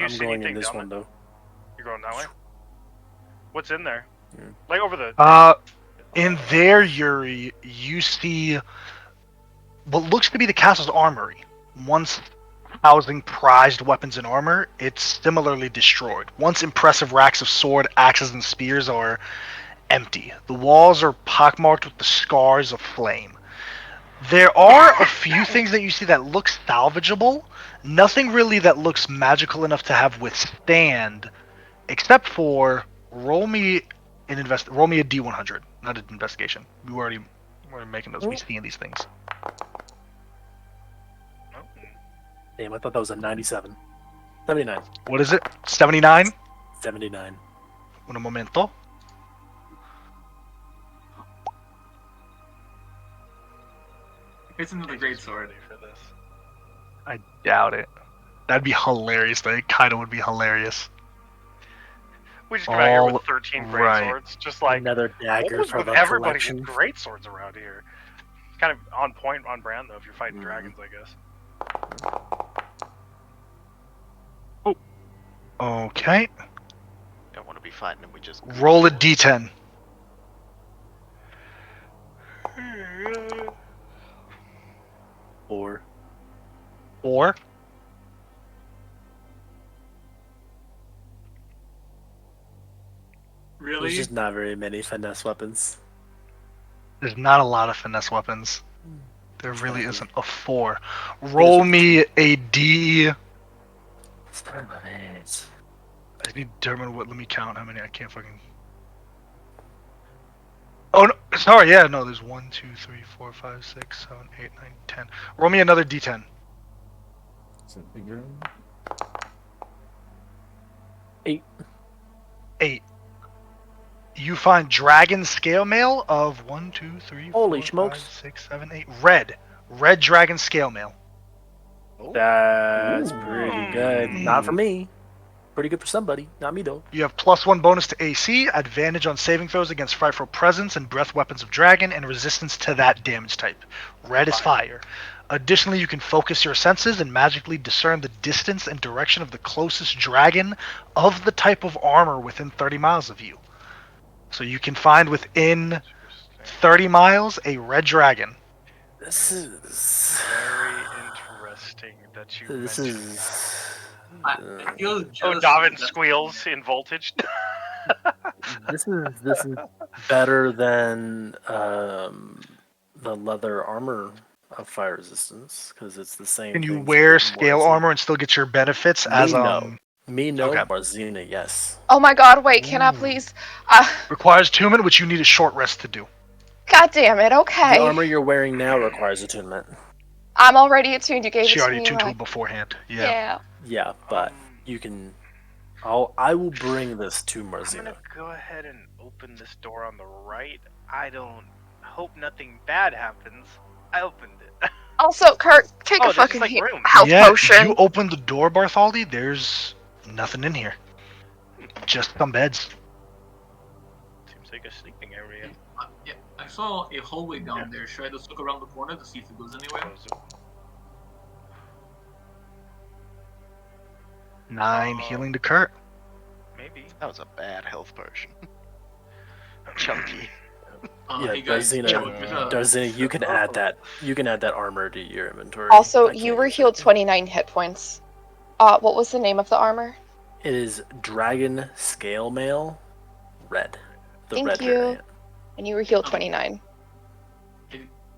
[SPEAKER 6] this one though.
[SPEAKER 9] You're going that way? What's in there? Yeah. Like over the...
[SPEAKER 4] In there, Yuri, you see what looks to be the castle's armory. Once housing prized weapons and armor, it's similarly destroyed. Once impressive racks of sword, axes, and spears are empty. The walls are pockmarked with the scars of flame. There are a few things that you see that look salvageable. Nothing really that looks magical enough to have withstand, except for roll me a D100, not an investigation. We're already making those. We're seeing these things.
[SPEAKER 6] Damn, I thought that was a 97. 79.
[SPEAKER 4] What is it? 79?
[SPEAKER 6] 79.
[SPEAKER 4] Un momento.
[SPEAKER 3] It's another great sword
[SPEAKER 9] for this.
[SPEAKER 4] I doubt it. That'd be hilarious. That kind of would be hilarious.
[SPEAKER 9] We just come out here with 13 great swords, just like
[SPEAKER 6] another dagger for the
[SPEAKER 9] everybody
[SPEAKER 6] collection.
[SPEAKER 9] with great swords around here. It's kind of on point, on brand though. If you're fighting dragons, I guess.
[SPEAKER 4] Oh. Okay.
[SPEAKER 5] Don't want to be fighting them. We just
[SPEAKER 4] roll a D10.
[SPEAKER 6] Four.
[SPEAKER 3] Really?
[SPEAKER 6] There's just not very many finesse weapons.
[SPEAKER 4] There's not a lot of finesse weapons. There really isn't. A 4. Roll me a D. I need to determine what. Let me count how many. I can't fucking. Oh no! Sorry. Yeah. No. There's 1, 2, 3, 4, 5, 6, 7, 8, 9, 10. Roll me another D10.
[SPEAKER 6] Eight.
[SPEAKER 4] 8. You find dragon scale mail of 1, 2, 3, 4, 5, 6, 7, 8. Red dragon scale mail.
[SPEAKER 6] That's pretty good. Not for me. Pretty good for somebody. Not me though.
[SPEAKER 4] You have +1 bonus to AC, advantage on saving throws against frightful presence and breath weapons of dragon, and resistance to that damage type. Red is fire. Additionally, you can focus your senses and magically discern the distance and direction of the closest dragon of the type of armor within 30 miles of you. So you can find within 30 miles a red dragon.
[SPEAKER 6] This is
[SPEAKER 9] very interesting that you mentioned.
[SPEAKER 3] I feel just
[SPEAKER 9] Davin squeals in voltage.
[SPEAKER 6] This is better than the leather armor of fire resistance because it's the same.
[SPEAKER 4] Can you wear scale armor and still get your benefits as
[SPEAKER 6] Me no,
[SPEAKER 4] okay.
[SPEAKER 6] Marzina, yes.
[SPEAKER 2] Oh my god, wait, can I please?
[SPEAKER 4] Requires attunement, which you need a short rest to do.
[SPEAKER 2] God damn it, okay.
[SPEAKER 6] The armor you're wearing now requires attunement.
[SPEAKER 2] I'm already attuned, you gave it to me.
[SPEAKER 4] She already attuned to it beforehand.
[SPEAKER 6] Yeah, but you can... I will bring this to Marzina.
[SPEAKER 9] I'm gonna go ahead and open this door on the right. I don't hope nothing bad happens. I opened it.
[SPEAKER 2] Also, Kurt, take a fucking
[SPEAKER 9] room.
[SPEAKER 2] health potion.
[SPEAKER 4] You open the door, Bartholdi, there's nothing in here. Just some beds.
[SPEAKER 9] Seems like a sleeping area.
[SPEAKER 3] Yeah, I saw a hallway down there. Should I just look around the corner to see if it goes anywhere?
[SPEAKER 4] 9 healing to Kurt.
[SPEAKER 9] Maybe.
[SPEAKER 5] That was a bad health potion. Chunky.
[SPEAKER 3] Hey guys,
[SPEAKER 6] Darzina, you can add that. You can add that armor to your inventory.
[SPEAKER 2] Also, you were healed 29 hit points. What was the name of the armor?
[SPEAKER 6] It is Dragon Scale Mail Red. The
[SPEAKER 2] Thank
[SPEAKER 6] red
[SPEAKER 2] you.
[SPEAKER 6] variant.
[SPEAKER 2] And you were healed 29.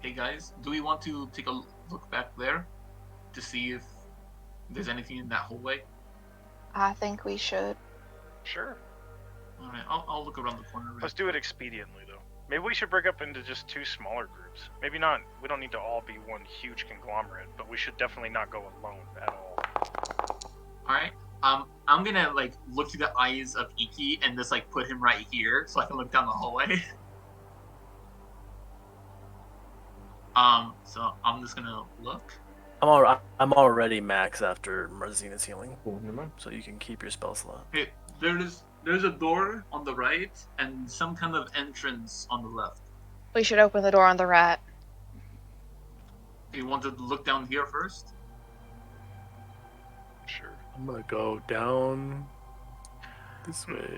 [SPEAKER 3] Hey guys, do we want to take a look back there to see if there's anything in that hallway?
[SPEAKER 2] I think we should.
[SPEAKER 1] Sure.
[SPEAKER 3] Alright, I'll look around the corner.
[SPEAKER 1] Let's do it expediently, though. Maybe we should break up into just 2 smaller groups. Maybe not. We don't need to all be one huge conglomerate, but we should definitely not go alone at all.
[SPEAKER 3] Alright. I'm gonna look through the eyes of Iki and just put him right here so I can look down the hallway. So I'm just gonna look.
[SPEAKER 6] I'm already max after Marzina's healing.
[SPEAKER 8] Cool, never mind.
[SPEAKER 6] So you can keep your spell slot.
[SPEAKER 3] Hey, there's a door on the right and some kind of entrance on the left.
[SPEAKER 2] We should open the door on the rat.
[SPEAKER 3] You want to look down here first?
[SPEAKER 1] Sure.
[SPEAKER 6] I'm gonna go down this way.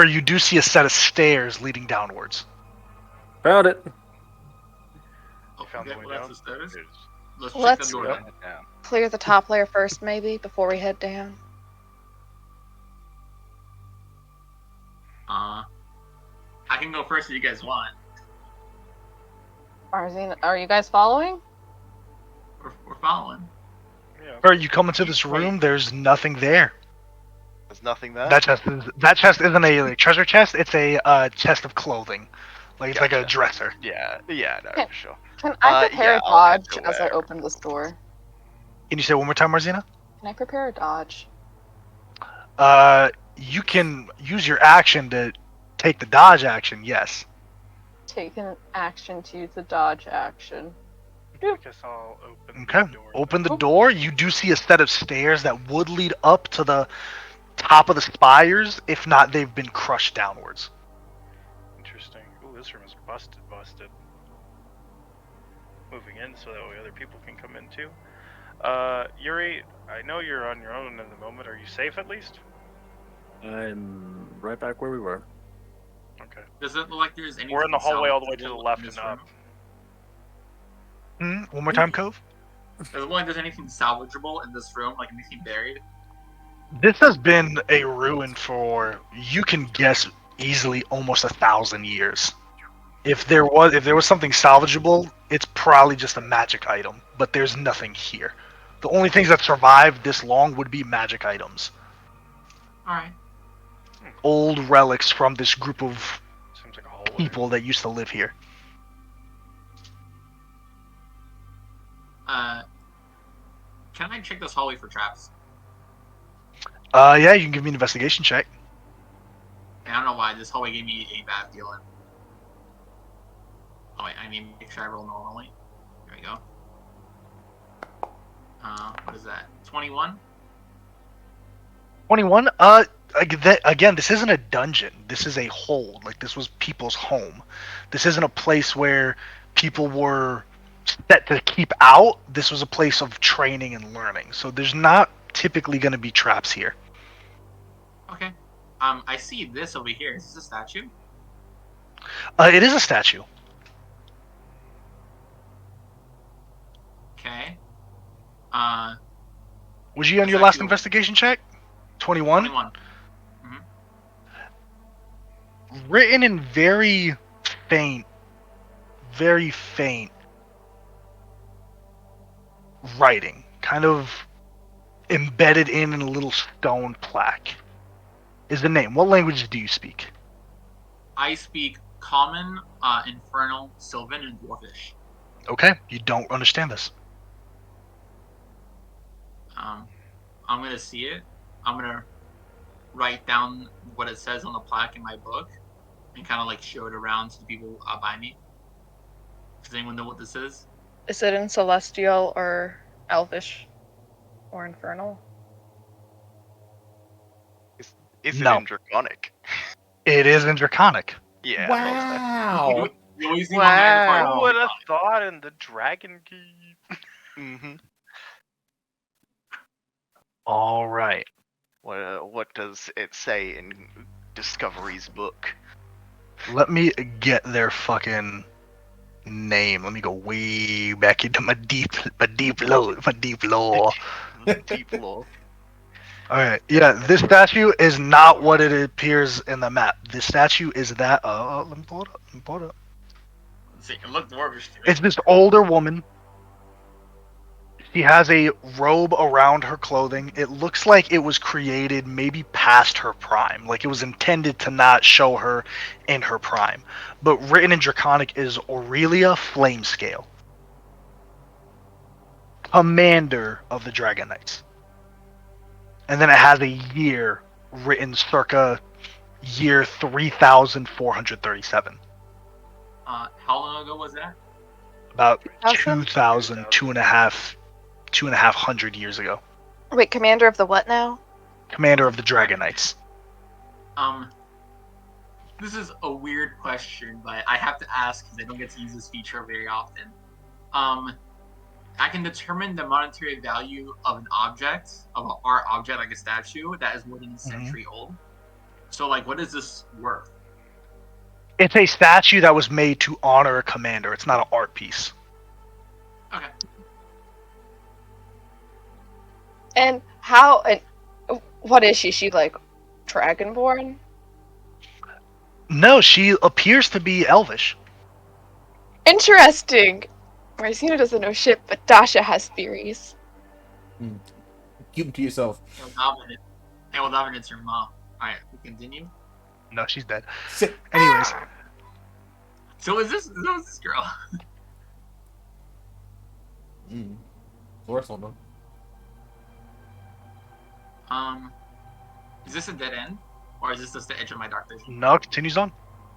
[SPEAKER 4] You do see a set of stairs leading downwards.
[SPEAKER 6] Found it.
[SPEAKER 3] Oh,
[SPEAKER 1] Found the
[SPEAKER 3] okay,
[SPEAKER 1] way
[SPEAKER 3] well,
[SPEAKER 1] down?
[SPEAKER 3] that's the stairs. Let's
[SPEAKER 2] Let's-
[SPEAKER 3] check the door then.
[SPEAKER 2] Clear the top layer first, maybe, before we head down.
[SPEAKER 3] I can go first if you guys want.
[SPEAKER 2] Marzina, are you guys following?
[SPEAKER 3] We're following.
[SPEAKER 1] Yeah.
[SPEAKER 4] You come into this room, there's nothing there.
[SPEAKER 5] There's nothing there.
[SPEAKER 4] That chest isn't a treasure chest, it's a chest of clothing. It's like a
[SPEAKER 5] Gotcha.
[SPEAKER 4] dresser.
[SPEAKER 5] Yeah, no,
[SPEAKER 2] Okay.
[SPEAKER 5] for sure.
[SPEAKER 2] Can I prepare
[SPEAKER 5] yeah,
[SPEAKER 2] a
[SPEAKER 5] I'll head
[SPEAKER 2] dodge
[SPEAKER 5] to
[SPEAKER 2] as I
[SPEAKER 5] where-
[SPEAKER 2] open this door?
[SPEAKER 4] Can you say it one more time, Marzina?
[SPEAKER 2] Can I prepare a dodge?
[SPEAKER 4] You can use your action to take the dodge action, yes.
[SPEAKER 2] Take an action to use the dodge action.
[SPEAKER 1] I guess I'll open
[SPEAKER 4] Okay.
[SPEAKER 1] the door.
[SPEAKER 4] Open the door. You do see a set of stairs that would lead up to the top of the spires. If not, they've been crushed downwards.
[SPEAKER 1] Interesting. Ooh, this room is busted. Moving in so that way other people can come in too. Yuri, I know you're on your own in the moment. Are you safe at least?
[SPEAKER 6] I'm right back where we were.
[SPEAKER 1] Okay.
[SPEAKER 3] Does it look like there's anything?
[SPEAKER 1] We're in the hallway all the way to the
[SPEAKER 3] salvageable
[SPEAKER 1] left
[SPEAKER 3] in this
[SPEAKER 1] and up.
[SPEAKER 3] room?
[SPEAKER 4] One more time, Cove.
[SPEAKER 3] Does it look like there's anything salvageable in this room? Like anything buried?
[SPEAKER 4] This has been a ruin for, you can guess, easily almost 1,000 years. If there was something salvageable, it's probably just a magic item, but there's nothing here. The only things that survived this long would be magic items.
[SPEAKER 3] Alright.
[SPEAKER 4] Old relics from this group of
[SPEAKER 1] Seems like a hallway.
[SPEAKER 4] people that used to live here.
[SPEAKER 3] Can I check this hallway for traps?
[SPEAKER 4] Yeah, you can give me an investigation check.
[SPEAKER 3] I don't know why this hallway gave me a bad feeling. Oh wait, I need to make sure I roll normally. There we go. What is that? 21?
[SPEAKER 4] 21? Again, this isn't a dungeon. This is a hold. This was people's home. This isn't a place where people were set to keep out. This was a place of training and learning. So there's not typically going to be traps here.
[SPEAKER 3] Okay. I see this over here. Is this a statue?
[SPEAKER 4] It is a statue.
[SPEAKER 3] Okay.
[SPEAKER 4] Was you on your
[SPEAKER 3] statue
[SPEAKER 4] last
[SPEAKER 3] over-
[SPEAKER 4] investigation check? 21?
[SPEAKER 3] 21.
[SPEAKER 4] Written in very faint writing, kind of embedded in a little stone plaque, is the name. What language do you speak?
[SPEAKER 3] I speak Common, Infernal, Sylvan, and Dwarfish.
[SPEAKER 4] Okay, you don't understand this.
[SPEAKER 3] I'm gonna see it. I'm gonna write down what it says on the plaque in my book and kind of show it around to the people by me. Does anyone know what this is?
[SPEAKER 2] Is it in Celestial or Elvish or Infernal?
[SPEAKER 5] Is it
[SPEAKER 4] No.
[SPEAKER 5] in Draconic?
[SPEAKER 4] It is in Draconic.
[SPEAKER 5] Yeah.
[SPEAKER 8] Wow.
[SPEAKER 3] You always need one magnifier.
[SPEAKER 1] Who would have thought in the Dragon Key?
[SPEAKER 5] Mm-hmm.
[SPEAKER 4] All right.
[SPEAKER 5] What does it say in Discovery's book?
[SPEAKER 4] Let me get their fucking name. Let me go way back into my deep lore.
[SPEAKER 5] Deep lore.
[SPEAKER 4] Alright, yeah, this statue is not what it appears in the map. This statue is that. Let me pull it up.
[SPEAKER 3] Let's see. It looked dwarvish to me.
[SPEAKER 4] It's this older woman. She has a robe around her clothing. It looks like it was created maybe past her prime. Like it was intended to not show her in her prime. But written in Draconic is Aurelia Flamescale, commander of the Dragon Knights. And then it has a year written circa year 3437.
[SPEAKER 3] How long ago was that?
[SPEAKER 4] About
[SPEAKER 2] 2000?
[SPEAKER 4] 2000, two and a half hundred years ago.
[SPEAKER 2] Wait, commander of the what now?
[SPEAKER 4] Commander of the Dragon Knights.
[SPEAKER 3] This is a weird question, but I have to ask because I don't get to use this feature very often. I can determine the monetary value of an object, of an art object like a statue that is more than a century old. So, like, what is this worth?
[SPEAKER 4] It's a statue that was made to honor a commander. It's not an art piece.
[SPEAKER 3] Okay.
[SPEAKER 2] And how? And what is she? She like dragonborn?
[SPEAKER 4] No, she appears to be elvish.
[SPEAKER 2] Interesting. Marcina doesn't know shit, but Dasha has theories.
[SPEAKER 8] Keep them to yourself.
[SPEAKER 3] Well, Dominant's your mom. Alright, we continue.
[SPEAKER 4] No, she's dead. Anyways.
[SPEAKER 3] So is this girl?
[SPEAKER 8] Force on them.
[SPEAKER 3] Is this a dead end? Or is this just the edge of my dark vision?
[SPEAKER 4] No, it continues on.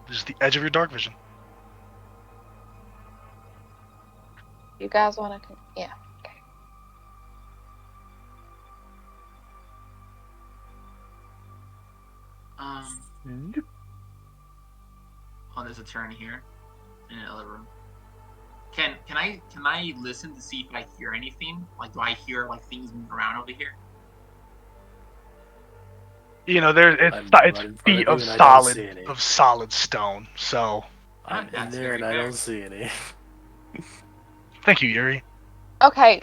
[SPEAKER 4] This is the edge of your dark vision.
[SPEAKER 2] You guys want to? Yeah. Okay.
[SPEAKER 3] Oh, there's a turn here in another room. Can I listen to see if I hear anything? Like, do I hear like things moving around over here?
[SPEAKER 4] You know, it's feet of solid stone. So
[SPEAKER 6] I'm in there and I don't see any.
[SPEAKER 4] Thank you, Yuri.
[SPEAKER 2] Okay.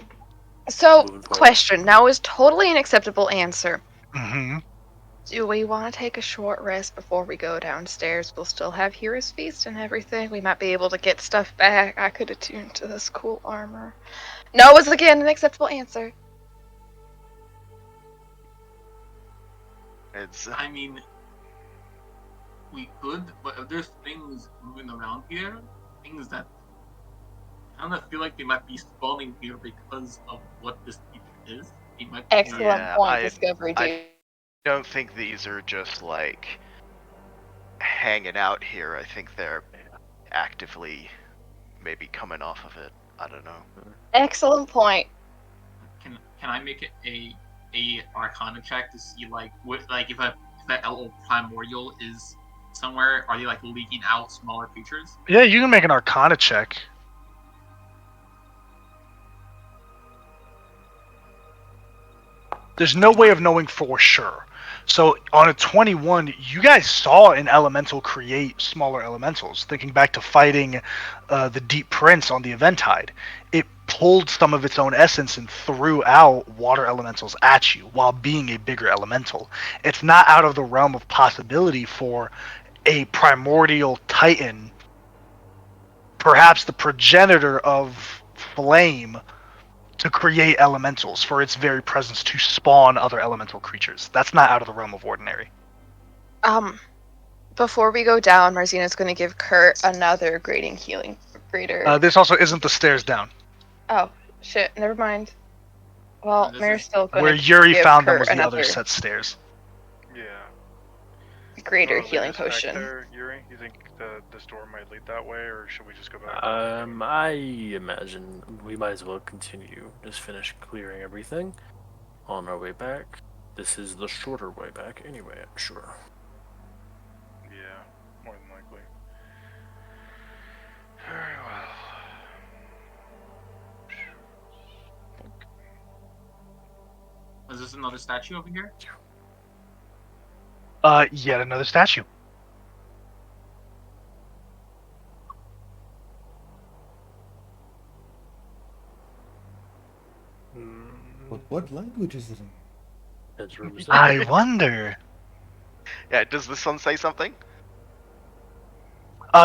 [SPEAKER 2] So, question. Now is totally an acceptable answer.
[SPEAKER 4] Mm-hmm.
[SPEAKER 2] Do we want to take a short rest before we go downstairs? We'll still have Hero's Feast and everything. We might be able to get stuff back. I could attune to this cool armor. No is again an acceptable answer.
[SPEAKER 3] I mean, we could, but if there's things moving around here, things that I don't feel like they might be spawning here because of what this feature is. They might be
[SPEAKER 2] Excellent point, Discovery Dude.
[SPEAKER 5] I don't think these are just like hanging out here. I think they're actively maybe coming off of it. I don't know.
[SPEAKER 2] Excellent point.
[SPEAKER 3] Can I make it a Arcana check to see like if that old primordial is somewhere? Are they like leaking out smaller creatures?
[SPEAKER 4] Yeah, you can make an Arcana check. There's no way of knowing for sure. So on a 21, you guys saw an elemental create smaller elementals. Thinking back to fighting the Deep Prince on the Eventide, it pulled some of its own essence and threw out water elementals at you while being a bigger elemental. It's not out of the realm of possibility for a primordial titan, perhaps the progenitor of flame, to create elementals, for its very presence to spawn other elemental creatures. That's not out of the realm of ordinary.
[SPEAKER 2] Before we go down, Marcina's going to give Kurt another greater.
[SPEAKER 4] This also isn't the stairs down.
[SPEAKER 2] Oh, shit, never mind. Well, Mayor's still going to
[SPEAKER 4] where Yuri found them
[SPEAKER 2] Kurt
[SPEAKER 4] was the other set stairs.
[SPEAKER 1] Yeah.
[SPEAKER 2] Greater healing potion.
[SPEAKER 1] There, Yuri, you think this door might lead that way, or should we just go back?
[SPEAKER 6] I imagine we might as well continue. Just finish clearing everything on our way back. This is the shorter way back anyway, I'm sure.
[SPEAKER 1] Yeah, more than likely. Very well.
[SPEAKER 3] Is this another statue over here?
[SPEAKER 4] Yet another statue.
[SPEAKER 8] What language is it in?
[SPEAKER 4] I wonder.
[SPEAKER 5] Yeah, does this one say something?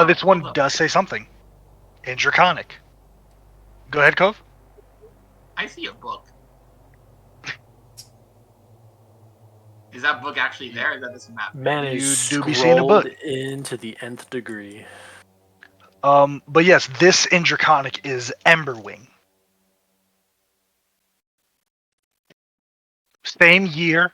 [SPEAKER 4] This one does say something. In Draconic. Go ahead, Cove.
[SPEAKER 3] I see a book. Is that book actually there? Is that this map?
[SPEAKER 6] Man
[SPEAKER 4] You
[SPEAKER 6] is
[SPEAKER 4] do be seeing a book.
[SPEAKER 6] into the nth degree.
[SPEAKER 4] But yes, this in Draconic is Emberwing. Same year.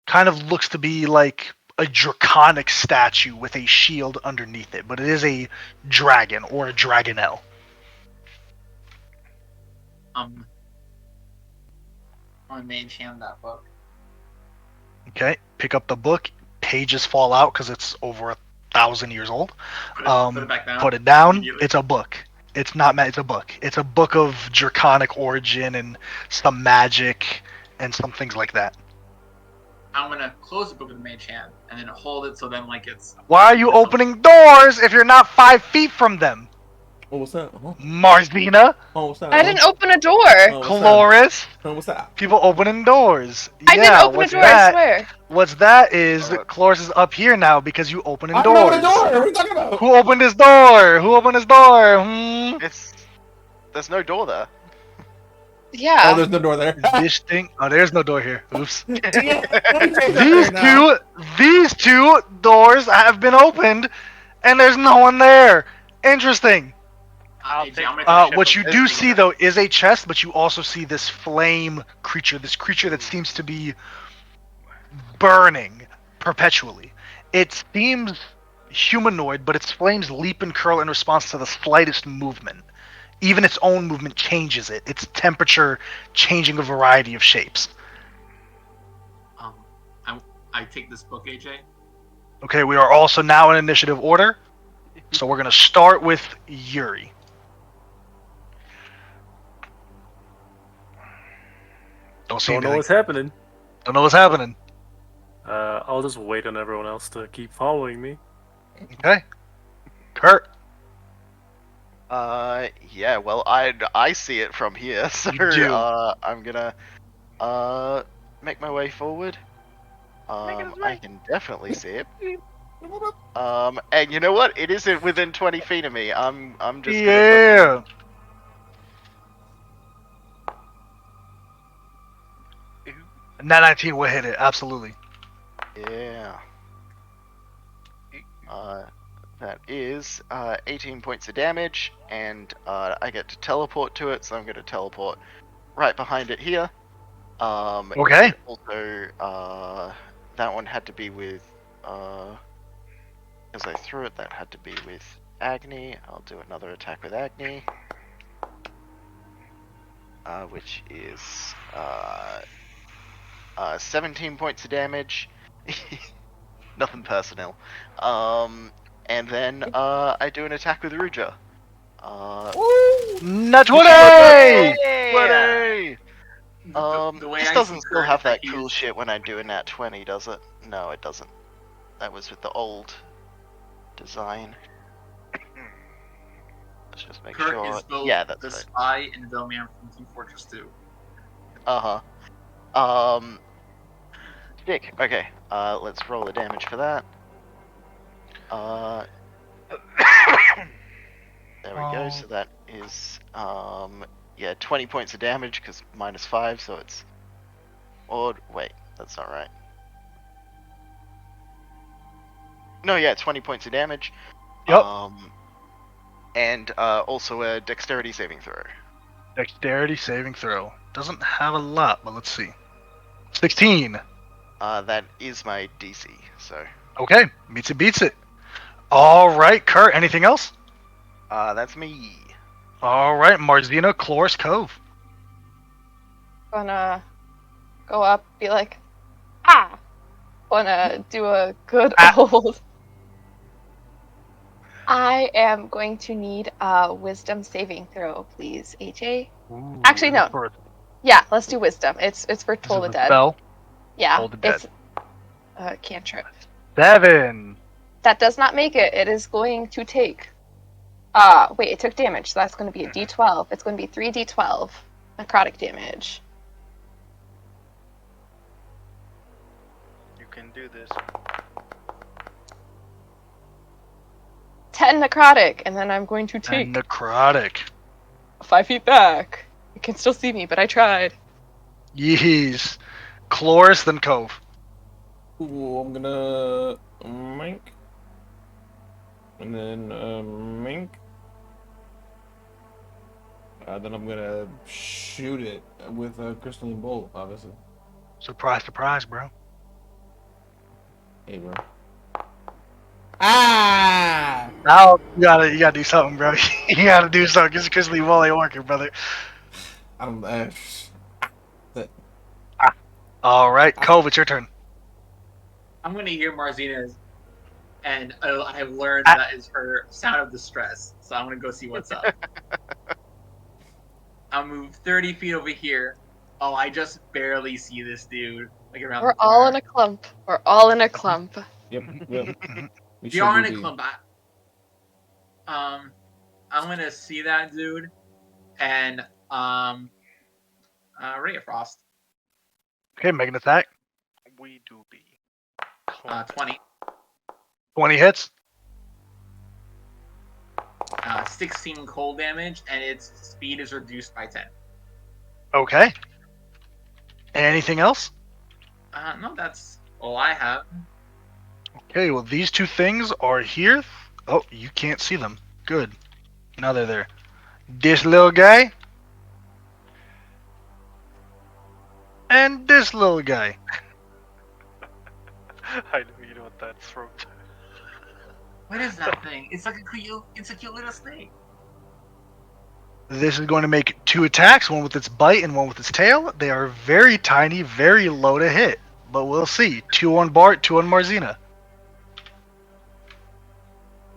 [SPEAKER 4] Kind of looks to be like a draconic statue with a shield underneath it, but it is a dragon or a dragonelle.
[SPEAKER 3] I mage hand that book.
[SPEAKER 4] Okay, pick up the book. Pages fall out because it's over 1,000 years old.
[SPEAKER 3] Put it back down.
[SPEAKER 4] Put it down. It's a book. It's not. It's a book. It's a book of draconic origin and some magic and some things like that.
[SPEAKER 3] I'm gonna close the book with the mage hand and then hold it so then like it's.
[SPEAKER 4] Why are you opening doors if you're not 5 feet from them?
[SPEAKER 8] Oh, what's that?
[SPEAKER 4] Marzina?
[SPEAKER 8] Oh, what's that?
[SPEAKER 2] I didn't open a door.
[SPEAKER 4] Chloris?
[SPEAKER 8] What's that?
[SPEAKER 4] People opening doors.
[SPEAKER 2] I didn't open a door, I swear.
[SPEAKER 4] What's that is Chloris is up here now because you opening
[SPEAKER 8] I
[SPEAKER 4] doors.
[SPEAKER 8] opened a door! What are you talking about?
[SPEAKER 4] Who opened this door? Who opened this door?
[SPEAKER 5] There's no door there.
[SPEAKER 2] Yeah.
[SPEAKER 8] Oh, there's no door there.
[SPEAKER 4] This thing. Oh, there's no door here. Oops. these two doors have been opened, and there's no one there. Interesting. What you do see though is a chest, but you also see this flame creature. This creature that seems to be burning perpetually. It seems humanoid, but its flames leap and curl in response to the slightest movement. Even its own movement changes it. Its temperature changing a variety of shapes.
[SPEAKER 3] I take this book, AJ.
[SPEAKER 4] Okay, we are also now in initiative order. So we're going to start with Yuri. Don't
[SPEAKER 6] know what's happening.
[SPEAKER 4] Don't know what's happening.
[SPEAKER 6] I'll just wait on everyone else to keep following me.
[SPEAKER 4] Okay. Kurt.
[SPEAKER 5] Yeah, well, I see it from here, so I'm gonna make my way forward. I can definitely see it. And you know what? It isn't within 20 feet of me. I'm just
[SPEAKER 4] yeah. That 19 will hit it, absolutely.
[SPEAKER 5] Yeah. That is 18 points of damage, and I get to teleport to it, so I'm going to teleport right behind it here.
[SPEAKER 4] Okay.
[SPEAKER 5] Also, that one had to be with, as I threw it, that had to be with Agni. I'll do another attack with Agni, which is 17 points of damage. Nothing personal. And then I do an attack with Ruja.
[SPEAKER 4] Nat 20!
[SPEAKER 5] 20! This doesn't still have that
[SPEAKER 3] is...
[SPEAKER 5] cool shit when I do a nat 20, does it? No, it doesn't. That was with the old design. Let's just make
[SPEAKER 3] Kurt
[SPEAKER 5] sure.
[SPEAKER 3] Is both
[SPEAKER 5] yeah, that's
[SPEAKER 3] the
[SPEAKER 5] right.
[SPEAKER 3] spy and the bellman from Team Fortress 2.
[SPEAKER 5] Dick. Okay. Let's roll the damage for that. There we go. So that is 20 points of damage because -5, so it's. Or wait, that's not right. No, yeah, 20 points of damage.
[SPEAKER 4] Yep.
[SPEAKER 5] And also a dexterity saving throw.
[SPEAKER 4] Dexterity saving throw. Doesn't have a lot, but let's see. 16.
[SPEAKER 5] That is my DC, so.
[SPEAKER 4] Okay, meets it, beats it. All right, Kurt, anything else?
[SPEAKER 5] That's me.
[SPEAKER 4] All right, Marzina, Chloris, Cove.
[SPEAKER 2] Gonna go up, be like, ah! Wanna do a good old. I am going to need a wisdom saving throw, please, AJ.
[SPEAKER 4] Ooh,
[SPEAKER 2] actually, no. Yeah, let's do wisdom. It's for Toll the Dead.
[SPEAKER 4] Spell?
[SPEAKER 2] Yeah,
[SPEAKER 4] Toll the Dead.
[SPEAKER 2] it's cantrip.
[SPEAKER 4] 7.
[SPEAKER 2] That does not make it. It is going to take. Wait, it took damage, so that's going to be a D12. It's going to be 3d12 necrotic damage.
[SPEAKER 9] and do this.
[SPEAKER 2] 10 necrotic, and then I'm going to take
[SPEAKER 4] necrotic.
[SPEAKER 2] 5 feet back. You can still see me, but I tried.
[SPEAKER 4] Yeez. Chloris, then Cove.
[SPEAKER 8] Ooh, I'm gonna mink. And then mink. Then I'm gonna shoot it with a crystalline bolt, obviously.
[SPEAKER 4] Surprise, surprise, bro.
[SPEAKER 8] Hey, bro. Ah!
[SPEAKER 4] Now you gotta do something, bro. You gotta do something. Because crystalline bolt ain't working, brother.
[SPEAKER 8] I'm.
[SPEAKER 4] All right, Cove, it's your turn.
[SPEAKER 3] I'm gonna hear Marzina's, and I've learned that is her sound of distress. So I'm gonna go see what's up. I'll move 30 feet over here. Oh, I just barely see this dude. Like around
[SPEAKER 2] We're
[SPEAKER 3] the corner.
[SPEAKER 2] all in a clump. We're all in a clump.
[SPEAKER 8] Yep.
[SPEAKER 3] We are in a clump. I'm gonna see that dude, and Ray of Frost.
[SPEAKER 4] Okay, make an attack.
[SPEAKER 9] We do be.
[SPEAKER 3] 20.
[SPEAKER 4] 20 hits.
[SPEAKER 3] 16 cold damage, and its speed is reduced by 10.
[SPEAKER 4] Okay. Anything else?
[SPEAKER 3] No, that's all I have.
[SPEAKER 4] Okay, well, these two things are here. Oh, you can't see them. Good. Now they're there. This little guy. And this little guy.
[SPEAKER 9] I know you know what that's from.
[SPEAKER 3] What is that thing? It's like a cute little snake.
[SPEAKER 4] This is going to make 2 attacks, one with its bite and one with its tail. They are very tiny, very low to hit. But we'll see. 2 on Bart, 2 on Marzina.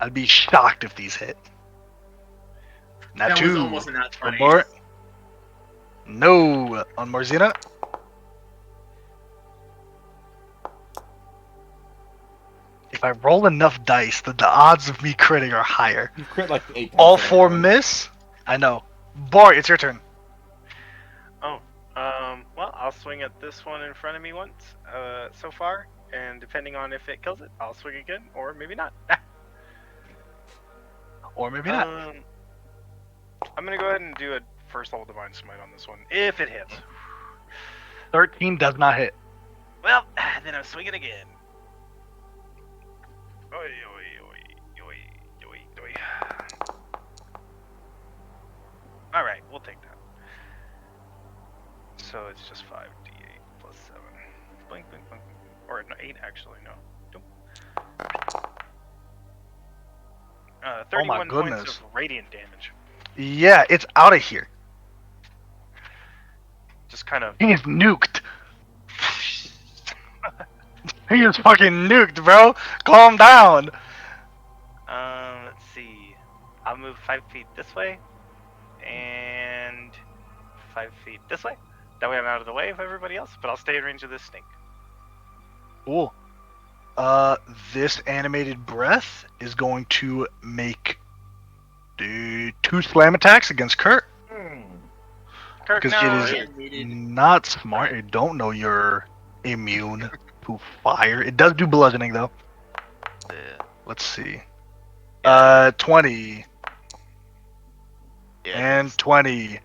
[SPEAKER 4] I'd be shocked if these hit. Not
[SPEAKER 3] That
[SPEAKER 4] 2
[SPEAKER 3] was almost a nat 20.
[SPEAKER 4] on Bart. No on Marzina. If I roll enough dice, the odds of me critting are higher.
[SPEAKER 8] You crit like 8 times.
[SPEAKER 4] All 4 miss. I know. Bart, it's your turn.
[SPEAKER 9] Oh, well, I'll swing at this one in front of me once, so far, and depending on if it kills it, I'll swing again, or maybe not.
[SPEAKER 4] Or maybe not.
[SPEAKER 9] I'm gonna go ahead and do a first level Divine Smite on this one, if it hits.
[SPEAKER 4] 13 does not hit.
[SPEAKER 9] Well, then I'm swinging again. Oi, oi, oi, oi, oi, oi. Alright, we'll take that. So it's just 5d8 plus 7. Blink, blink, blink. Or no, 8 actually, no. Nope. 31 points of radiant damage.
[SPEAKER 4] Yeah, it's out of here.
[SPEAKER 9] Just kind of.
[SPEAKER 4] He is nuked. He is fucking nuked, bro. Calm down.
[SPEAKER 9] Let's see. I'll move 5 feet this way. And 5 feet this way. That way I'm out of the way of everybody else, but I'll stay in range of this snake.
[SPEAKER 4] Cool. This animated breath is going to make 2 slam attacks against Kurt.
[SPEAKER 9] Kurt,
[SPEAKER 4] Because
[SPEAKER 9] no,
[SPEAKER 4] it is not smart. I don't know you're immune to fire. It does do bludgeoning, though.
[SPEAKER 5] Yeah.
[SPEAKER 4] Let's see. 20.
[SPEAKER 5] Yeah,
[SPEAKER 4] And 20.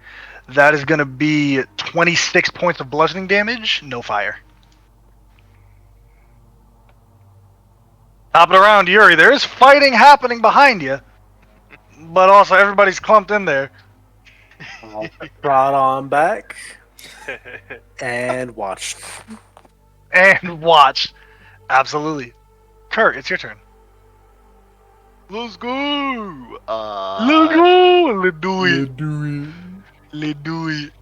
[SPEAKER 4] That is going to be 26 points of bludgeoning damage. No fire. Top it around, Yuri. There is fighting happening behind you. But also, everybody's clumped in there.
[SPEAKER 6] Brought on back and watch.
[SPEAKER 4] And watch. Absolutely. Kurt, it's your turn.
[SPEAKER 5] Let's go.
[SPEAKER 4] Let's go. Let's do it. Let's do it.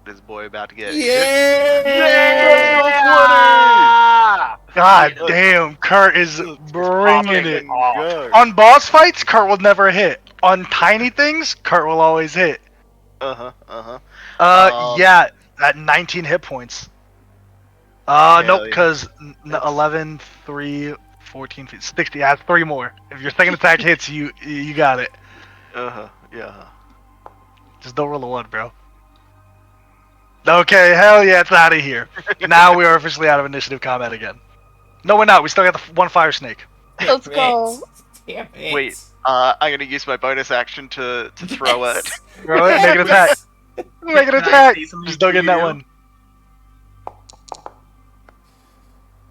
[SPEAKER 5] This boy about to get.
[SPEAKER 4] Yeah! God damn, Kurt is bringing it. On boss fights, Kurt will never hit. On tiny things, Kurt will always hit. Yeah, at 19 hit points. Nope, because 11, 3, 14, 60. Yeah, it's 3 more. If your second attack hits, you got it.
[SPEAKER 5] Yeah.
[SPEAKER 4] Just don't roll a 1, bro. Okay, hell yeah, it's out of here. Now we are officially out of initiative combat again. No, we're not. We still got the one fire snake.
[SPEAKER 2] Let's go.
[SPEAKER 8] Damn it.
[SPEAKER 5] Wait, I'm gonna use my bonus action to throw it.
[SPEAKER 8] Yes.
[SPEAKER 4] Throw it, make an attack. Make an
[SPEAKER 3] Can I
[SPEAKER 4] attack.
[SPEAKER 3] say something
[SPEAKER 4] Just don't get in that
[SPEAKER 3] before
[SPEAKER 4] one.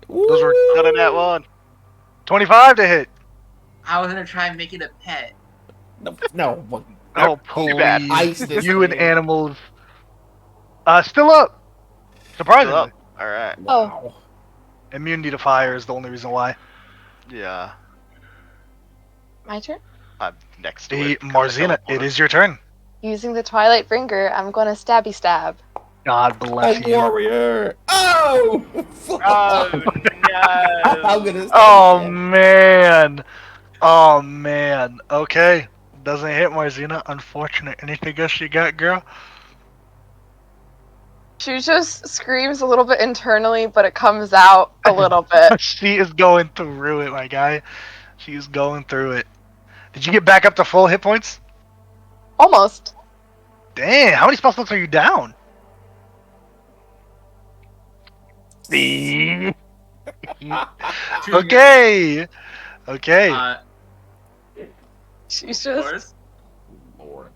[SPEAKER 8] Those were
[SPEAKER 5] Got a nat one.
[SPEAKER 4] 25 to hit.
[SPEAKER 3] I was gonna try and make it a pet.
[SPEAKER 8] no.
[SPEAKER 4] Oh,
[SPEAKER 5] Too bad.
[SPEAKER 4] please.
[SPEAKER 8] Ice this
[SPEAKER 4] You and
[SPEAKER 8] thing.
[SPEAKER 4] animals. Still up. Surprisingly.
[SPEAKER 5] Still up. All right.
[SPEAKER 8] Wow.
[SPEAKER 4] Immunity to fire is the only reason why.
[SPEAKER 5] Yeah.
[SPEAKER 2] My turn?
[SPEAKER 5] I'm next to
[SPEAKER 4] Hey,
[SPEAKER 5] it.
[SPEAKER 4] Marzina, it is your turn.
[SPEAKER 2] Using the Twilight Bringer, I'm going to stabby stab.
[SPEAKER 4] God bless
[SPEAKER 8] A
[SPEAKER 4] you.
[SPEAKER 8] warrior. Oh.
[SPEAKER 9] Oh no!
[SPEAKER 8] I'm gonna.
[SPEAKER 4] Oh, man. Oh, man. Okay. Doesn't hit Marzina. Unfortunate. Anything else you got, girl?
[SPEAKER 2] She just screams a little bit internally, but it comes out a little bit.
[SPEAKER 4] She is going through it, my guy. She's going through it. Did you get back up to full hit points?
[SPEAKER 2] Almost.
[SPEAKER 4] Damn, how many spell slots are you down?
[SPEAKER 3] Two
[SPEAKER 4] Okay. Okay.
[SPEAKER 2] She's just.
[SPEAKER 3] Yours?
[SPEAKER 8] Lord.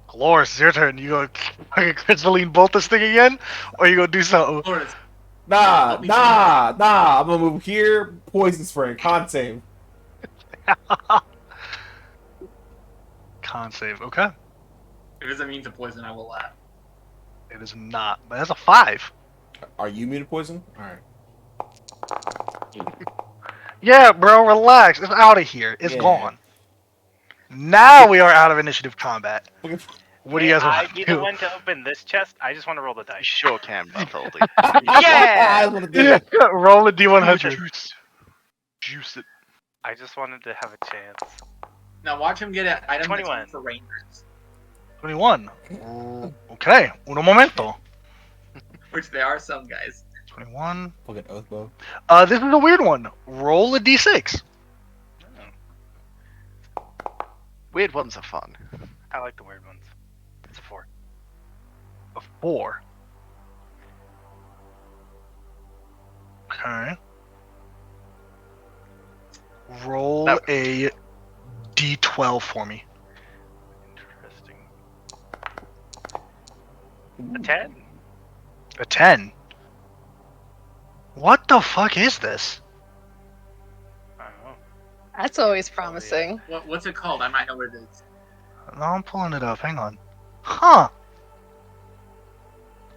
[SPEAKER 4] Glorious, it's your turn. You go fucking crystalline bolt this thing again? Or you gonna do something?
[SPEAKER 3] Yours.
[SPEAKER 8] Nah. I'm gonna move here. Poison spray. Con save.
[SPEAKER 4] Con save, okay.
[SPEAKER 3] If it's immune to poison, I will laugh.
[SPEAKER 4] It is not, but that's a 5.
[SPEAKER 8] Are you immune to poison? All right.
[SPEAKER 4] Yeah, bro, relax. It's out of here. It's
[SPEAKER 8] Yeah.
[SPEAKER 4] gone. Now we are out of initiative combat. What do you guys
[SPEAKER 9] May I
[SPEAKER 4] want
[SPEAKER 9] be
[SPEAKER 4] to
[SPEAKER 9] the
[SPEAKER 4] do?
[SPEAKER 9] one to open this chest? I just want to roll the
[SPEAKER 5] You
[SPEAKER 9] dice.
[SPEAKER 5] sure can, Bartholdi.
[SPEAKER 9] Yeah!
[SPEAKER 8] I wanna do it.
[SPEAKER 4] Roll a D100.
[SPEAKER 5] Juice it.
[SPEAKER 9] I just wanted to have a chance.
[SPEAKER 3] Now watch him get an item
[SPEAKER 9] 21.
[SPEAKER 3] that's for rangers,
[SPEAKER 4] 21. Okay, uno momento.
[SPEAKER 3] which there are some guys.
[SPEAKER 4] 21.
[SPEAKER 8] Fucking oath bow.
[SPEAKER 4] This is a weird one. Roll a D6.
[SPEAKER 5] Weird ones are fun.
[SPEAKER 9] I like the weird ones. It's a 4.
[SPEAKER 4] A 4. Okay. Roll a D12 for me.
[SPEAKER 9] Interesting. A 10?
[SPEAKER 4] A 10. What the fuck is this?
[SPEAKER 9] I don't know.
[SPEAKER 2] That's always promising.
[SPEAKER 3] What's it called? I might know what it is.
[SPEAKER 4] No, I'm pulling it up. Hang on. Huh.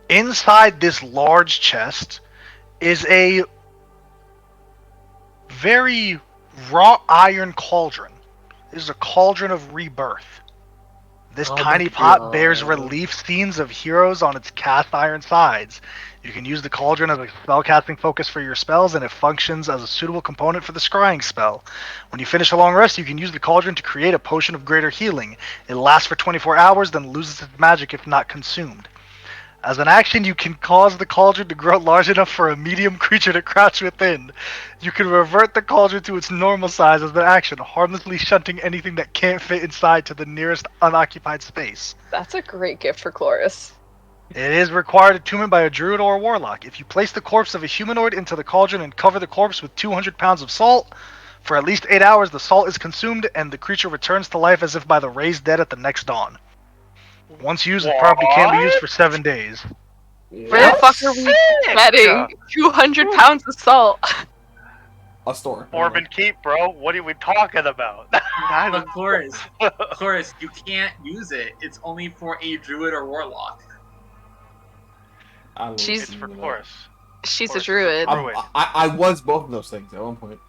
[SPEAKER 4] Inside this large chest is a very wrought iron cauldron. This is a cauldron of rebirth. This
[SPEAKER 6] Oh
[SPEAKER 4] tiny
[SPEAKER 6] my
[SPEAKER 4] pot
[SPEAKER 6] God.
[SPEAKER 4] bears relief scenes of heroes on its cast iron sides. You can use the cauldron as a spellcasting focus for your spells, and it functions as a suitable component for the scrying spell. When you finish a long rest, you can use the cauldron to create a potion of greater healing. It lasts for 24 hours, then loses its magic if not consumed. As an action, you can cause the cauldron to grow large enough for a medium creature to crouch within. You can revert the cauldron to its normal size as an action, harmlessly shunting anything that can't fit inside to the nearest unoccupied space.
[SPEAKER 2] That's a great gift for Chloris.
[SPEAKER 4] It is required attunement by a druid or a warlock. If you place the corpse of a humanoid into the cauldron and cover the corpse with 200 pounds of salt, for at least 8 hours the salt is consumed and the creature returns to life as if by the raised dead at the next dawn. Once used, the property can be used for 7 days.
[SPEAKER 2] Where the fuck are we getting 200 pounds of salt?
[SPEAKER 8] A store.
[SPEAKER 9] Orban Keep, bro. What are we talking about?
[SPEAKER 3] But Chloris, you can't use it. It's only for a druid or warlock.
[SPEAKER 2] She's-
[SPEAKER 9] It's for Chorus.
[SPEAKER 2] She's a
[SPEAKER 9] Chorus is
[SPEAKER 2] druid.
[SPEAKER 9] druid.
[SPEAKER 8] I was both of those things at one point.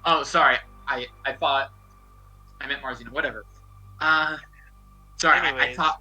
[SPEAKER 3] Oh, sorry. I thought I meant Marzina. Whatever. Sorry. I
[SPEAKER 9] Anyways.
[SPEAKER 3] thought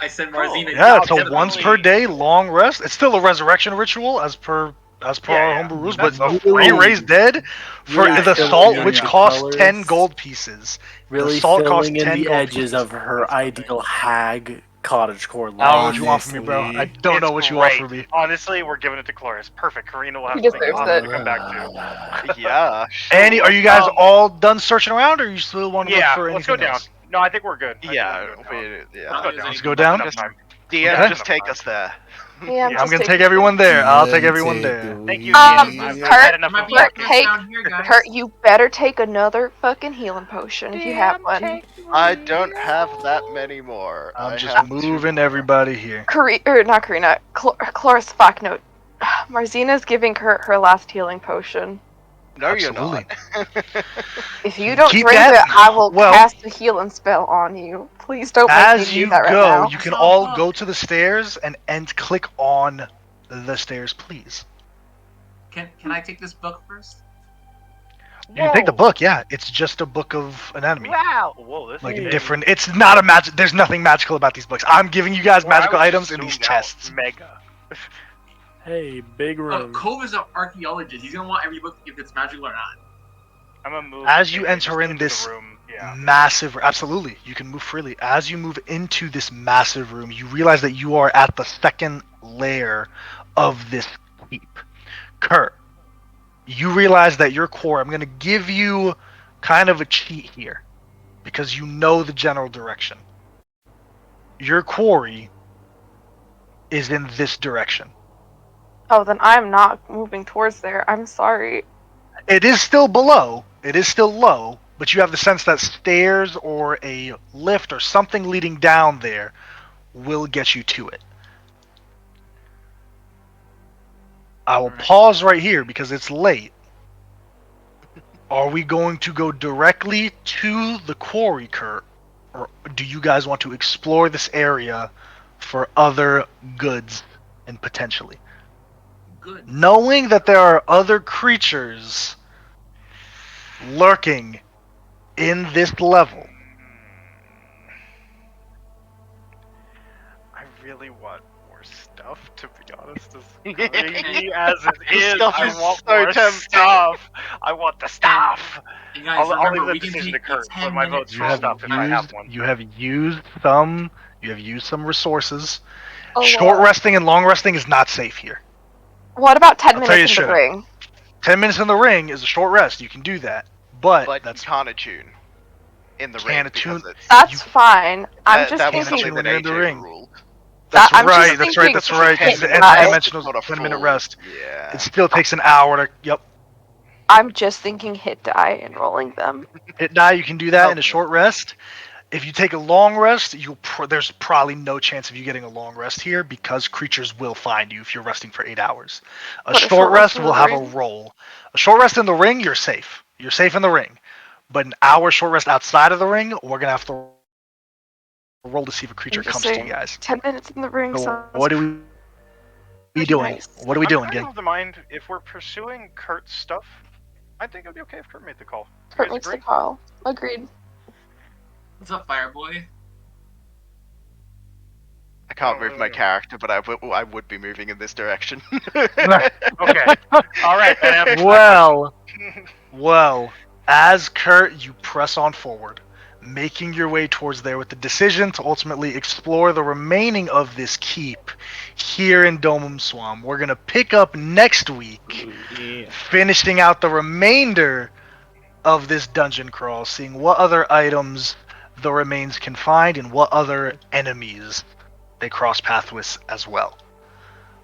[SPEAKER 3] I said
[SPEAKER 9] Cool.
[SPEAKER 3] Marzina.
[SPEAKER 4] Yeah, it's a
[SPEAKER 9] definitely-
[SPEAKER 4] once per day long rest. It's still a resurrection ritual as per
[SPEAKER 9] Yeah,
[SPEAKER 4] our
[SPEAKER 9] yeah.
[SPEAKER 4] homebrew rules, but
[SPEAKER 9] That's
[SPEAKER 4] the free raised dead for
[SPEAKER 6] Yeah,
[SPEAKER 4] the
[SPEAKER 6] filling
[SPEAKER 4] salt,
[SPEAKER 6] in
[SPEAKER 4] which
[SPEAKER 6] the
[SPEAKER 4] costs
[SPEAKER 6] colors.
[SPEAKER 4] 10 gold pieces.
[SPEAKER 6] Really
[SPEAKER 4] salt costs
[SPEAKER 6] filling in
[SPEAKER 4] 10
[SPEAKER 6] the
[SPEAKER 4] gold
[SPEAKER 6] edges of her ideal hag cottagecore
[SPEAKER 4] I don't know what you want from me, bro. I
[SPEAKER 8] Honestly.
[SPEAKER 4] don't know
[SPEAKER 9] It's
[SPEAKER 4] what you want
[SPEAKER 9] great.
[SPEAKER 4] from me.
[SPEAKER 9] Honestly, we're giving it to Chloris. Perfect. Karina will have
[SPEAKER 2] He
[SPEAKER 9] something
[SPEAKER 2] deserves
[SPEAKER 9] awesome
[SPEAKER 2] it.
[SPEAKER 9] to come back to.
[SPEAKER 5] Yeah.
[SPEAKER 4] Annie, are you guys all done searching around, or you still want to look
[SPEAKER 9] Yeah,
[SPEAKER 4] for
[SPEAKER 9] let's go
[SPEAKER 4] anything
[SPEAKER 9] down.
[SPEAKER 4] else?
[SPEAKER 9] No, I think we're good. I think
[SPEAKER 5] Yeah.
[SPEAKER 9] we're good now.
[SPEAKER 5] Yeah.
[SPEAKER 9] Let's go down.
[SPEAKER 3] Let's
[SPEAKER 4] go down?
[SPEAKER 9] Enough time.
[SPEAKER 5] DM,
[SPEAKER 4] Okay.
[SPEAKER 5] just take us there.
[SPEAKER 2] Yeah,
[SPEAKER 4] I'm gonna take everyone there. I'll take everyone there.
[SPEAKER 9] Thank you, DM. I've had
[SPEAKER 2] Kurt,
[SPEAKER 9] enough of
[SPEAKER 2] Kurt,
[SPEAKER 9] fucking.
[SPEAKER 2] take,
[SPEAKER 3] down here, guys.
[SPEAKER 2] Kurt, you better take another fucking healing potion if you have one.
[SPEAKER 5] I don't have that many more.
[SPEAKER 4] I'm
[SPEAKER 5] I
[SPEAKER 4] just
[SPEAKER 5] have 2
[SPEAKER 4] moving
[SPEAKER 5] more.
[SPEAKER 4] everybody here.
[SPEAKER 2] Not Karina, Cloris, fuck no. Marzina's giving Kurt her last healing potion.
[SPEAKER 5] No,
[SPEAKER 4] Absolutely.
[SPEAKER 5] you're not.
[SPEAKER 2] If you don't
[SPEAKER 4] Keep
[SPEAKER 2] drink
[SPEAKER 4] that.
[SPEAKER 2] it, I will
[SPEAKER 4] Well,
[SPEAKER 2] cast a healing spell on you. Please don't make me
[SPEAKER 4] as
[SPEAKER 2] do
[SPEAKER 4] you
[SPEAKER 2] that right
[SPEAKER 4] go,
[SPEAKER 2] now.
[SPEAKER 4] you can all go to the stairs and click on the stairs, please.
[SPEAKER 3] Can I take this book first?
[SPEAKER 4] You can take the book, yeah. It's just a book of anatomy.
[SPEAKER 9] Wow. Whoa, this
[SPEAKER 4] Like
[SPEAKER 9] is
[SPEAKER 4] a
[SPEAKER 9] big.
[SPEAKER 4] different. It's not a magic. There's nothing magical about these books. I'm giving you guys
[SPEAKER 9] Well, I
[SPEAKER 4] magical
[SPEAKER 9] was
[SPEAKER 4] items in
[SPEAKER 9] zoomed
[SPEAKER 4] these
[SPEAKER 9] out.
[SPEAKER 4] chests.
[SPEAKER 9] Mega.
[SPEAKER 6] Hey, big room.
[SPEAKER 3] Cove is an archaeologist. He's gonna want every book if it's magical or not.
[SPEAKER 9] I'm gonna move.
[SPEAKER 4] As you
[SPEAKER 9] just
[SPEAKER 4] enter in
[SPEAKER 9] into
[SPEAKER 4] this
[SPEAKER 9] the room, yeah.
[SPEAKER 4] massive, absolutely, you can move freely. As you move into this massive room, you realize that you are at the second layer of this keep. Kurt, you realize that your core. I'm gonna give you kind of a cheat here, because you know the general direction. Your quarry is in this direction.
[SPEAKER 2] Oh, then I'm not moving towards there. I'm sorry.
[SPEAKER 4] It is still below. It is still low, but you have the sense that stairs or a lift or something leading down there will get you to it. I will pause right here because it's late. Are we going to go directly to the quarry, Kurt? Or do you guys want to explore this area for other goods and potentially?
[SPEAKER 3] Good.
[SPEAKER 4] Knowing that there are other creatures lurking in this level.
[SPEAKER 9] I really want more stuff, to be honest. As crazy as it is,
[SPEAKER 5] Stuff
[SPEAKER 9] I
[SPEAKER 5] is
[SPEAKER 9] want
[SPEAKER 5] so
[SPEAKER 9] more
[SPEAKER 5] tempting.
[SPEAKER 9] stuff. I want the stuff.
[SPEAKER 3] Hey guys,
[SPEAKER 9] I'll
[SPEAKER 3] remember,
[SPEAKER 9] leave the
[SPEAKER 3] we can
[SPEAKER 9] decision
[SPEAKER 3] take
[SPEAKER 9] to Kurt,
[SPEAKER 3] a
[SPEAKER 9] but
[SPEAKER 3] 10
[SPEAKER 9] my
[SPEAKER 3] minute
[SPEAKER 9] vote's for
[SPEAKER 3] break.
[SPEAKER 9] stuff if I have one.
[SPEAKER 4] You have used some resources.
[SPEAKER 2] Oh,
[SPEAKER 4] Short
[SPEAKER 2] Lord.
[SPEAKER 4] resting and long resting is not safe here.
[SPEAKER 2] What about 10
[SPEAKER 4] I'll tell you
[SPEAKER 2] minutes in the
[SPEAKER 4] straight up.
[SPEAKER 2] ring?
[SPEAKER 4] 10 minutes in the ring is a short rest. You can do that, but that's
[SPEAKER 5] you can't attune in the ring
[SPEAKER 4] Can't
[SPEAKER 5] because
[SPEAKER 4] attune-
[SPEAKER 5] it's
[SPEAKER 2] That's fine. I'm just
[SPEAKER 5] that was
[SPEAKER 2] thinking.
[SPEAKER 5] something
[SPEAKER 4] when
[SPEAKER 5] that
[SPEAKER 4] you're in the
[SPEAKER 5] AJ
[SPEAKER 4] ring.
[SPEAKER 5] ruled.
[SPEAKER 4] That's
[SPEAKER 2] I'm just
[SPEAKER 4] right. That's
[SPEAKER 2] thinking
[SPEAKER 4] right. That's right.
[SPEAKER 2] hit
[SPEAKER 4] It's the
[SPEAKER 2] die.
[SPEAKER 4] dimensional
[SPEAKER 5] Not a
[SPEAKER 4] 10-minute
[SPEAKER 5] full-
[SPEAKER 4] rest.
[SPEAKER 5] Yeah.
[SPEAKER 4] It still takes an hour to. Yep.
[SPEAKER 2] I'm just thinking hit die and rolling them.
[SPEAKER 4] Hit die. You can do that in a
[SPEAKER 5] Okay.
[SPEAKER 4] short rest. If you take a long rest, there's probably no chance of you getting a long rest here because creatures will find you if you're resting for 8 hours. A
[SPEAKER 2] But
[SPEAKER 4] short rest
[SPEAKER 2] in
[SPEAKER 4] will
[SPEAKER 2] the
[SPEAKER 4] have a
[SPEAKER 2] ring?
[SPEAKER 4] roll. A short rest in the ring, you're safe. You're safe in the ring. But an hour short rest outside of the ring, we're gonna have to roll to see if a creature
[SPEAKER 2] I'm just
[SPEAKER 4] comes to you
[SPEAKER 2] saying,
[SPEAKER 4] guys.
[SPEAKER 2] 10 minutes in the ring
[SPEAKER 4] So
[SPEAKER 2] sounds
[SPEAKER 4] what are we doing?
[SPEAKER 2] nice.
[SPEAKER 4] What are we doing,
[SPEAKER 1] I'm
[SPEAKER 4] gang?
[SPEAKER 1] kind of of the mind, if we're pursuing Kurt's stuff, I think it would be okay if Kurt made the call. You
[SPEAKER 2] Kurt
[SPEAKER 1] guys
[SPEAKER 2] makes the
[SPEAKER 1] agree?
[SPEAKER 2] call. Agreed.
[SPEAKER 3] What's up, Fireboy?
[SPEAKER 5] I can't move my character, but I would be moving in this direction.
[SPEAKER 1] Okay. All right. Then after
[SPEAKER 4] Well, as Kurt, you press on forward, making your way towards there with the decision to ultimately explore the remaining of this keep here in Domum Suam. We're going to pick up next week, finishing out the remainder of this dungeon crawl, seeing what other items the remains can find and what other enemies they cross paths with as well.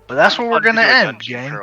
[SPEAKER 4] But that's where we're
[SPEAKER 5] Fun to
[SPEAKER 4] going to
[SPEAKER 5] do a
[SPEAKER 4] end,
[SPEAKER 5] dungeon
[SPEAKER 4] gang.
[SPEAKER 5] crawl.